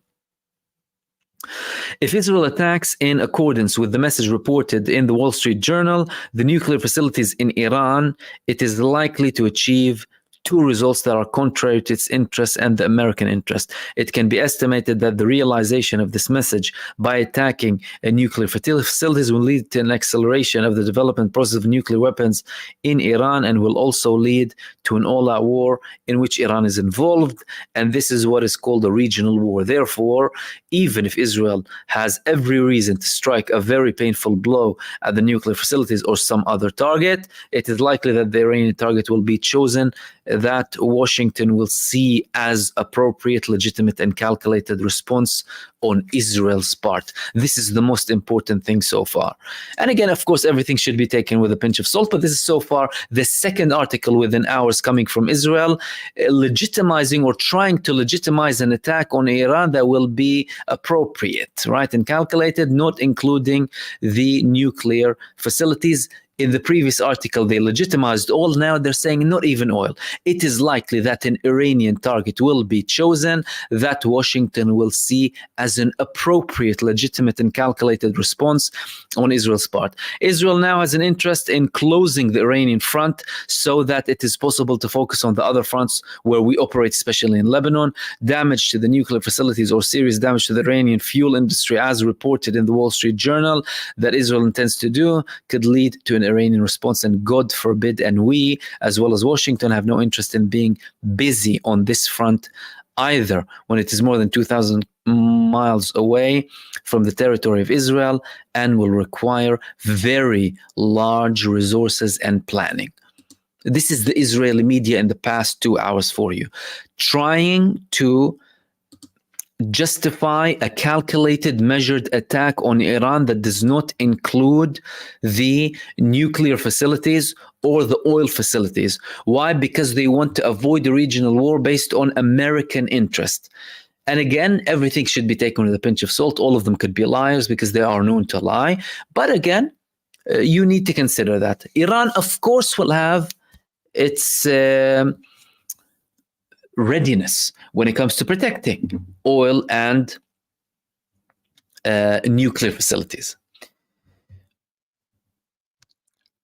If Israel attacks in accordance with the message reported in the Wall Street Journal, the nuclear facilities in Iran, it is likely to achieve two results that are contrary to its interests and the American interest. It can be estimated that the realization of this message by attacking nuclear facilities will lead to an acceleration of the development process of nuclear weapons in Iran and will also lead to an all-out war in which Iran is involved. And this is what is called a regional war. Therefore, even if Israel has every reason to strike a very painful blow at the nuclear facilities or some other target, it is likely that the Iranian target will be chosen that Washington will see as appropriate, legitimate, and calculated response on Israel's part. This is the most important thing so far. And again, of course, everything should be taken with a pinch of salt, but this is so far the second article within hours coming from Israel, legitimizing or trying to legitimize an attack on Iran that will be appropriate, right, and calculated, not including the nuclear facilities. In the previous article, they legitimized oil. Now they're saying not even oil. It is likely that an Iranian target will be chosen that Washington will see as an appropriate, legitimate, and calculated response on Israel's part. Israel now has an interest in closing the Iranian front so that it is possible to focus on the other fronts where we operate, especially in Lebanon. Damage to the nuclear facilities or serious damage to the Iranian fuel industry, as reported in the Wall Street Journal, that Israel intends to do, could lead to an Iranian response, and God forbid, and we, as well as Washington, have no interest in being busy on this front either, when it is more than 2,000 miles away from the territory of Israel and will require very large resources and planning. This is the Israeli media in the past 2 hours for you, trying to justify a calculated, measured attack on Iran that does not include the nuclear facilities or the oil facilities. Why? Because they want to avoid a regional war based on American interest. And again, everything should be taken with a pinch of salt. All of them could be liars because they are known to lie. But again, you need to consider that. Iran, of course, will have its readiness when it comes to protecting oil and nuclear facilities.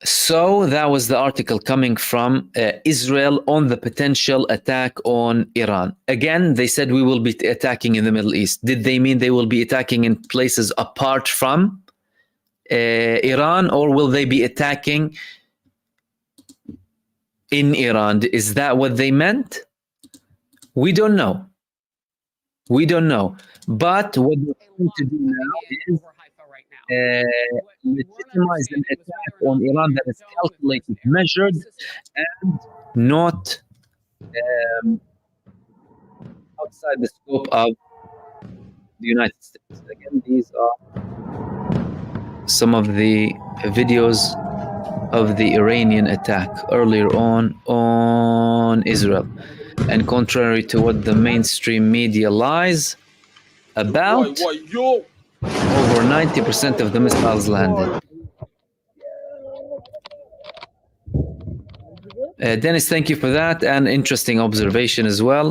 So that was the article coming from Israel on the potential attack on Iran. Again, they said we will be attacking in the Middle East. Did they mean they will be attacking in places apart from Iran, or will they be attacking in Iran? Is that what they meant? We don't know. We don't know. But what they're trying to do now is legitimize an attack on Iran that is calculated, measured, and not outside the scope of the United States. Again, these are some of the videos of the Iranian attack earlier on Israel. And contrary to what the mainstream media lies about, over 90% of the missiles landed. Dennis, thank you for that, and interesting observation as well.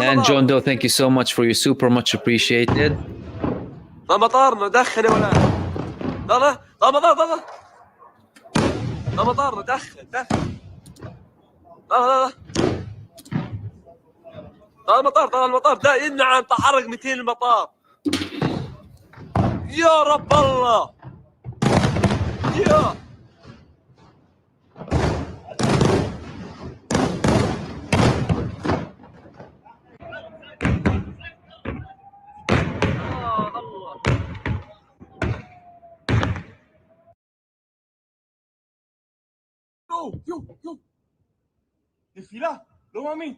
And John Doe, thank you so much for your super, much appreciated. مطار دخل يا ولاد. لا مطار مطار دخل لا المطار ده ينعم تحرك 200 المطار. يا رب الله يا يو desfila lo mami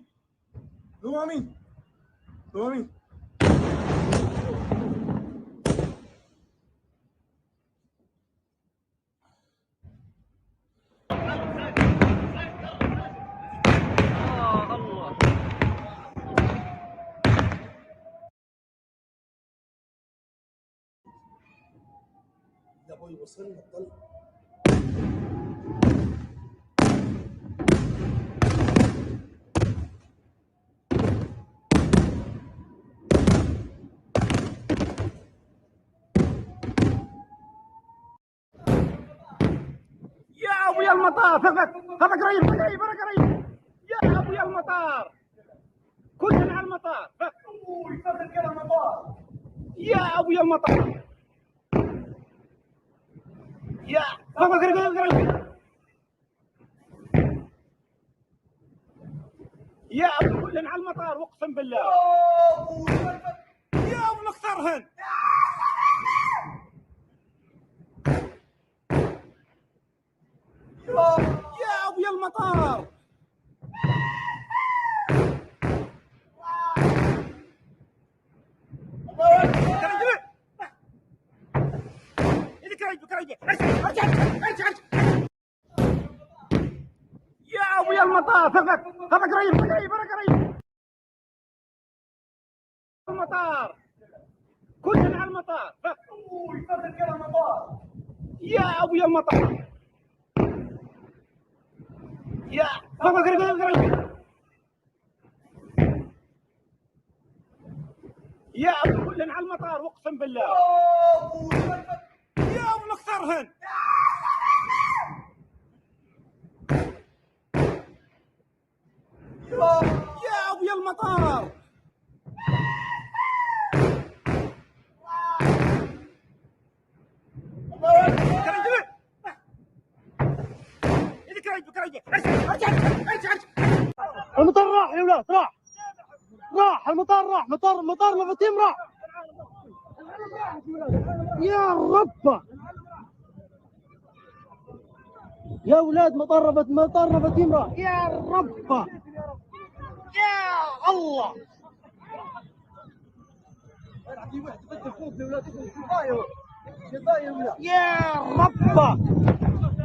يا ابوي وصلنا الطلق. يا ابويا المطار هذا قريب يا ابويا المطار كلنا على المطار يا ابويا المطار يا هذا قريب يا ابو كلنا على المطار اقسم بالله يا ابو مختارهن يا ابويا المطار يا ابويا المطار هذا قريب المطار كلنا على المطار يا ابويا المطار يا هذا قريب يا ابو كلنا على المطار اقسم بالله يا ابو مختارهن يا ابويا المطار المطار راح يا ولاد راح المطار راح مطار مفاتيم راح يا رب يا ولاد مطار مفاتيم راح يا رب يا الله يا رب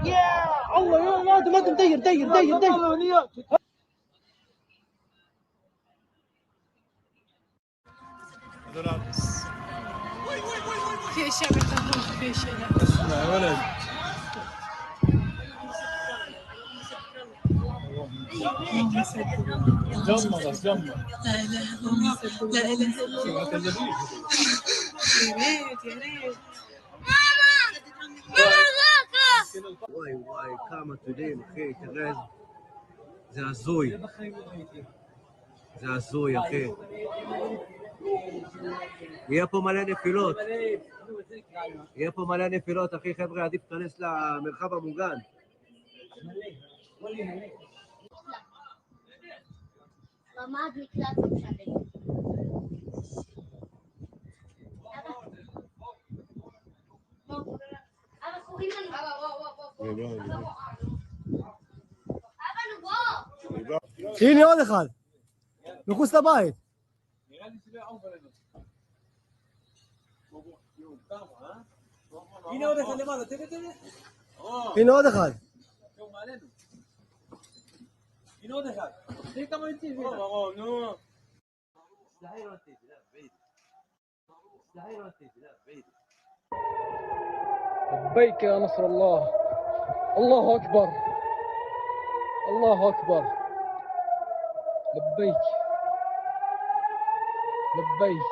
يا الله يا ولاد ما دير في اشياء بتاخذ في اشياء اسمع يا ولد جمر لا اله الا الله يا ريت וואי, כמה תודים, אחי, תראה, זה הזוי. זה הזוי, אחי. יהיה פה מלא נפילות, אחי, חבר'ה, עדיף להיכנס למרחב המוגן. ממ"ד מקלט משנה. הנה עוד אחד, מחוץ לבית. הנה עוד אחד למעלה, תראה. הנה עוד אחד. הנה עוד אחד. תראה כמה יוצאים. נו. لبيك يا نصر الله الله أكبر الله أكبر لبيك لبيك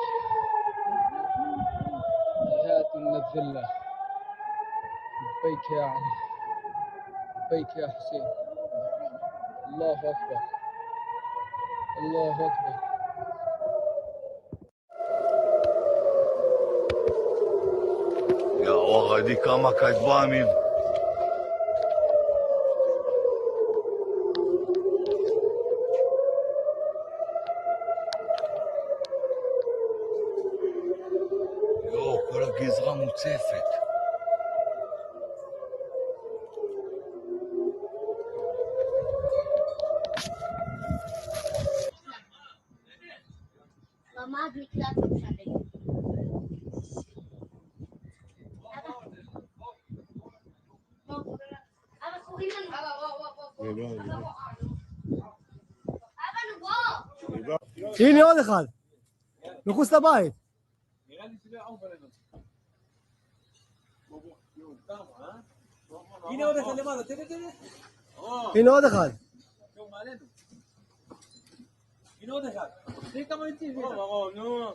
جهات من الذلة لبيك يا علي لبيك يا حسين الله أكبر الله أكبر يا وغدي كما كدبامين יו, כל הגזרה מוצפת. הנה עוד אחד, מחוץ לבית. הנה עוד אחד למעלה, תראה. הנה עוד אחד. הנה עוד אחד. תראה כמה יוצאים. נו.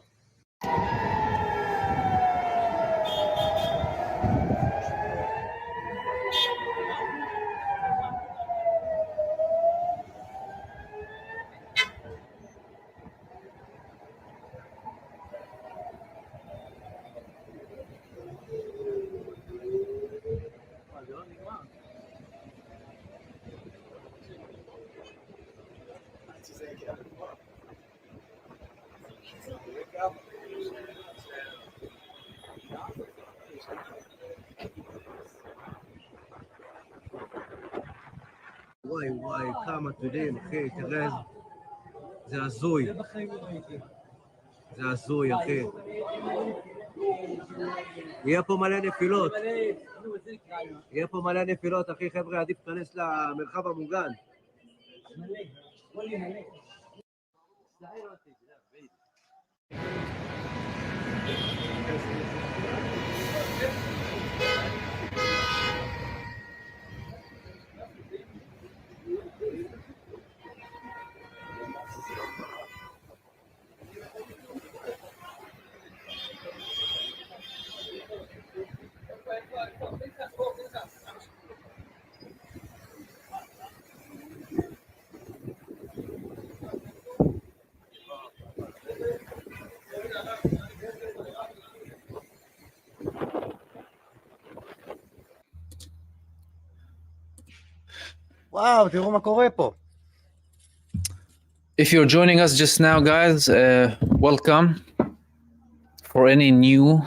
וואי, כמה תודים, אחי, תראה, זה הזוי. זה הזוי, אחי. יהיה פה מלא נפילות, אחי, חבר'ה, עדיף להיכנס למרחב המוגן. וואו, תראו מה קורה פה. If you're joining us just now, guys, welcome. For any new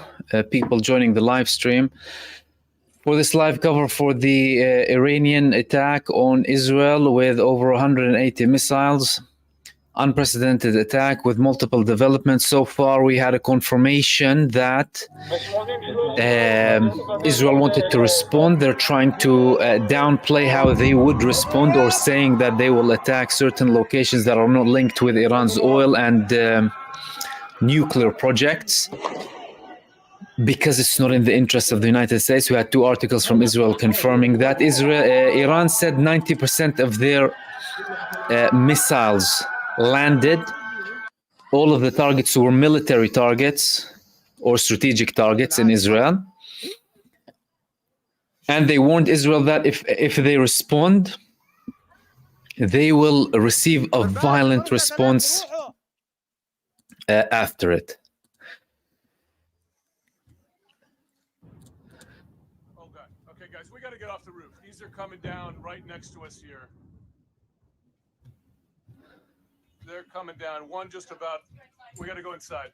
people joining the live stream, for this live cover for the Iranian attack on Israel with over 180 missiles, unprecedented attack with multiple developments. So far, we had a confirmation that Israel wanted to respond. They're trying to downplay how they would respond, or saying that they will attack certain locations that are not linked with Iran's oil and nuclear projects, because it's not in the interest of the United States. We had two articles from Israel confirming that. Iran said 90% of their missiles landed. All of the targets were military targets or strategic targets in Israel. And they warned Israel that if they respond, they will receive a violent response after it. Okay, guys, we got to get off the roof. These are coming down right next to us here. They're coming down. One just about. We got to go inside.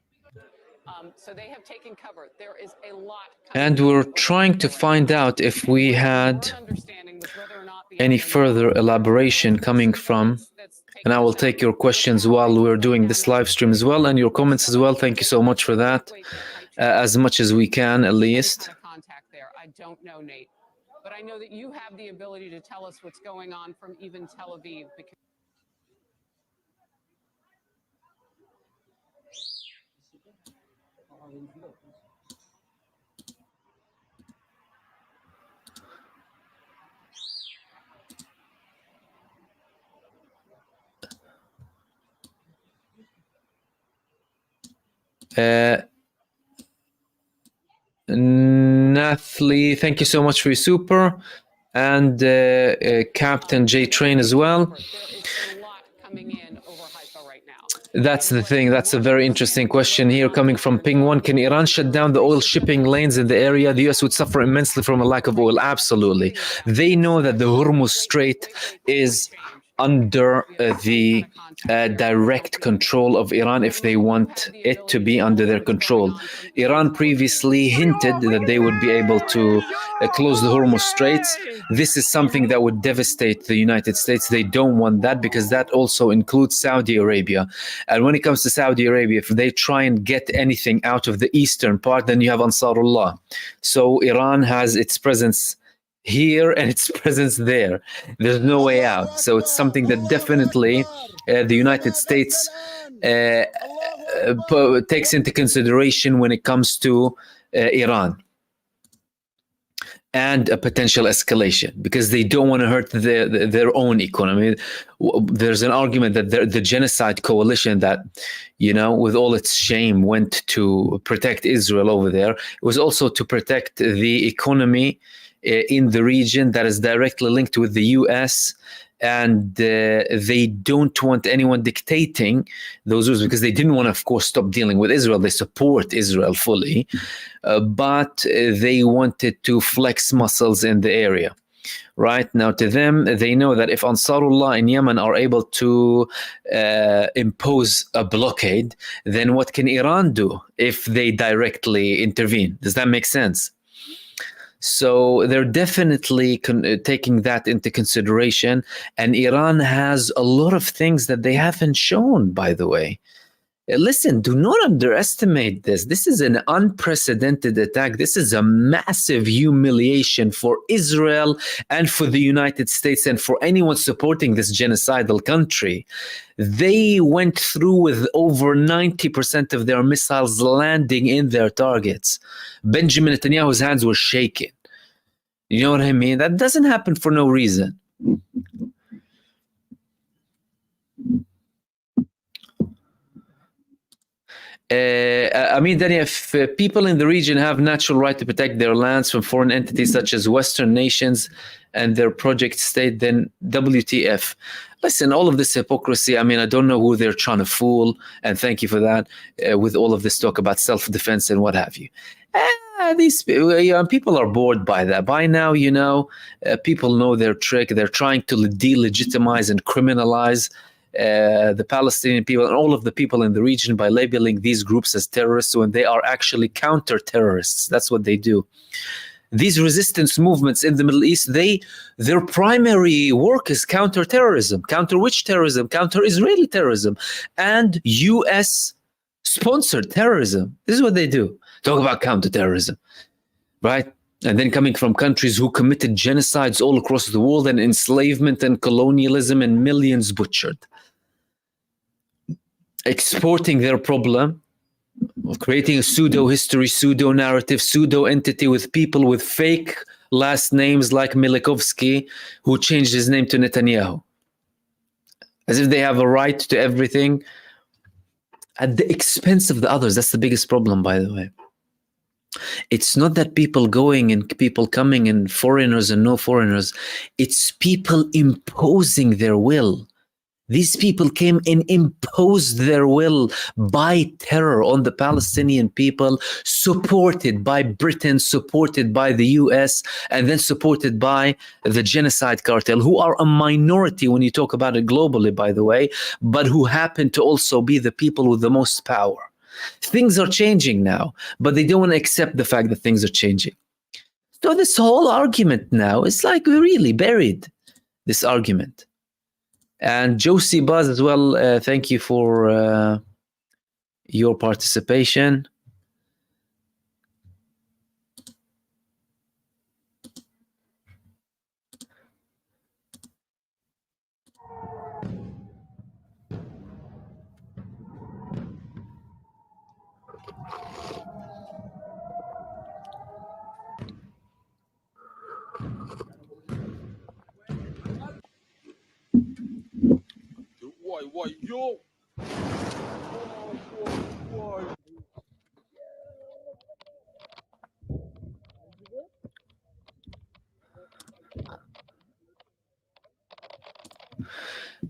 So they have taken cover. There is a lot. And we're trying to find out if we had any further elaboration coming from, and I will take your questions while we're doing this live stream as well, and your comments as well. Thank you so much for that, as much as we can, at least. Contact there. I don't know, Nate, but I know that you have the ability to tell us what's going on from even Tel Aviv. Because Nathli, thank you so much for your super, and Captain J Train as well. That's the thing. That's a very interesting question here coming from Ping One. Can Iran shut down the oil shipping lanes in the area? The US would suffer immensely from a lack of oil. Absolutely. They know that the Hormuz Strait is under the direct control of Iran if they want it to be under their control. Iran previously hinted that they would be able to close the Hormuz Straits. This is something that would devastate the United States. They don't want that because that also includes Saudi Arabia. And when it comes to Saudi Arabia, if they try and get anything out of the eastern part, then you have Ansarullah. So Iran has its presence here and its presence there. There's no way out. So it's something that definitely the United States takes into consideration when it comes to Iran and a potential escalation, because they don't want to hurt their own economy. There's an argument that the genocide coalition that, you know, with all its shame, went to protect Israel over there, it was also to protect the economy in the region that is directly linked with the US, and they don't want anyone dictating those rules, because they didn't want to, of course, stop dealing with Israel. They support Israel fully, but they wanted to flex muscles in the area. Right now, to them, they know that if Ansarullah in Yemen are able to impose a blockade, then what can Iran do if they directly intervene? Does that make sense? So they're definitely taking that into consideration. And Iran has a lot of things that they haven't shown, by the way. Listen, do not underestimate this. This is an unprecedented attack. This is a massive humiliation for Israel and for the United States and for anyone supporting this genocidal country. They went through with over 90% of their missiles landing in their targets. Benjamin Netanyahu's hands were shaking. You know what I mean? That doesn't happen for no reason. I mean, Danny, if people in the region have natural right to protect their lands from foreign entities such as Western nations and their project state, then WTF. Listen, all of this hypocrisy, I mean, I don't know who they're trying to fool, and thank you for that, with all of this talk about self-defense and what have you. These people are bored by that. By now, you know, people know their trick. They're trying to delegitimize and criminalize the Palestinian people and all of the people in the region by labeling these groups as terrorists when they are actually counter-terrorists. That's what they do. These resistance movements in the Middle East, their primary work is counter-terrorism. Counter which terrorism? Counter-Israeli terrorism and US-sponsored terrorism. This is what they do. Talk about counter-terrorism, right? And then coming from countries who committed genocides all across the world and enslavement and colonialism and millions butchered. Exporting their problem of creating a pseudo-history, pseudo-narrative, pseudo-entity with people with fake last names like Milikovsky, who changed his name to Netanyahu. As if they have a right to everything at the expense of the others. That's the biggest problem, by the way. It's not that people going and people coming and foreigners and no foreigners. It's people imposing their will. These people came and imposed their will by terror on the Palestinian people, supported by Britain, supported by the US, and then supported by the genocide cartel, who are a minority when you talk about it globally, by the way, but who happen to also be the people with the most power. Things are changing now, but they don't want to accept the fact that things are changing. So this whole argument now is like we really buried this argument. And Josie Buzz as well, thank you for your participation. Why, yo!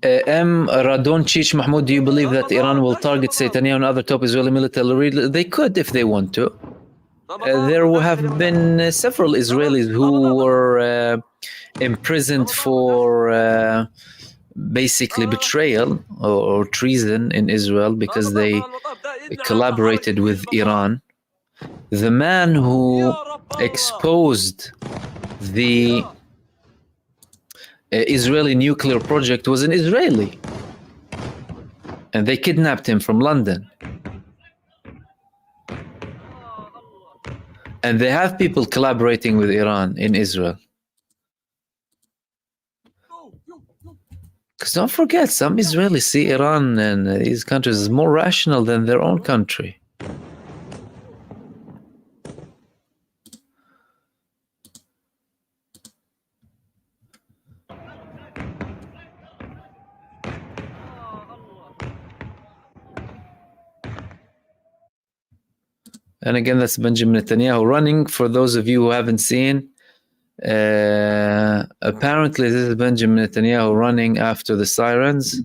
M. Radonchich Mahmoud, do you believe that Iran will target Netanyahu and other top Israeli military? They could if they want to. There have been several Israelis who were imprisoned for basically betrayal or treason in Israel because they collaborated with Iran. The man who exposed the Israeli nuclear project was an Israeli, and they kidnapped him from London. And they have people collaborating with Iran in Israel. Because don't forget, some Israelis see Iran and these countries as more rational than their own country. And again, that's Benjamin Netanyahu running. For those of you who haven't seen, apparently this is Benjamin Netanyahu running after the sirens.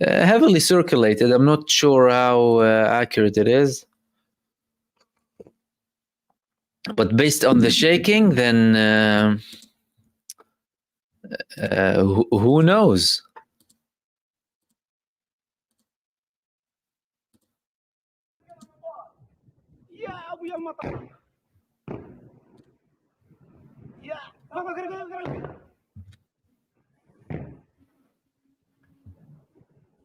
Heavily circulated. I'm not sure how accurate it is. But based on the shaking, then who knows? ابويا المطر يا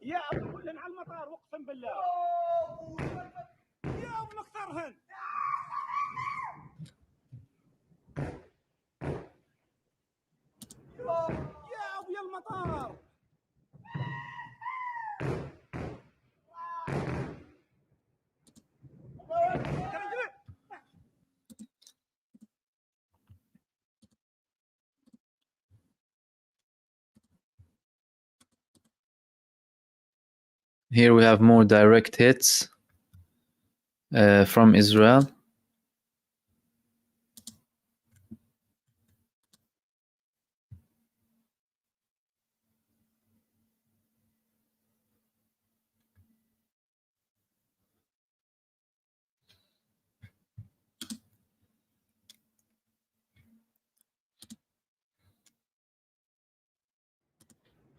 يا ابو كلن على المطار اقسم بالله يا ابو مكسرهن يا ابويا المطار Here we have more direct hits from Israel.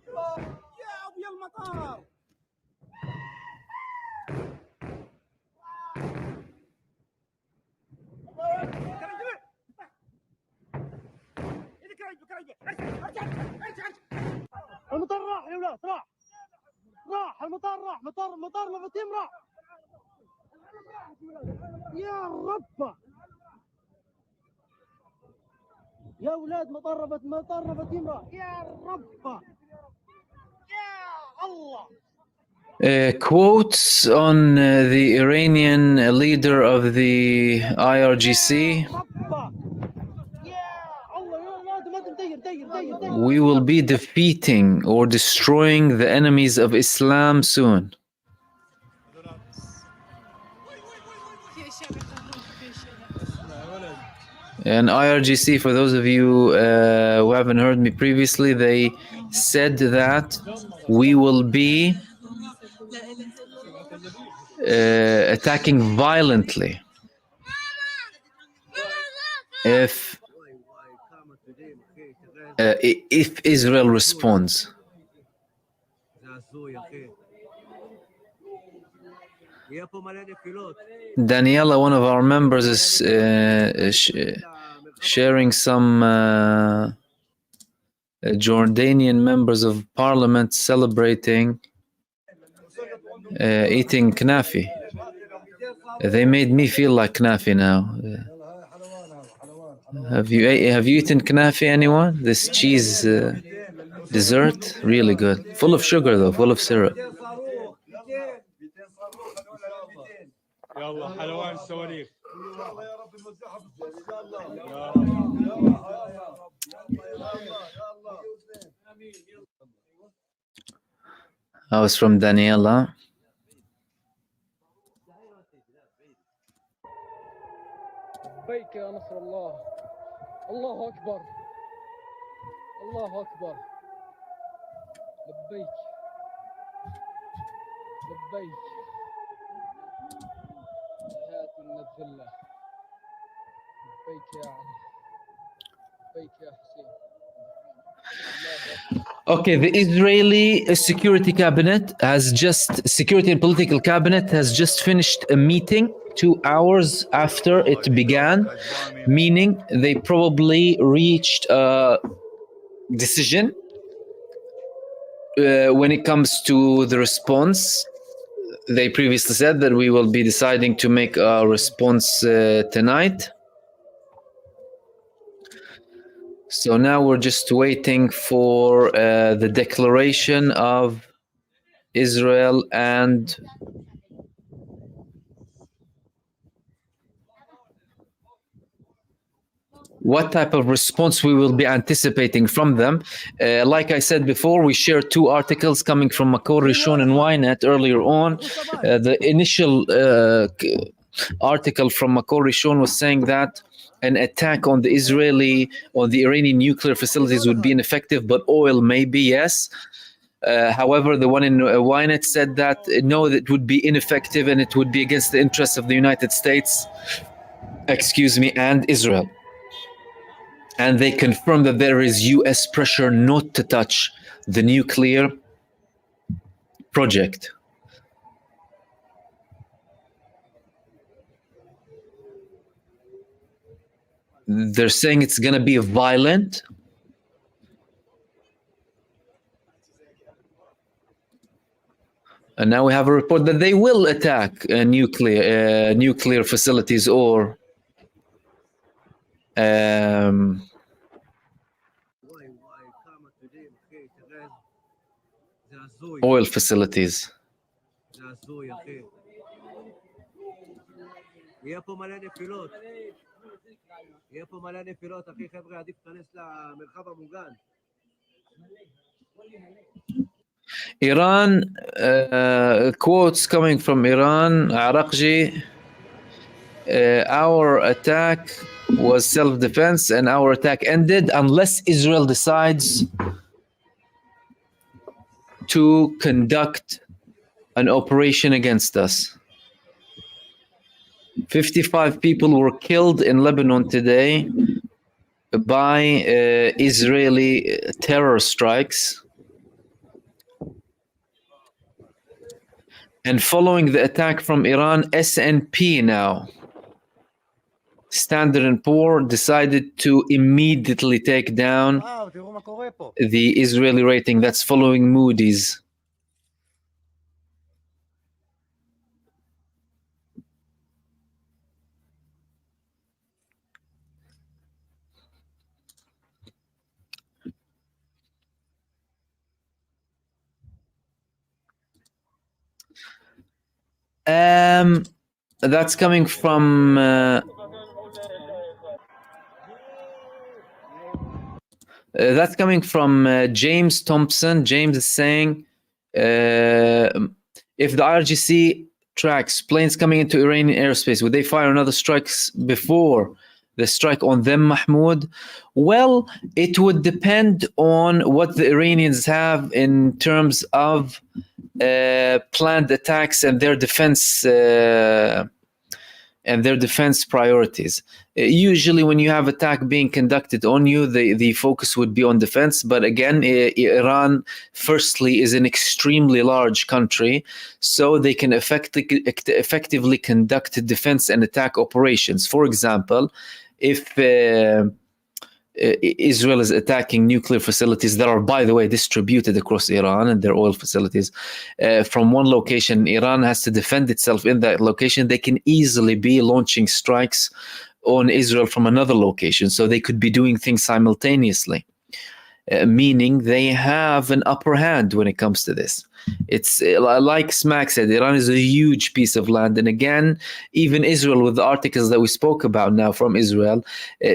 يا ابويا المطار المطار راح يا ولاد راح المطار راح مطار مفاتيم راح يا رب يا ولاد مطار مفاتيم راح يا رب يا الله. Quotes on the Iranian leader of the IRGC. We will be defeating or destroying the enemies of Islam soon. And IRGC, for those of you who haven't heard me previously, they said that we will be attacking violently if Israel responds. Daniela, one of our members, is sharing some Jordanian members of parliament celebrating eating knafi. They made me feel like knafi now. Have you eaten knafi, anyone? This cheese dessert, really good. Full of sugar though, full of syrup. That was from Daniela. لبيك يا نصر الله الله أكبر الله أكبر لبيك لبيك حياة من الذلة لبيك يا علي لبيك يا حسين. Okay, the Israeli security and political cabinet has just finished a meeting 2 hours after it began, meaning they probably reached a decision when it comes to the response. They previously said that we will be deciding to make a response tonight. So now we're just waiting for the declaration of Israel and what type of response we will be anticipating from them. Like I said before, we shared 2 articles coming from Makor Rishon and Ynet earlier on. The initial article from Makor Rishon was saying that an attack on the Iranian nuclear facilities would be ineffective, but oil maybe, yes. However, the one in Ynet said that no, it would be ineffective and it would be against the interests of the United States, and Israel. And they confirmed that there is US pressure not to touch the nuclear project. They're saying it's going to be violent. And now we have a report that they will attack nuclear facilities or oil facilities. יהיה פה מלא נפילות. יהיה פה מלא נפילות, אחי, חבר'ה, עדיף להיכנס למרחב המוגן. Iran, quotes coming from Iran, Araqji, our attack was self-defense and our attack ended unless Israel decides to conduct an operation against us. 55 people were killed in Lebanon today by Israeli terror strikes. And following the attack from Iran, S&P now, Standard & Poor's, decided to immediately take down the Israeli rating. That's following Moody's. That's coming from James Thompson. James is saying, if the IRGC tracks planes coming into Iranian airspace, would they fire another strikes before the strike on them, Mahmoud? Well, it would depend on what the Iranians have in terms of planned attacks and their defense and their defense priorities. Usually when you have attack being conducted on you, the focus would be on defense. But again, Iran, firstly, is an extremely large country, so they can effectively conduct defense and attack operations. For example, if Israel is attacking nuclear facilities that are, by the way, distributed across Iran, and their oil facilities, from one location, Iran has to defend itself in that location. They can easily be launching strikes on Israel from another location, so they could be doing things simultaneously, meaning they have an upper hand when it comes to this. It's like Smack said, Iran is a huge piece of land. And again, even Israel, with the articles that we spoke about now from Israel,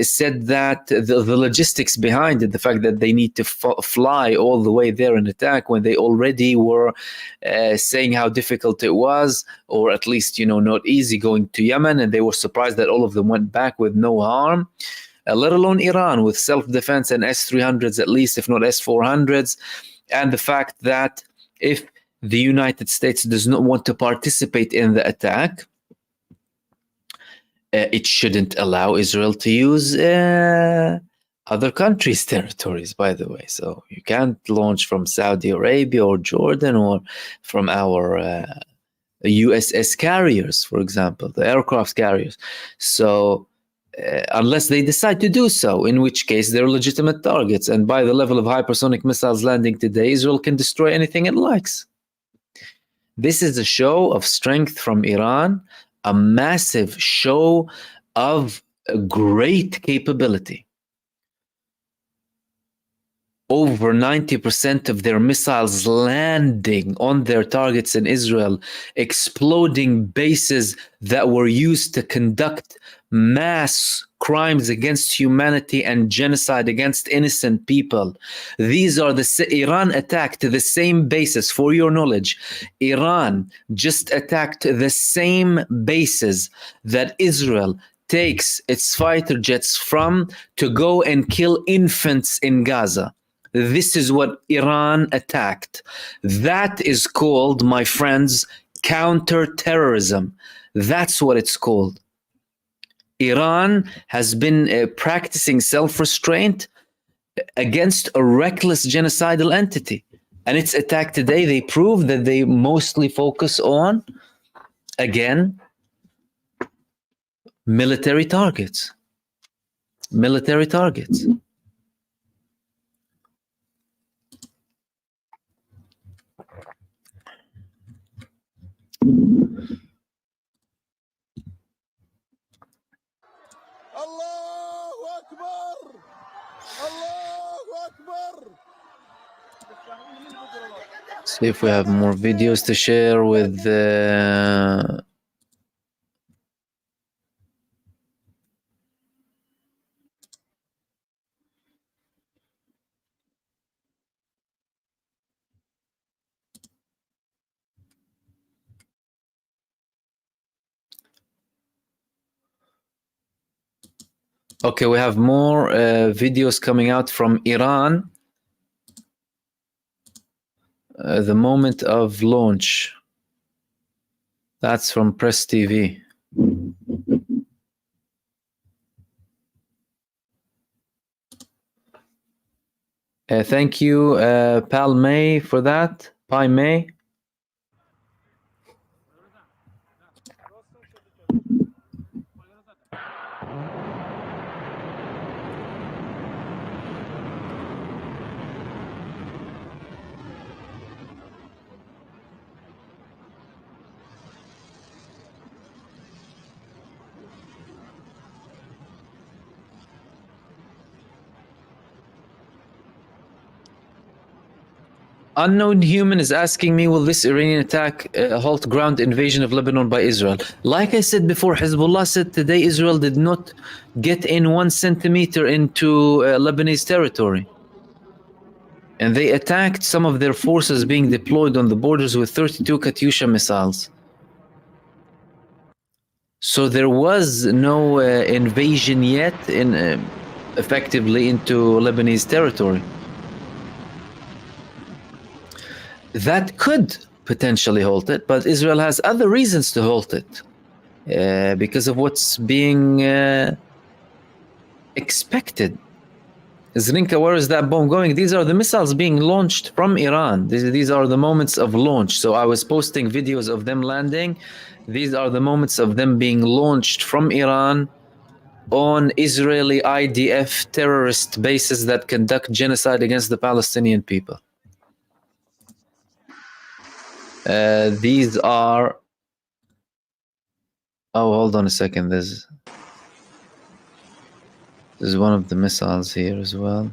said that the logistics behind it, the fact that they need to fly all the way there and attack when they already were saying how difficult it was, or at least, not easy going to Yemen, and they were surprised that all of them went back with no harm. Let alone Iran with self-defense and S-300s at least, if not S-400s, and the fact that if the United States does not want to participate in the attack, it shouldn't allow Israel to use other countries' territories, by the way. So you can't launch from Saudi Arabia or Jordan or from our USS carriers, for example, the aircraft carriers. So unless they decide to do so, in which case they're legitimate targets. And by the level of hypersonic missiles landing today, Israel can destroy anything it likes. This is a show of strength from Iran, a massive show of great capability. Over 90% of their missiles landing on their targets in Israel, exploding bases that were used to conduct mass crimes against humanity and genocide against innocent people. These are Iran attacked the same bases. For your knowledge, Iran just attacked the same bases that Israel takes its fighter jets from to go and kill infants in Gaza. This is what Iran attacked. That is called, my friends, counter-terrorism. That's what it's called. Iran has been practicing self-restraint against a reckless genocidal entity. And its attack today, they prove that they mostly focus on, again, military targets. Military targets. See if we have more videos to share with Okay, we have more videos coming out from Iran. The moment of launch. That's from Press TV. Thank you, Pal May, for that. Pi May. Unknown Human is asking me, will this Iranian attack halt ground invasion of Lebanon by Israel? Like I said before, Hezbollah said today Israel did not get in 1 centimeter into Lebanese territory. And they attacked some of their forces being deployed on the borders with 32 Katyusha missiles. So there was no invasion yet effectively into Lebanese territory. That could potentially halt it, but Israel has other reasons to halt it. because of what's being expected. Zrinka, where is that bomb going? These are the missiles being launched from Iran. These are the moments of launch. So I was posting videos of them landing. These are the moments of them being launched from Iran on Israeli IDF terrorist bases that conduct genocide against the Palestinian people. These are... Oh, hold on a second. There's one of the missiles here as well.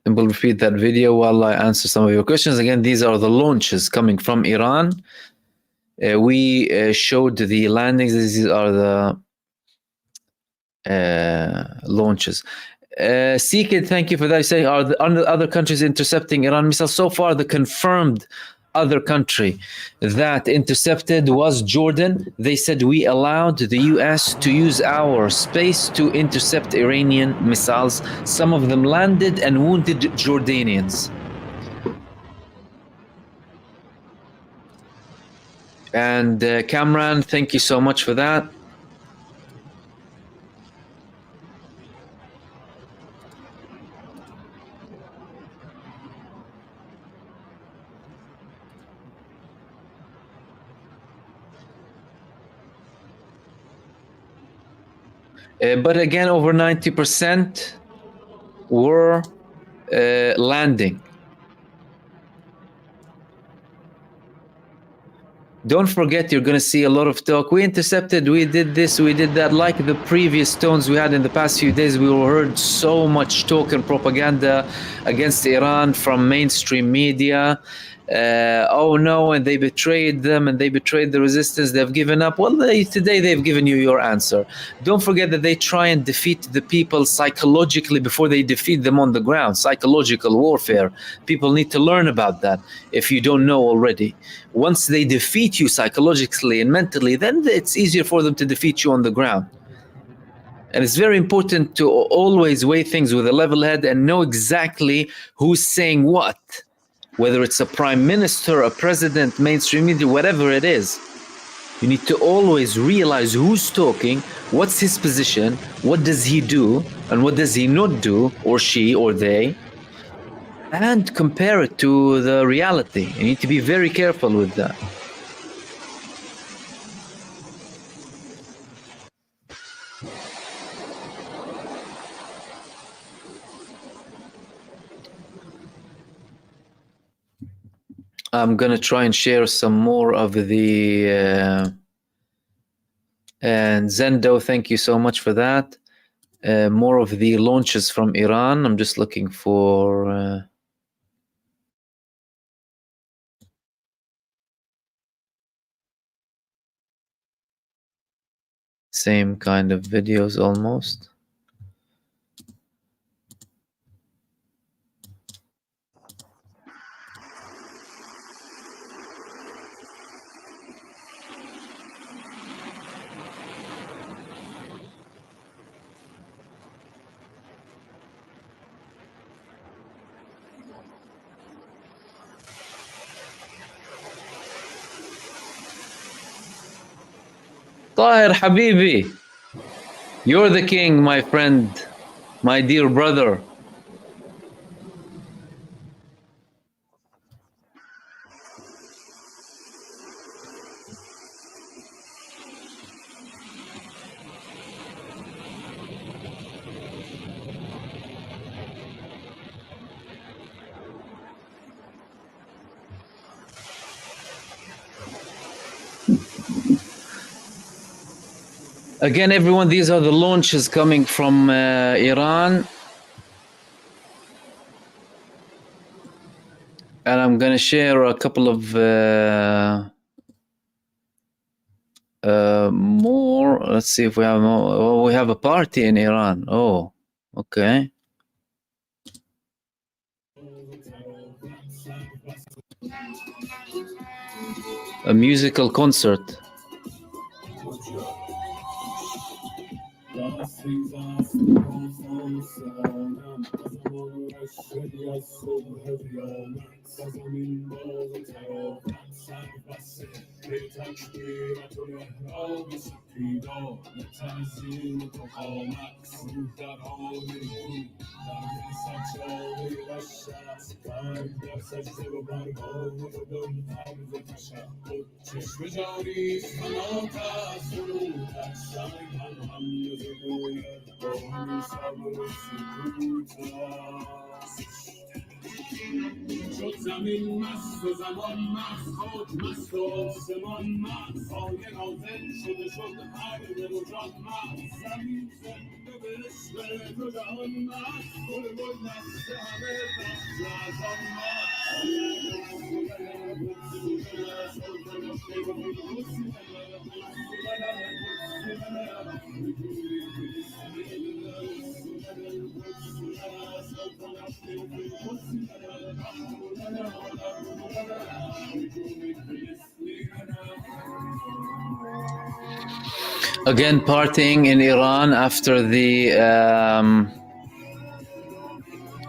We'll repeat that video while I answer some of your questions. Again, these are the launches coming from Iran. We showed the landings. These are the launches. Seekid, thank you for that. You say, are the other countries intercepting Iran missiles? So far, the confirmed other country that intercepted was Jordan. They said we allowed the US to use our space to intercept Iranian missiles. Some of them landed and wounded Jordanians. And Kamran, thank you so much for that. But again, over 90% were landing. Don't forget, you're going to see a lot of talk. We intercepted, we did this, we did that. Like the previous tones we had in the past few days, we heard so much talk and propaganda against Iran from mainstream media. Oh no, and they betrayed them, and they betrayed the resistance, they've given up. Well, today they've given you your answer. Don't forget that they try and defeat the people psychologically before they defeat them on the ground. Psychological warfare. People need to learn about that if you don't know already. Once they defeat you psychologically and mentally, then it's easier for them to defeat you on the ground. And it's very important to always weigh things with a level head and know exactly who's saying what. Whether it's a prime minister, a president, mainstream media, whatever it is, you need to always realize who's talking, what's his position, what does he do, and what does he not do, or she, or they, and compare it to the reality. You need to be very careful with that. I'm going to try and share some more of the... and Zendo, thank you so much for that. More of the launches from Iran. I'm just looking for... same kind of videos almost. Tahir Habibi, you're the king, my friend, my dear brother. Again, everyone, these are the launches coming from Iran. And I'm going to share a couple of more. Let's see if we have more. Oh, we have a party in Iran. Oh, okay. A musical concert. شد زمین مست و زمان مست خاک مست و آسمان مست خاک نازل شده شد هر دل و جان مست زمین زنده به عشق تو جهان مست گل گل مست همه بخش از آن Again, partying in Iran after the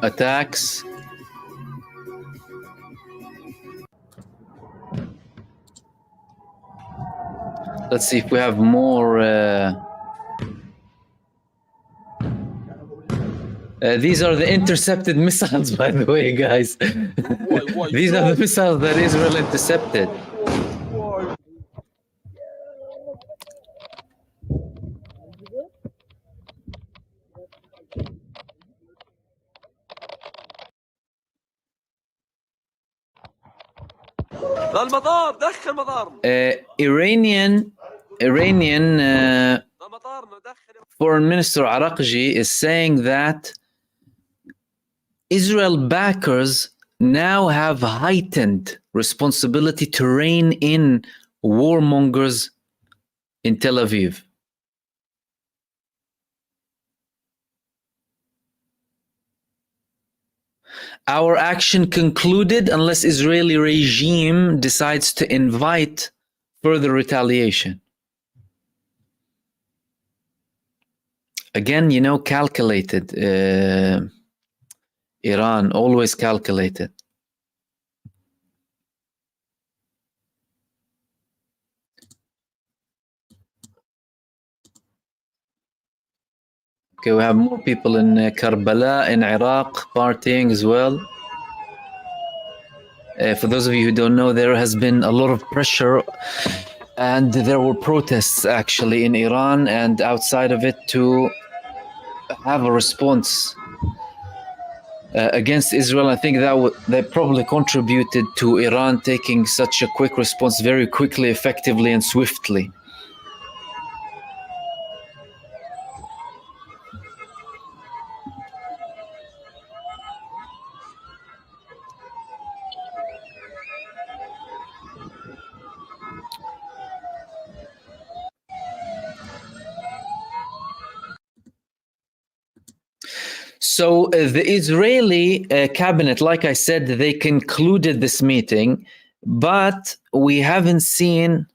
attacks. Let's see if we have more. These are the intercepted missiles, by the way, guys. These are the missiles that Israel intercepted. المطار دخل مطار. Iranian Foreign Minister Araqji is saying that Israel backers now have heightened responsibility to rein in warmongers in Tel Aviv. Our action concluded unless Israeli regime decides to invite further retaliation. Again, you know, calculated. Iran, always calculated. Okay, we have more people in Karbala, in Iraq, partying as well. For those of you who don't know, there has been a lot of pressure and there were protests actually in Iran and outside of it to have a response against Israel. I think that probably contributed to Iran taking such a quick response very quickly, effectively, and swiftly. So the Israeli cabinet, like I said, they concluded this meeting, but we haven't seen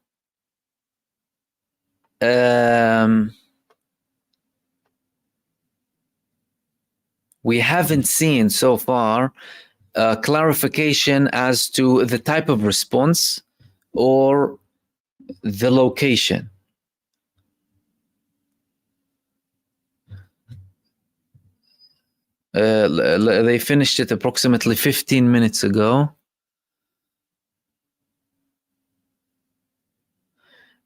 so far clarification as to the type of response or the location. They finished it approximately 15 minutes ago.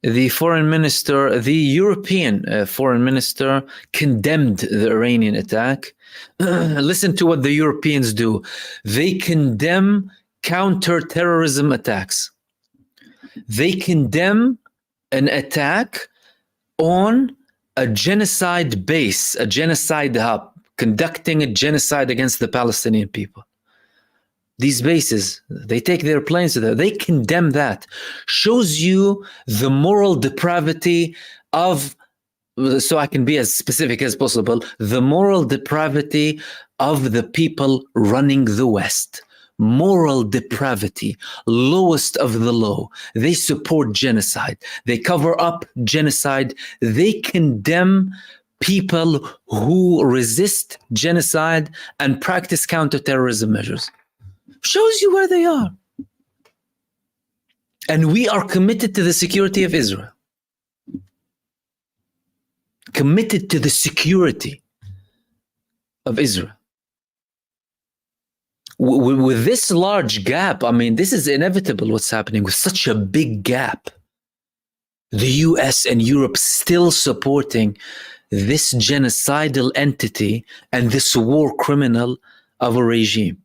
The foreign minister, the European foreign minister, condemned the Iranian attack. Listen to what the Europeans do. They condemn counter-terrorism attacks. They condemn an attack on a genocide base, a genocide hub, conducting a genocide against the Palestinian people. These bases, they take their planes there. They condemn that. Shows you the moral depravity of, so I can be as specific as possible, the moral depravity of the people running the West. moral depravity, lowest of the low. They support genocide. They cover up genocide. They condemn people who resist genocide and practice counterterrorism measures. Shows you where they are. And we are committed to the security of Israel. Committed to the security of Israel. With this large gap, I mean, this is inevitable what's happening with such a big gap. The US and Europe still supporting this genocidal entity and this war criminal of a regime.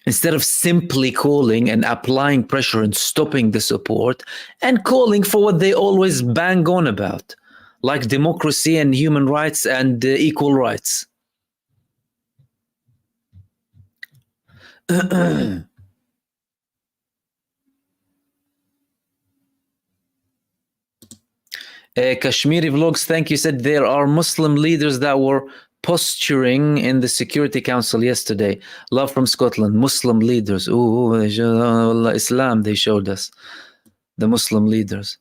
Instead of simply calling and applying pressure and stopping the support and calling for what they always bang on about, like democracy and human rights and equal rights. Kashmiri Vlogs, thank you, said there are Muslim leaders that were posturing in the Security Council yesterday. Love from Scotland. Muslim leaders. Ooh, Islam, they showed us. The Muslim leaders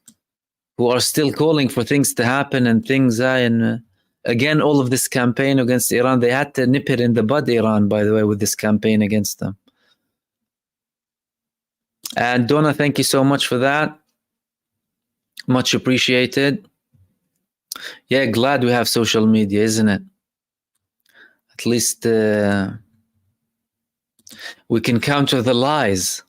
who are still calling for things to happen and things. And again, all of this campaign against Iran, they had to nip it in the bud, Iran, by the way, with this campaign against them. And Donna, thank you so much for that. Much appreciated. Yeah, glad we have social media, isn't it? At least we can counter the lies.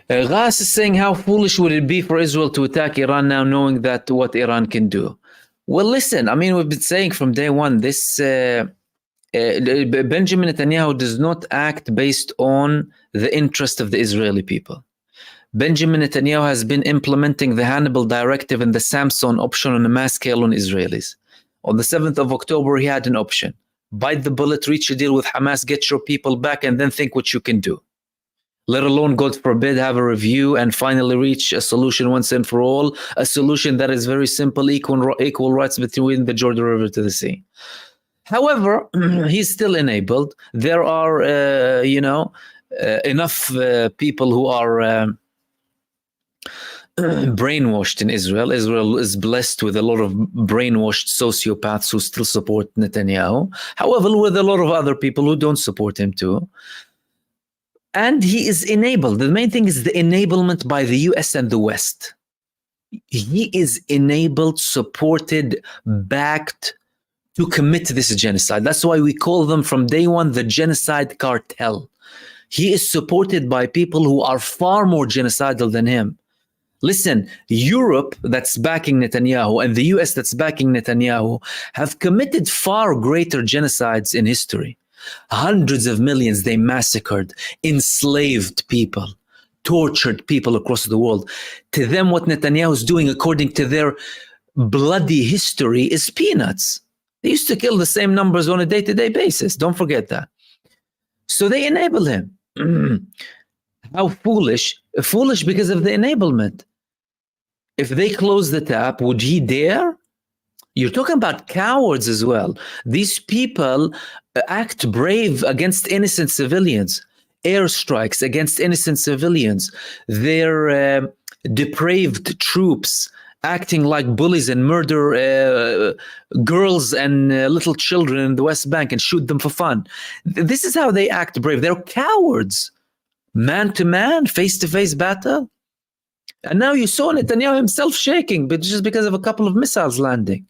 Ghas is saying, how foolish would it be for Israel to attack Iran now, knowing that what Iran can do? Well, listen, I mean, we've been saying from day one, this Benjamin Netanyahu does not act based on the interest of the Israeli people. Benjamin Netanyahu has been implementing the Hannibal Directive and the Samson option on a mass scale on Israelis. On the 7th of October, he had an option. Bite the bullet, reach a deal with Hamas, get your people back, and then think what you can do. Let alone, God forbid, have a review and finally reach a solution once and for all, a solution that is very simple, equal rights between the Jordan River to the sea. However, he's still enabled. There are, enough people who are brainwashed in Israel. Israel is blessed with a lot of brainwashed sociopaths who still support Netanyahu. However, with a lot of other people who don't support him too. And he is enabled. The main thing is the enablement by the US and the West. He is enabled, supported, backed to commit this genocide. That's why we call them from day one the genocide cartel. He is supported by people who are far more genocidal than him. Listen, Europe that's backing Netanyahu and the US that's backing Netanyahu have committed far greater genocides in history. Hundreds of millions they massacred, enslaved people, tortured people across the world. To them, what Netanyahu is doing according to their bloody history is peanuts. They used to kill the same numbers on a day-to-day basis. Don't forget that. So they enable him. How foolish? Foolish because of the enablement. If they close the tap, would he dare? You're talking about cowards as well. These people act brave against innocent civilians. Airstrikes against innocent civilians. They're depraved troops acting like bullies and murder girls and little children in the West Bank and shoot them for fun. This is how they act brave. They're cowards. Man-to-man, face-to-face battle. And now you saw Netanyahu himself shaking, but just because of a couple of missiles landing.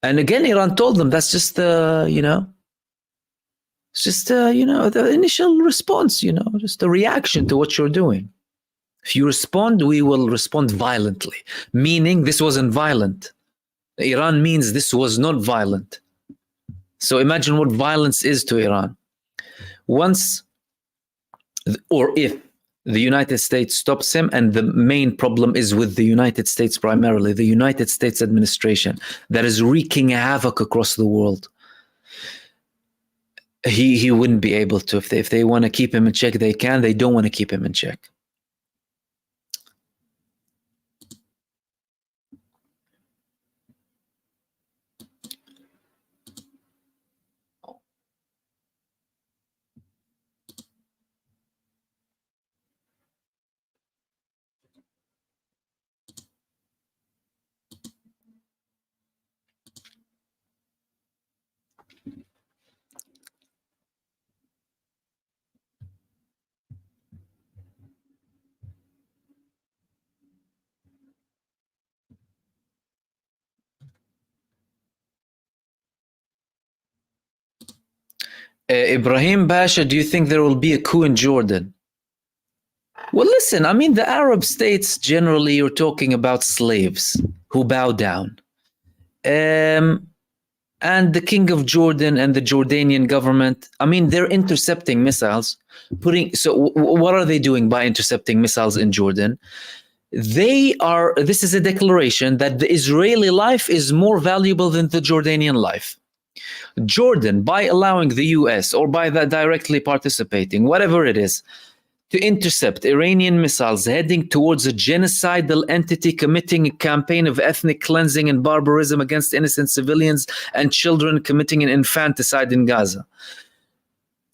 And again, Iran told them that's just the, it's just, the initial response, just a reaction to what you're doing. If you respond, we will respond violently, meaning this wasn't violent. Iran means this was not violent. So imagine what violence is to Iran. Once, or if, the United States stops him, and the main problem is with the United States primarily, the United States administration that is wreaking havoc across the world. He wouldn't be able to. If they want to keep him in check, they can. They don't want to keep him in check. Ibrahim Pasha, do you think there will be a coup in Jordan? Well, listen, I mean, the Arab states generally, you're talking about slaves who bow down. And the king of Jordan and the Jordanian government, I mean, they're intercepting missiles. What are they doing by intercepting missiles in Jordan? This is a declaration that the Israeli life is more valuable than the Jordanian life. Jordan, by allowing the US or by that directly participating, whatever it is, to intercept Iranian missiles heading towards a genocidal entity committing a campaign of ethnic cleansing and barbarism against innocent civilians and children, committing an infanticide in Gaza.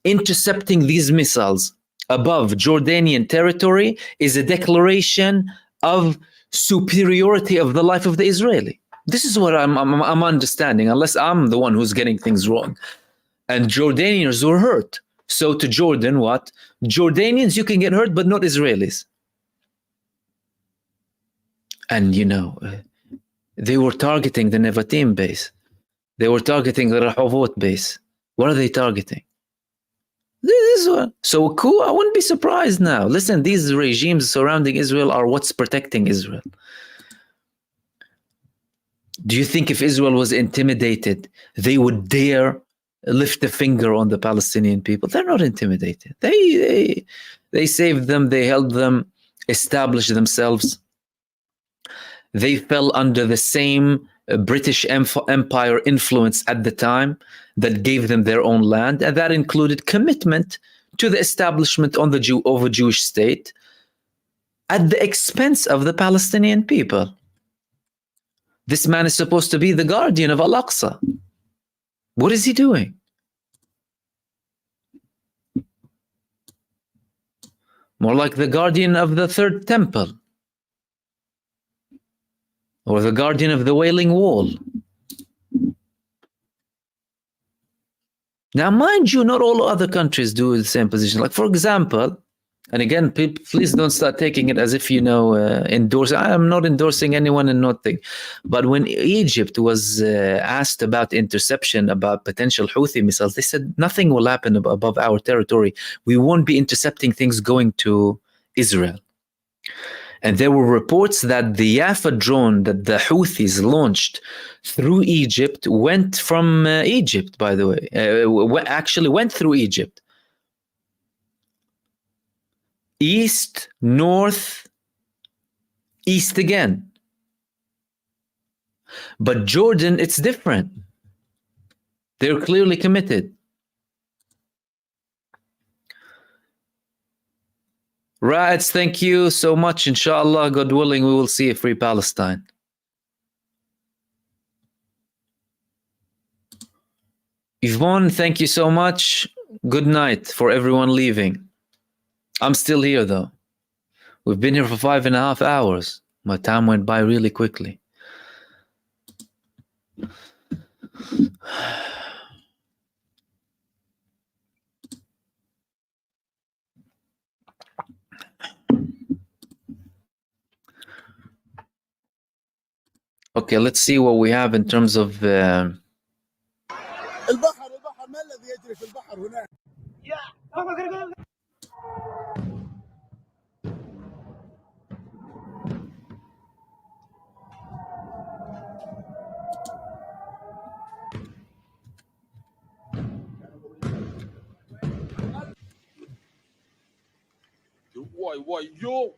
Intercepting these missiles above Jordanian territory is a declaration of superiority of the life of the Israeli. This is what I'm understanding, unless I'm the one who's getting things wrong. And Jordanians were hurt. So to Jordan, what? Jordanians, you can get hurt, but not Israelis. And, they were targeting the Nevatim base. They were targeting the Rehovot base. What are they targeting? This one. So a coup, I wouldn't be surprised now. Listen, these regimes surrounding Israel are what's protecting Israel. Do you think if Israel was intimidated, they would dare lift a finger on the Palestinian people? They're not intimidated. They saved them, they held them, established themselves. They fell under the same British Empire influence at the time that gave them their own land, and that included commitment to the establishment of a Jewish state at the expense of the Palestinian people. This man is supposed to be the guardian of Al-Aqsa. What is he doing? More like the guardian of the third temple, or the guardian of the Wailing Wall. Now, mind you, not all other countries do the same position. Like, for example, and again, please don't start taking it as if, endorsing. I am not endorsing anyone and nothing. But when Egypt was asked about interception, about potential Houthi missiles, they said nothing will happen above our territory. We won't be intercepting things going to Israel. And there were reports that the Haifa drone that the Houthis launched through Egypt went from Egypt, by the way, actually went through Egypt. East, north, east again. But Jordan, it's different. They're clearly committed. Rats, thank you so much. Inshallah, God willing, we will see a free Palestine. Yvonne, thank you so much. Good night for everyone leaving. I'm still here, though. We've been here for 5.5 hours. My time went by really quickly. Okay, let's see what we have in terms of... البحر ما الذي يجري في البحر هناك؟ Why, yo!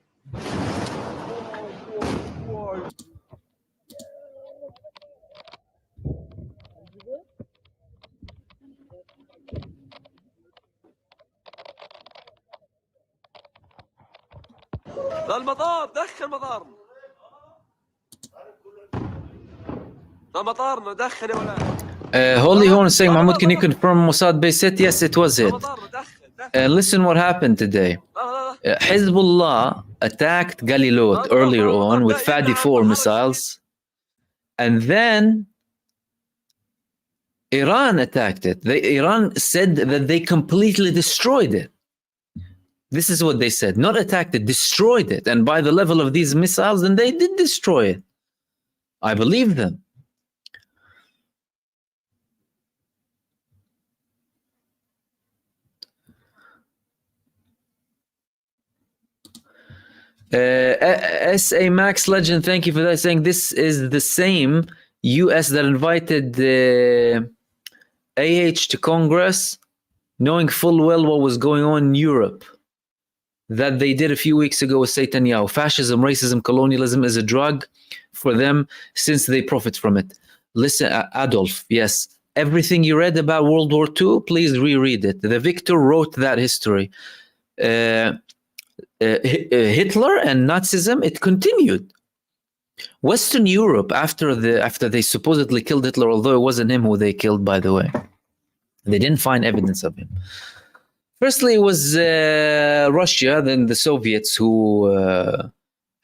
المطار دخل مطارنا. مطارنا دخل يا ولاد. Holy Horn saying, Mahmoud, can you confirm Mossad base hit? Yes, it was it. Listen what happened today. Hezbollah attacked Galilot earlier on with Fadi 4 missiles, and then Iran attacked it. Iran said that they completely destroyed it. This is what they said. Not attacked it, destroyed it. And by the level of these missiles, then they did destroy it. I believe them. S.A. Max Legend, thank you for that, saying this is the same U.S. that invited AH to Congress, knowing full well what was going on in Europe, that they did a few weeks ago with Netanyahu. Fascism, racism, colonialism is a drug for them since they profit from it. Listen, Adolf, yes, everything you read about World War II, please reread it. The victor wrote that history. Hitler and Nazism, it continued. Western Europe, after they supposedly killed Hitler, although it wasn't him who they killed, by the way, they didn't find evidence of him. Firstly, it was Russia, then the Soviets who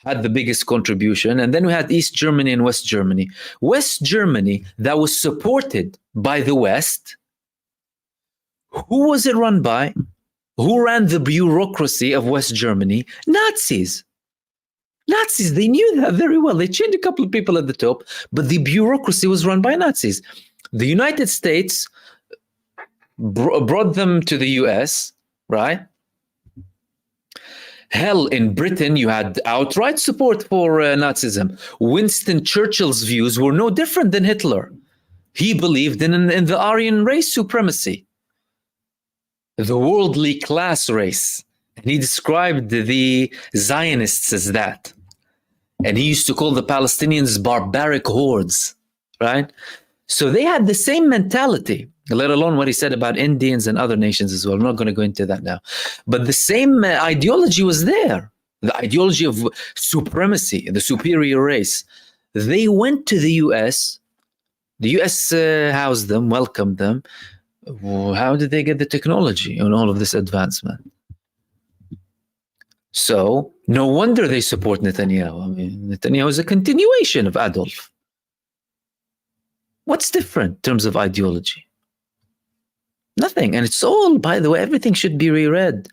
had the biggest contribution, and then we had East Germany and West Germany. West Germany, that was supported by the West, who was it run by? Who ran the bureaucracy of West Germany? Nazis. Nazis, they knew that very well. They changed a couple of people at the top, but the bureaucracy was run by Nazis. The United States brought them to the US, right? Hell, in Britain, you had outright support for Nazism. Winston Churchill's views were no different than Hitler. He believed in the Aryan race supremacy, the worldly class race. And he described the Zionists as that. And he used to call the Palestinians barbaric hordes, right? So they had the same mentality, let alone what he said about Indians and other nations as well. I'm not going to go into that now. But the same ideology was there, the ideology of supremacy, the superior race. They went to the US. The US housed them, welcomed them. How did they get the technology and all of this advancement? So no wonder they support Netanyahu. I mean, Netanyahu is a continuation of Adolf. What's different in terms of ideology? Nothing. And it's all, by the way, everything should be reread.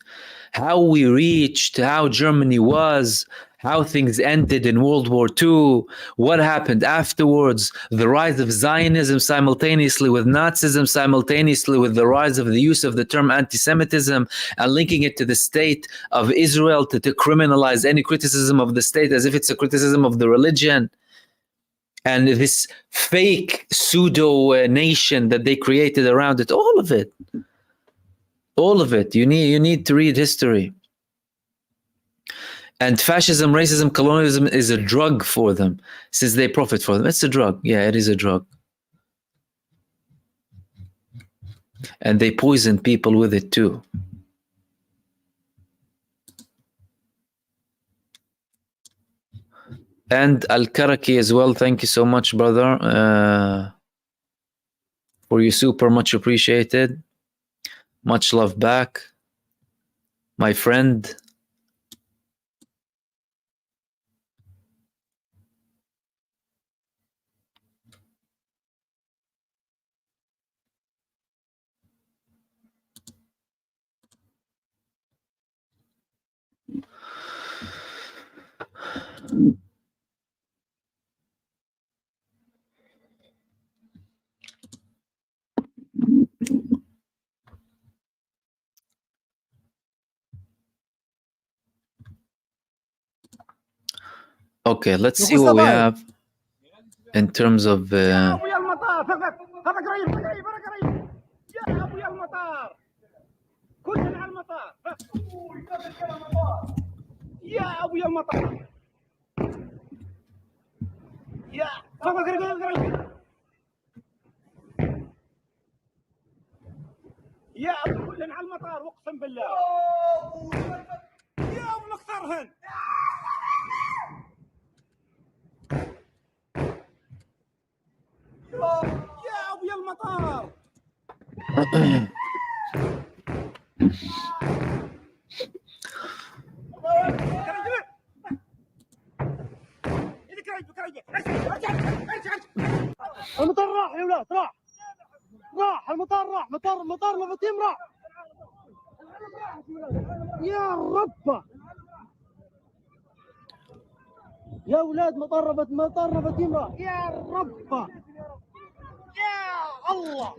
How we reached, how Germany was, how things ended in World War II, what happened afterwards, the rise of Zionism simultaneously with Nazism, simultaneously with the rise of the use of the term anti-Semitism, and linking it to the state of Israel to criminalize any criticism of the state as if it's a criticism of the religion. And this fake pseudo nation that they created around it, all of it. All of it. You need to read history. And fascism, racism, colonialism is a drug for them, since they profit from them. It's a drug. Yeah, it is a drug. And they poison people with it too. And Al-Karaki as well. Thank you so much, brother. For you, super much appreciated. Much love back. My friend. Okay, let's see what we have in terms of يا ابويا المطار يا قريب يا ابو كلنا على المطار اقسم بالله يا ابو نختارهن يا ابويا المطار المطار راح يا ولاد راح المطار راح مطار مفاتيم راح يا رب يا ولاد مطار مفاتيم راح يا رب يا الله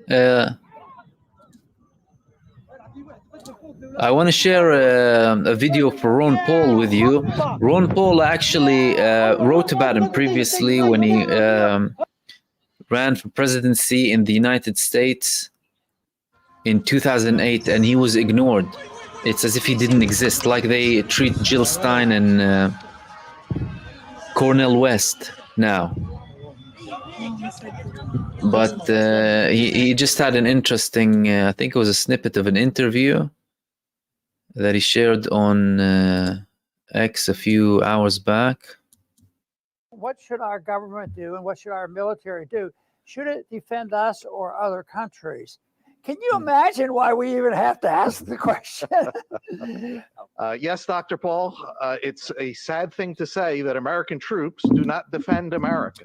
I want to share a video for Ron Paul with you. Ron Paul actually wrote about him previously when he ran for presidency in the United States in 2008, and he was ignored. It's as if he didn't exist, like they treat Jill Stein and Cornel West now. But he just had an interesting, I think it was a snippet of an interview that he shared on X a few hours back. What should our government do and what should our military do? Should it defend us or other countries? Can you imagine why we even have to ask the question? Yes, Dr. Paul, it's a sad thing to say that American troops do not defend America.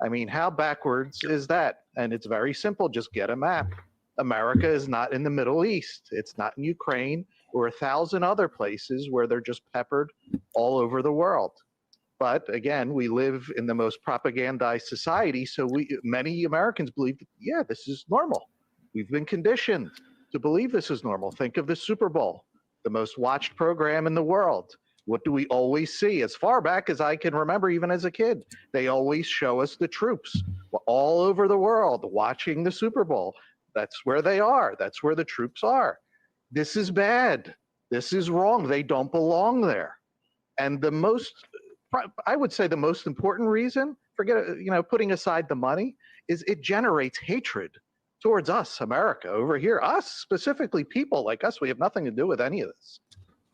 I mean, how backwards is that? And it's very simple. Just get a map. America is not in the Middle East. It's not in Ukraine or 1,000 other places where they're just peppered all over the world. But again, we live in the most propagandized society. So many Americans believe, yeah, this is normal. We've been conditioned to believe this is normal. Think of the Super Bowl, the most watched program in the world. What do we always see? As far back as I can remember, even as a kid, they always show us the troops all over the world watching the Super Bowl. That's where they are. That's where the troops are. This is bad. This is wrong. They don't belong there. And I would say the most important reason, forget, putting aside the money, is it generates hatred towards us, America, over here. Us, specifically, people like us, we have nothing to do with any of this.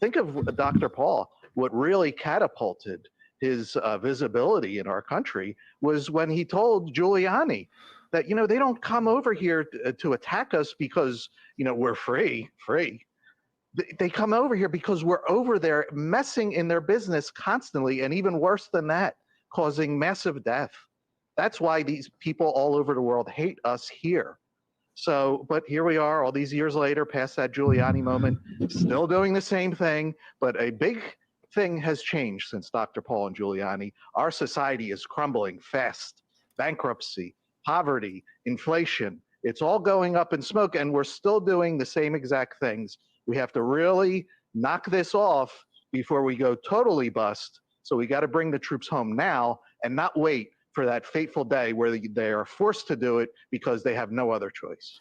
Think of Dr. Paul. What really catapulted his visibility in our country was when he told Giuliani that, they don't come over here to attack us because, we're free. They come over here because we're over there messing in their business constantly, and even worse than that, causing massive death. That's why these people all over the world hate us here. So, but here we are all these years later, past that Giuliani moment, still doing the same thing, but a big thing has changed since Dr. Paul and Giuliani. Our society is crumbling fast. Bankruptcy, poverty, inflation, it's all going up in smoke, and we're still doing the same exact things. We have to really knock this off before we go totally bust. So we got to bring the troops home now and not wait for that fateful day where they are forced to do it because they have no other choice.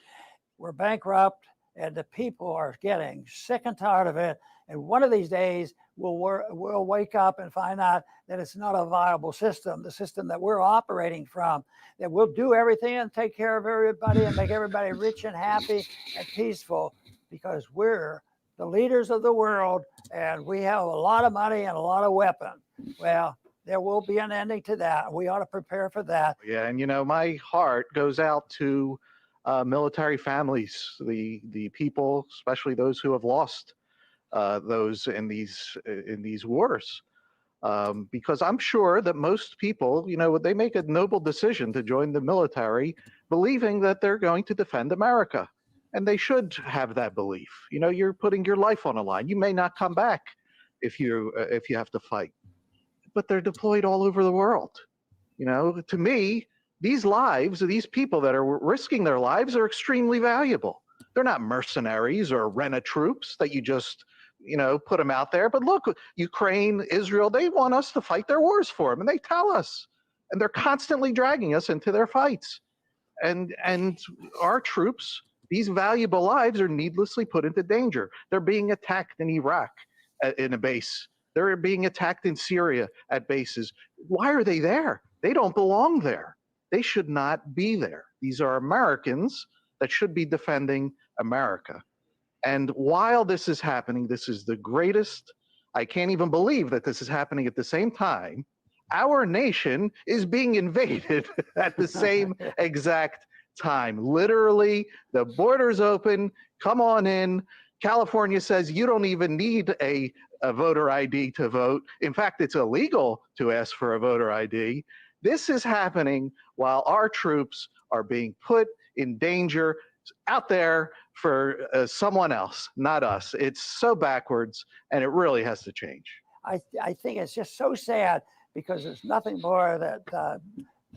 We're bankrupt, and the people are getting sick and tired of it. And one of these days, we'll wake up and find out that it's not a viable system, the system that we're operating from, that we'll do everything and take care of everybody and make everybody rich and happy and peaceful because we're the leaders of the world and we have a lot of money and a lot of weapons. Well, there will be an ending to that. We ought to prepare for that. Yeah, and my heart goes out to military families, the people, especially those who have lost those in these wars, because I'm sure that most people, they make a noble decision to join the military, believing that they're going to defend America, and they should have that belief. You're putting your life on the line. You may not come back if you have to fight, but they're deployed all over the world. To me, these lives, these people that are risking their lives are extremely valuable. They're not mercenaries or rent troops that you just, put them out there. But look, Ukraine, Israel, they want us to fight their wars for them, and they tell us, and they're constantly dragging us into their fights. And our troops, these valuable lives are needlessly put into danger. They're being attacked in Iraq in a base. They're being attacked in Syria at bases. Why are they there? They don't belong there. They should not be there. These are Americans that should be defending America. And while this is happening, this is the greatest, I can't even believe that this is happening at the same time. Our nation is being invaded at the same exact time. Literally, the border's open, come on in. California says you don't even need a voter ID to vote. In fact, it's illegal to ask for a voter ID. This is happening while our troops are being put in danger out there for someone else, not us. It's so backwards, and it really has to change. I think it's just so sad because there's nothing more that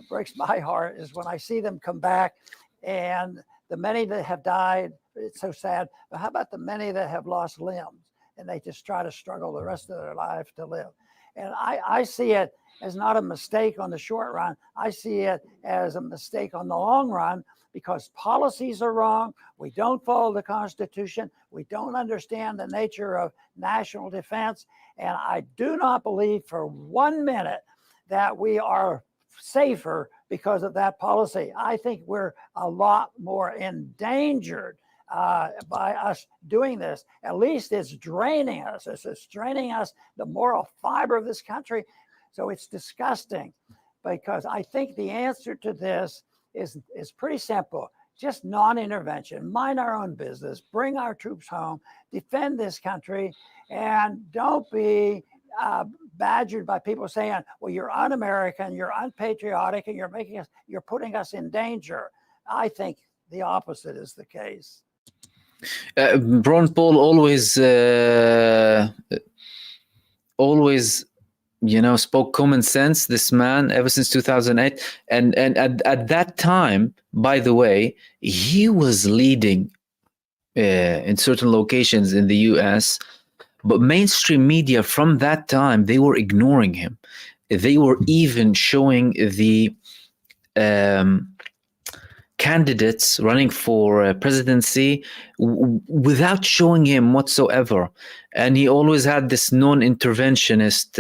breaks my heart is when I see them come back and the many that have died it's so sad. But how about the many that have lost limbs and they just try to struggle the rest of their life to live? And I see it as not a mistake on the short run. I see it as a mistake on the long run because policies are wrong. We don't follow the Constitution. We don't understand the nature of national defense. And I do not believe for 1 minute that we are safer because of that policy. I think we're a lot more endangered by us doing this. At least it's draining us. It's draining us, the moral fiber of this country. So it's disgusting because I think the answer to this is pretty simple. Just non-intervention, mind our own business, bring our troops home, defend this country, and don't be badgered by people saying, well, you're un-American, you're unpatriotic, and you're putting us in danger. I think the opposite is the case. Ron Paul always, spoke common sense, this man, ever since 2008. And at that time, by the way, he was leading in certain locations in the US, but mainstream media from that time, they were ignoring him. They were even showing the candidates running for presidency without showing him whatsoever. And he always had this non-interventionist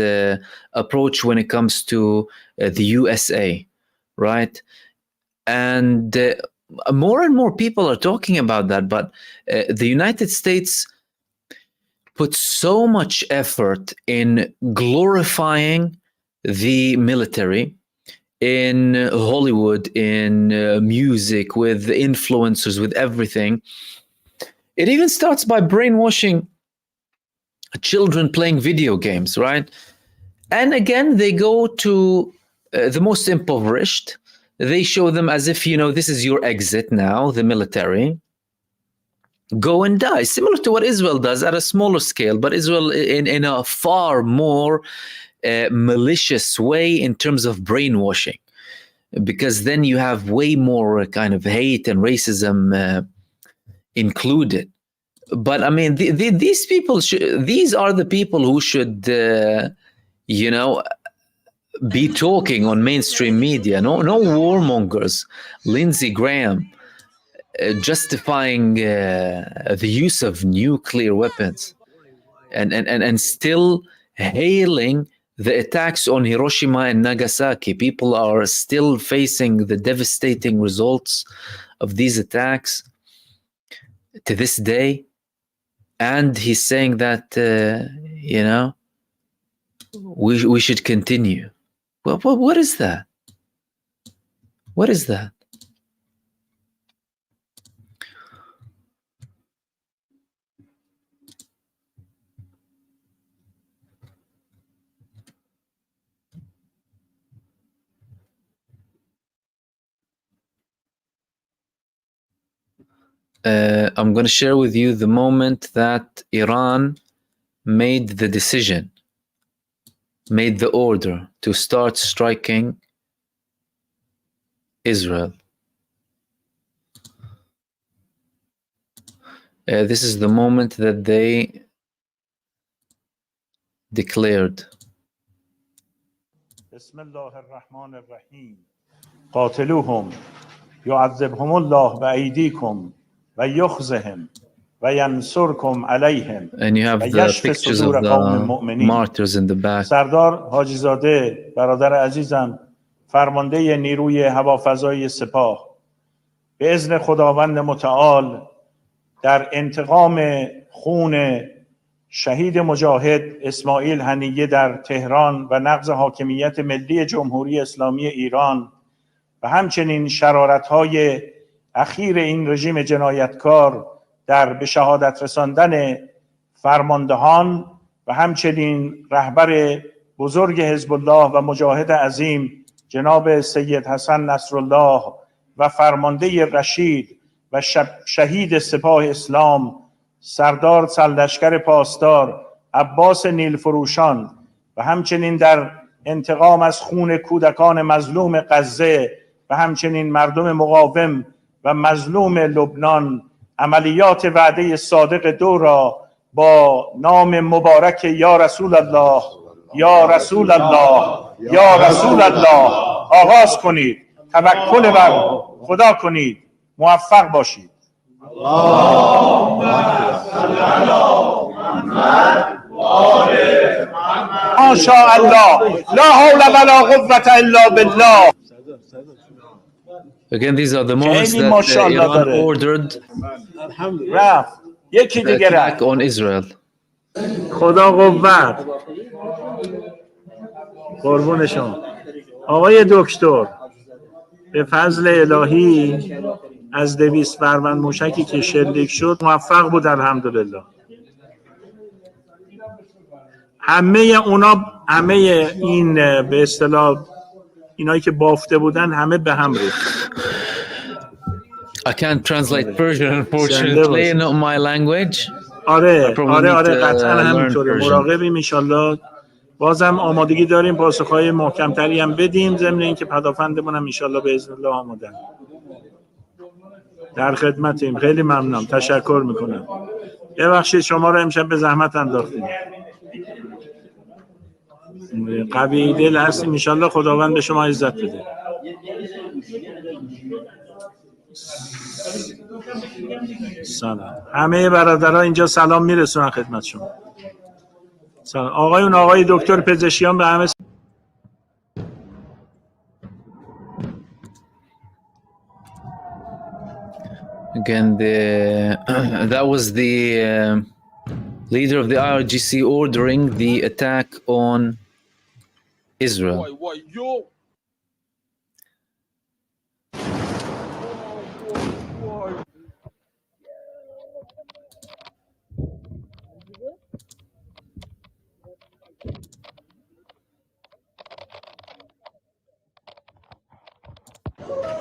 approach when it comes to the USA, right? And more and more people are talking about that, but the United States put so much effort in glorifying the military in Hollywood, in music, with influencers, with everything. It even starts by brainwashing children playing video games, right? And again, they go to the most impoverished. They show them as if, this is your exit now, the military. Go and die, similar to what Israel does at a smaller scale, but Israel in a far more malicious way in terms of brainwashing, because then you have way more kind of hate and racism included. But I mean, these people, these are the people who should, be talking on mainstream media. No warmongers, Lindsey Graham, justifying the use of nuclear weapons, and still hailing the attacks on Hiroshima and Nagasaki. People are still facing the devastating results of these attacks to this day. And he's saying that, we should continue. Well, what is that? What is that? I'm going to share with you the moment that Iran made the decision, made the order to start striking Israel. This is the moment that they declared. Bismillah ar-Rahman ar-Rahim. قاتلوهم يعذبهم الله بأيديكم ويخزهم وينصركم عليهم. And you have the pictures of the martyrs in the back. سردار حاجی زاده برادر عزیزم فرمانده نیروی هوافضای سپاه به اذن خداوند متعال در انتقام خون شهید مجاهد اسماعیل هنیه در تهران و نقض حاکمیت ملی جمهوری اسلامی ایران و همچنین شرارت‌های اخیر این رژیم جنایتکار در به شهادت رساندن فرماندهان و همچنین رهبر بزرگ حزب الله و مجاهد عظیم جناب سید حسن نصرالله و فرمانده رشید و شهید سپاه اسلام سردار سرلشکر پاسدار عباس نیلفروشان و همچنین در انتقام از خون کودکان مظلوم غزه و همچنین مردم مقاوم و مظلوم لبنان عملیات وعده صادق دو را با نام مبارک یا رسول الله یا رسول الله یا رسول الله آغاز کنید. توکل بر خدا کنید. موفق باشید. ما شاء الله لا حول ولا قوة الا بالله. Again, these are the moments that Iran ordered the attack on Israel. خدا قوت. قربون شما. آقای دکتر به فضل الهی از 200 فروند موشکی که شلیک شد موفق بود الحمدلله. همه این به اصطلاح اینایی که بافته بودن همه به هم ریخت. I can't translate Persian unfortunately, not my language. آره قطعا همینطوره. مراقبیم انشالله. بازم آمادگی داریم پاسخهای محکمتری هم بدیم، ضمن اینکه پدافندمون هم انشالله به اذن الله آمادن. در خدمتیم. خیلی ممنونم. تشکر میکنم. ببخشید شما رو امشب به زحمت انداختیم. قوی دل هستیم انشالله. خداوند به شما عزت بده. سلام. همه برادرها اینجا سلام میرسونن خدمت شما. سلام. آقای دکتر پزشکیان به همه Again, that was the leader of the IRGC ordering the attack on Israel.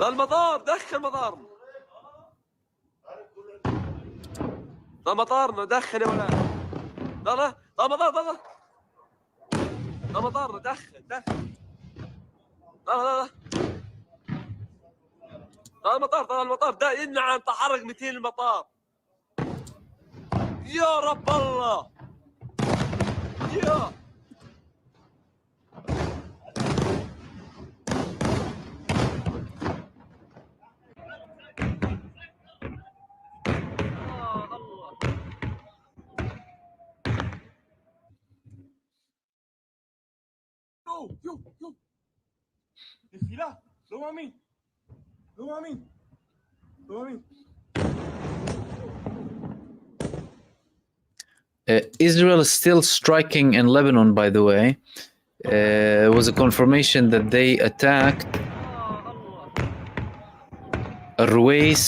المطار دخل مطارنا. ده مطارنا دخل يا ولاد. ده مطار ده مطارنا دخل. ده المطار ده يمنع عن تحرك 200 المطار. يا رب الله يا يو الخلاف لو امين Israel is still striking in Lebanon, by the way. It was a confirmation that they attacked Ruwais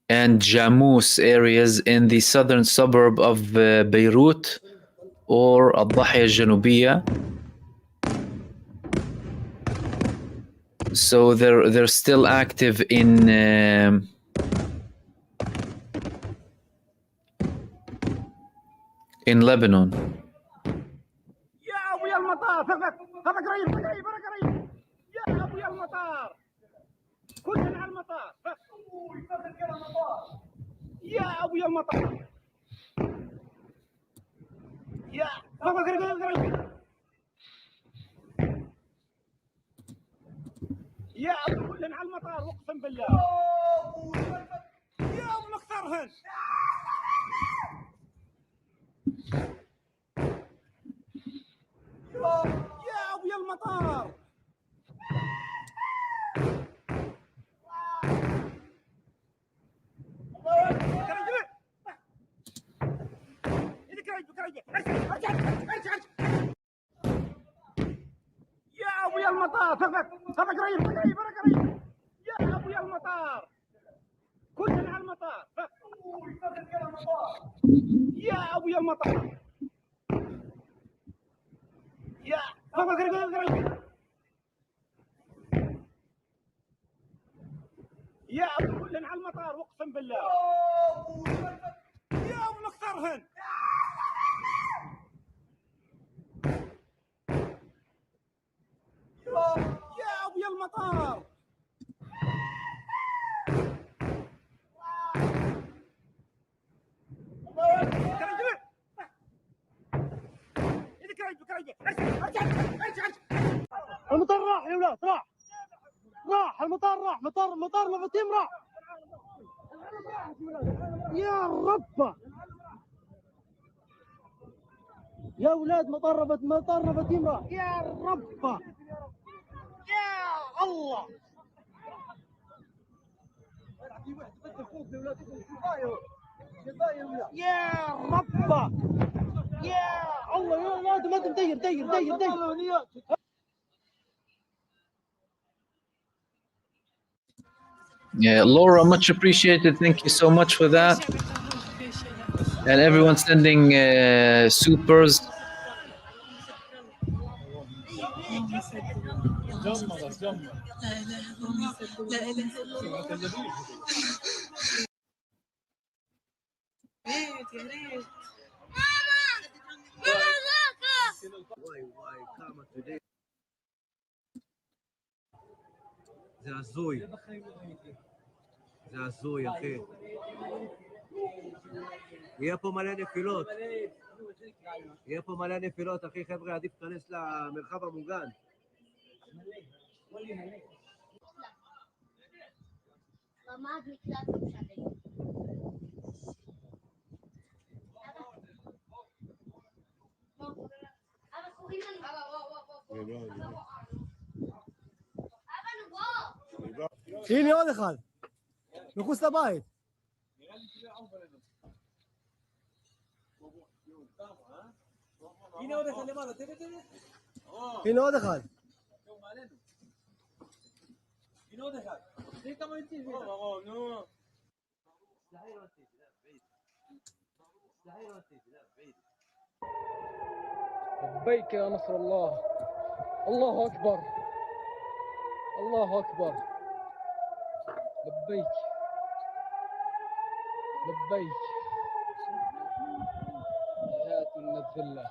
and Jammus areas in the southern suburb of Beirut or Al-Dahya Janubiyya. So they're still active in Lebanon. يا ابويا المطار هذا قريب يا ابويا المطار كلنا على المطار يا ابويا المطار يا هذا قريب يا كلنا على المطار اقسم بالله يا ابو مختارهن يا ابويا المطار يا ابويا المطار هذا قريب يا ابويا المطار كلنا على المطار يا ابويا المطار يا هذا قريب يا كلنا على المطار اقسم بالله يا ابو مختارهن يا ابويا المطار المطار راح يا ولاد راح المطار راح مطار مفاتيم راح يا رب يا ولاد مطار مفاتيم راح يا رب يا الله يا رب يا الله يا ولاد ما دير Yeah, Laura, much appreciated. Thank you so much for that. And everyone sending supers. זה הזוי. זה הזוי, אחי. יהיה פה מלא נפילות, אחי, חבר'ה, עדיף להיכנס למרחב המוגן. הנה עוד אחד, מחוץ לבית. הנה עוד אחד למעלה, הנה עוד אחד. הנה עוד אחד. תראי כמה יוצאים. נו. لبيك يا نصر الله الله أكبر الله أكبر لبيك لبيك حياة من الذلة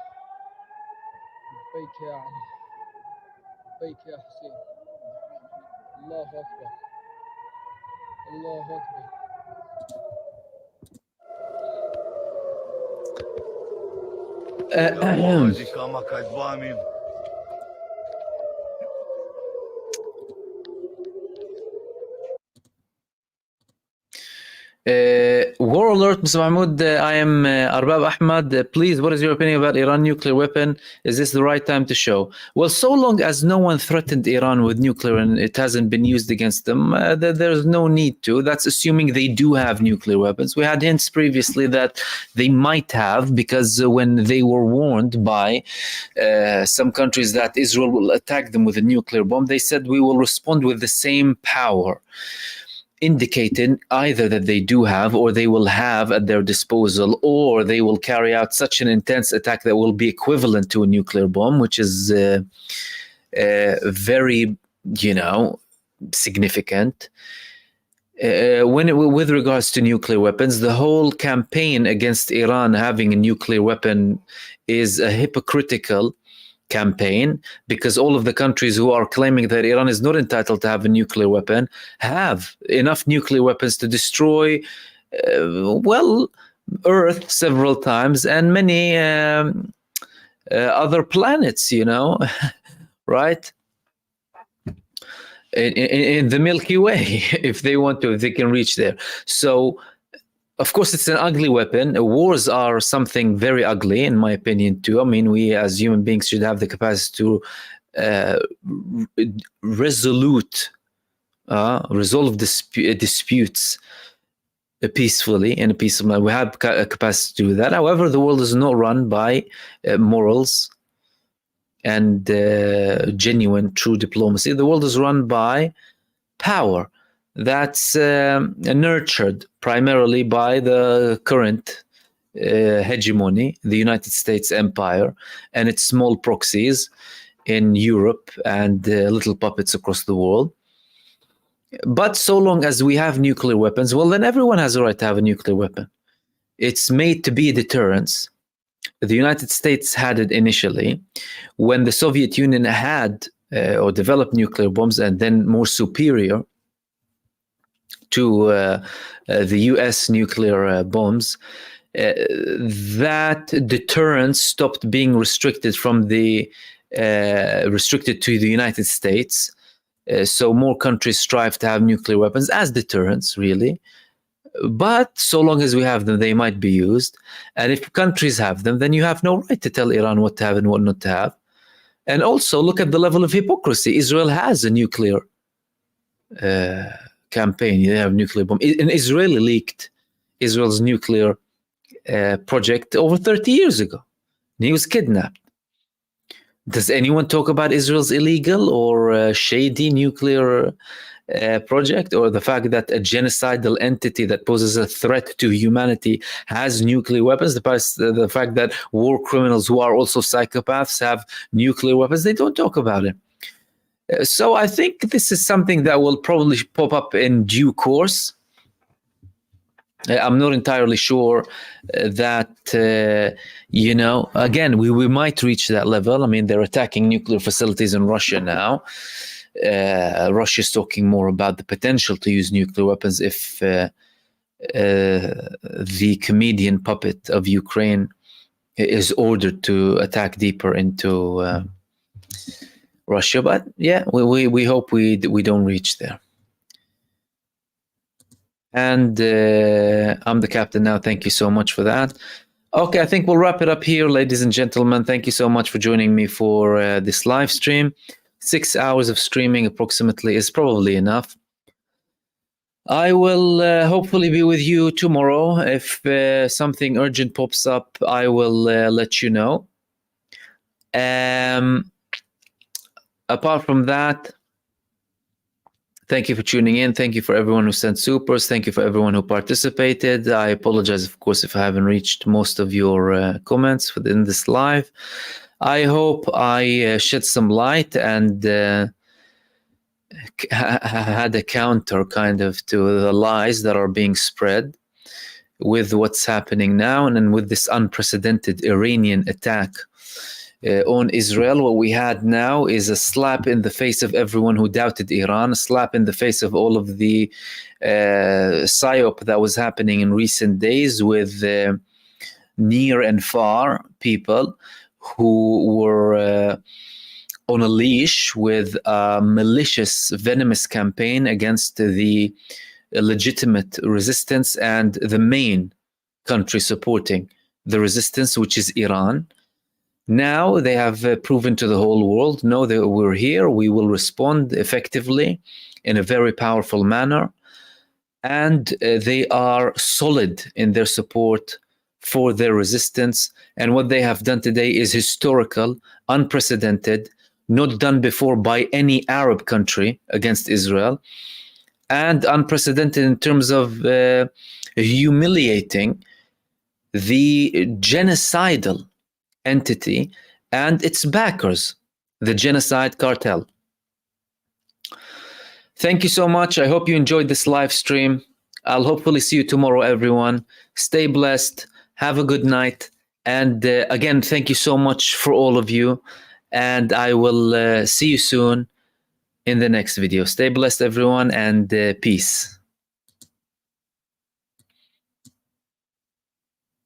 لبيك يا علي لبيك يا حسين الله أكبر الله أكبر כמה כטב"מים. War alert, Mr. Mahmoud. I am Arbab Ahmad. Please, what is your opinion about Iran nuclear weapon? Is this the right time to show? Well, so long as no one threatened Iran with nuclear and it hasn't been used against them, there's no need to. That's assuming they do have nuclear weapons. We had hints previously that they might have, because when they were warned by some countries that Israel will attack them with a nuclear bomb, they said we will respond with the same power, indicating either that they do have, or they will have at their disposal, or they will carry out such an intense attack that will be equivalent to a nuclear bomb, which is very, significant. With regards to nuclear weapons, the whole campaign against Iran having a nuclear weapon is a hypocritical campaign, because all of the countries who are claiming that Iran is not entitled to have a nuclear weapon have enough nuclear weapons to destroy, Earth several times and many other planets, right? In the Milky Way, if they want to, if they can reach there. So, of course, it's an ugly weapon. Wars are something very ugly, in my opinion, too. I mean, we as human beings should have the capacity to resolve disputes peacefully, in a peaceful manner. We have a capacity to do that. However, the world is not run by morals and genuine, true diplomacy. The world is run by power. That's nurtured primarily by the current hegemony, the United States empire, and its small proxies in Europe and little puppets across the world. But so long as we have nuclear weapons, well, then everyone has a right to have a nuclear weapon. It's made to be a deterrence. The United States had it initially. When the Soviet Union had or developed nuclear bombs, and then more superior to the US nuclear bombs, that deterrence stopped being restricted from the restricted to the United States. So more countries strive to have nuclear weapons as deterrents, really. But so long as we have them, they might be used. And if countries have them, then you have no right to tell Iran what to have and what not to have. And also look at the level of hypocrisy. Israel has a nuclear campaign. They have nuclear bomb. And Israel leaked Israel's nuclear project over 30 years ago. And he was kidnapped. Does anyone talk about Israel's illegal or shady nuclear project, or the fact that a genocidal entity that poses a threat to humanity has nuclear weapons? The fact that war criminals who are also psychopaths have nuclear weapons? They don't talk about it. So I think this is something that will probably pop up in due course. I'm not entirely sure that, again, we might reach that level. I mean, they're attacking nuclear facilities in Russia now. Russia is talking more about the potential to use nuclear weapons if the comedian puppet of Ukraine is ordered to attack deeper into Russia. But yeah, we hope we don't reach there. And I'm the captain now. Thank you so much for that. Okay, I think we'll wrap it up here, ladies and gentlemen. Thank you so much for joining me for this live stream. 6 hours of streaming approximately is probably enough. I will hopefully be with you tomorrow. If something urgent pops up, I will let you know. Apart from that, thank you for tuning in. Thank you for everyone who sent supers. Thank you for everyone who participated. I apologize, of course, if I haven't reached most of your comments within this live. I hope I shed some light and had a counter kind of to the lies that are being spread with what's happening now, and then with this unprecedented Iranian attack on Israel. What we had now is a slap in the face of everyone who doubted Iran, a slap in the face of all of the psyop that was happening in recent days with near and far people who were on a leash with a malicious, venomous campaign against the legitimate resistance and the main country supporting the resistance, which is Iran. Now they have proven to the whole world, no, that we're here, we will respond effectively in a very powerful manner. And they are solid in their support for their resistance. And what they have done today is historical, unprecedented, not done before by any Arab country against Israel, and unprecedented in terms of humiliating the genocidal entity and its backers, the genocide cartel. Thank you so much. I hope you enjoyed this live stream. I'll hopefully see you tomorrow, everyone. Stay blessed. Have a good night. And again, thank you so much for all of you. And I will see you soon in the next video. Stay blessed, everyone, and peace.